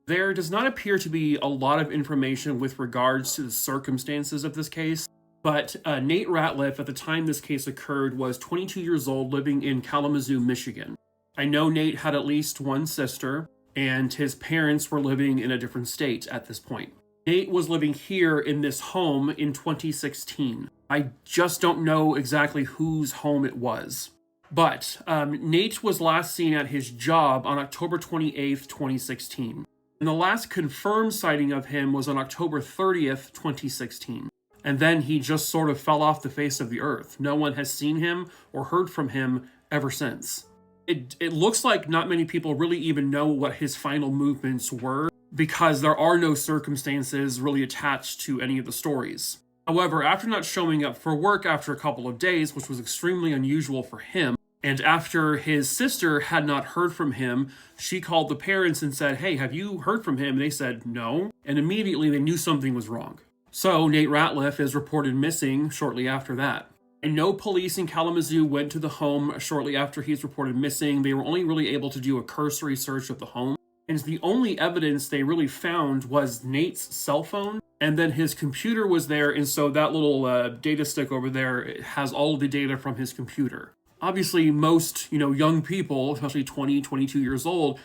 There does not appear to be a lot of information with regards to the circumstances of this case, but Nate Ratliff, at the time this case occurred, was 22 years old, living in Kalamazoo, Michigan. I know Nate had at least one sister, and his parents were living in a different state at this point. Nate was living here in this home in 2016. I just don't know exactly whose home it was. But Nate was last seen at his job on October 28th, 2016. And the last confirmed sighting of him was on October 30th, 2016. And then he just sort of fell off the face of the earth. No one has seen him or heard from him ever since. It looks like not many people really even know what his final movements were, because there are no circumstances really attached to any of the stories. However, after not showing up for work after a couple of days, which was extremely unusual for him, and after his sister had not heard from him, she called the parents and said, "Hey, have you heard from him?" And they said no, and immediately they knew something was wrong. So Nate Ratliff is reported missing shortly after that. And no police in Kalamazoo went to the home shortly after he's reported missing. They were only really able to do a cursory search of the home. And the only evidence they really found was Nate's cell phone, and then his computer was there, and so that little data stick over there has all of the data from his computer. Obviously, most young people, especially 20, 22 years old,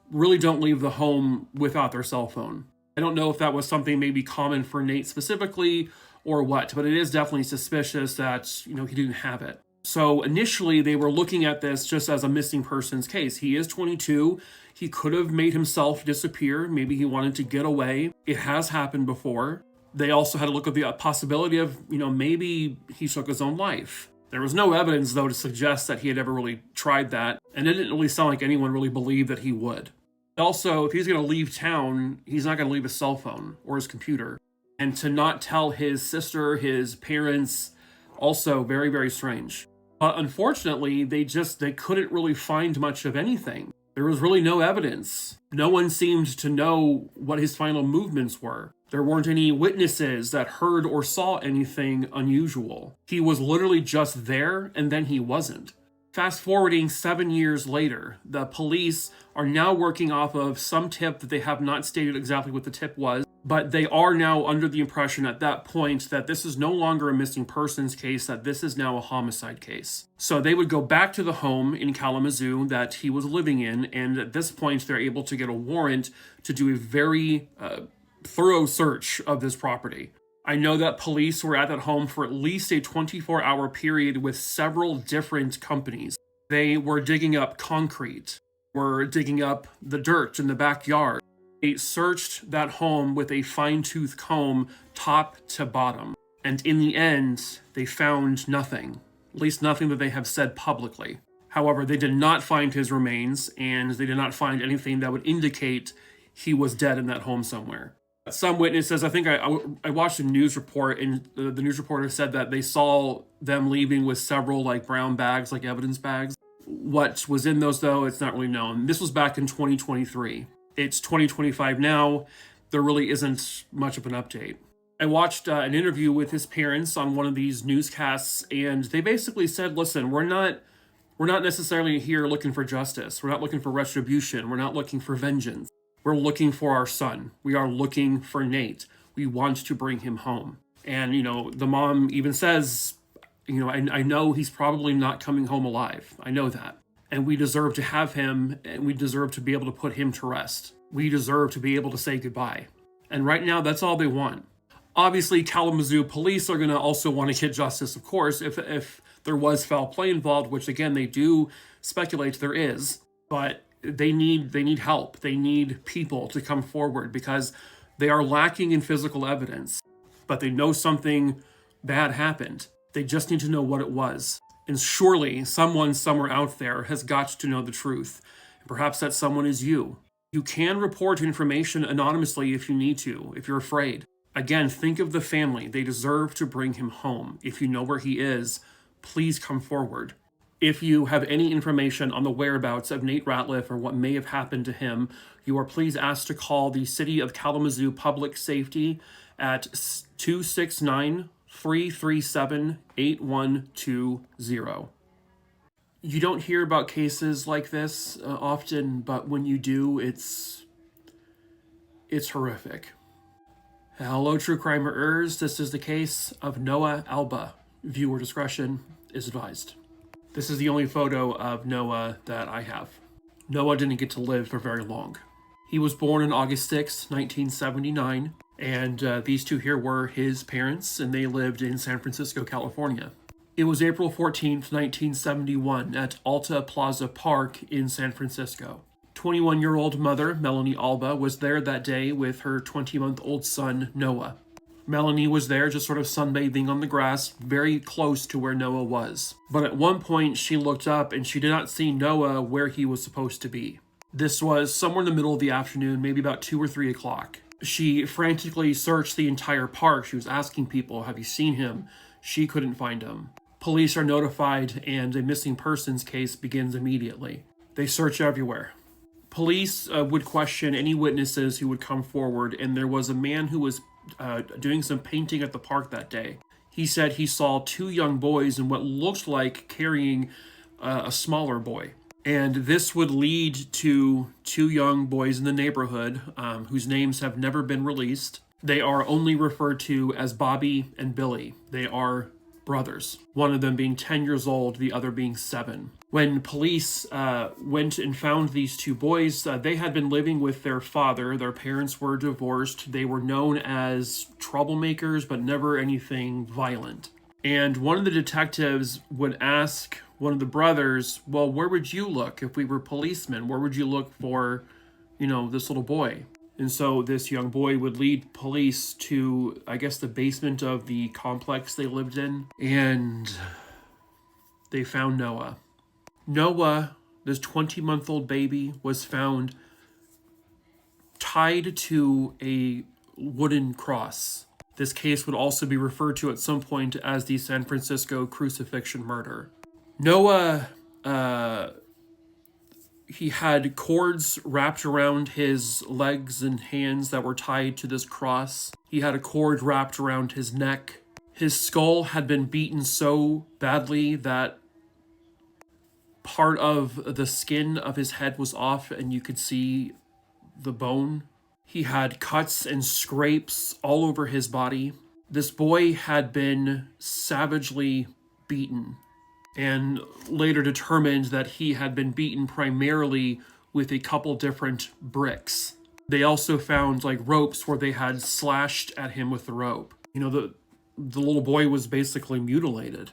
really don't leave the home without their cell phone. I don't know if that was something maybe common for Nate specifically or what, but it is definitely suspicious that, he didn't have it. So initially they were looking at this just as a missing persons case. He is 22. He could have made himself disappear. Maybe he wanted to get away. It has happened before. They also had to look at the possibility of, maybe he took his own life. There was no evidence, though, to suggest that he had ever really tried that, and it didn't really sound like anyone really believed that he would. Also, if he's going to leave town, he's not going to leave his cell phone or his computer. And to not tell his sister, his parents, also very, very strange. But unfortunately, they couldn't really find much of anything. There was really no evidence. No one seemed to know what his final movements were. There weren't any witnesses that heard or saw anything unusual. He was literally just there, and then he wasn't. Fast forwarding 7 years later, the police are now working off of some tip that they have not stated exactly what the tip was, but they are now under the impression at that point that this is no longer a missing persons case, that this is now a homicide case. So they would go back to the home in Kalamazoo that he was living in, and at this point they're able to get a warrant to do a very thorough search of this property. I know that police were at that home for at least a 24-hour period with several different companies. They were digging up concrete, were digging up the dirt in the backyard. They searched that home with a fine-tooth comb, top to bottom. And in the end, they found nothing. At least nothing that they have said publicly. However, they did not find his remains, and they did not find anything that would indicate he was dead in that home somewhere. Some witnesses, I think I watched a news report, and the news reporter said that they saw them leaving with several brown bags, evidence bags. What was in those, though, it's not really known. This was back in 2023. It's 2025 now. There really isn't much of an update. I watched an interview with his parents on one of these newscasts, and they basically said, listen, we're not necessarily here looking for justice. We're not looking for retribution. We're not looking for vengeance. We're looking for our son. We are looking for Nate. We want to bring him home. And, the mom even says, I know he's probably not coming home alive. I know that. And we deserve to have him, and we deserve to be able to put him to rest. We deserve to be able to say goodbye. And right now, that's all they want. Obviously, Kalamazoo police are going to also want to get justice, of course, if there was foul play involved, which, again, they do speculate there is. But they need help. They need people to come forward because they are lacking in physical evidence. But they know something bad happened. They just need to know what it was. And surely someone somewhere out there has got to know the truth. And perhaps that someone is you. You can report information anonymously if you need to, if you're afraid. Again, think of the family. They deserve to bring him home. If you know where he is, please come forward. If you have any information on the whereabouts of Nate Ratliff or what may have happened to him, you are please asked to call the City of Kalamazoo Public Safety at 269-337-8120. You don't hear about cases like this often, but when you do, it's horrific. Hello, true crimerers. This is the case of Noah Alba. Viewer discretion is advised. This is the only photo of Noah that I have. Noah didn't get to live for very long. He was born on August 6, 1979, and these two here were his parents, and they lived in San Francisco, California. It was April 14th, 1971, at Alta Plaza Park in San Francisco. 21-year-old mother, Melanie Alba, was there that day with her 20-month-old son, Noah. Melanie was there just sort of sunbathing on the grass, very close to where Noah was. But at one point, she looked up and she did not see Noah where he was supposed to be. This was somewhere in the middle of the afternoon, maybe about 2 or 3 o'clock. She frantically searched the entire park. She was asking people, have you seen him? She couldn't find him. Police are notified and a missing persons case begins immediately. They search everywhere. Police would question any witnesses who would come forward, and there was a man who was doing some painting at the park that day. He said he saw 2 young boys and what looked like carrying a smaller boy. And this would lead to 2 young boys in the neighborhood whose names have never been released. They are only referred to as Bobby and Billy. They are brothers, one of them being 10 years old, the other being 7. When police went and found these two boys, they had been living with their father. Their parents were divorced. They were known as troublemakers, but never anything violent. And one of the detectives would ask one of the brothers, well, where would you look if we were policemen? Where would you look for, this little boy? And so this young boy would lead police to, I guess, the basement of the complex they lived in. And they found Noah. Noah, this 20-month-old baby, was found tied to a wooden cross. This case would also be referred to at some point as the San Francisco crucifixion murder. Noah, he had cords wrapped around his legs and hands that were tied to this cross. He had a cord wrapped around his neck. His skull had been beaten so badly that part of the skin of his head was off and you could see the bone. He had cuts and scrapes all over his body. This boy had been savagely beaten and later determined that he had been beaten primarily with a couple different bricks. They also found ropes where they had slashed at him with the rope. The little boy was basically mutilated.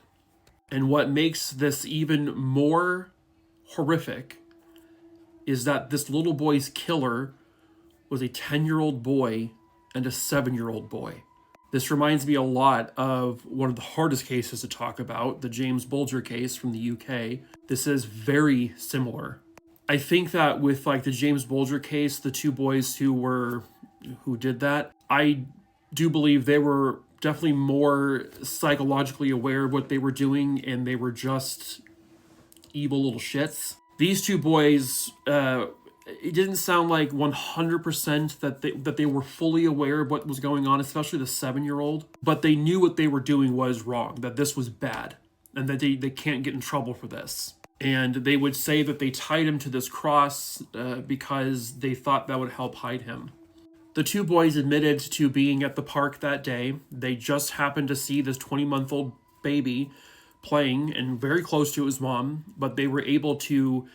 And what makes this even more horrific is that this little boy's killer was a 10-year-old boy and a 7-year-old boy. This reminds me a lot of one of the hardest cases to talk about, the James Bulger case from the UK. This is very similar. I think that with the James Bulger case, the two boys who did that, I do believe they were definitely more psychologically aware of what they were doing, and they were just evil little shits. These two boys, it didn't sound like 100% that they were fully aware of what was going on, especially the 7-year-old, but they knew what they were doing was wrong, that this was bad, and that they can't get in trouble for this. And they would say that they tied him to this cross because they thought that would help hide him. The two boys admitted to being at the park that day. They just happened to see this 20-month-old baby playing and very close to his mom, but they were able to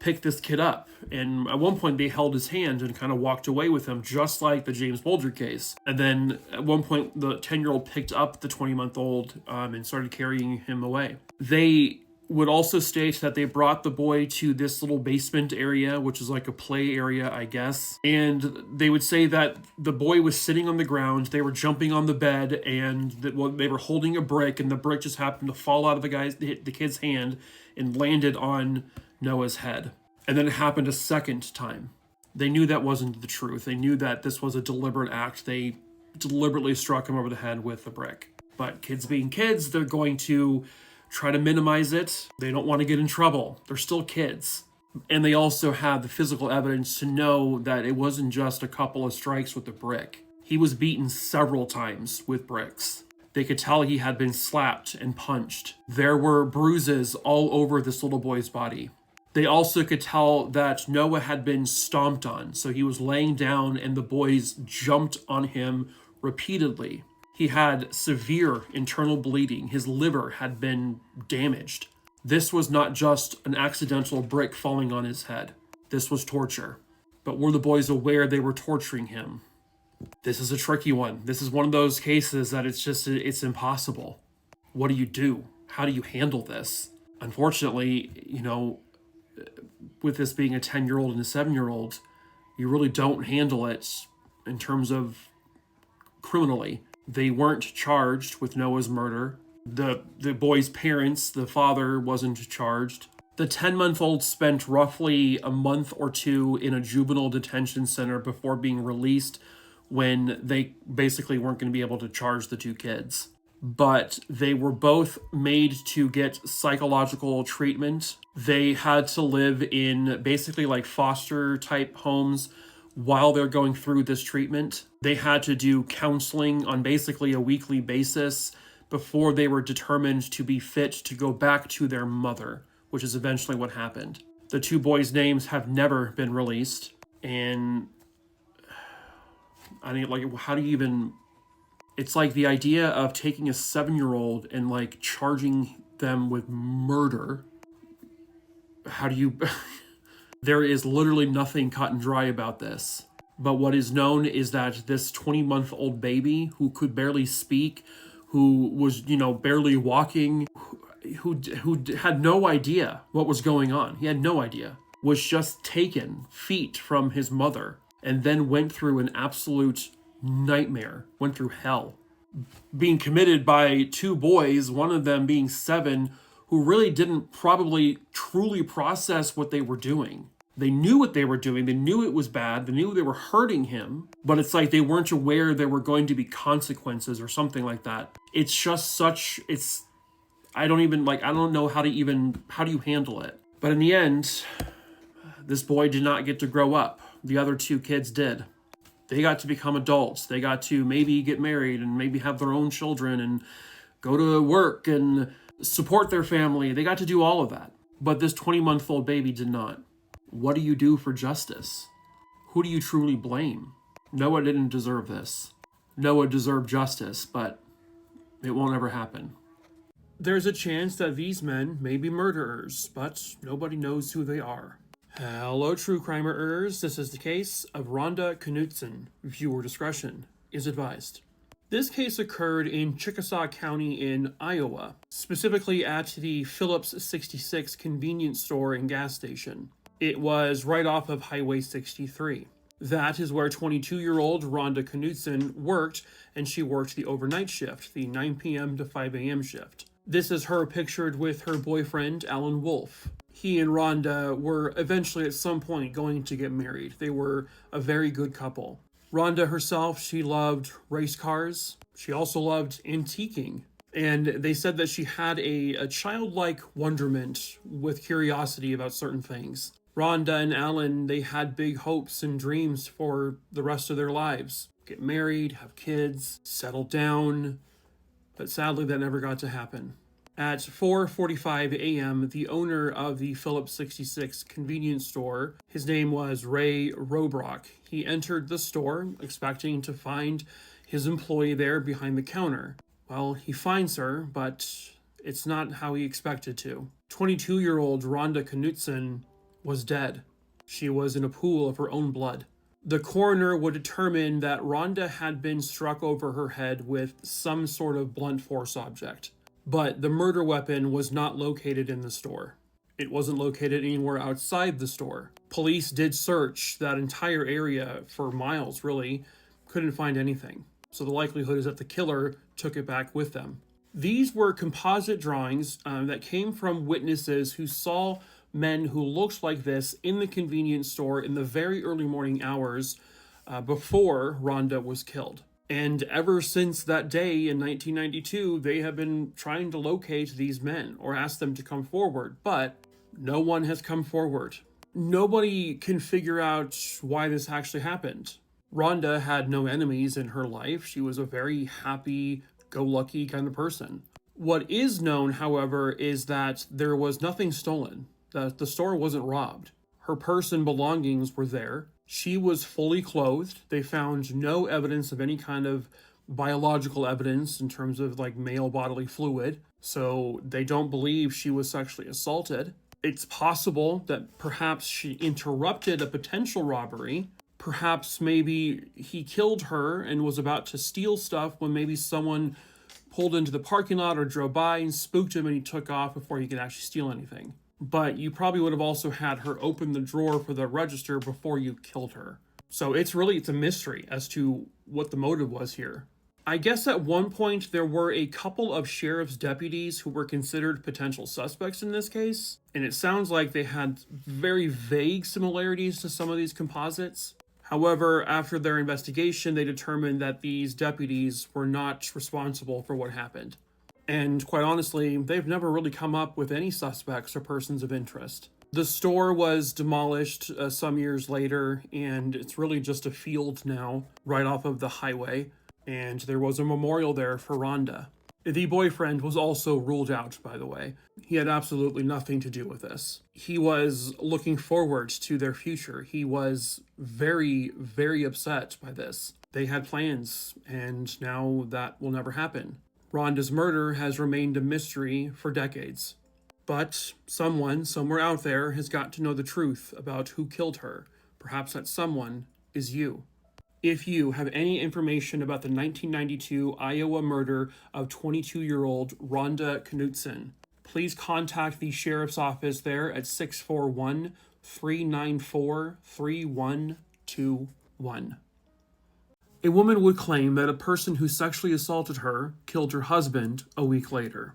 pick this kid up. And at one point they held his hand and kind of walked away with him, just like the James Bulger case. And then at one point the 10-year-old picked up the 20-month-old and started carrying him away. They would also state that they brought the boy to this little basement area, which is like a play area, I guess. And they would say that the boy was sitting on the ground, they were jumping on the bed, and they were holding a brick, and the brick just happened to fall out of the kid's hand and landed on Noah's head. And then it happened a second time. They knew that wasn't the truth. They knew that this was a deliberate act. They deliberately struck him over the head with a brick. But kids being kids, they're going to try to minimize it. They don't want to get in trouble. They're still kids. And they also have the physical evidence to know that it wasn't just a couple of strikes with a brick. He was beaten several times with bricks. They could tell he had been slapped and punched. There were bruises all over this little boy's body. They also could tell that Noah had been stomped on. So he was laying down and the boys jumped on him repeatedly. He had severe internal bleeding. His liver had been damaged. This was not just an accidental brick falling on his head. This was torture. But were the boys aware they were torturing him? This is a tricky one. This is one of those cases that it's impossible. What do you do? How do you handle this? Unfortunately, with this being a 10-year-old and a 7-year-old, you really don't handle it in terms of criminally. They weren't charged with Noah's murder. The boy's parents, the father, wasn't charged. The 10-month-old spent roughly a month or two in a juvenile detention center before being released, when they basically weren't going to be able to charge the two kids. But they were both made to get psychological treatment. They had to live in basically like foster type homes while they're going through this treatment. They had to do counseling on basically a weekly basis before they were determined to be fit to go back to their mother, which is eventually what happened. The two boys' names have never been released, and I mean, how do you even... It's like the idea of taking a 7-year-old and charging them with murder. how do you... There is literally nothing cut and dry about this. But what is known is that this 20-month-old baby who could barely speak, who was, barely walking, who had no idea what was going on. He had no idea. Was just taken feet from his mother and then went through an absolute nightmare, went through hell. Being committed by two boys, one of them being 7, who really didn't probably truly process what they were doing. They knew what they were doing. They knew it was bad. They knew they were hurting him. But it's like they weren't aware there were going to be consequences or something like that. It's just such... I don't know how do you handle it? But in the end, this boy did not get to grow up. The other 2 kids did. They got to become adults. They got to maybe get married and maybe have their own children and go to work and support their family. They got to do all of that. But this 20-month-old baby did not. What do you do for justice? Who do you truly blame? Noah didn't deserve this. Noah deserved justice, but it won't ever happen. There's a chance that these men may be murderers, but nobody knows who they are. Hello, true crimerers. This is the case of Rhonda Knutson. Viewer discretion is advised. This case occurred in Chickasaw County in Iowa, specifically at the Phillips 66 convenience store and gas station. It was right off of Highway 63. That is where 22-year-old Rhonda Knutson worked, and she worked the overnight shift, the 9 p.m. to 5 a.m. shift. This is her pictured with her boyfriend, Alan Wolf. He and Rhonda were eventually at some point going to get married. They were a very good couple. Rhonda herself, she loved race cars. She also loved antiquing. And they said that she had a childlike wonderment with curiosity about certain things. Rhonda and Alan, they had big hopes and dreams for the rest of their lives. Get married, have kids, settle down. But sadly, that never got to happen. At 4:45 a.m., the owner of the Phillips 66 convenience store, his name was Ray Robrock. He entered the store expecting to find his employee there behind the counter. Well, he finds her, but it's not how he expected to. 22-year-old Rhonda Knutson was dead. She was in a pool of her own blood. The coroner would determine that Rhonda had been struck over her head with some sort of blunt force object. But the murder weapon was not located in the store. It wasn't located anywhere outside the store. Police did search that entire area for miles, really. Couldn't find anything. So the likelihood is that the killer took it back with them. These were composite drawings that came from witnesses who saw men who looked like this in the convenience store in the very early morning hours before Rhonda was killed. And ever since that day in 1992, they have been trying to locate these men or ask them to come forward, but no one has come forward. Nobody can figure out why this actually happened. Rhonda had no enemies in her life. She was a very happy-go-lucky kind of person. What is known, however, is that there was nothing stolen. The store wasn't robbed. Her purse and belongings were there. She was fully clothed. They found no evidence of any kind of biological evidence in terms of male bodily fluid. So they don't believe she was sexually assaulted. It's possible that perhaps she interrupted a potential robbery. Perhaps maybe he killed her and was about to steal stuff when maybe someone pulled into the parking lot or drove by and spooked him and he took off before he could actually steal anything. But you probably would have also had her open the drawer for the register before you killed her. So it's a mystery as to what the motive was here. I guess at one point there were a couple of sheriff's deputies who were considered potential suspects in this case. And it sounds like they had very vague similarities to some of these composites. However, after their investigation, they determined that these deputies were not responsible for what happened. And quite honestly, they've never really come up with any suspects or persons of interest. The store was demolished some years later, and it's really just a field now, right off of the highway. And there was a memorial there for Rhonda. The boyfriend was also ruled out, by the way. He had absolutely nothing to do with this. He was looking forward to their future. He was very, very upset by this. They had plans, and now that will never happen. Rhonda's murder has remained a mystery for decades. But someone, somewhere out there, has got to know the truth about who killed her. Perhaps that someone is you. If you have any information about the 1992 Iowa murder of 22-year-old Rhonda Knutson, please contact the sheriff's office there at 641-394-3121. A woman would claim that a person who sexually assaulted her killed her husband a week later.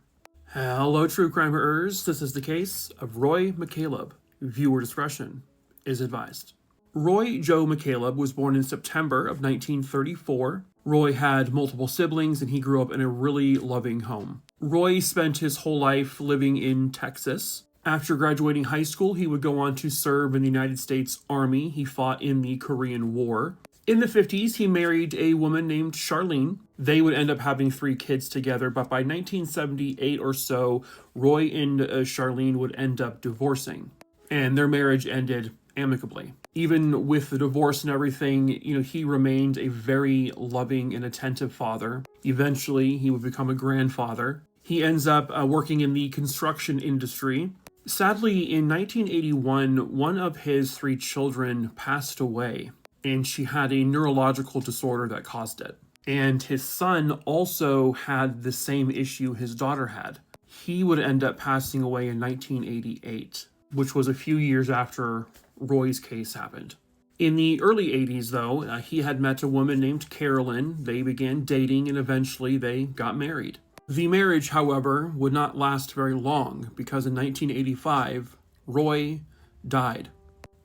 Hello, true crimeers. This is the case of Roy McCaleb. Viewer discretion is advised. Roy Joe McCaleb was born in September of 1934. Roy had multiple siblings and he grew up in a really loving home. Roy spent his whole life living in Texas. After graduating high school, he would go on to serve in the United States Army. He fought in the Korean War. In the 50s, he married a woman named Charlene. They would end up having 3 kids together, but by 1978 or so, Roy and Charlene would end up divorcing, and their marriage ended amicably. Even with the divorce and everything, he remained a very loving and attentive father. Eventually, he would become a grandfather. He ends up working in the construction industry. Sadly, in 1981, one of his 3 children passed away, and she had a neurological disorder that caused it. And his son also had the same issue his daughter had. He would end up passing away in 1988, which was a few years after Roy's case happened. In the early 80s, though, he had met a woman named Carolyn. They began dating and eventually they got married. The marriage, however, would not last very long because in 1985, Roy died.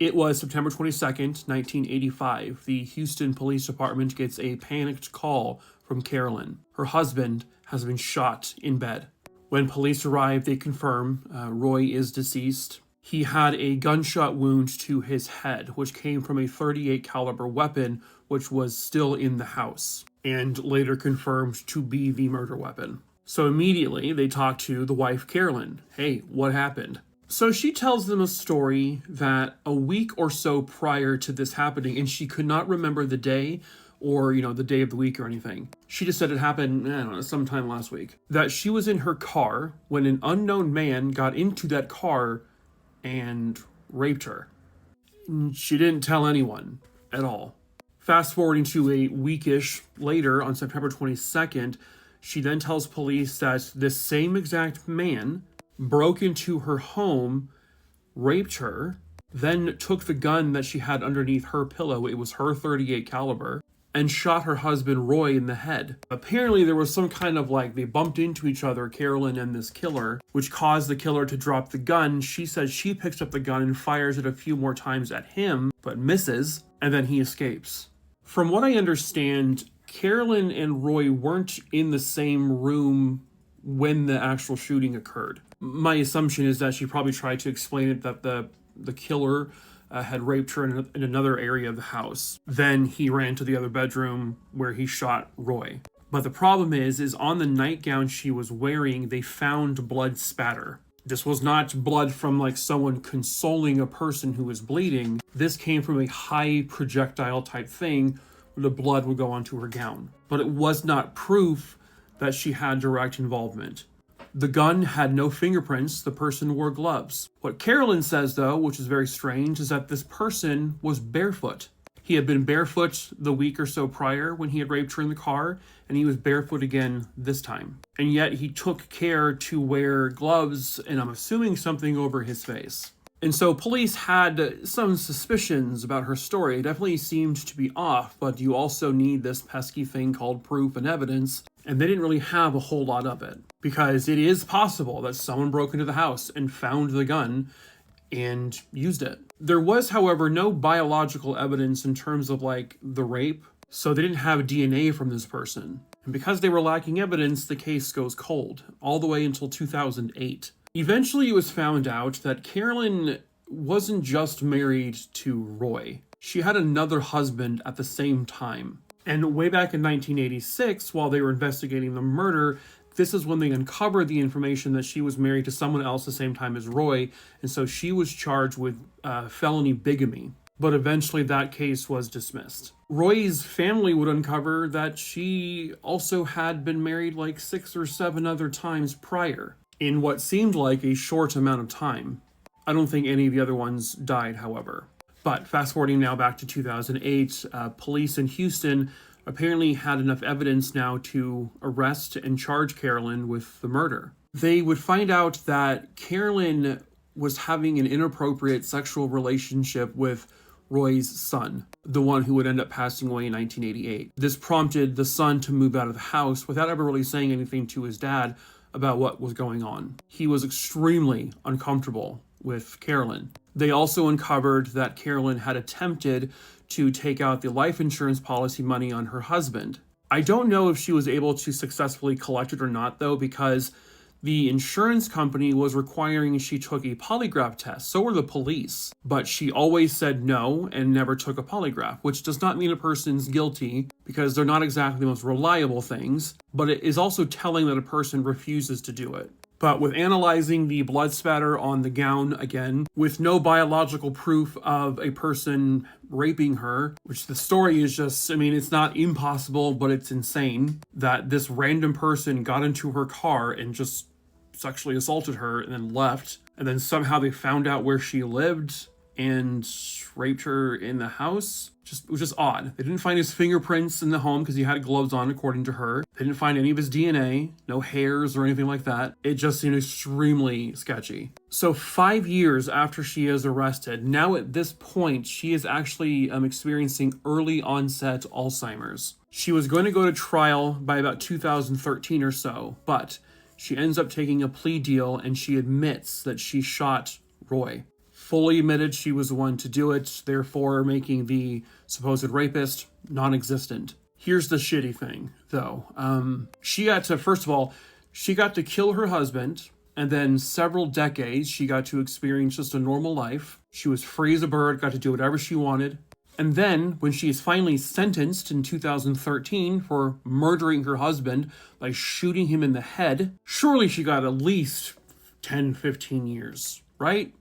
It was September 22nd, 1985. The Houston Police Department gets a panicked call from Carolyn. Her husband has been shot in bed. When police arrive, they confirm Roy is deceased. He had a gunshot wound to his head, which came from a .38 caliber weapon, which was still in the house, and later confirmed to be the murder weapon. So immediately, they talk to the wife, Carolyn. Hey, what happened? So she tells them a story that a week or so prior to this happening, and she could not remember the day or, the day of the week or anything. She just said it happened, sometime last week. That she was in her car when an unknown man got into that car and raped her. She didn't tell anyone at all. Fast forwarding to a weekish later on September 22nd, she then tells police that this same exact man broke into her home, raped her, then took the gun that she had underneath her pillow, it was her .38 caliber, and shot her husband Roy in the head. Apparently there was some kind of they bumped into each other, Carolyn and this killer, which caused the killer to drop the gun. She says she picks up the gun and fires it a few more times at him, but misses, and then he escapes. From what I understand, Carolyn and Roy weren't in the same room when the actual shooting occurred. My assumption is that she probably tried to explain it that the killer had raped her in another area of the house. Then he ran to the other bedroom where he shot Roy. But the problem is on the nightgown she was wearing, they found blood spatter. This was not blood from someone consoling a person who was bleeding. This came from a high projectile type thing where the blood would go onto her gown. But it was not proof that she had direct involvement. The gun had no fingerprints. The person wore gloves. What Carolyn says, though, which is very strange, is that this person was barefoot. He had been barefoot the week or so prior when he had raped her in the car, and he was barefoot again this time. And yet he took care to wear gloves, and I'm assuming something over his face. And so police had some suspicions about her story. It definitely seemed to be off, but you also need this pesky thing called proof and evidence, and they didn't really have a whole lot of it. Because it is possible that someone broke into the house and found the gun and used it. There was, however, no biological evidence in terms of the rape, so they didn't have DNA from this person. And because they were lacking evidence, the case goes cold, all the way until 2008. Eventually it was found out that Carolyn wasn't just married to Roy. She had another husband at the same time. And way back in 1986, while they were investigating the murder, this is when they uncovered the information that she was married to someone else the same time as Roy, and so she was charged with felony bigamy. But eventually that case was dismissed. Roy's family would uncover that she also had been married 6 or 7 other times prior. in what seemed like a short amount of time. I don't think any of the other ones died, however. But fast forwarding now back to 2008, police in Houston apparently had enough evidence now to arrest and charge Carolyn with the murder. They would find out that Carolyn was having an inappropriate sexual relationship with Roy's son, the one who would end up passing away in 1988. This prompted the son to move out of the house without ever really saying anything to his dad about what was going on. He was extremely uncomfortable with Carolyn. They also uncovered that Carolyn had attempted to take out the life insurance policy money on her husband. I don't know if she was able to successfully collect it or not, though, because the insurance company was requiring she took a polygraph test. So were the police. But she always said no and never took a polygraph, which does not mean a person's guilty because they're not exactly the most reliable things, but it is also telling that a person refuses to do it. But with analyzing the blood spatter on the gown again, with no biological proof of a person raping her, which the story is just, I mean, it's not impossible, but it's insane that this random person got into her car and just sexually assaulted her and then left. And then somehow they found out where she lived and raped her in the house. It was just odd. They didn't find his fingerprints in the home because he had gloves on, according to her. They didn't find any of his DNA, no hairs or anything like that. It just seemed extremely sketchy. So 5 years after she is arrested, now at this point, she is actually experiencing early onset Alzheimer's. She was going to go to trial by about 2013 or so, but she ends up taking a plea deal and she admits that she shot Roy. Fully admitted she was the one to do it, therefore making the supposed rapist non-existent. Here's the shitty thing, though. She got to kill her husband, and then several decades she got to experience just a normal life. She was free as a bird, got to do whatever she wanted. And then, when she is finally sentenced in 2013 for murdering her husband by shooting him in the head, surely she got at least 10, 15 years, right?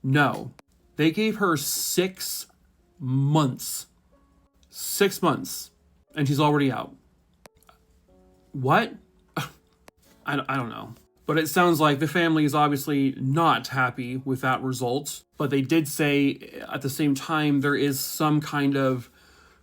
No. They gave her 6 months. 6 months. And she's already out. What? I don't know. But it sounds like the family is obviously not happy with that result. But they did say at the same time there is some kind of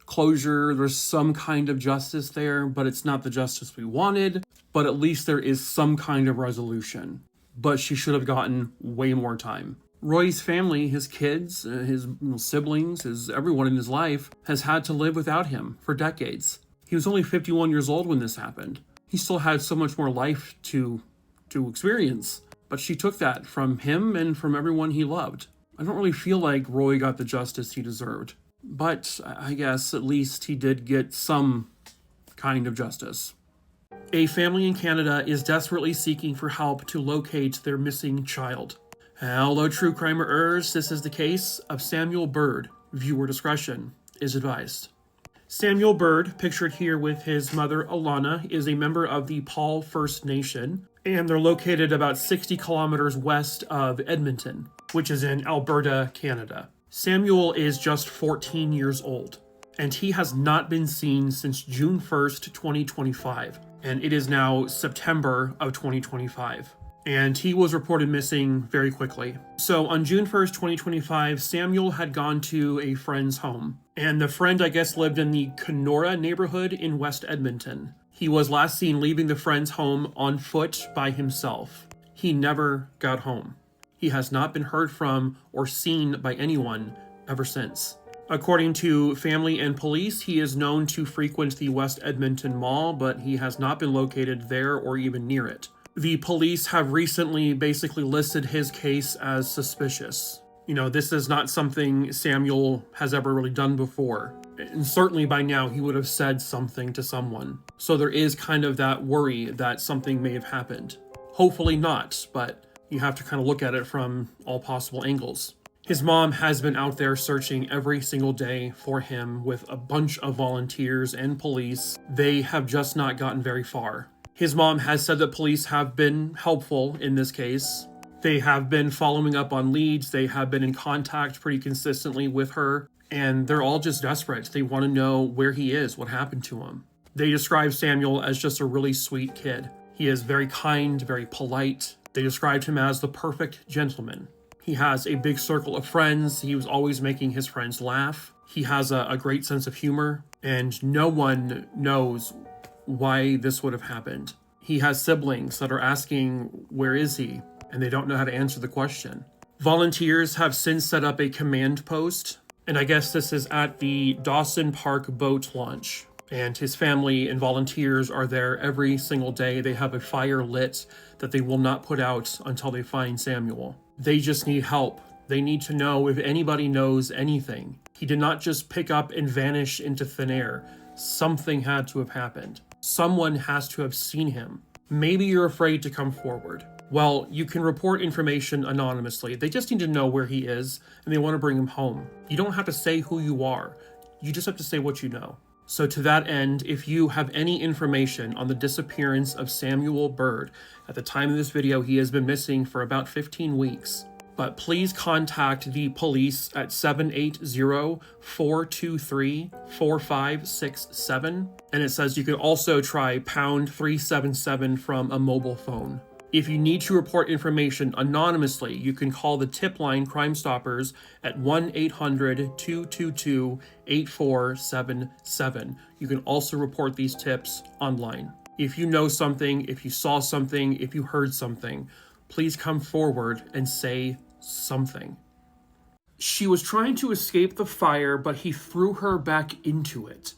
closure, there's some kind of justice there, but it's not the justice we wanted. But at least there is some kind of resolution. But she should have gotten way more time. Roy's family, his kids, his siblings, everyone in his life has had to live without him for decades. He was only 51 years old when this happened. He still had so much more life to experience, but she took that from him and from everyone he loved. I don't really feel like Roy got the justice he deserved, but I guess at least he did get some kind of justice. A family in Canada is desperately seeking for help to locate their missing child. Hello, true crimerers. This is the case of Samuel Bird. Viewer discretion is advised. Samuel Bird, pictured here with his mother Alana, is a member of the Paul First Nation, and they're located about 60 kilometers west of Edmonton, which is in Alberta, Canada. Samuel is just 14 years old, and he has not been seen since June 1st, 2025, and it is now September of 2025. And he was reported missing very quickly. So on June 1st, 2025, Samuel had gone to a friend's home. And the friend, I guess, lived in the Kenora neighborhood in West Edmonton. He was last seen leaving the friend's home on foot by himself. He never got home. He has not been heard from or seen by anyone ever since. According to family and police, he is known to frequent the West Edmonton Mall, but he has not been located there or even near it. The police have recently basically listed his case as suspicious. You know, this is not something Samuel has ever really done before. And certainly by now he would have said something to someone. So there is kind of that worry that something may have happened. Hopefully not, but you have to kind of look at it from all possible angles. His mom has been out there searching every single day for him with a bunch of volunteers and police. They have just not gotten very far. His mom has said that police have been helpful in this case. They have been following up on leads. They have been in contact pretty consistently with her. And they're all just desperate. They want to know where he is, what happened to him. They describe Samuel as just a really sweet kid. He is very kind, very polite. They described him as the perfect gentleman. He has a big circle of friends. He was always making his friends laugh. He has a great sense of humor, and no one knows why this would have happened. He has siblings that are asking, where is he? And they don't know how to answer the question. Volunteers have since set up a command post, and I guess this is at the Dawson Park boat launch. And his family and volunteers are there every single day. They have a fire lit that they will not put out until they find Samuel. They just need help. They need to know if anybody knows anything. He did not just pick up and vanish into thin air. Something had to have happened. Someone has to have seen him. Maybe you're afraid to come forward. Well, you can report information anonymously. They just need to know where he is, and they want to bring him home. You don't have to say who you are. You just have to say what you know. So to that end, if you have any information on the disappearance of Samuel Bird, at the time of this video, he has been missing for about 15 weeks. But please contact the police at 780-423-4567. And it says you can also try pound 377 from a mobile phone. If you need to report information anonymously, you can call the tip line Crime Stoppers at 1-800-222-8477. You can also report these tips online. If you know something, if you saw something, if you heard something, please come forward and say something. She was trying to escape the fire, but he threw her back into it.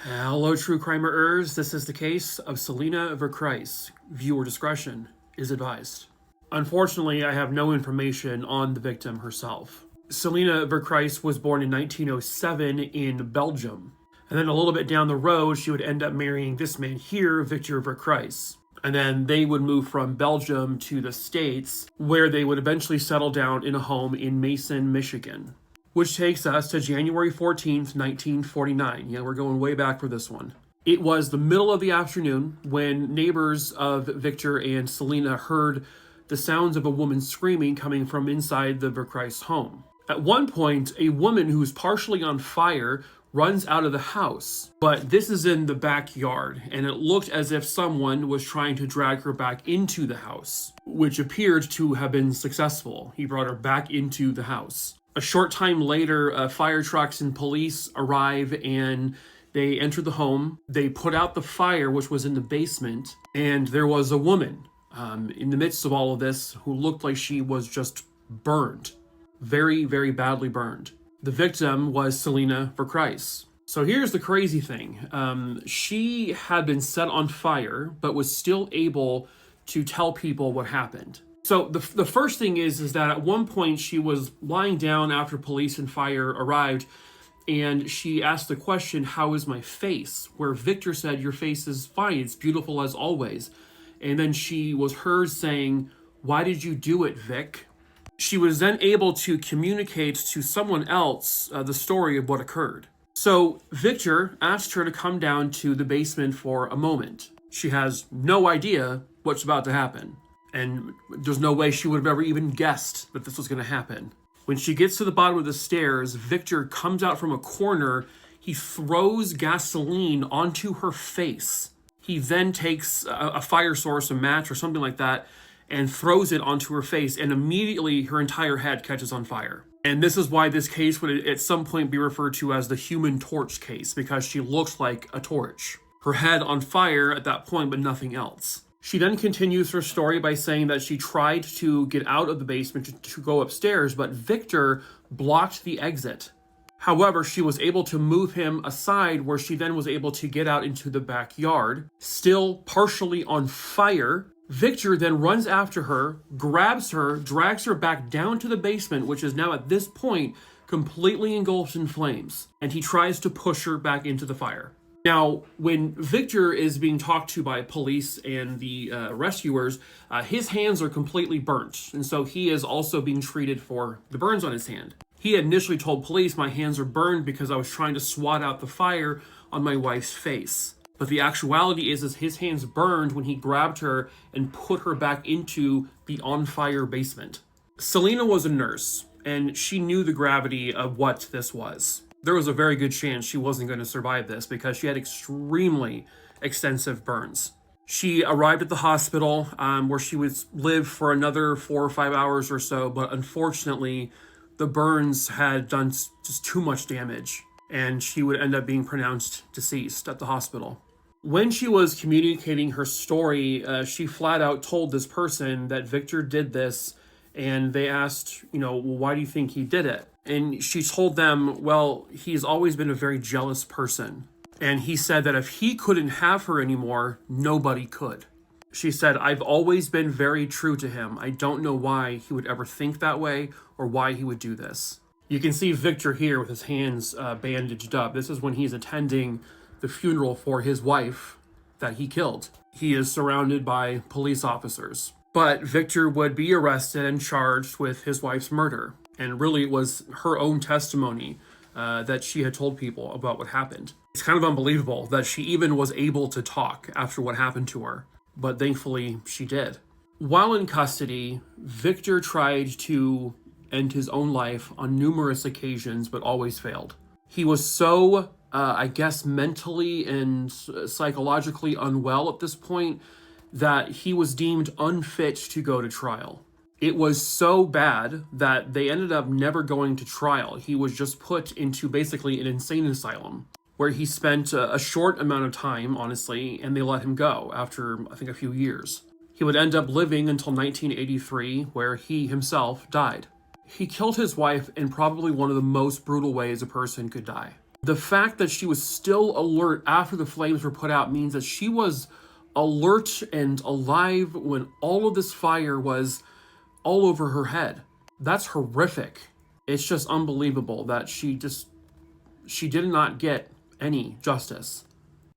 Hello, true crimerers. This is the case of Selina Vercruysse. Viewer discretion is advised. Unfortunately, I have no information on the victim herself. Selina Vercruysse was born in 1907 in Belgium. And then a little bit down the road, she would end up marrying this man here, Victor Vercruysse. And then they would move from Belgium to the States, where they would eventually settle down in a home in Mason, Michigan. Which takes us to January 14th, 1949. Yeah, we're going way back for this one. It was the middle of the afternoon when neighbors of Victor and Selina heard the sounds of a woman screaming coming from inside the Vercruysse home. At one point, a woman who's partially on fire runs out of the house, but this is in the backyard, and it looked as if someone was trying to drag her back into the house, which appeared to have been successful. He brought her back into the house. A short time later, fire trucks and police arrive, and they enter the home. They put out the fire, which was in the basement, and there was a woman in the midst of all of this who looked like she was just burned. Very, very badly burned. The victim was Selina Vercruysse. So here's the crazy thing. She had been set on fire, but was still able to tell people what happened. So the first thing is that at one point she was lying down after police and fire arrived, and she asked the question, "How is my face?" Where Victor said, "Your face is fine, it's beautiful as always." And then she was heard saying, "Why did you do it, Vic?" She was then able to communicate to someone else the story of what occurred. So Victor asked her to come down to the basement for a moment. She has no idea what's about to happen. And there's no way she would have ever even guessed that this was going to happen. When she gets to the bottom of the stairs, Victor comes out from a corner. He throws gasoline onto her face. He then takes a fire source, a match or something like that, and throws it onto her face, and immediately her entire head catches on fire. And this is why this case would at some point be referred to as the Human Torch case, because she looks like a torch. Her head on fire at that point, but nothing else. She then continues her story by saying that she tried to get out of the basement to go upstairs, but Victor blocked the exit. However, she was able to move him aside, where she then was able to get out into the backyard, still partially on fire. Victor then runs after her, grabs her, drags her back down to the basement, which is now at this point completely engulfed in flames, and he tries to push her back into the fire. Now, when Victor is being talked to by police and the rescuers, his hands are completely burnt, and so he is also being treated for the burns on his hand. He had initially told police, "My hands are burned because I was trying to swat out the fire on my wife's face." But the actuality is his hands burned when he grabbed her and put her back into the on-fire basement. Selina was a nurse, and she knew the gravity of what this was. There was a very good chance she wasn't going to survive this because she had extremely extensive burns. She arrived at the hospital where she would live for another 4 or 5 hours or so, but unfortunately, the burns had done just too much damage, and she would end up being pronounced deceased at the hospital. When she was communicating her story, she flat out told this person that Victor did this, and they asked, well, why do you think he did it? And she told them, well, he's always been a very jealous person. And he said that if he couldn't have her anymore, nobody could. She said, I've always been very true to him. I don't know why he would ever think that way or why he would do this. You can see Victor here with his hands bandaged up. This is when he's attending the funeral for his wife that he killed. He is surrounded by police officers. But Victor would be arrested and charged with his wife's murder. And really it was her own testimony that she had told people about what happened. It's kind of unbelievable that she even was able to talk after what happened to her, but thankfully she did. While in custody, Victor tried to end his own life on numerous occasions, but always failed. He was so, mentally and psychologically unwell at this point that he was deemed unfit to go to trial. It was so bad that they ended up never going to trial. He was just put into basically an insane asylum where he spent a short amount of time, honestly, and they let him go after, I think, a few years. He would end up living until 1983, where he himself died. He killed his wife in probably one of the most brutal ways a person could die. The fact that she was still alert after the flames were put out means that she was alert and alive when all of this fire was all over her head. That's horrific. It's just unbelievable that she did not get any justice.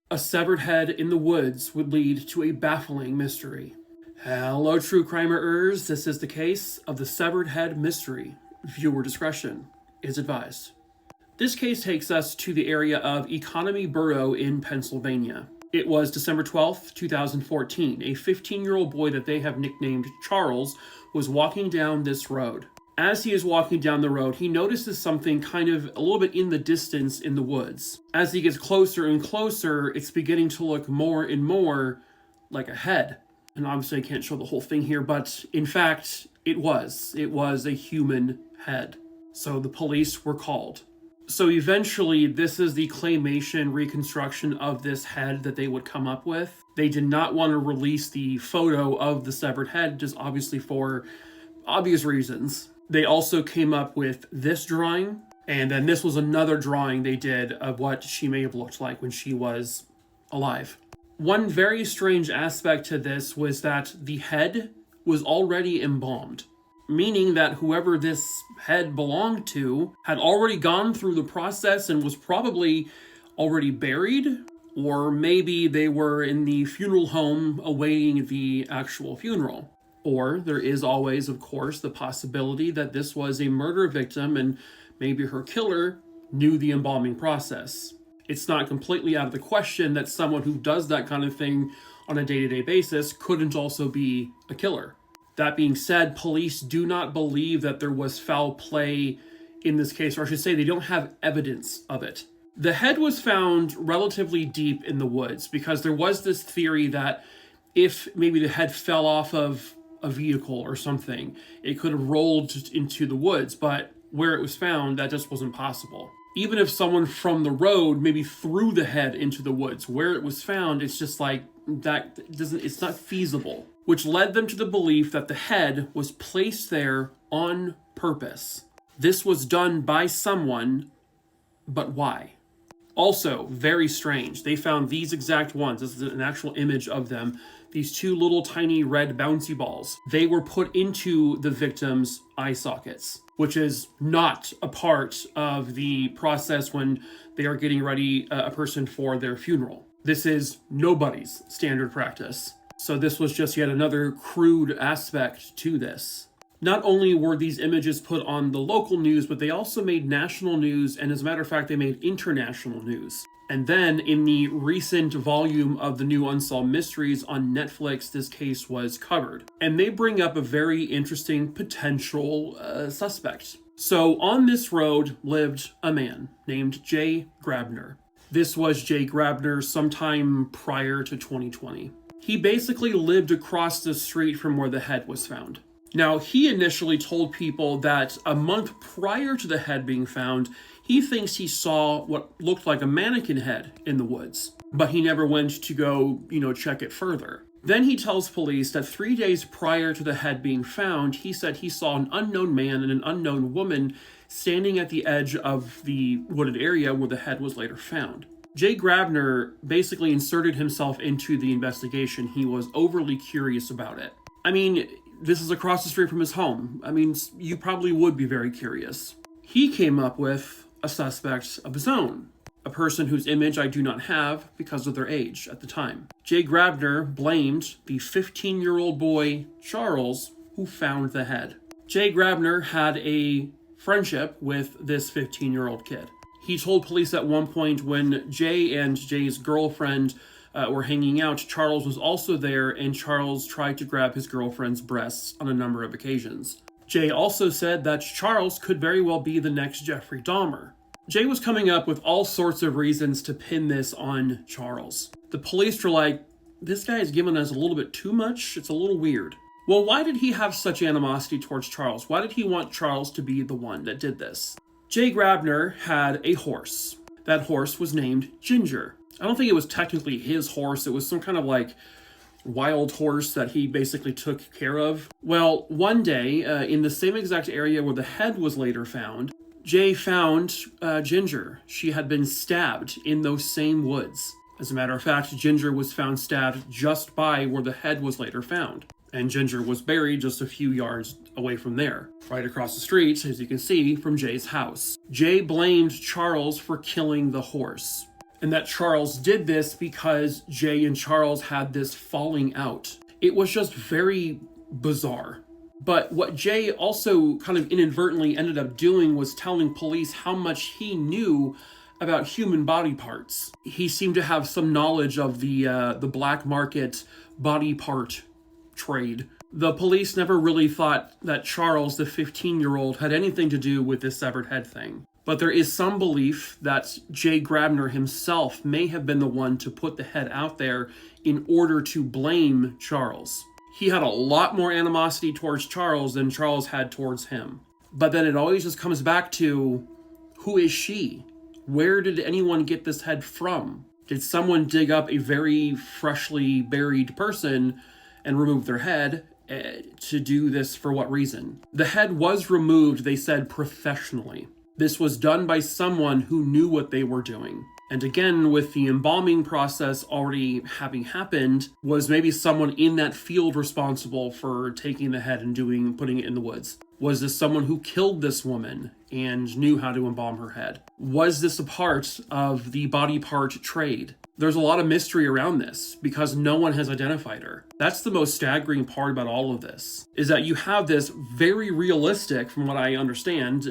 A severed head in the woods would lead to a baffling mystery. Hello, true crimerers. This is the case of the severed head mystery. Viewer discretion is advised. This case takes us to the area of Economy Borough in Pennsylvania. It was December 12th, 2014. A 15-year-old boy that they have nicknamed Charles was walking down this road. As he is walking down the road, he notices something kind of a little bit in the distance in the woods. As he gets closer and closer, it's beginning to look more and more like a head. And obviously I can't show the whole thing here, but in fact, it was a human head. So the police were called. So eventually, this is the claymation reconstruction of this head that they would come up with. They did not want to release the photo of the severed head, just obviously for obvious reasons. They also came up with this drawing, and then this was another drawing they did of what she may have looked like when she was alive. One very strange aspect to this was that the head was already embalmed, meaning that whoever this head belonged to had already gone through the process and was probably already buried, or maybe they were in the funeral home awaiting the actual funeral. Or there is always, of course, the possibility that this was a murder victim and maybe her killer knew the embalming process. It's not completely out of the question that someone who does that kind of thing on a day-to-day basis couldn't also be a killer. That being said, police do not believe that there was foul play in this case, or I should say they don't have evidence of it. The head was found relatively deep in the woods because there was this theory that if maybe the head fell off of a vehicle or something, it could have rolled into the woods, but where it was found, that just wasn't possible. Even if someone from the road maybe threw the head into the woods, where it was found, it's just like, it's not feasible. Which led them to the belief that the head was placed there on purpose. This was done by someone, but why? Also, very strange, they found these exact ones. This is an actual image of them. These two little tiny red bouncy balls. They were put into the victim's eye sockets, which is not a part of the process when they are getting ready a person for their funeral. This is nobody's standard practice. So this was just yet another crude aspect to this. Not only were these images put on the local news, but they also made national news, and as a matter of fact, they made international news. And then in the recent volume of the new Unsolved Mysteries on Netflix, this case was covered. And they bring up a very interesting potential suspect. So on this road lived a man named Jay Grabner. This was Jay Grabner sometime prior to 2020. He basically lived across the street from where the head was found. Now, he initially told people that a month prior to the head being found, he thinks he saw what looked like a mannequin head in the woods, but he never went to go, check it further. Then he tells police that 3 days prior to the head being found, he said he saw an unknown man and an unknown woman standing at the edge of the wooded area where the head was later found. Jay Grabner basically inserted himself into the investigation. He was overly curious about it. I mean, this is across the street from his home. I mean, you probably would be very curious. He came up with a suspect of his own, a person whose image I do not have because of their age at the time. Jay Grabner blamed the 15-year-old boy, Charles, who found the head. Jay Grabner had a friendship with this 15-year-old kid. He told police at one point when Jay and Jay's girlfriend were hanging out, Charles was also there, and Charles tried to grab his girlfriend's breasts on a number of occasions. Jay also said that Charles could very well be the next Jeffrey Dahmer. Jay was coming up with all sorts of reasons to pin this on Charles. The police were like, this guy is giving us a little bit too much. It's a little weird. Well, why did he have such animosity towards Charles? Why did he want Charles to be the one that did this? Jay Grabner had a horse. That horse was named Ginger. I don't think it was technically his horse. It was some kind of wild horse that he basically took care of. Well, one day, in the same exact area where the head was later found, Jay found Ginger. She had been stabbed in those same woods. As a matter of fact, Ginger was found stabbed just by where the head was later found. And Ginger was buried just a few yards away from there, right across the street, as you can see, from Jay's house. Jay blamed Charles for killing the horse, and that Charles did this because Jay and Charles had this falling out. It was just very bizarre. But what Jay also kind of inadvertently ended up doing was telling police how much he knew about human body parts. He seemed to have some knowledge of the black market body part trade. The police never really thought that Charles, the 15-year-old, had anything to do with this severed head thing. But there is some belief that Jay Grabner himself may have been the one to put the head out there in order to blame Charles. He had a lot more animosity towards Charles than Charles had towards him. But then it always just comes back to, who is she? Where did anyone get this head from? Did someone dig up a very freshly buried person and remove their head? To do this for what reason? The head was removed, they said, professionally. This was done by someone who knew what they were doing. And again, with the embalming process already having happened, was maybe someone in that field responsible for taking the head and putting it in the woods? Was this someone who killed this woman and knew how to embalm her head? Was this a part of the body part trade? There's a lot of mystery around this because no one has identified her. That's the most staggering part about all of this, is that you have this very realistic, from what I understand,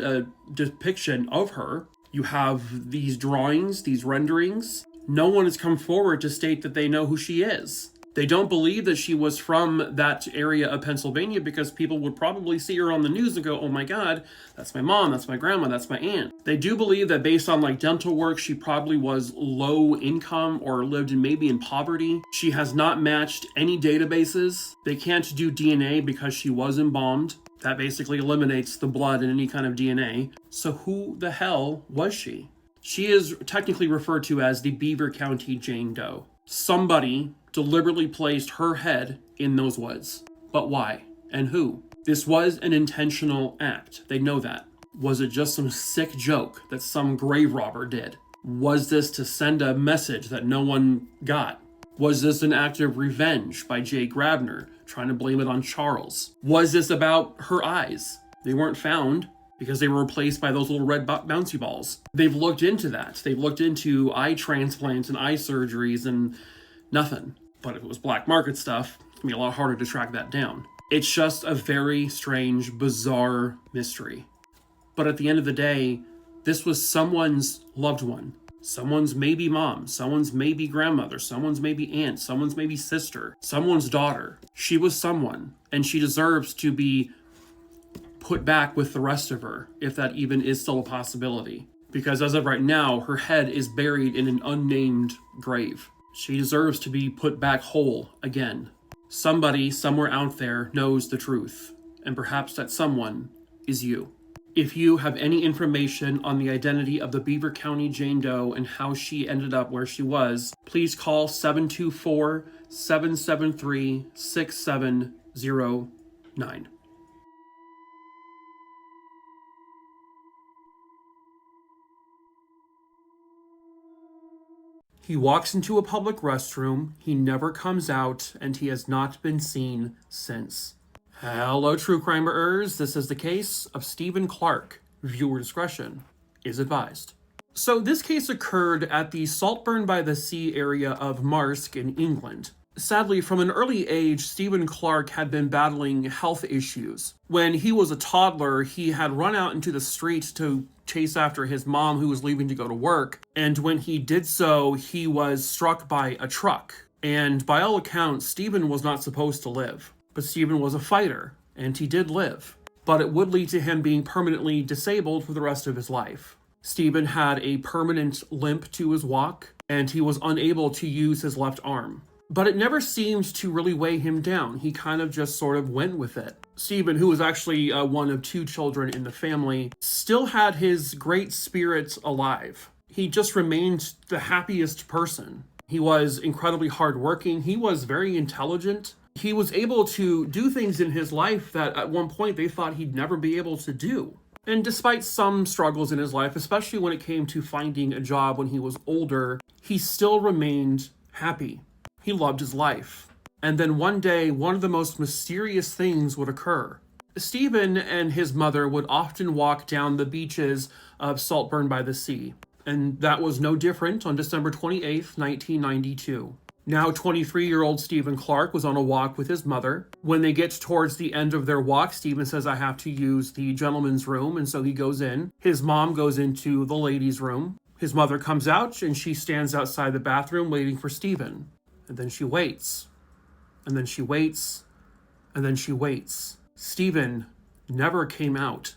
depiction of her. You have these drawings, these renderings. No one has come forward to state that they know who she is. They don't believe that she was from that area of Pennsylvania because people would probably see her on the news and go, oh my God, that's my mom, that's my grandma, that's my aunt. They do believe that based on dental work, she probably was low income or lived maybe in poverty. She has not matched any databases. They can't do DNA because she was embalmed. That basically eliminates the blood and any kind of DNA. So who the hell was she? She is technically referred to as the Beaver County Jane Doe. Somebody deliberately placed her head in those woods. But why? And who? This was an intentional act. They know that. Was it just some sick joke that some grave robber did? Was this to send a message that no one got? Was this an act of revenge by Jay Grabner, trying to blame it on Charles? Was this about her eyes? They weren't found because they were replaced by those little red bouncy balls. They've looked into that. They've looked into eye transplants and eye surgeries and nothing. But if it was black market stuff, it's going to be a lot harder to track that down. It's just a very strange, bizarre mystery. But at the end of the day, this was someone's loved one. Someone's maybe mom, someone's maybe grandmother, someone's maybe aunt, someone's maybe sister, someone's daughter. She was someone, and she deserves to be put back with the rest of her, if that even is still a possibility. Because as of right now, her head is buried in an unnamed grave. She deserves to be put back whole again. Somebody somewhere out there knows the truth, and perhaps that someone is you. If you have any information on the identity of the Beaver County Jane Doe and how she ended up where she was, please call 724-773-6709. He walks into a public restroom, he never comes out, and he has not been seen since. Hello, true crimerers. This is the case of Stephen Clark. Viewer discretion is advised. So this case occurred at the Saltburn-by-the-Sea area of Marske in England. Sadly, from an early age, Stephen Clark had been battling health issues. When he was a toddler, he had run out into the street to chase after his mom who was leaving to go to work. And when he did so, he was struck by a truck. And by all accounts, Stephen was not supposed to live. But Stephen was a fighter, and he did live. But it would lead to him being permanently disabled for the rest of his life. Stephen had a permanent limp to his walk, and he was unable to use his left arm. But it never seemed to really weigh him down. He kind of just sort of went with it. Stephen, who was actually one of 2 children in the family, still had his great spirit alive. He just remained the happiest person. He was incredibly hardworking. He was very intelligent. He was able to do things in his life that at one point they thought he'd never be able to do. And despite some struggles in his life, especially when it came to finding a job when he was older, he still remained happy. He loved his life. And then one day, one of the most mysterious things would occur. Stephen and his mother would often walk down the beaches of Saltburn-by-the-Sea. And that was no different on December 28th, 1992. Now 23-year-old Stephen Clark was on a walk with his mother. When they get towards the end of their walk, Stephen says, I have to use the gentleman's room, and so he goes in. His mom goes into the ladies' room. His mother comes out, and she stands outside the bathroom waiting for Stephen. And then she waits. And then she waits. And then she waits. Stephen never came out.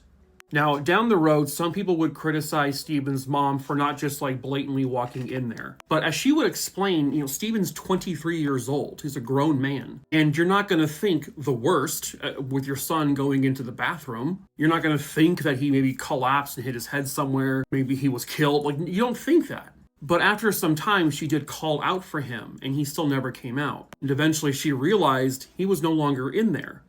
Now, down the road, some people would criticize Stephen's mom for not just blatantly walking in there. But as she would explain, Stephen's 23 years old. He's a grown man. And you're not going to think the worst with your son going into the bathroom. You're not going to think that he maybe collapsed and hit his head somewhere. Maybe he was killed. You don't think that. But after some time, she did call out for him, and he still never came out. And eventually she realized he was no longer in there.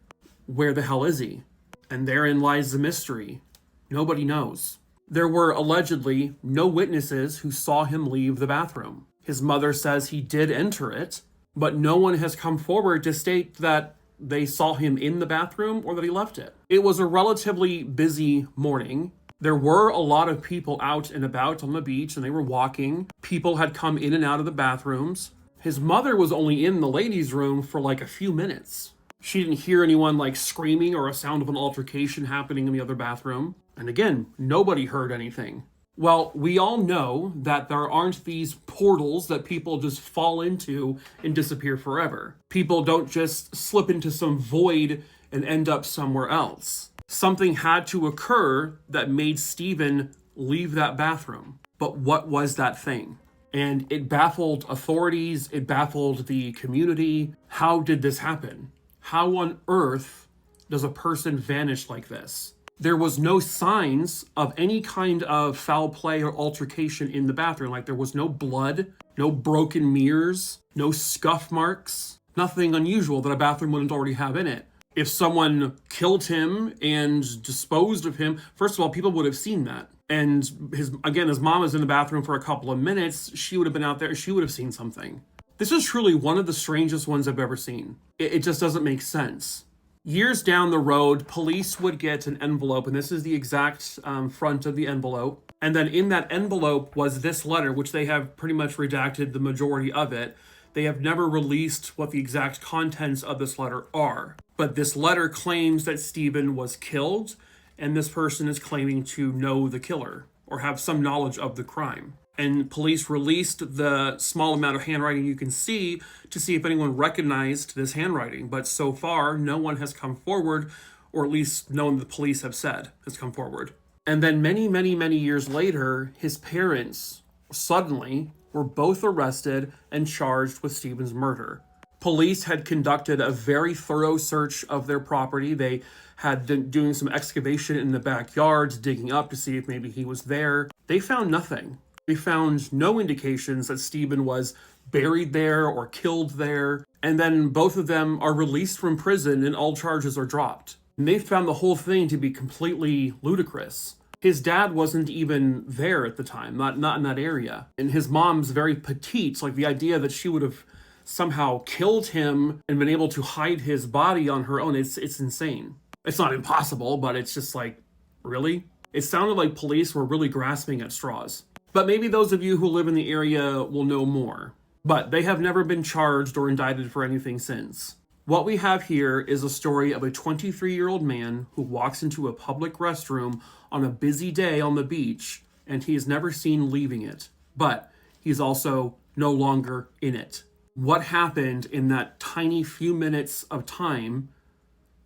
Where the hell is he? And therein lies the mystery. Nobody knows. There were allegedly no witnesses who saw him leave the bathroom. His mother says he did enter it, but no one has come forward to state that they saw him in the bathroom or that he left it. It was a relatively busy morning. There were a lot of people out and about on the beach, and they were walking. People had come in and out of the bathrooms. His mother was only in the ladies' room for a few minutes. She didn't hear anyone screaming or a sound of an altercation happening in the other bathroom. And again, nobody heard anything. Well, we all know that there aren't these portals that people just fall into and disappear forever. People don't just slip into some void and end up somewhere else. Something had to occur that made Stephen leave that bathroom. But what was that thing? And it baffled authorities, it baffled the community. How did this happen? How on earth does a person vanish like this? There was no signs of any kind of foul play or altercation in the bathroom. There was no blood, no broken mirrors, no scuff marks, nothing unusual that a bathroom wouldn't already have in it. If someone killed him and disposed of him, first of all, people would have seen that. And his mom was in the bathroom for a couple of minutes. She would have been out there. She would have seen something. This is truly one of the strangest ones I've ever seen. It just doesn't make sense. Years down the road, police would get an envelope, and this is the exact front of the envelope. And then in that envelope was this letter, which they have pretty much redacted the majority of it. They have never released what the exact contents of this letter are. But this letter claims that Stephen was killed, and this person is claiming to know the killer or have some knowledge of the crime. And police released the small amount of handwriting you can see to see if anyone recognized this handwriting. But so far, no one has come forward, or at least no one the police have said has come forward. And then many, many, many years later, his parents suddenly were both arrested and charged with Stephen's murder. Police had conducted a very thorough search of their property. They had been doing some excavation in the backyards, digging up to see if maybe he was there. They found nothing. They found no indications that Stephen was buried there or killed there. And then both of them are released from prison and all charges are dropped. And they found the whole thing to be completely ludicrous. His dad wasn't even there at the time, not in that area. And his mom's very petite, like the idea that she would have somehow killed him and been able to hide his body on her own, it's insane. It's not impossible, but it's just like, really? It sounded like police were really grasping at straws. But maybe those of you who live in the area will know more. But they have never been charged or indicted for anything since. What we have here is a story of a 23-year-old man who walks into a public restroom on a busy day on the beach, and he is never seen leaving it. But he's also no longer in it. What happened in that tiny few minutes of time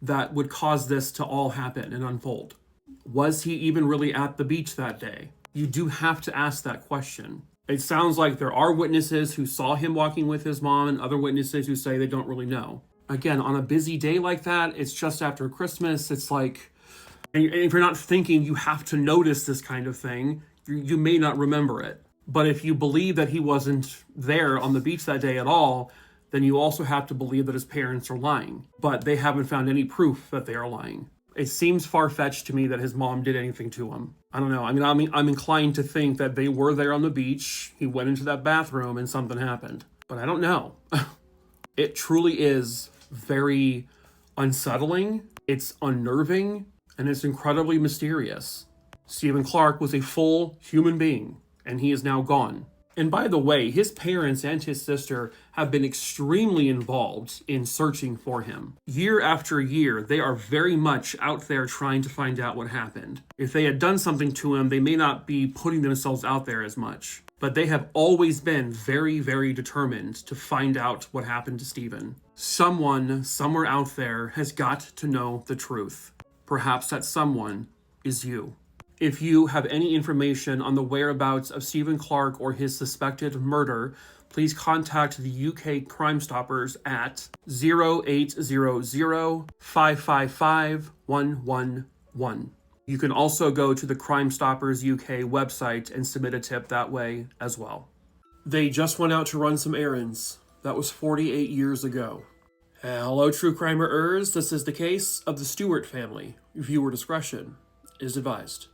that would cause this to all happen and unfold? Was he even really at the beach that day? You do have to ask that question. It sounds like there are witnesses who saw him walking with his mom and other witnesses who say they don't really know. Again, on a busy day like that, it's just after Christmas, it's like, and if you're not thinking you have to notice this kind of thing, you may not remember it. But if you believe that he wasn't there on the beach that day at all, then you also have to believe that his parents are lying. But they haven't found any proof that they are lying. It seems far-fetched to me that his mom did anything to him. I don't know. I'm inclined to think that they were there on the beach, he went into that bathroom, and something happened. But I don't know. It truly is very unsettling, it's unnerving, and it's incredibly mysterious. Stephen Clark was a full human being, and he is now gone. And by the way, his parents and his sister have been extremely involved in searching for him. Year after year, they are very much out there trying to find out what happened. If they had done something to him, they may not be putting themselves out there as much. But they have always been very, very determined to find out what happened to Stephen. Someone, somewhere out there, has got to know the truth. Perhaps that someone is you. If you have any information on the whereabouts of Stephen Clark or his suspected murder, please contact the UK Crime Stoppers at 0800 555 111. You can also go to the Crime Stoppers UK website and submit a tip that way as well. They just went out to run some errands. That was 48 years ago. Hello, true crimerers. This is the case of the Stewart family. Viewer discretion is advised.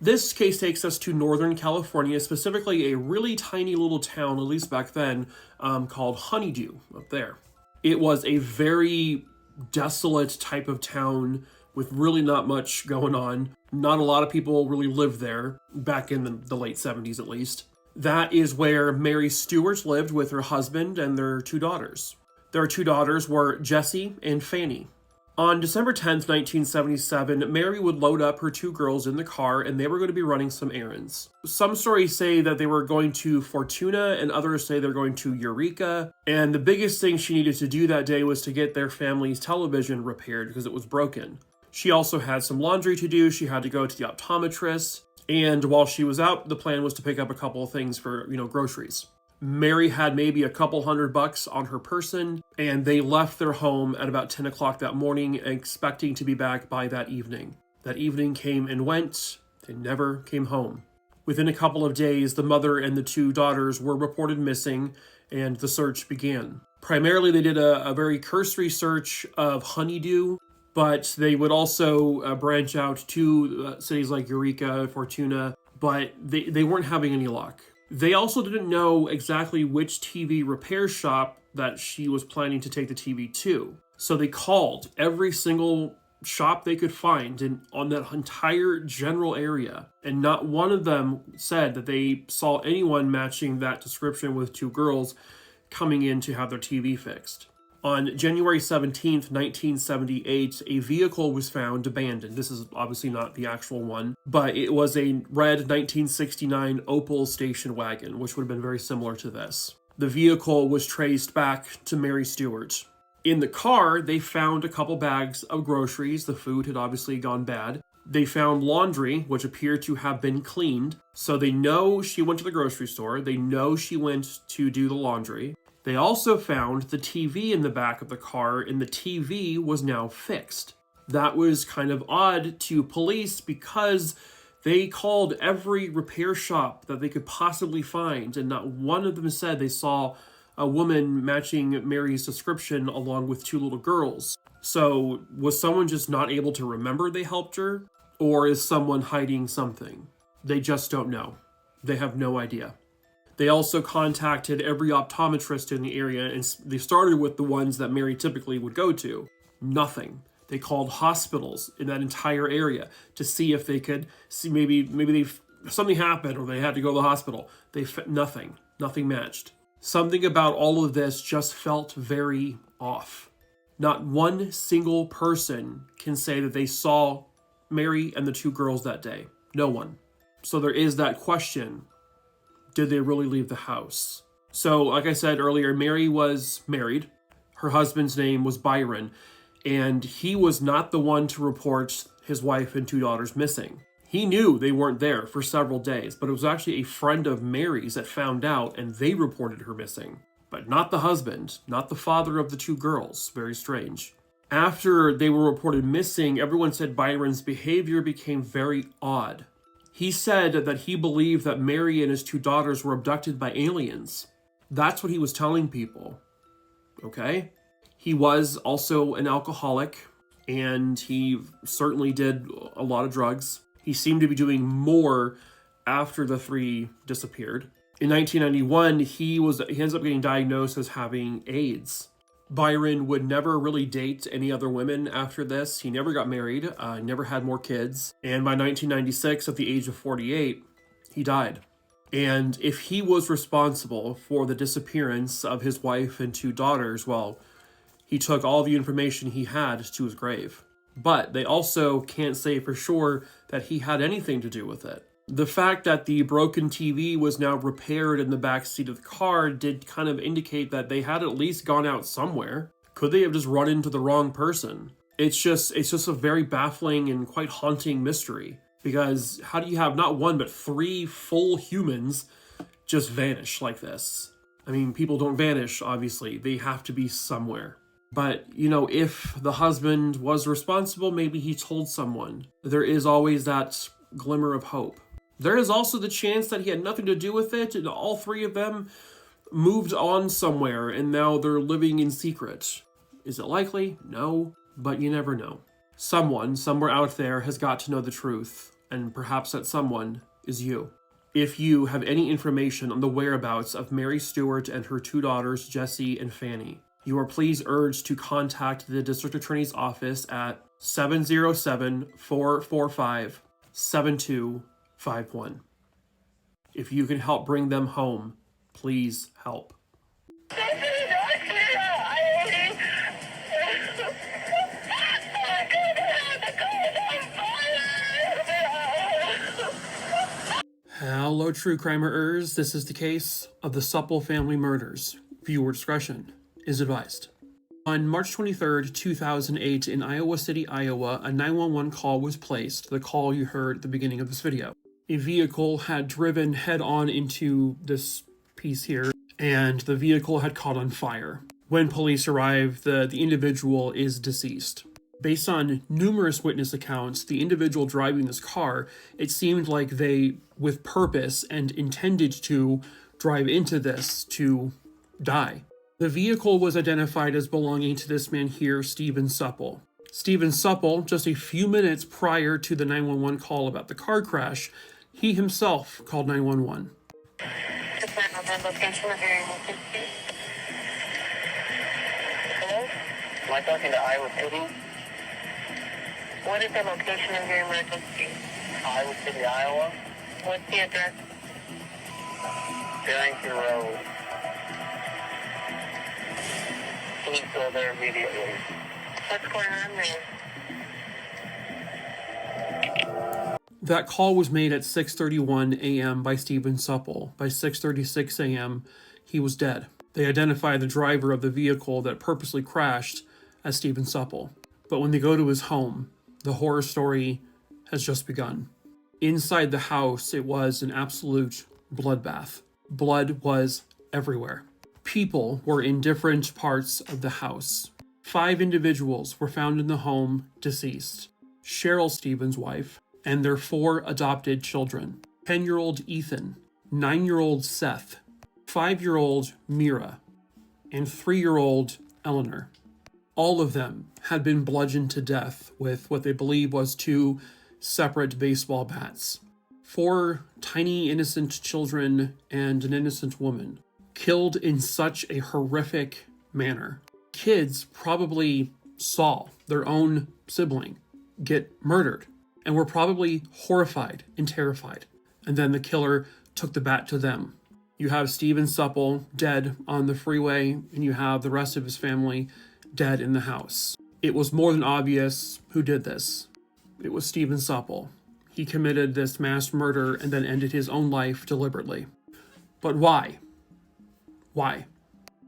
This case takes us to Northern California, specifically a really tiny little town, at least back then, called Honeydew up there. It was a very desolate type of town with really not much going on. Not a lot of people really lived there, back in the late 70s at least. That is where Mary Stewart lived with her husband and their two daughters. Their two daughters were Jessie and Fanny. On December 10th, 1977, Mary would load up her two girls in the car and they were going to be running some errands. Some stories say that they were going to Fortuna and others say they're going to Eureka. And the biggest thing she needed to do that day was to get their family's television repaired because it was broken. She also had some laundry to do. She had to go to the optometrist. And while she was out, the plan was to pick up a couple of things for, groceries. Mary had maybe a couple $100 on her person, and they left their home at about 10 o'clock that morning, expecting to be back by that evening. That evening came and went. They never came home. Within a couple of days, the mother and the two daughters were reported missing, and the search began. Primarily, they did a very cursory search of Honeydew, but they would also branch out to cities like Eureka, Fortuna, but they weren't having any luck. They also didn't know exactly which TV repair shop that she was planning to take the TV to. So they called every single shop they could find on that entire general area. And not one of them said that they saw anyone matching that description with two girls coming in to have their TV fixed. On January 17th, 1978, a vehicle was found abandoned. This is obviously not the actual one, but it was a red 1969 Opel station wagon, which would have been very similar to this. The vehicle was traced back to Mary Stewart. In the car, they found a couple bags of groceries. The food had obviously gone bad, They found laundry, which appeared to have been cleaned. So they know she went to the grocery store. They know she went to do the laundry. They also found the TV in the back of the car, and the TV was now fixed. That was kind of odd to police because they called every repair shop that they could possibly find, and not one of them said they saw a woman matching Mary's description along with two little girls. So was someone just not able to remember they helped her? Or is someone hiding something? They just don't know. They have no idea. They also contacted every optometrist in the area, and they started with the ones that Mary typically would go to. Nothing. They called hospitals in that entire area to see if they could see maybe something happened or they had to go to the hospital. Nothing matched. Something about all of this just felt very off. Not one single person can say that they saw Mary and the two girls that day. No one. So there is that question. Did they really leave the house? So, like I said earlier, Mary was married. Her husband's name was Byron, and he was not the one to report his wife and two daughters missing. He knew they weren't there for several days, but it was actually a friend of Mary's that found out, and they reported her missing. But not the husband, not the father of the two girls. Very strange. After they were reported missing, everyone said Byron's behavior became very odd. He said that he believed that Mary and his two daughters were abducted by aliens. That's what he was telling people. Okay? He was also an alcoholic, and he certainly did a lot of drugs. He seemed to be doing more after the three disappeared. In 1991, he ends up getting diagnosed as having AIDS. Byron would never really date any other women after this. He never got married, never had more kids. And by 1996, at the age of 48, he died. And if he was responsible for the disappearance of his wife and two daughters, well, he took all the information he had to his grave. But they also can't say for sure that he had anything to do with it. The fact that the broken TV was now repaired in the back seat of the car did kind of indicate that they had at least gone out somewhere. Could they have just run into the wrong person? It's just a very baffling and quite haunting mystery. Because how do you have not one but three full humans just vanish like this? I mean, people don't vanish, obviously. They have to be somewhere. But, if the husband was responsible, maybe he told someone. There is always that glimmer of hope. There is also the chance that he had nothing to do with it, and all three of them moved on somewhere, and now they're living in secret. Is it likely? No, but you never know. Someone, somewhere out there, has got to know the truth, and perhaps that someone is you. If you have any information on the whereabouts of Mary Stewart and her two daughters, Jessie and Fanny, you are please urged to contact the District Attorney's Office at 707-445-7251. If you can help bring them home, please help. Hello, true crimerers. This is the case of the Sueppel family murders. Viewer discretion is advised. On March 23rd, 2008, in Iowa City, Iowa, a 911 call was placed, the call you heard at the beginning of this video. A vehicle had driven head-on into this piece here, and the vehicle had caught on fire. When police arrived, the individual is deceased. Based on numerous witness accounts, the individual driving this car, it seemed like they, with purpose and intended to, drive into this to die. The vehicle was identified as belonging to this man here, Stephen Sueppel. Stephen Sueppel, just a few minutes prior to the 911 call about the car crash, he himself called 911. Hello? Am I talking to Iowa City? What is the location of your emergency? Iowa City, Iowa. What's the address? Teteringen Road. Please go there immediately. What's going on there? That call was made at 6:31 a.m. by Stephen Sueppel. By 6:36 a.m., he was dead. They identified the driver of the vehicle that purposely crashed as Stephen Sueppel. But when they go to his home, the horror story has just begun. Inside the house, it was an absolute bloodbath. Blood was everywhere. People were in different parts of the house. 5 individuals were found in the home deceased. Cheryl Stevens' wife, and their 4 adopted children. 10-year-old Ethan, 9-year-old Seth, 5-year-old Mira, and 3-year-old Eleanor. All of them had been bludgeoned to death with what they believe was 2 separate baseball bats. 4 tiny innocent children and an innocent woman killed in such a horrific manner. Kids probably saw their own sibling get murdered and were probably horrified and terrified. And then the killer took the bat to them. You have Stephen Sueppel dead on the freeway, and you have the rest of his family dead in the house. It was more than obvious who did this. It was Stephen Sueppel. He committed this mass murder and then ended his own life deliberately. But why? Why?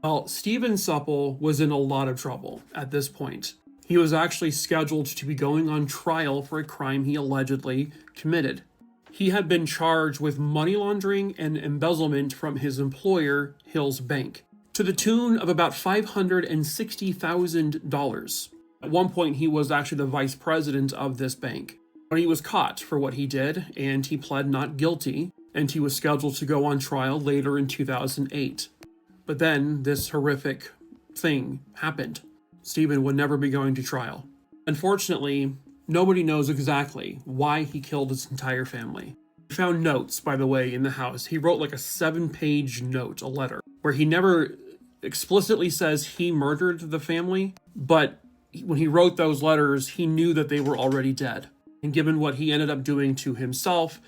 Well, Stephen Sueppel was in a lot of trouble at this point. He was actually scheduled to be going on trial for a crime he allegedly committed. He had been charged with money laundering and embezzlement from his employer, Hills Bank, to the tune of about $560,000. At one point, he was actually the vice president of this bank. But he was caught for what he did, and he pled not guilty, and he was scheduled to go on trial later in 2008. But then this horrific thing happened. Stephen would never be going to trial. Unfortunately, nobody knows exactly why he killed his entire family. He found notes, by the way, in the house. He wrote like a 7-page note, a letter, where he never explicitly says he murdered the family, but when he wrote those letters, he knew that they were already dead. And given what he ended up doing to himself,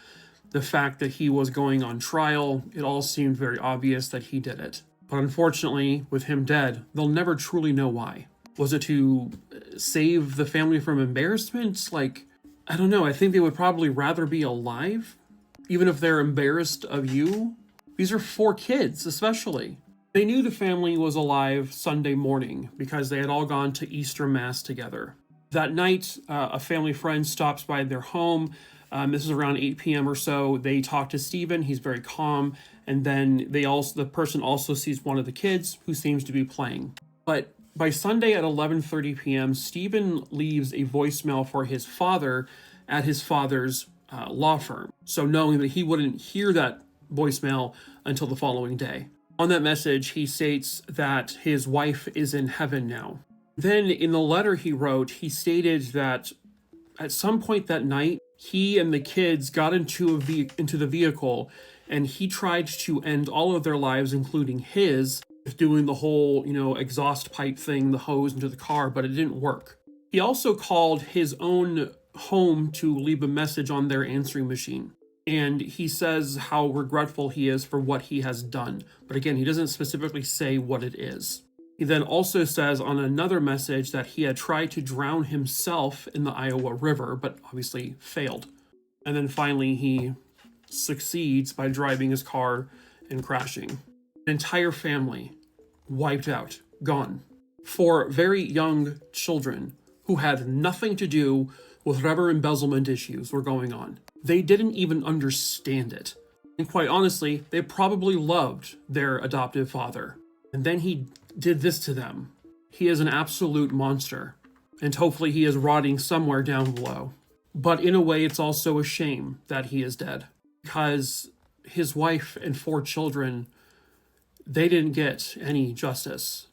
the fact that he was going on trial, it all seemed very obvious that he did it. But unfortunately, with him dead, they'll never truly know why. Was it to save the family from embarrassment? Like, I don't know. I think they would probably rather be alive, even if they're embarrassed of you. These are 4 kids, especially. They knew the family was alive Sunday morning because they had all gone to Easter Mass together. That night, a family friend stops by their home. This is around 8 p.m. or so. They talk to Stephen. He's very calm. And then the person also sees one of the kids who seems to be playing. But by Sunday at 11:30 p.m., Stephen leaves a voicemail for his father at his father's law firm. So knowing that he wouldn't hear that voicemail until the following day. On that message, he states that his wife is in heaven now. Then in the letter he wrote, he stated that at some point that night, he and the kids got into the vehicle, and he tried to end all of their lives, including his, doing the whole, exhaust pipe thing, the hose into the car, but it didn't work. He also called his own home to leave a message on their answering machine. And he says how regretful he is for what he has done. But again, he doesn't specifically say what it is. He then also says on another message that he had tried to drown himself in the Iowa River, but obviously failed. And then finally, he succeeds by driving his car and crashing. An entire family wiped out, gone. 4 very young children who had nothing to do with whatever embezzlement issues were going on. They didn't even understand it. And quite honestly, they probably loved their adoptive father. And then he did this to them. He is an absolute monster. And hopefully he is rotting somewhere down below. But in a way, it's also a shame that he is dead. Because his wife and 4 children, they didn't get any justice.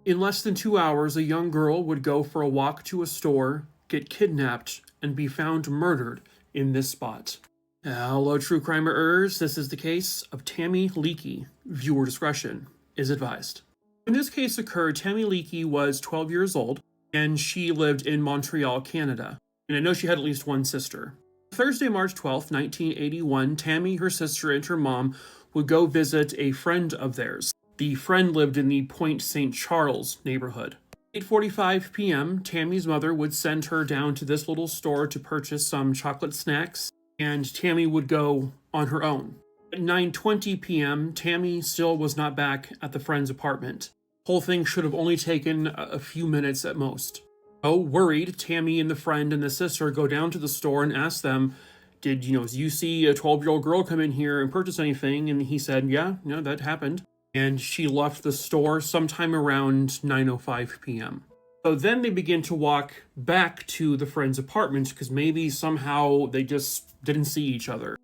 In less than 2 hours, a young girl would go for a walk to a store, get kidnapped, and be found murdered in this spot. Hello, true crimerers. This is the case of Tammy Leakey. Viewer discretion is advised. When this case occurred, Tammy Leakey was 12 years old, and she lived in Montreal, Canada. And I know she had at least one sister. Thursday, March 12th, 1981, Tammy, her sister, and her mom would go visit a friend of theirs. The friend lived in the Point St. Charles neighborhood. 8:45 p.m., Tammy's mother would send her down to this little store to purchase some chocolate snacks, and Tammy would go on her own. At 9:20 p.m., Tammy still was not back at the friend's apartment. The whole thing should have only taken a few minutes at most. Oh, worried, Tammy and the friend and the sister go down to the store and ask them, did you see a 12-year-old girl come in here and purchase anything? And he said, yeah, that happened. And she left the store sometime around 9:05 p.m. So then they begin to walk back to the friend's apartment because maybe somehow they just didn't see each other.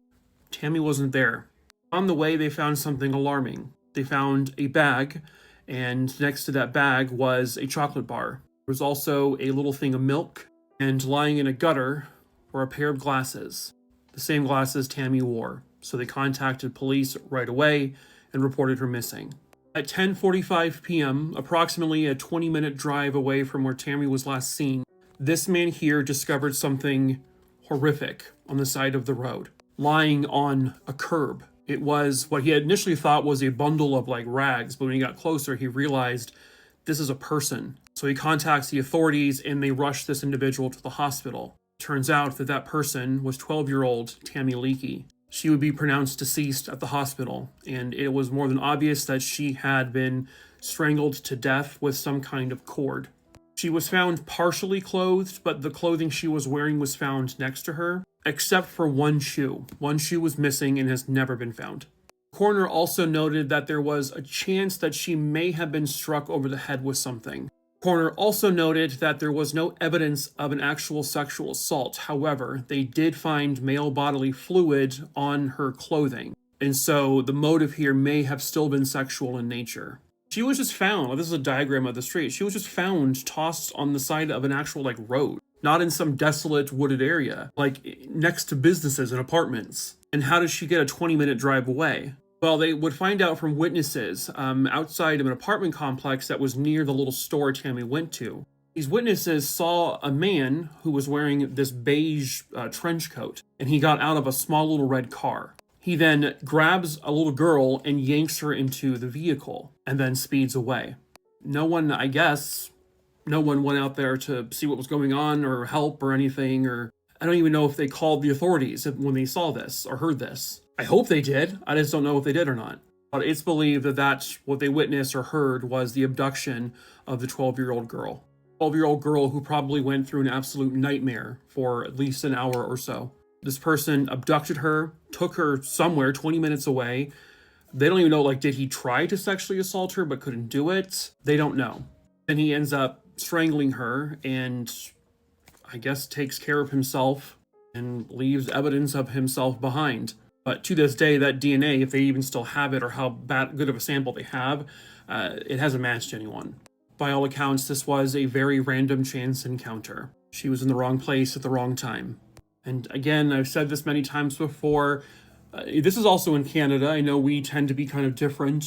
Tammy wasn't there. On the way, they found something alarming. They found a bag, and next to that bag was a chocolate bar. There was also a little thing of milk, and lying in a gutter were a pair of glasses, the same glasses Tammy wore. So they contacted police right away and reported her missing. At 10:45 p.m., approximately a 20-minute drive away from where Tammy was last seen, this man here discovered something horrific on the side of the road, lying on a curb. It was what he had initially thought was a bundle of rags, but when he got closer, he realized this is a person. So he contacts the authorities and they rush this individual to the hospital. Turns out that that person was 12-year-old Tammy Leakey. She would be pronounced deceased at the hospital, and it was more than obvious that she had been strangled to death with some kind of cord. She was found partially clothed, but the clothing she was wearing was found next to her, except for one shoe. One shoe was missing and has never been found. The coroner also noted that there was a chance that she may have been struck over the head with something. Coroner also noted that there was no evidence of an actual sexual assault. However, they did find male bodily fluid on her clothing. And so the motive here may have still been sexual in nature. She was just found, this is a diagram of the street, she was just found tossed on the side of an actual road. Not in some desolate wooded area, next to businesses and apartments. And how does she get a 20-minute drive away? Well, they would find out from witnesses outside of an apartment complex that was near the little store Tammy went to. These witnesses saw a man who was wearing this beige trench coat, and he got out of a small little red car. He then grabs a little girl and yanks her into the vehicle, and then speeds away. No one went out there to see what was going on or help or anything, or I don't even know if they called the authorities when they saw this or heard this. I hope they did. I just don't know if they did or not. But it's believed that that's what they witnessed or heard was the abduction of the 12-year-old girl. 12-year-old girl who probably went through an absolute nightmare for at least an hour or so. This person abducted her, took her somewhere 20 minutes away. They don't even know, did he try to sexually assault her but couldn't do it? They don't know. Then he ends up strangling her and I guess takes care of himself and leaves evidence of himself behind. But to this day, that DNA, if they even still have it or how good of a sample they have, it hasn't matched anyone. By all accounts, this was a very random chance encounter. She was in the wrong place at the wrong time. And again, I've said this many times before, this is also in Canada. I know we tend to be kind of different,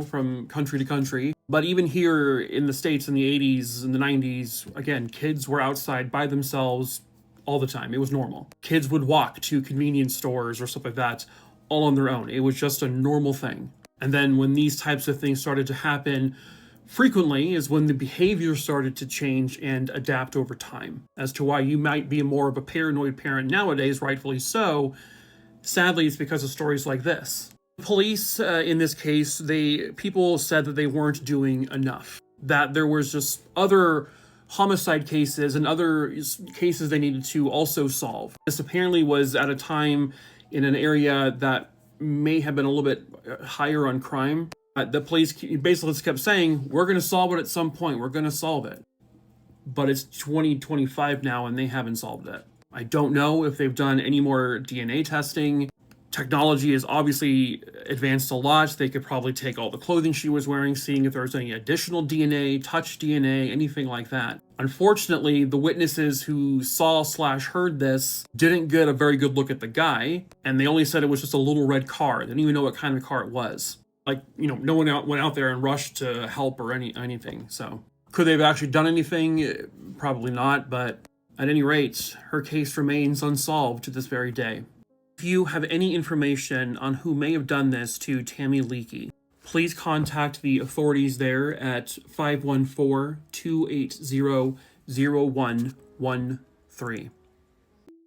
from country to country. But even here in the States in the 80s and the 90s, again, kids were outside by themselves all the time. It was normal. Kids would walk to convenience stores or stuff like that all on their own. It was just a normal thing. And then when these types of things started to happen frequently is when the behavior started to change and adapt over time. As to why you might be more of a paranoid parent nowadays, rightfully so, sadly it's because of stories like this. Police, in this case, people said that they weren't doing enough. That there was just other homicide cases and other cases they needed to also solve. This apparently was at a time in an area that may have been a little bit higher on crime. The police basically just kept saying, we're going to solve it at some point. We're going to solve it. But it's 2025 now and they haven't solved it. I don't know if they've done any more DNA testing. Technology has obviously advanced a lot. They could probably take all the clothing she was wearing, seeing if there was any additional DNA, touch DNA, anything like that. Unfortunately, the witnesses who saw/heard this didn't get a very good look at the guy, and they only said it was just a little red car. They didn't even know what kind of car it was. No one went out there and rushed to help or anything. So could they have actually done anything? Probably not, but at any rate, her case remains unsolved to this very day. If you have any information on who may have done this to Tammy Leakey, please contact the authorities there at 514-280-0113.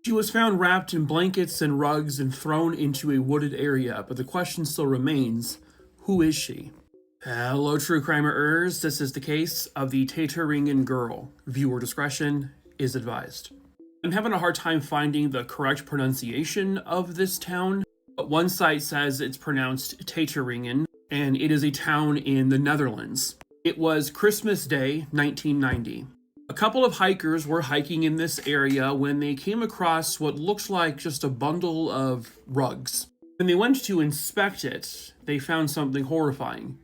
She was found wrapped in blankets and rugs and thrown into a wooded area, but the question still remains, who is she? Hello, true crimerers. This is the case of the Teteringen Girl. Viewer discretion is advised. I'm having a hard time finding the correct pronunciation of this town. But one site says it's pronounced Teteringen, and it is a town in the Netherlands. It was Christmas Day, 1990. A couple of hikers were hiking in this area when they came across what looked like just a bundle of rugs. When they went to inspect it, they found something horrifying.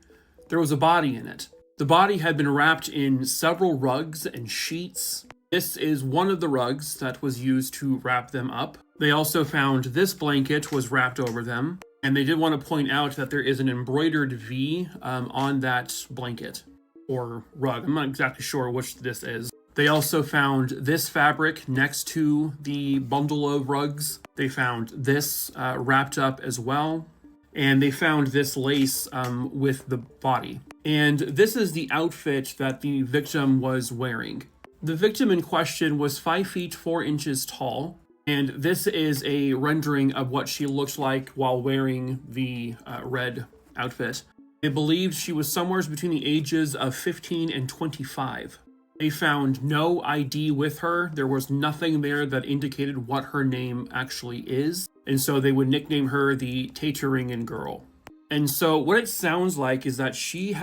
There was a body in it. The body had been wrapped in several rugs and sheets. This is one of the rugs that was used to wrap them up. They also found this blanket was wrapped over them, and they did want to point out that there is an embroidered V on that blanket or rug. I'm not exactly sure which this is. They also found this fabric next to the bundle of rugs. They found this wrapped up as well. And they found this lace with the body. And this is the outfit that the victim was wearing. The victim in question was 5 feet 4 inches tall. And this is a rendering of what she looked like while wearing the red outfit. They believed she was somewhere between the ages of 15 and 25. They found no ID with her. There was nothing there that indicated what her name actually is. And so they would nickname her the Teteringen Girl. And so what it sounds like is that she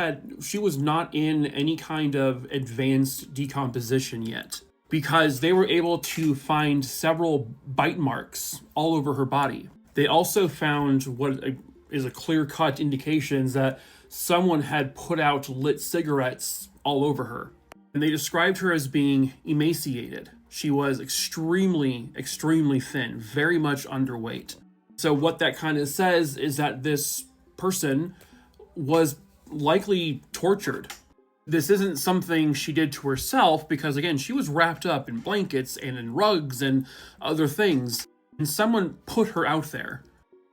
was not in any kind of advanced decomposition yet, because they were able to find several bite marks all over her body. They also found what is a clear-cut indication that someone had put out lit cigarettes all over her. And they described her as being emaciated. She was extremely, extremely thin, very much underweight. So what that kind of says is that this person was likely tortured. This isn't something she did to herself because, again, she was wrapped up in blankets and in rugs and other things. And someone put her out there.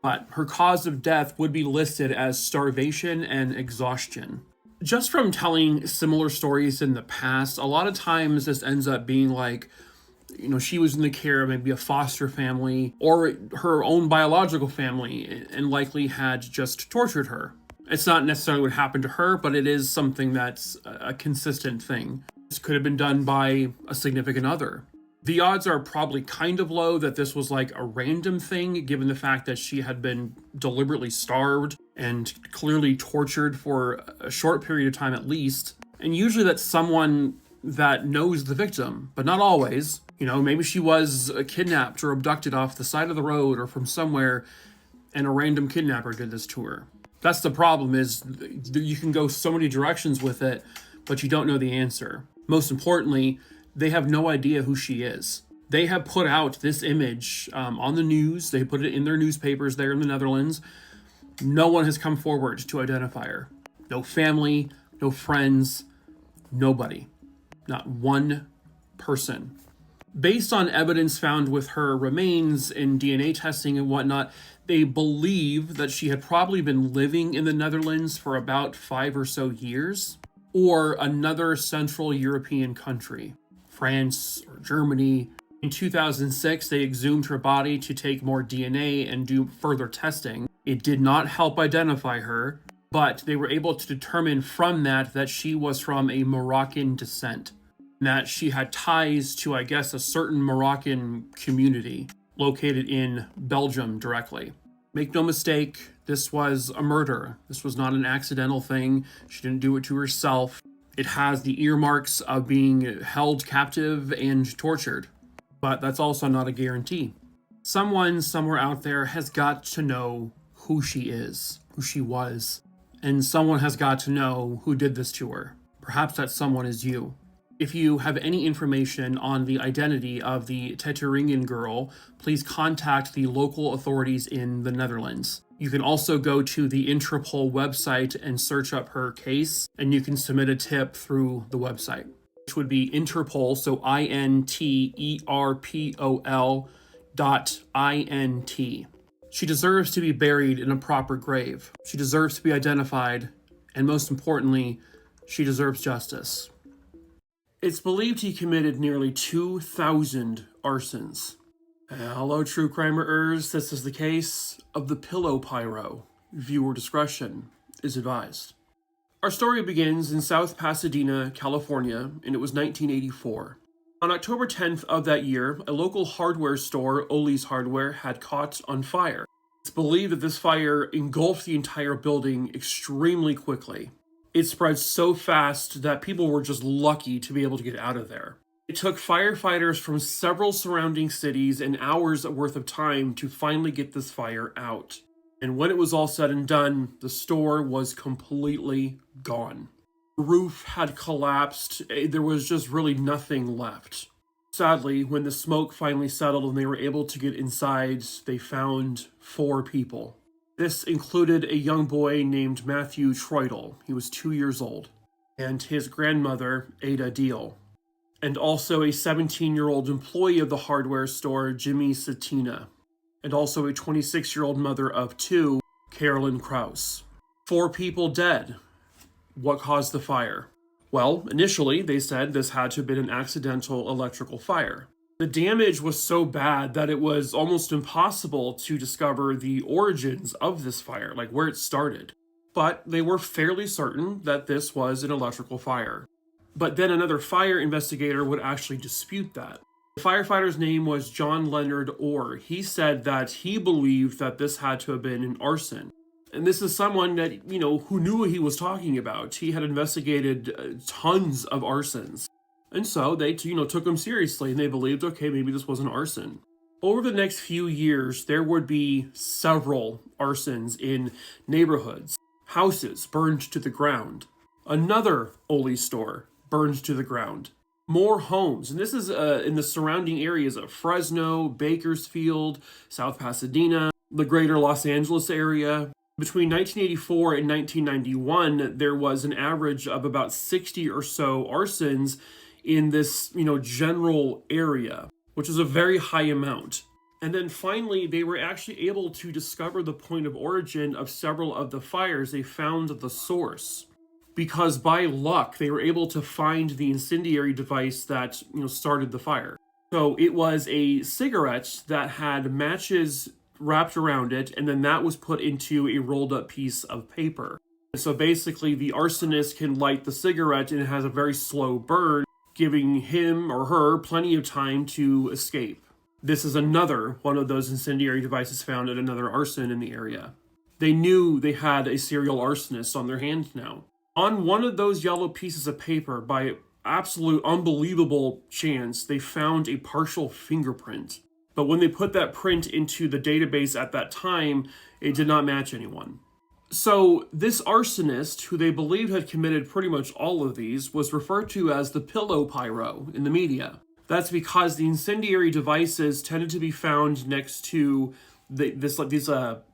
But her cause of death would be listed as starvation and exhaustion. Just from telling similar stories in the past, a lot of times this ends up being like, she was in the care of maybe a foster family or her own biological family and likely had just tortured her. It's not necessarily what happened to her, but it is something that's a consistent thing. This could have been done by a significant other. The odds are probably kind of low that this was like a random thing, given the fact that she had been deliberately starved and clearly tortured for a short period of time at least. And usually that's someone that knows the victim, but not always. Maybe she was kidnapped or abducted off the side of the road or from somewhere, and a random kidnapper did this to her. That's the problem, is you can go so many directions with it, but you don't know the answer. Most importantly, they have no idea who she is. They have put out this image on the news. They put it in their newspapers there in the Netherlands. No one has come forward to identify her. No family, no friends, nobody. Not one person. Based on evidence found with her remains in DNA testing and whatnot, they believe that she had probably been living in the Netherlands for about 5 or so years, or another Central European country. France or Germany. In 2006, they exhumed her body to take more DNA and do further testing. It did not help identify her, but they were able to determine from that she was from a Moroccan descent, that she had ties to, I guess, a certain Moroccan community located in Belgium directly. Make no mistake, this was a murder. This was not an accidental thing. She didn't do it to herself. It has the earmarks of being held captive and tortured, but that's also not a guarantee. Someone somewhere out there has got to know who she is, who she was, and someone has got to know who did this to her. Perhaps that someone is you. If you have any information on the identity of the Teteringen Girl, please contact the local authorities in the Netherlands. You can also go to the Interpol website and search up her case, and you can submit a tip through the website, which would be Interpol, so INTERPOL.INT. She deserves to be buried in a proper grave. She deserves to be identified, and most importantly, she deserves justice. It's believed he committed nearly 2,000 arsons. Hello, true crimerers. This is the case of the Pillow Pyro. Viewer discretion is advised. Our story begins in South Pasadena, California, and it was 1984. On October 10th of that year, a local hardware store, Ollie's Hardware, had caught on fire. It's believed that this fire engulfed the entire building extremely quickly. It spread so fast that people were just lucky to be able to get out of there. It took firefighters from several surrounding cities an hour's worth of time to finally get this fire out. And when it was all said and done, the store was completely gone. The roof had collapsed. There was just really nothing left. Sadly, when the smoke finally settled and they were able to get inside, they found 4 people. This included a young boy named Matthew Troidel. He was 2 years old. And his grandmother, Ada Deal. And also a 17-year-old employee of the hardware store, Jimmy Satina. And also a 26-year-old mother of 2, Carolyn Krause. 4 people dead. What caused the fire? Well, initially, they said this had to have been an accidental electrical fire. The damage was so bad that it was almost impossible to discover the origins of this fire, like where it started. But they were fairly certain that this was an electrical fire. But then another fire investigator would actually dispute that. The firefighter's name was John Leonard Orr. He said that he believed that this had to have been an arson. And this is someone that, who knew what he was talking about. He had investigated tons of arsons. And so they, took him seriously, and they believed, okay, maybe this was an arson. Over the next few years, there would be several arsons in neighborhoods. Houses burned to the ground. Another Ollie store burned to the ground. More homes, and this is in the surrounding areas of Fresno, Bakersfield, South Pasadena, the greater Los Angeles area. Between 1984 and 1991, there was an average of about 60 or so arsons in this, general area, which is a very high amount. And then finally, they were actually able to discover the point of origin of several of the fires. They found the source. Because by luck, they were able to find the incendiary device that, started the fire. So it was a cigarette that had matches wrapped around it, and then that was put into a rolled up piece of paper. So basically, the arsonist can light the cigarette and it has a very slow burn, giving him or her plenty of time to escape. This is another one of those incendiary devices found at another arson in the area. They knew they had a serial arsonist on their hands now. On one of those yellow pieces of paper, by absolute unbelievable chance, they found a partial fingerprint. But when they put that print into the database at that time, it did not match anyone. So this arsonist, who they believed had committed pretty much all of these, was referred to as the pillow pyro in the media. That's because the incendiary devices tended to be found next to these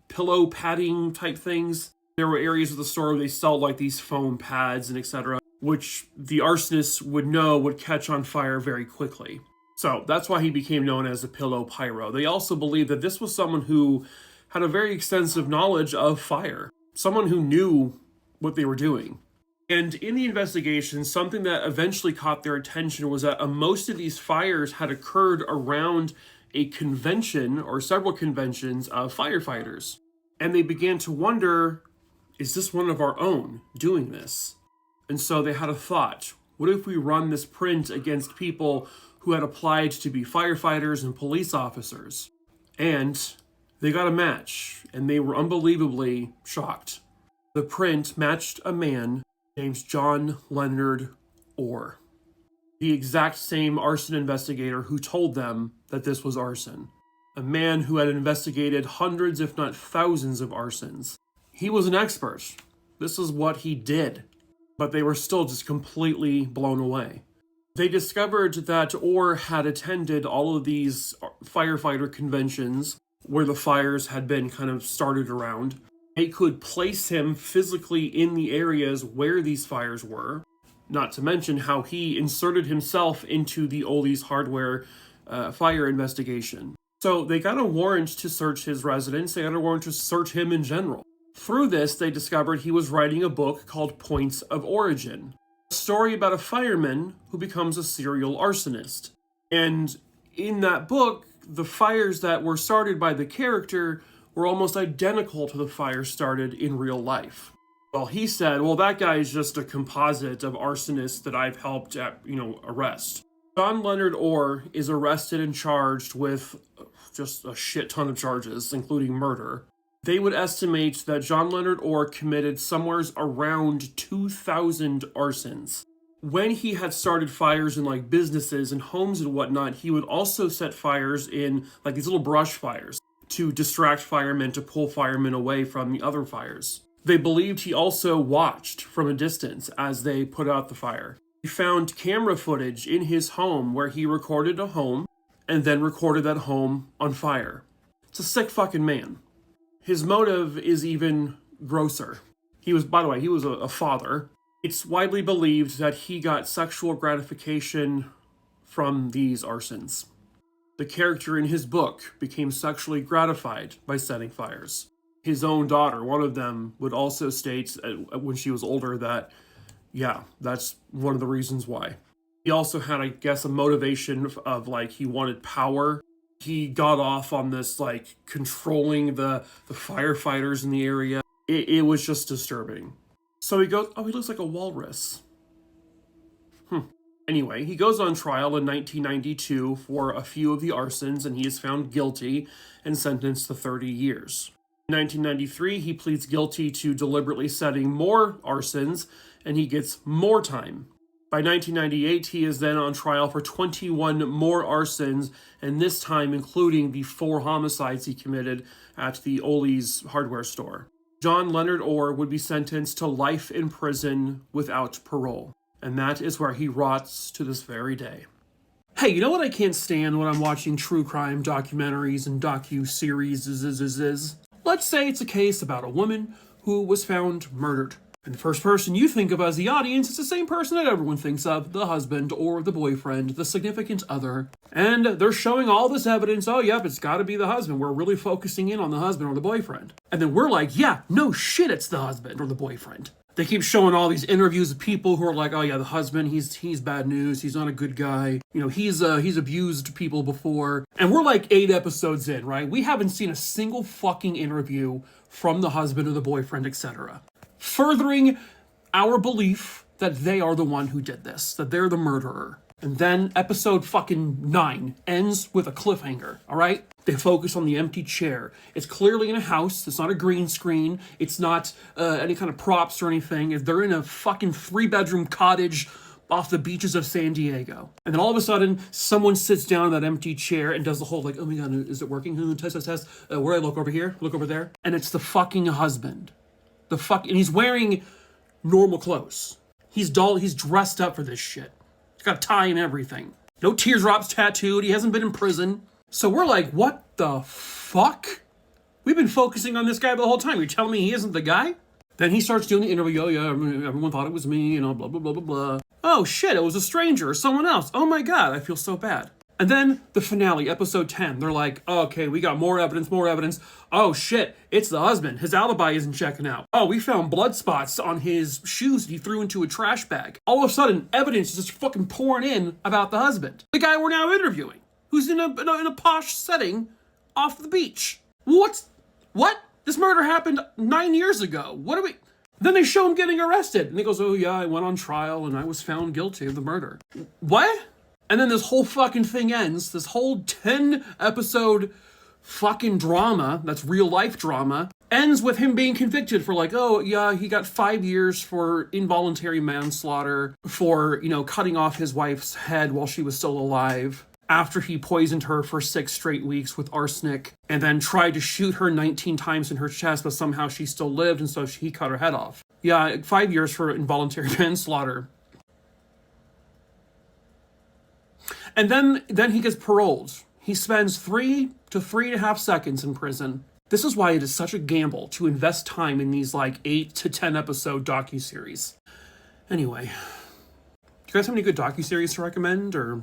pillow padding type things. There were areas of the store where they sell like these foam pads and etc., which the arsonist would know would catch on fire very quickly. So that's why he became known as the pillow pyro. They also believed that this was someone who had a very extensive knowledge of fire, someone who knew what they were doing. And in the investigation, something that eventually caught their attention was that most of these fires had occurred around a convention or several conventions of firefighters. And they began to wonder, is this one of our own doing this? And so they had a thought. What if we run this print against people who had applied to be firefighters and police officers? And they got a match, and they were unbelievably shocked. The print matched a man named John Leonard Orr, the exact same arson investigator who told them that this was arson. A man who had investigated hundreds, if not thousands, of arsons. He was an expert. This is what he did. But they were still just completely blown away. They discovered that Orr had attended all of these firefighter conventions where the fires had been kind of started around. They could place him physically in the areas where these fires were, not to mention how he inserted himself into the Ollie's Hardware fire investigation. So they got a warrant to search his residence. They got a warrant to search him in general. Through this, they discovered he was writing a book called Points of Origin, a story about a fireman who becomes a serial arsonist. And in that book, the fires that were started by the character were almost identical to the fires started in real life. Well, he said, well, that guy is just a composite of arsonists that I've helped, arrest. John Leonard Orr is arrested and charged with just a shit ton of charges, including murder. They would estimate that John Leonard Orr committed somewhere around 2,000 arsons. When he had started fires in like businesses and homes and whatnot, he would also set fires in like these little brush fires to distract firemen, to pull firemen away from the other fires. They believed he also watched from a distance as they put out the fire. He found camera footage in his home where he recorded a home and then recorded that home on fire. It's a sick fucking man. His motive is even grosser. He was a father. It's widely believed that he got sexual gratification from these arsons. The character in his book became sexually gratified by setting fires. His own daughter, one of them, would also state when she was older that, yeah, that's one of the reasons why. He also had, I guess, a motivation of like he wanted power. He got off on this like controlling the firefighters in the area. It was just disturbing. So he goes, he looks like a walrus. Anyway, he goes on trial in 1992 for a few of the arsons, and he is found guilty and sentenced to 30 years. In 1993, he pleads guilty to deliberately setting more arsons, and he gets more time. By 1998, he is then on trial for 21 more arsons, and this time including the 4 homicides he committed at the Ollie's hardware store. John Leonard Orr would be sentenced to life in prison without parole. And that is where he rots to this very day. Hey, you know what I can't stand when I'm watching true crime documentaries and docu-series? Let's say it's a case about a woman who was found murdered. And the first person you think of as the audience is the same person that everyone thinks of, the husband or the boyfriend, the significant other. And they're showing all this evidence, oh yep, it's gotta be the husband. We're really focusing in on the husband or the boyfriend. And then we're like, yeah, no shit, it's the husband or the boyfriend. They keep showing all these interviews of people who are like, oh yeah, the husband, he's bad news, he's not a good guy. You know, he's abused people before. And we're like 8 episodes in, right? We haven't seen a single fucking interview from the husband or the boyfriend, etc. Furthering our belief that they are the one who did this, that they're the murderer. And then episode fucking 9 ends with a cliffhanger, all right? They focus on the empty chair. It's clearly in a house. It's not a green screen. It's not any kind of props or anything. They're in a fucking 3-bedroom cottage off the beaches of San Diego. And then all of a sudden, someone sits down in that empty chair and does the whole like, oh my god, is it working? Test. Where do I look over here? Look over there. And it's the fucking husband. And he's wearing normal clothes. He's dressed up for this shit. He's got a tie and everything. No teardrops tattooed. He hasn't been in prison. So we're like, what the fuck? We've been focusing on this guy the whole time. You're telling me he isn't the guy? Then he starts doing the interview. Oh yeah, everyone thought it was me, blah, blah, blah, blah, blah. Oh shit, it was a stranger or someone else. Oh my god, I feel so bad. And then the finale, episode 10, they're like, oh, okay, we got more evidence. Oh shit, it's the husband. His alibi isn't checking out. Oh, we found blood spots on his shoes that he threw into a trash bag. All of a sudden, evidence is just fucking pouring in about the husband. The guy we're now interviewing, who's in a posh setting off the beach. What? This murder happened 9 years ago. Then they show him getting arrested. And he goes, oh yeah, I went on trial and I was found guilty of the murder. What? And then this whole fucking thing ends. This whole 10-episode fucking drama, that's real life drama, ends with him being convicted for like, oh yeah, he got 5 years for involuntary manslaughter, for, cutting off his wife's head while she was still alive, after he poisoned her for 6 straight weeks with arsenic, and then tried to shoot her 19 times in her chest, but somehow she still lived, and so he cut her head off. Yeah, 5 years for involuntary manslaughter. And then he gets paroled. He spends 3 to 3.5 seconds in prison. This is why it is such a gamble to invest time in these 8 to 10 episode docuseries. Anyway, do you guys have any good docuseries to recommend, or?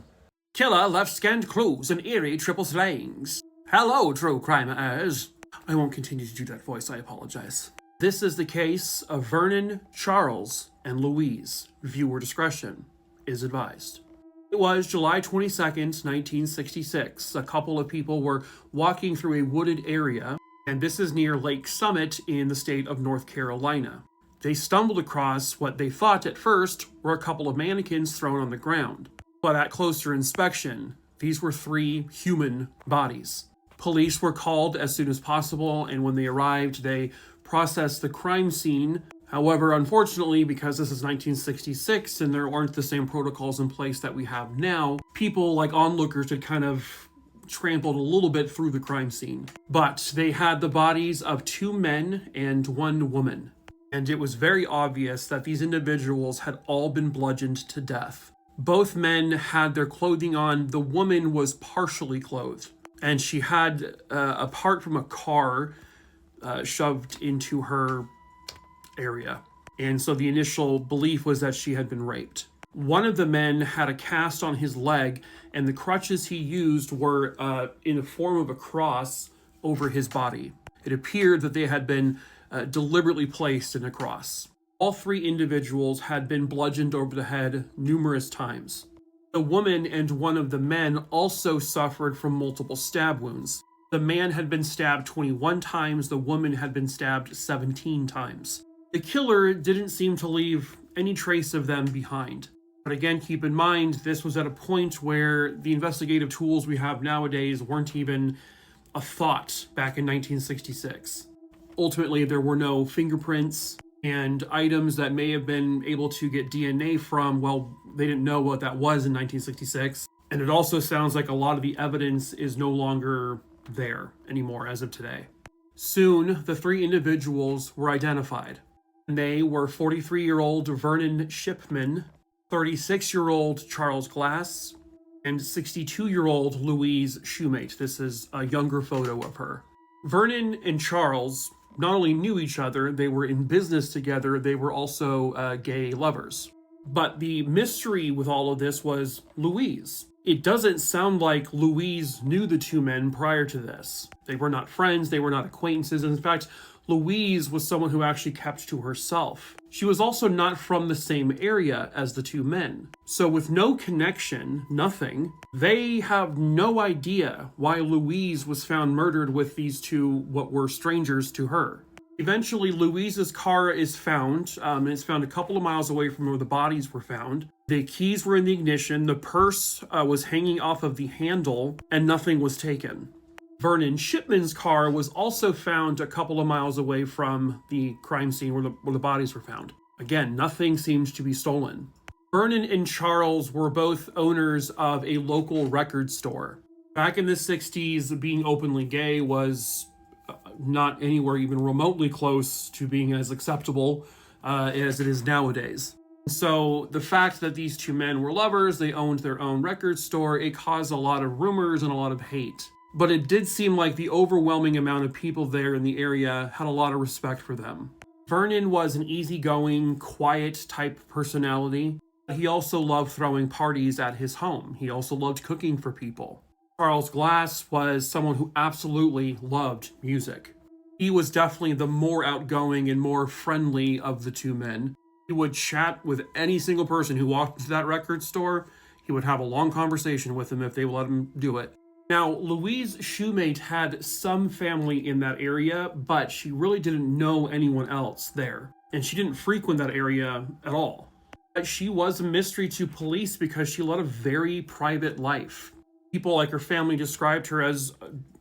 Killer left scant clues and eerie triple slayings. Hello, true crimeers. I won't continue to do that voice, I apologize. This is the case of Vernon, Charles, and Louise. Viewer discretion is advised. It was July 22nd, 1966. A couple of people were walking through a wooded area, and this is near Lake Summit in the state of North Carolina. they stumbled across what they thought at first were a couple of mannequins thrown on the ground. But at closer inspection, these were 3 human bodies. Police were called as soon as possible, and when they arrived, they processed the crime scene. However, unfortunately, because this is 1966 and there aren't the same protocols in place that we have now, people like onlookers had kind of trampled a little bit through the crime scene. But they had the bodies of 2 men and 1 woman. And it was very obvious that these individuals had all been bludgeoned to death. Both men had their clothing on. The woman was partially clothed, and she had a part from a car shoved into her area. And so the initial belief was that she had been raped. One of the men had a cast on his leg, and the crutches he used were in the form of a cross over his body. It appeared that they had been deliberately placed in a cross. All 3 individuals had been bludgeoned over the head numerous times. The woman and one of the men also suffered from multiple stab wounds. The man had been stabbed 21 times, the woman had been stabbed 17 times. The killer didn't seem to leave any trace of them behind. But again, keep in mind, this was at a point where the investigative tools we have nowadays weren't even a thought back in 1966. Ultimately, there were no fingerprints, and items that may have been able to get DNA from, well, they didn't know what that was in 1966. And it also sounds like a lot of the evidence is no longer there anymore as of today. Soon, the 3 individuals were identified. They were 43-year-old Vernon Shipman, 36-year-old Charles Glass, and 62-year-old Louise Shoemate. This is a younger photo of her. Vernon and Charles not only knew each other, they were in business together, they were also gay lovers. But the mystery with all of this was Louise. It doesn't sound like Louise knew the 2 men prior to this. They were not friends, they were not acquaintances. In fact, Louise was someone who actually kept to herself. She was also not from the same area as the 2 men. So with no connection, nothing, they have no idea why Louise was found murdered with these 2 what were strangers to her. Eventually, Louise's car is found. It's found a couple of miles away from where the bodies were found. The keys were in the ignition, the purse was hanging off of the handle, and nothing was taken. Vernon Shipman's car was also found a couple of miles away from the crime scene where the bodies were found. Again, nothing seems to be stolen. Vernon and Charles were both owners of a local record store. Back in the 60s, being openly gay was not anywhere even remotely close to being as acceptable as it is nowadays. So the fact that these 2 men were lovers, they owned their own record store, it caused a lot of rumors and a lot of hate. But it did seem like the overwhelming amount of people there in the area had a lot of respect for them. Vernon was an easygoing, quiet type personality. He also loved throwing parties at his home. He also loved cooking for people. Charles Glass was someone who absolutely loved music. He was definitely the more outgoing and more friendly of the 2 men. He would chat with any single person who walked into that record store. He would have a long conversation with them if they would let him do it. Now, Louise Shoemate had some family in that area, but she really didn't know anyone else there. And she didn't frequent that area at all. But she was a mystery to police because she led a very private life. People like her family described her as,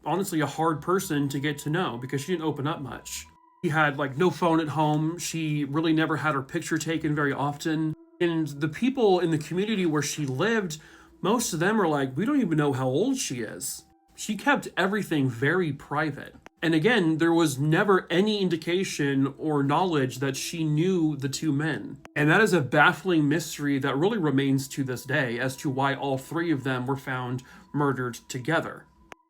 honestly, a hard person to get to know because she didn't open up much. She had, no phone at home. She really never had her picture taken very often. And the people in the community where she lived, most of them are like, we don't even know how old she is. She kept everything very private. And again, there was never any indication or knowledge that she knew the 2 men. And that is a baffling mystery that really remains to this day as to why all 3 of them were found murdered together.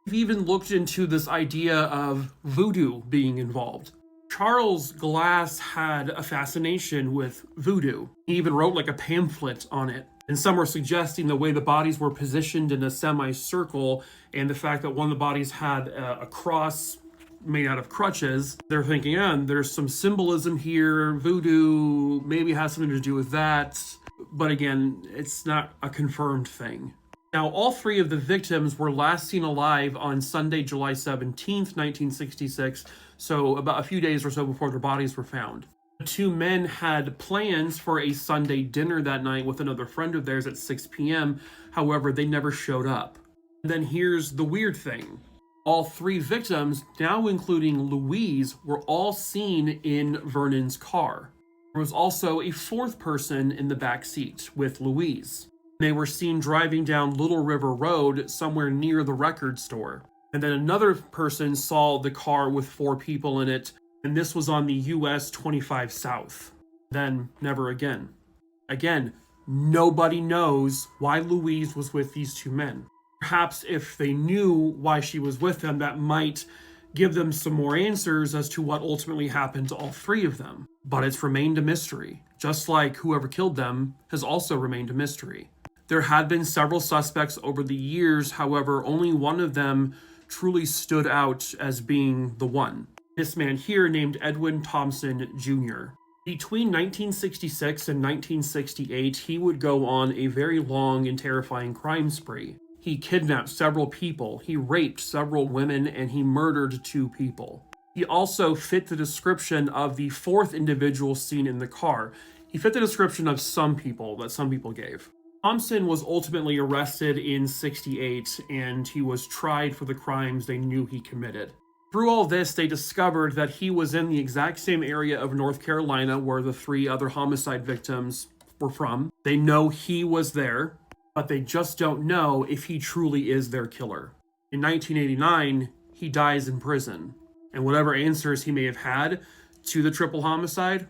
We've even looked into this idea of voodoo being involved. Charles Glass had a fascination with voodoo. He even wrote a pamphlet on it. And some are suggesting the way the bodies were positioned in a semicircle and the fact that one of the bodies had a cross made out of crutches. They're thinking, there's some symbolism here. Voodoo maybe has something to do with that. But again, it's not a confirmed thing. Now, all 3 of the victims were last seen alive on Sunday, July 17th, 1966. So about a few days or so before their bodies were found. The two men had plans for a Sunday dinner that night with another friend of theirs at 6 p.m. However, they never showed up. And then here's the weird thing. All three victims, now including Louise, were all seen in Vernon's car. There was also a fourth person in the back seat with Louise. They were seen driving down Little River Road somewhere near the record store. And then another person saw the car with 4 people in it, and this was on the US 25 South. Then, never again. Again, nobody knows why Louise was with these two men. Perhaps if they knew why she was with them, that might give them some more answers as to what ultimately happened to all 3 of them. But it's remained a mystery, just like whoever killed them has also remained a mystery. There had been several suspects over the years, however, only one of them truly stood out as being the one. This man here named Edwin Thompson Jr. Between 1966 and 1968, he would go on a very long and terrifying crime spree. He kidnapped several people, he raped several women, and he murdered 2 people. He also fit the description of the 4th individual seen in the car. He fit the description of some people that some people gave. Thompson was ultimately arrested in 68, and he was tried for the crimes they knew he committed. Through all this, they discovered that he was in the exact same area of North Carolina where the 3 other homicide victims were from. They know he was there, but they just don't know if he truly is their killer. In 1989, he dies in prison, and whatever answers he may have had to the triple homicide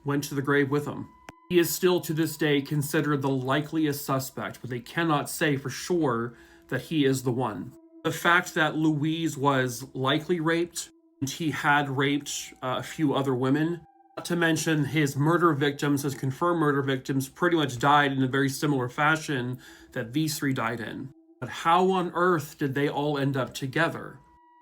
went to the grave with him. He is still to this day considered the likeliest suspect, but they cannot say for sure that he is the one. The fact that Louise was likely raped, and he had raped a few other women, not to mention his murder victims, his confirmed murder victims, pretty much died in a very similar fashion that these 3 died in. But how on earth did they all end up together?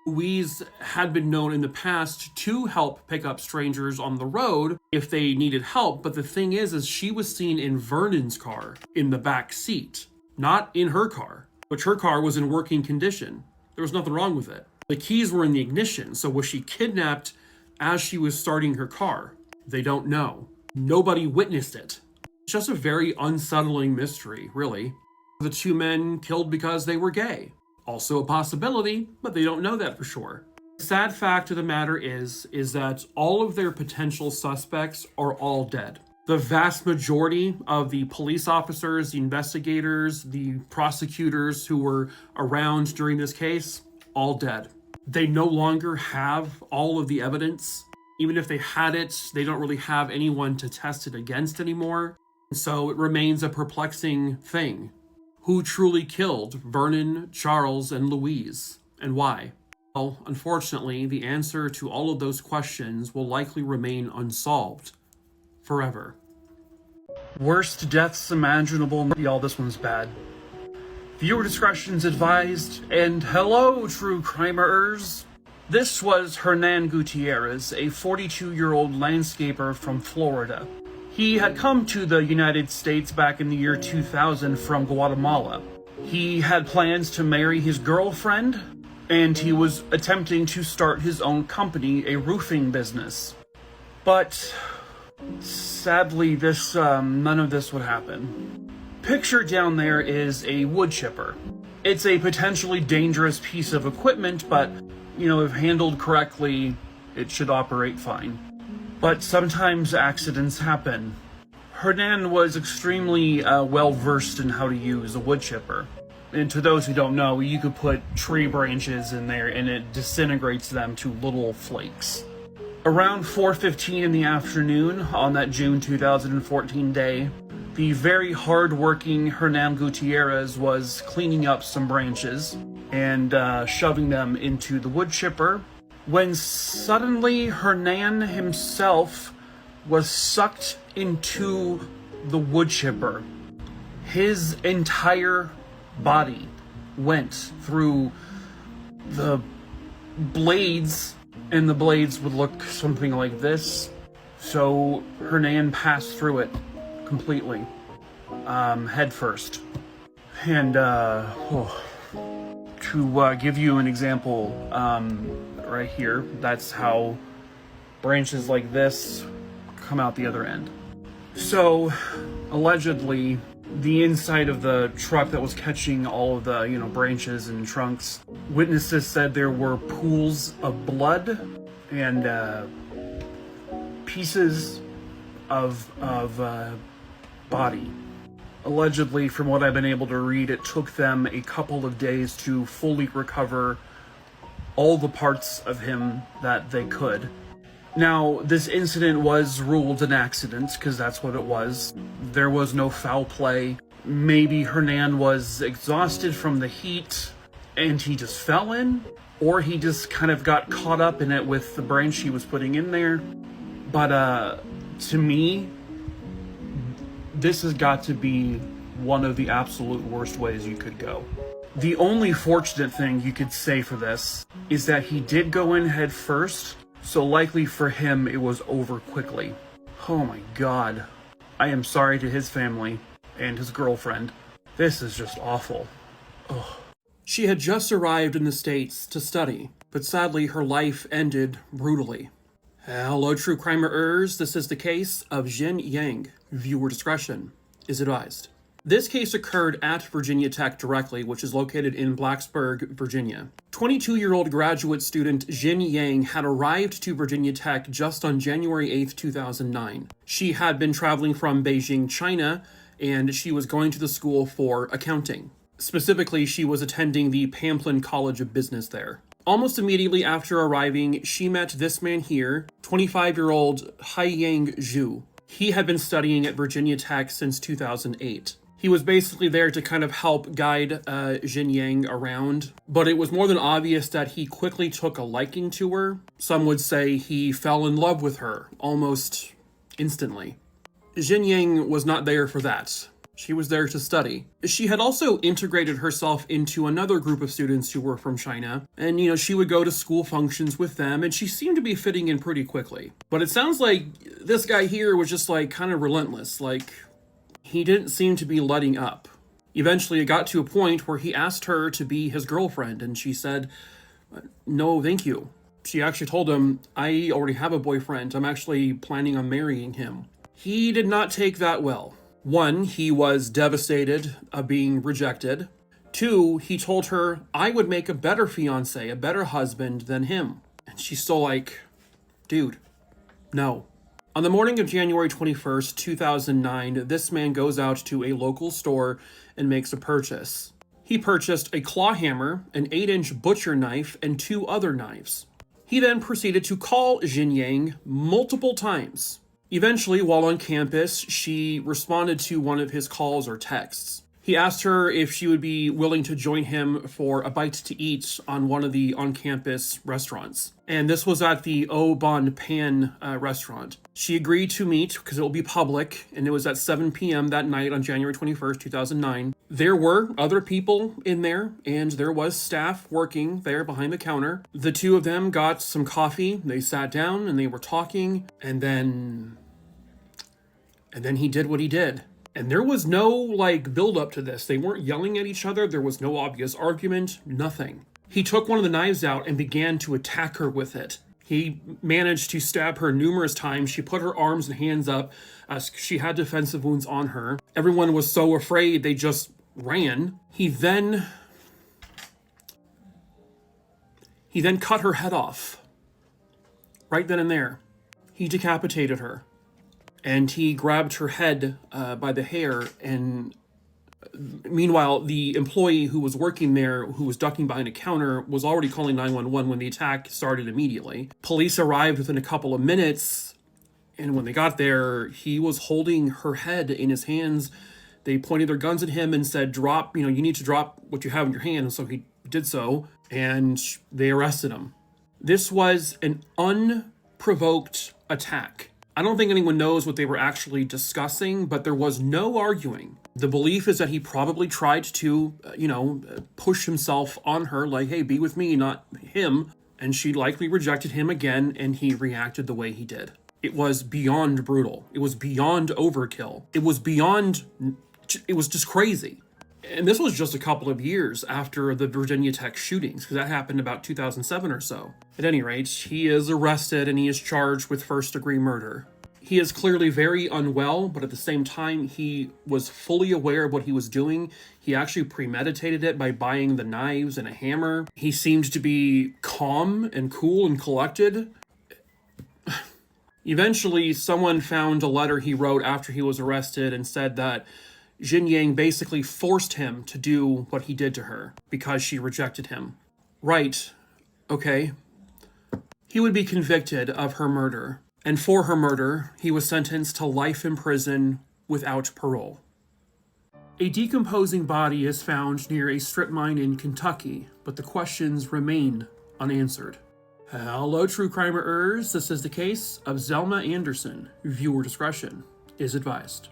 Louise had been known in the past to help pick up strangers on the road if they needed help, but the thing is she was seen in Vernon's car in the back seat, not in her car, which her car was in working condition. There was nothing wrong with it. The keys were in the ignition, so was she kidnapped as she was starting her car? They don't know. Nobody witnessed it. It's just a very unsettling mystery, really. The 2 men killed because they were gay. Also a possibility, but they don't know that for sure. The sad fact of the matter is that all of their potential suspects are all dead. The vast majority of the police officers, the investigators, the prosecutors who were around during this case, all dead. They no longer have all of the evidence. Even if they had it, they don't really have anyone to test it against anymore. So it remains a perplexing thing. Who truly killed Vernon, Charles, and Louise, and why? Well, unfortunately, the answer to all of those questions will likely remain unsolved forever. Worst deaths imaginable. Y'all, this one's bad. Viewer discretion's advised, and hello, true crimerers. This was Hernan Gutierrez, a 42-year-old landscaper from Florida. He had come to the United States back in the year 2000 from Guatemala. He had plans to marry his girlfriend, and he was attempting to start his own company, a roofing business. But sadly, none of this would happen. Pictured down there is a wood chipper. It's a potentially dangerous piece of equipment, but, if handled correctly, it should operate fine. But sometimes accidents happen. Hernan was extremely well-versed in how to use a wood chipper. And to those who don't know, you could put tree branches in there and it disintegrates them to little flakes. Around 4:15 in the afternoon on that June 2014 day, the very hard-working Hernan Gutierrez was cleaning up some branches and shoving them into the wood chipper, when suddenly Hernan himself was sucked into the wood chipper. His entire body went through the blades, and the blades would look something like this. So Hernan passed through it completely, head first. And to give you an example, right here, that's how branches like this come out the other end. So, allegedly, the inside of the truck that was catching all of the, branches and trunks, witnesses said there were pools of blood and pieces of body. Allegedly, from what I've been able to read, it took them a couple of days to fully recover all the parts of him that they could. Now, this incident was ruled an accident, because that's what it was. There was no foul play. Maybe Hernan was exhausted from the heat, and he just fell in, or he just kind of got caught up in it with the branch he was putting in there. But, to me, this has got to be one of the absolute worst ways you could go. The only fortunate thing you could say for this is that he did go in head first, so likely for him it was over quickly. Oh my god. I am sorry to his family and his girlfriend. This is just awful. Ugh. She had just arrived in the States to study, but sadly her life ended brutally. Hello, true crimerers. This is the case of Xin Yang. Viewer discretion is advised. This case occurred at Virginia Tech directly, which is located in Blacksburg, Virginia. 22-year-old graduate student Xin Yang had arrived to Virginia Tech just on January 8, 2009. She had been traveling from Beijing, China, and she was going to the school for accounting. Specifically, she was attending the Pamplin College of Business there. Almost immediately after arriving, she met this man here, 25-year-old Haiyang Zhu. He had been studying at Virginia Tech since 2008. He was basically there to kind of help guide Xin Yang around, but it was more than obvious that he quickly took a liking to her. Some would say he fell in love with her almost instantly. Xin Yang was not there for that. She was there to study. She had also integrated herself into another group of students who were from China, and she would go to school functions with them, and she seemed to be fitting in pretty quickly. But it sounds like this guy here was just kind of relentless, he didn't seem to be letting up. Eventually, it got to a point where he asked her to be his girlfriend, and she said, "No, thank you." She actually told him, "I already have a boyfriend. I'm actually planning on marrying him." He did not take that well. One, he was devastated of being rejected. Two, he told her, "I would make a better fiancé, a better husband than him." And she's still like, dude, no. On the morning of January 21st, 2009, this man goes out to a local store and makes a purchase. He purchased a claw hammer, an 8-inch butcher knife, and 2 other knives. He then proceeded to call Xin Yang multiple times. Eventually, while on campus, she responded to one of his calls or texts. He asked her if she would be willing to join him for a bite to eat on one of the on-campus restaurants. And this was at the Au Bon Pan restaurant. She agreed to meet because it will be public, and it was at 7 p.m. that night on January 21st, 2009. There were other people in there, and there was staff working there behind the counter. The two of them got some coffee, they sat down, and they were talking, and then he did what he did. And there was no, build up to this. They weren't yelling at each other. There was no obvious argument, nothing. He took one of the knives out and began to attack her with it. He managed to stab her numerous times. She put her arms and hands up. She had defensive wounds on her. Everyone was so afraid they just ran. He then cut her head off. Right then and there. He decapitated her. And he grabbed her head by the hair, and meanwhile, the employee who was working there, who was ducking behind a counter, was already calling 911 when the attack started immediately. Police arrived within a couple of minutes, and when they got there, he was holding her head in his hands. They pointed their guns at him and said, "Drop, you need to drop what you have in your hand." And so he did so, and they arrested him. This was an unprovoked attack. I don't think anyone knows what they were actually discussing, but there was no arguing. The belief is that he probably tried to, push himself on her, like, "Hey, be with me, not him." And she likely rejected him again, and he reacted the way he did. It was beyond brutal. It was beyond overkill. It was just crazy. And this was just a couple of years after the Virginia Tech shootings, because that happened about 2007 or so. At any rate, he is arrested and he is charged with first-degree murder. He is clearly very unwell, but at the same time, he was fully aware of what he was doing. He actually premeditated it by buying the knives and a hammer. He seemed to be calm and cool and collected. Eventually, someone found a letter he wrote after he was arrested and said that Xin Yang basically forced him to do what he did to her because she rejected him. Right. Okay. He would be convicted of her murder. And for her murder, he was sentenced to life in prison without parole. A decomposing body is found near a strip mine in Kentucky, but the questions remain unanswered. Hello, true crimerers. This is the case of Zelma Anderson. Viewer discretion is advised.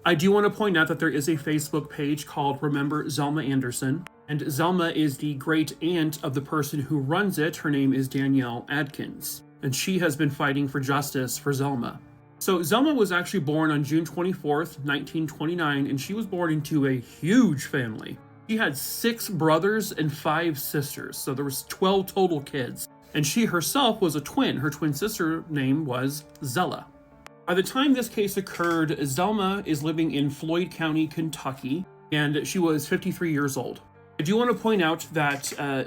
I do want to point out that there is a Facebook page called Remember Zelma Anderson, and Zelma is the great aunt of the person who runs it. Her name is Danielle Adkins, and she has been fighting for justice for Zelma. So Zelma was actually born on June 24th, 1929, and she was born into a huge family. She had 6 brothers and 5 sisters, so there was 12 total kids. And she herself was a twin. Her twin sister name was Zella. By the time this case occurred, Zelma is living in Floyd County, Kentucky, and she was 53 years old. I do want to point out that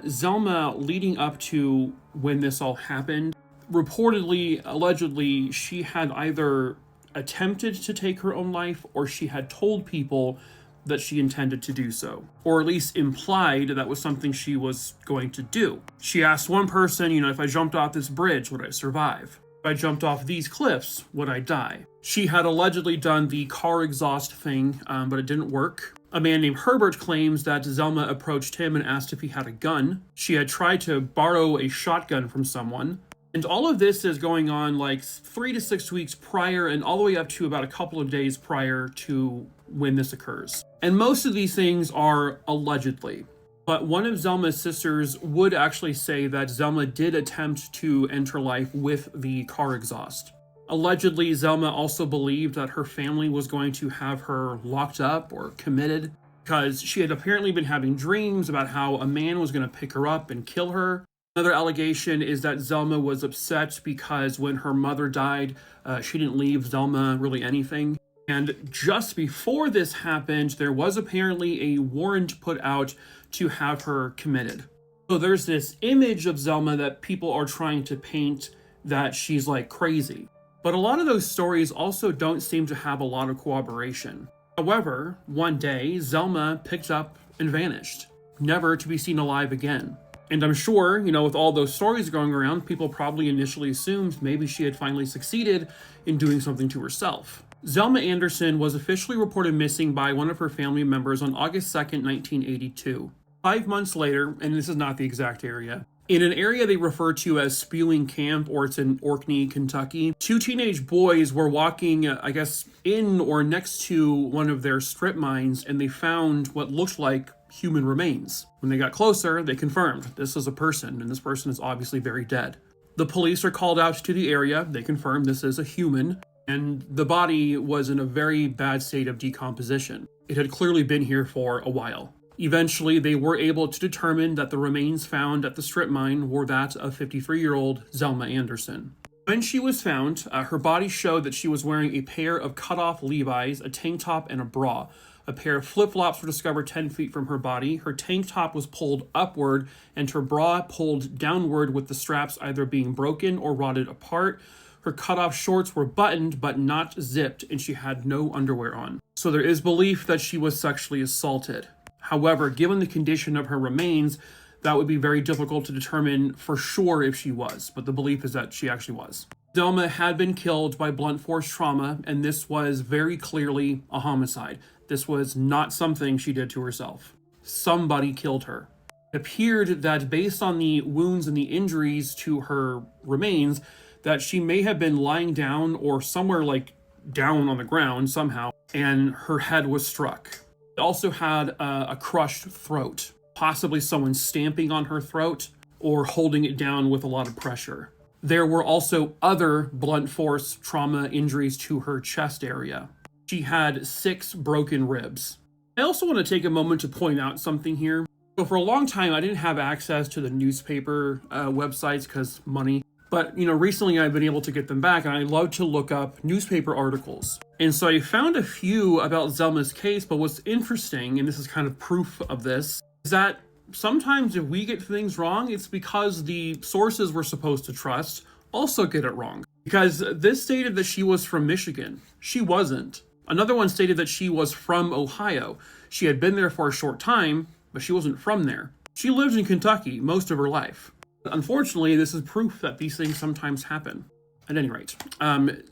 Zelma, leading up to when this all happened, reportedly, allegedly, she had either attempted to take her own life or she had told people that she intended to do so, or at least implied that was something she was going to do. She asked one person, if I jumped off this bridge, would I survive? If I jumped off these cliffs, would I die? She had allegedly done the car exhaust thing, but it didn't work. A man named Herbert claims that Zelma approached him and asked if he had a gun. She had tried to borrow a shotgun from someone. And all of this is going on like 3 to 6 weeks prior and all the way up to about a couple of days prior to when this occurs. And most of these things are allegedly. But one of Zelma's sisters would actually say that Zelma did attempt to end her life with the car exhaust. Allegedly, Zelma also believed that her family was going to have her locked up or committed because she had apparently been having dreams about how a man was going to pick her up and kill her. Another allegation is that Zelma was upset because when her mother died, she didn't leave Zelma really anything. And just before this happened, there was apparently a warrant put out to have her committed. So there's this image of Zelma that people are trying to paint that she's like crazy. But a lot of those stories also don't seem to have a lot of corroboration. However, one day, Zelma picked up and vanished, never to be seen alive again. And I'm sure, with all those stories going around, people probably initially assumed maybe she had finally succeeded in doing something to herself. Zelma Anderson was officially reported missing by one of her family members on August 2nd, 1982. 5 months later, and this is not the exact area, in an area they refer to as Spewing Camp, or it's in Orkney, Kentucky, 2 teenage boys were walking, in or next to one of their strip mines, and they found what looked like human remains. When they got closer, they confirmed this is a person, and this person is obviously very dead. The police are called out to the area. They confirmed this is a human, and the body was in a very bad state of decomposition. It had clearly been here for a while. Eventually, they were able to determine that the remains found at the strip mine were that of 53-year-old Zelma Anderson. When she was found, her body showed that she was wearing a pair of cut-off Levi's, a tank top, and a bra. A pair of flip-flops were discovered 10 feet from her body. Her tank top was pulled upward, and her bra pulled downward with the straps either being broken or rotted apart. Her cut-off shorts were buttoned but not zipped, and she had no underwear on. So there is belief that she was sexually assaulted. However, given the condition of her remains, that would be very difficult to determine for sure if she was, but the belief is that she actually was. Zelma had been killed by blunt force trauma, and this was very clearly a homicide. This was not something she did to herself. Somebody killed her. It appeared that based on the wounds and the injuries to her remains, that she may have been lying down or somewhere down on the ground somehow, and her head was struck. It also had a crushed throat, possibly someone stamping on her throat or holding it down with a lot of pressure. There were also other blunt force trauma injuries to her chest area. She had 6 broken ribs. I also want to take a moment to point out something here. So for a long time, I didn't have access to the newspaper websites because money. But, recently I've been able to get them back, and I love to look up newspaper articles. And so I found a few about Zelma's case, but what's interesting, and this is kind of proof of this, is that sometimes if we get things wrong, it's because the sources we're supposed to trust also get it wrong. Because this stated that she was from Michigan. She wasn't. Another one stated that she was from Ohio. She had been there for a short time, but she wasn't from there. She lived in Kentucky most of her life. Unfortunately, this is proof that these things sometimes happen. At any rate,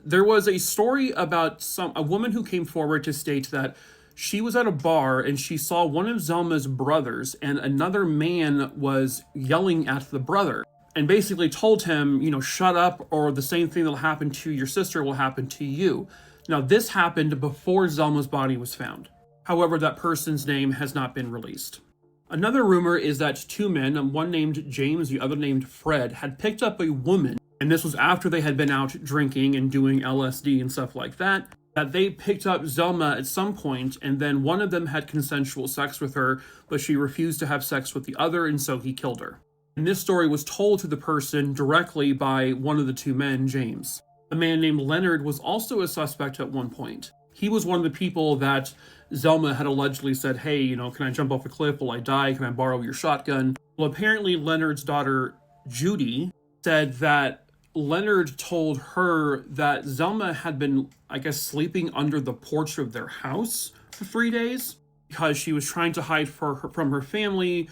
there was a story about a woman who came forward to state that she was at a bar and she saw one of Zelma's brothers, and another man was yelling at the brother and basically told him, shut up, or the same thing that'll happen to your sister will happen to you. Now, this happened before Zelma's body was found. However, that person's name has not been released. Another rumor is that two men, one named James, the other named Fred, had picked up a woman, and this was after they had been out drinking and doing LSD and stuff like that they picked up Zelma at some point, and then one of them had consensual sex with her, but she refused to have sex with the other, and so he killed her. And this story was told to the person directly by one of the two men, James. A man named Leonard was also a suspect at one point. He was one of the people that Zelma had allegedly said, hey, can I jump off a cliff? Will I die? Can I borrow your shotgun? Well, apparently Leonard's daughter, Judy, said that Leonard told her that Zelma had been, sleeping under the porch of their house for 3 days because she was trying to hide from her family,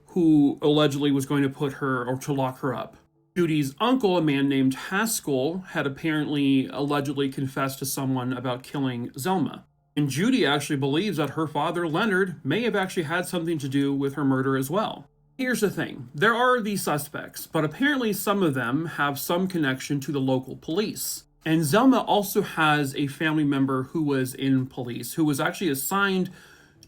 who allegedly was going to put her or to lock her up. Judy's uncle, a man named Haskell, had allegedly confessed to someone about killing Zelma. And Judy actually believes that her father, Leonard, may have actually had something to do with her murder as well. Here's the thing. There are these suspects, but apparently some of them have some connection to the local police. And Zelma also has a family member who was in police, who was actually assigned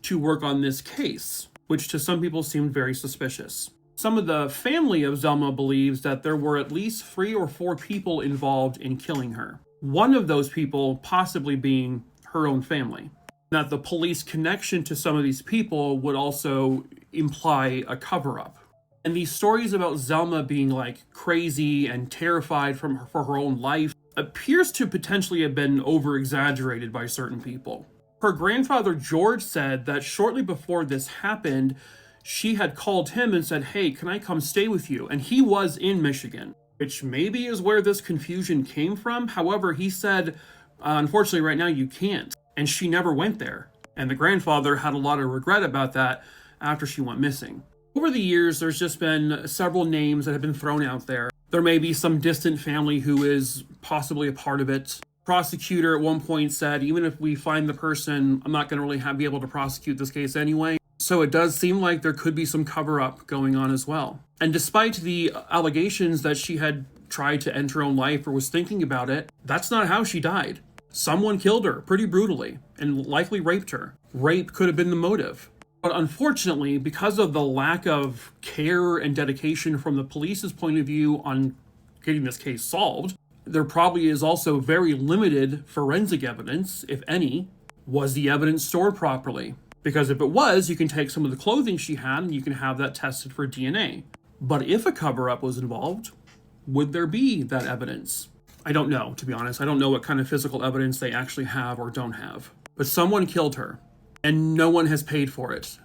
to work on this case, which to some people seemed very suspicious. Some of the family of Zelma believes that there were at least 3 or 4 people involved in killing her. One of those people possibly being her own family. That the police connection to some of these people would also imply a cover-up. And these stories about Zelma being crazy and terrified for her own life appears to potentially have been over-exaggerated by certain people. Her grandfather George said that shortly before this happened, she had called him and said, hey, can I come stay with you? And he was in Michigan, which maybe is where this confusion came from. However, he said, unfortunately right now you can't. And she never went there. And the grandfather had a lot of regret about that after she went missing. Over the years, there's just been several names that have been thrown out there. There may be some distant family who is possibly a part of it. Prosecutor at one point said, even if we find the person, I'm not going to really be able to prosecute this case anyway. So it does seem like there could be some cover-up going on as well. And despite the allegations that she had tried to end her own life or was thinking about it, that's not how she died. Someone killed her pretty brutally and likely raped her. Rape could have been the motive. But unfortunately, because of the lack of care and dedication from the police's point of view on getting this case solved, there probably is also very limited forensic evidence, if any. Was the evidence stored properly? Because if it was, you can take some of the clothing she had and you can have that tested for DNA. But if a cover-up was involved, would there be that evidence? I don't know, to be honest. I don't know what kind of physical evidence they actually have or don't have. But someone killed her, and no one has paid for it.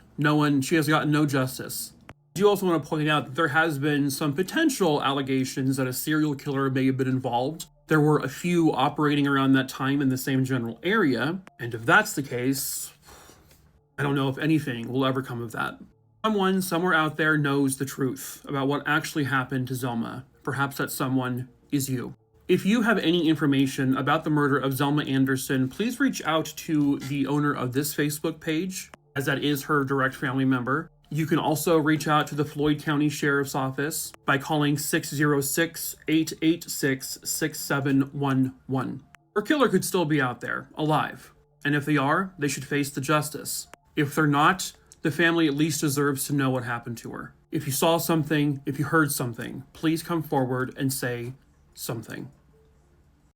She has gotten no justice. I do also want to point out that there has been some potential allegations that a serial killer may have been involved. There were a few operating around that time in the same general area, and if that's the case, I don't know if anything will ever come of that. Someone somewhere out there knows the truth about what actually happened to Zelma. Perhaps that someone is you. If you have any information about the murder of Zelma Anderson, please reach out to the owner of this Facebook page, as that is her direct family member. You can also reach out to the Floyd County Sheriff's Office by calling 606-886-6711. Her killer could still be out there, alive. And if they are, they should face the justice. If they're not, the family at least deserves to know what happened to her. If you saw something, if you heard something, please come forward and say something.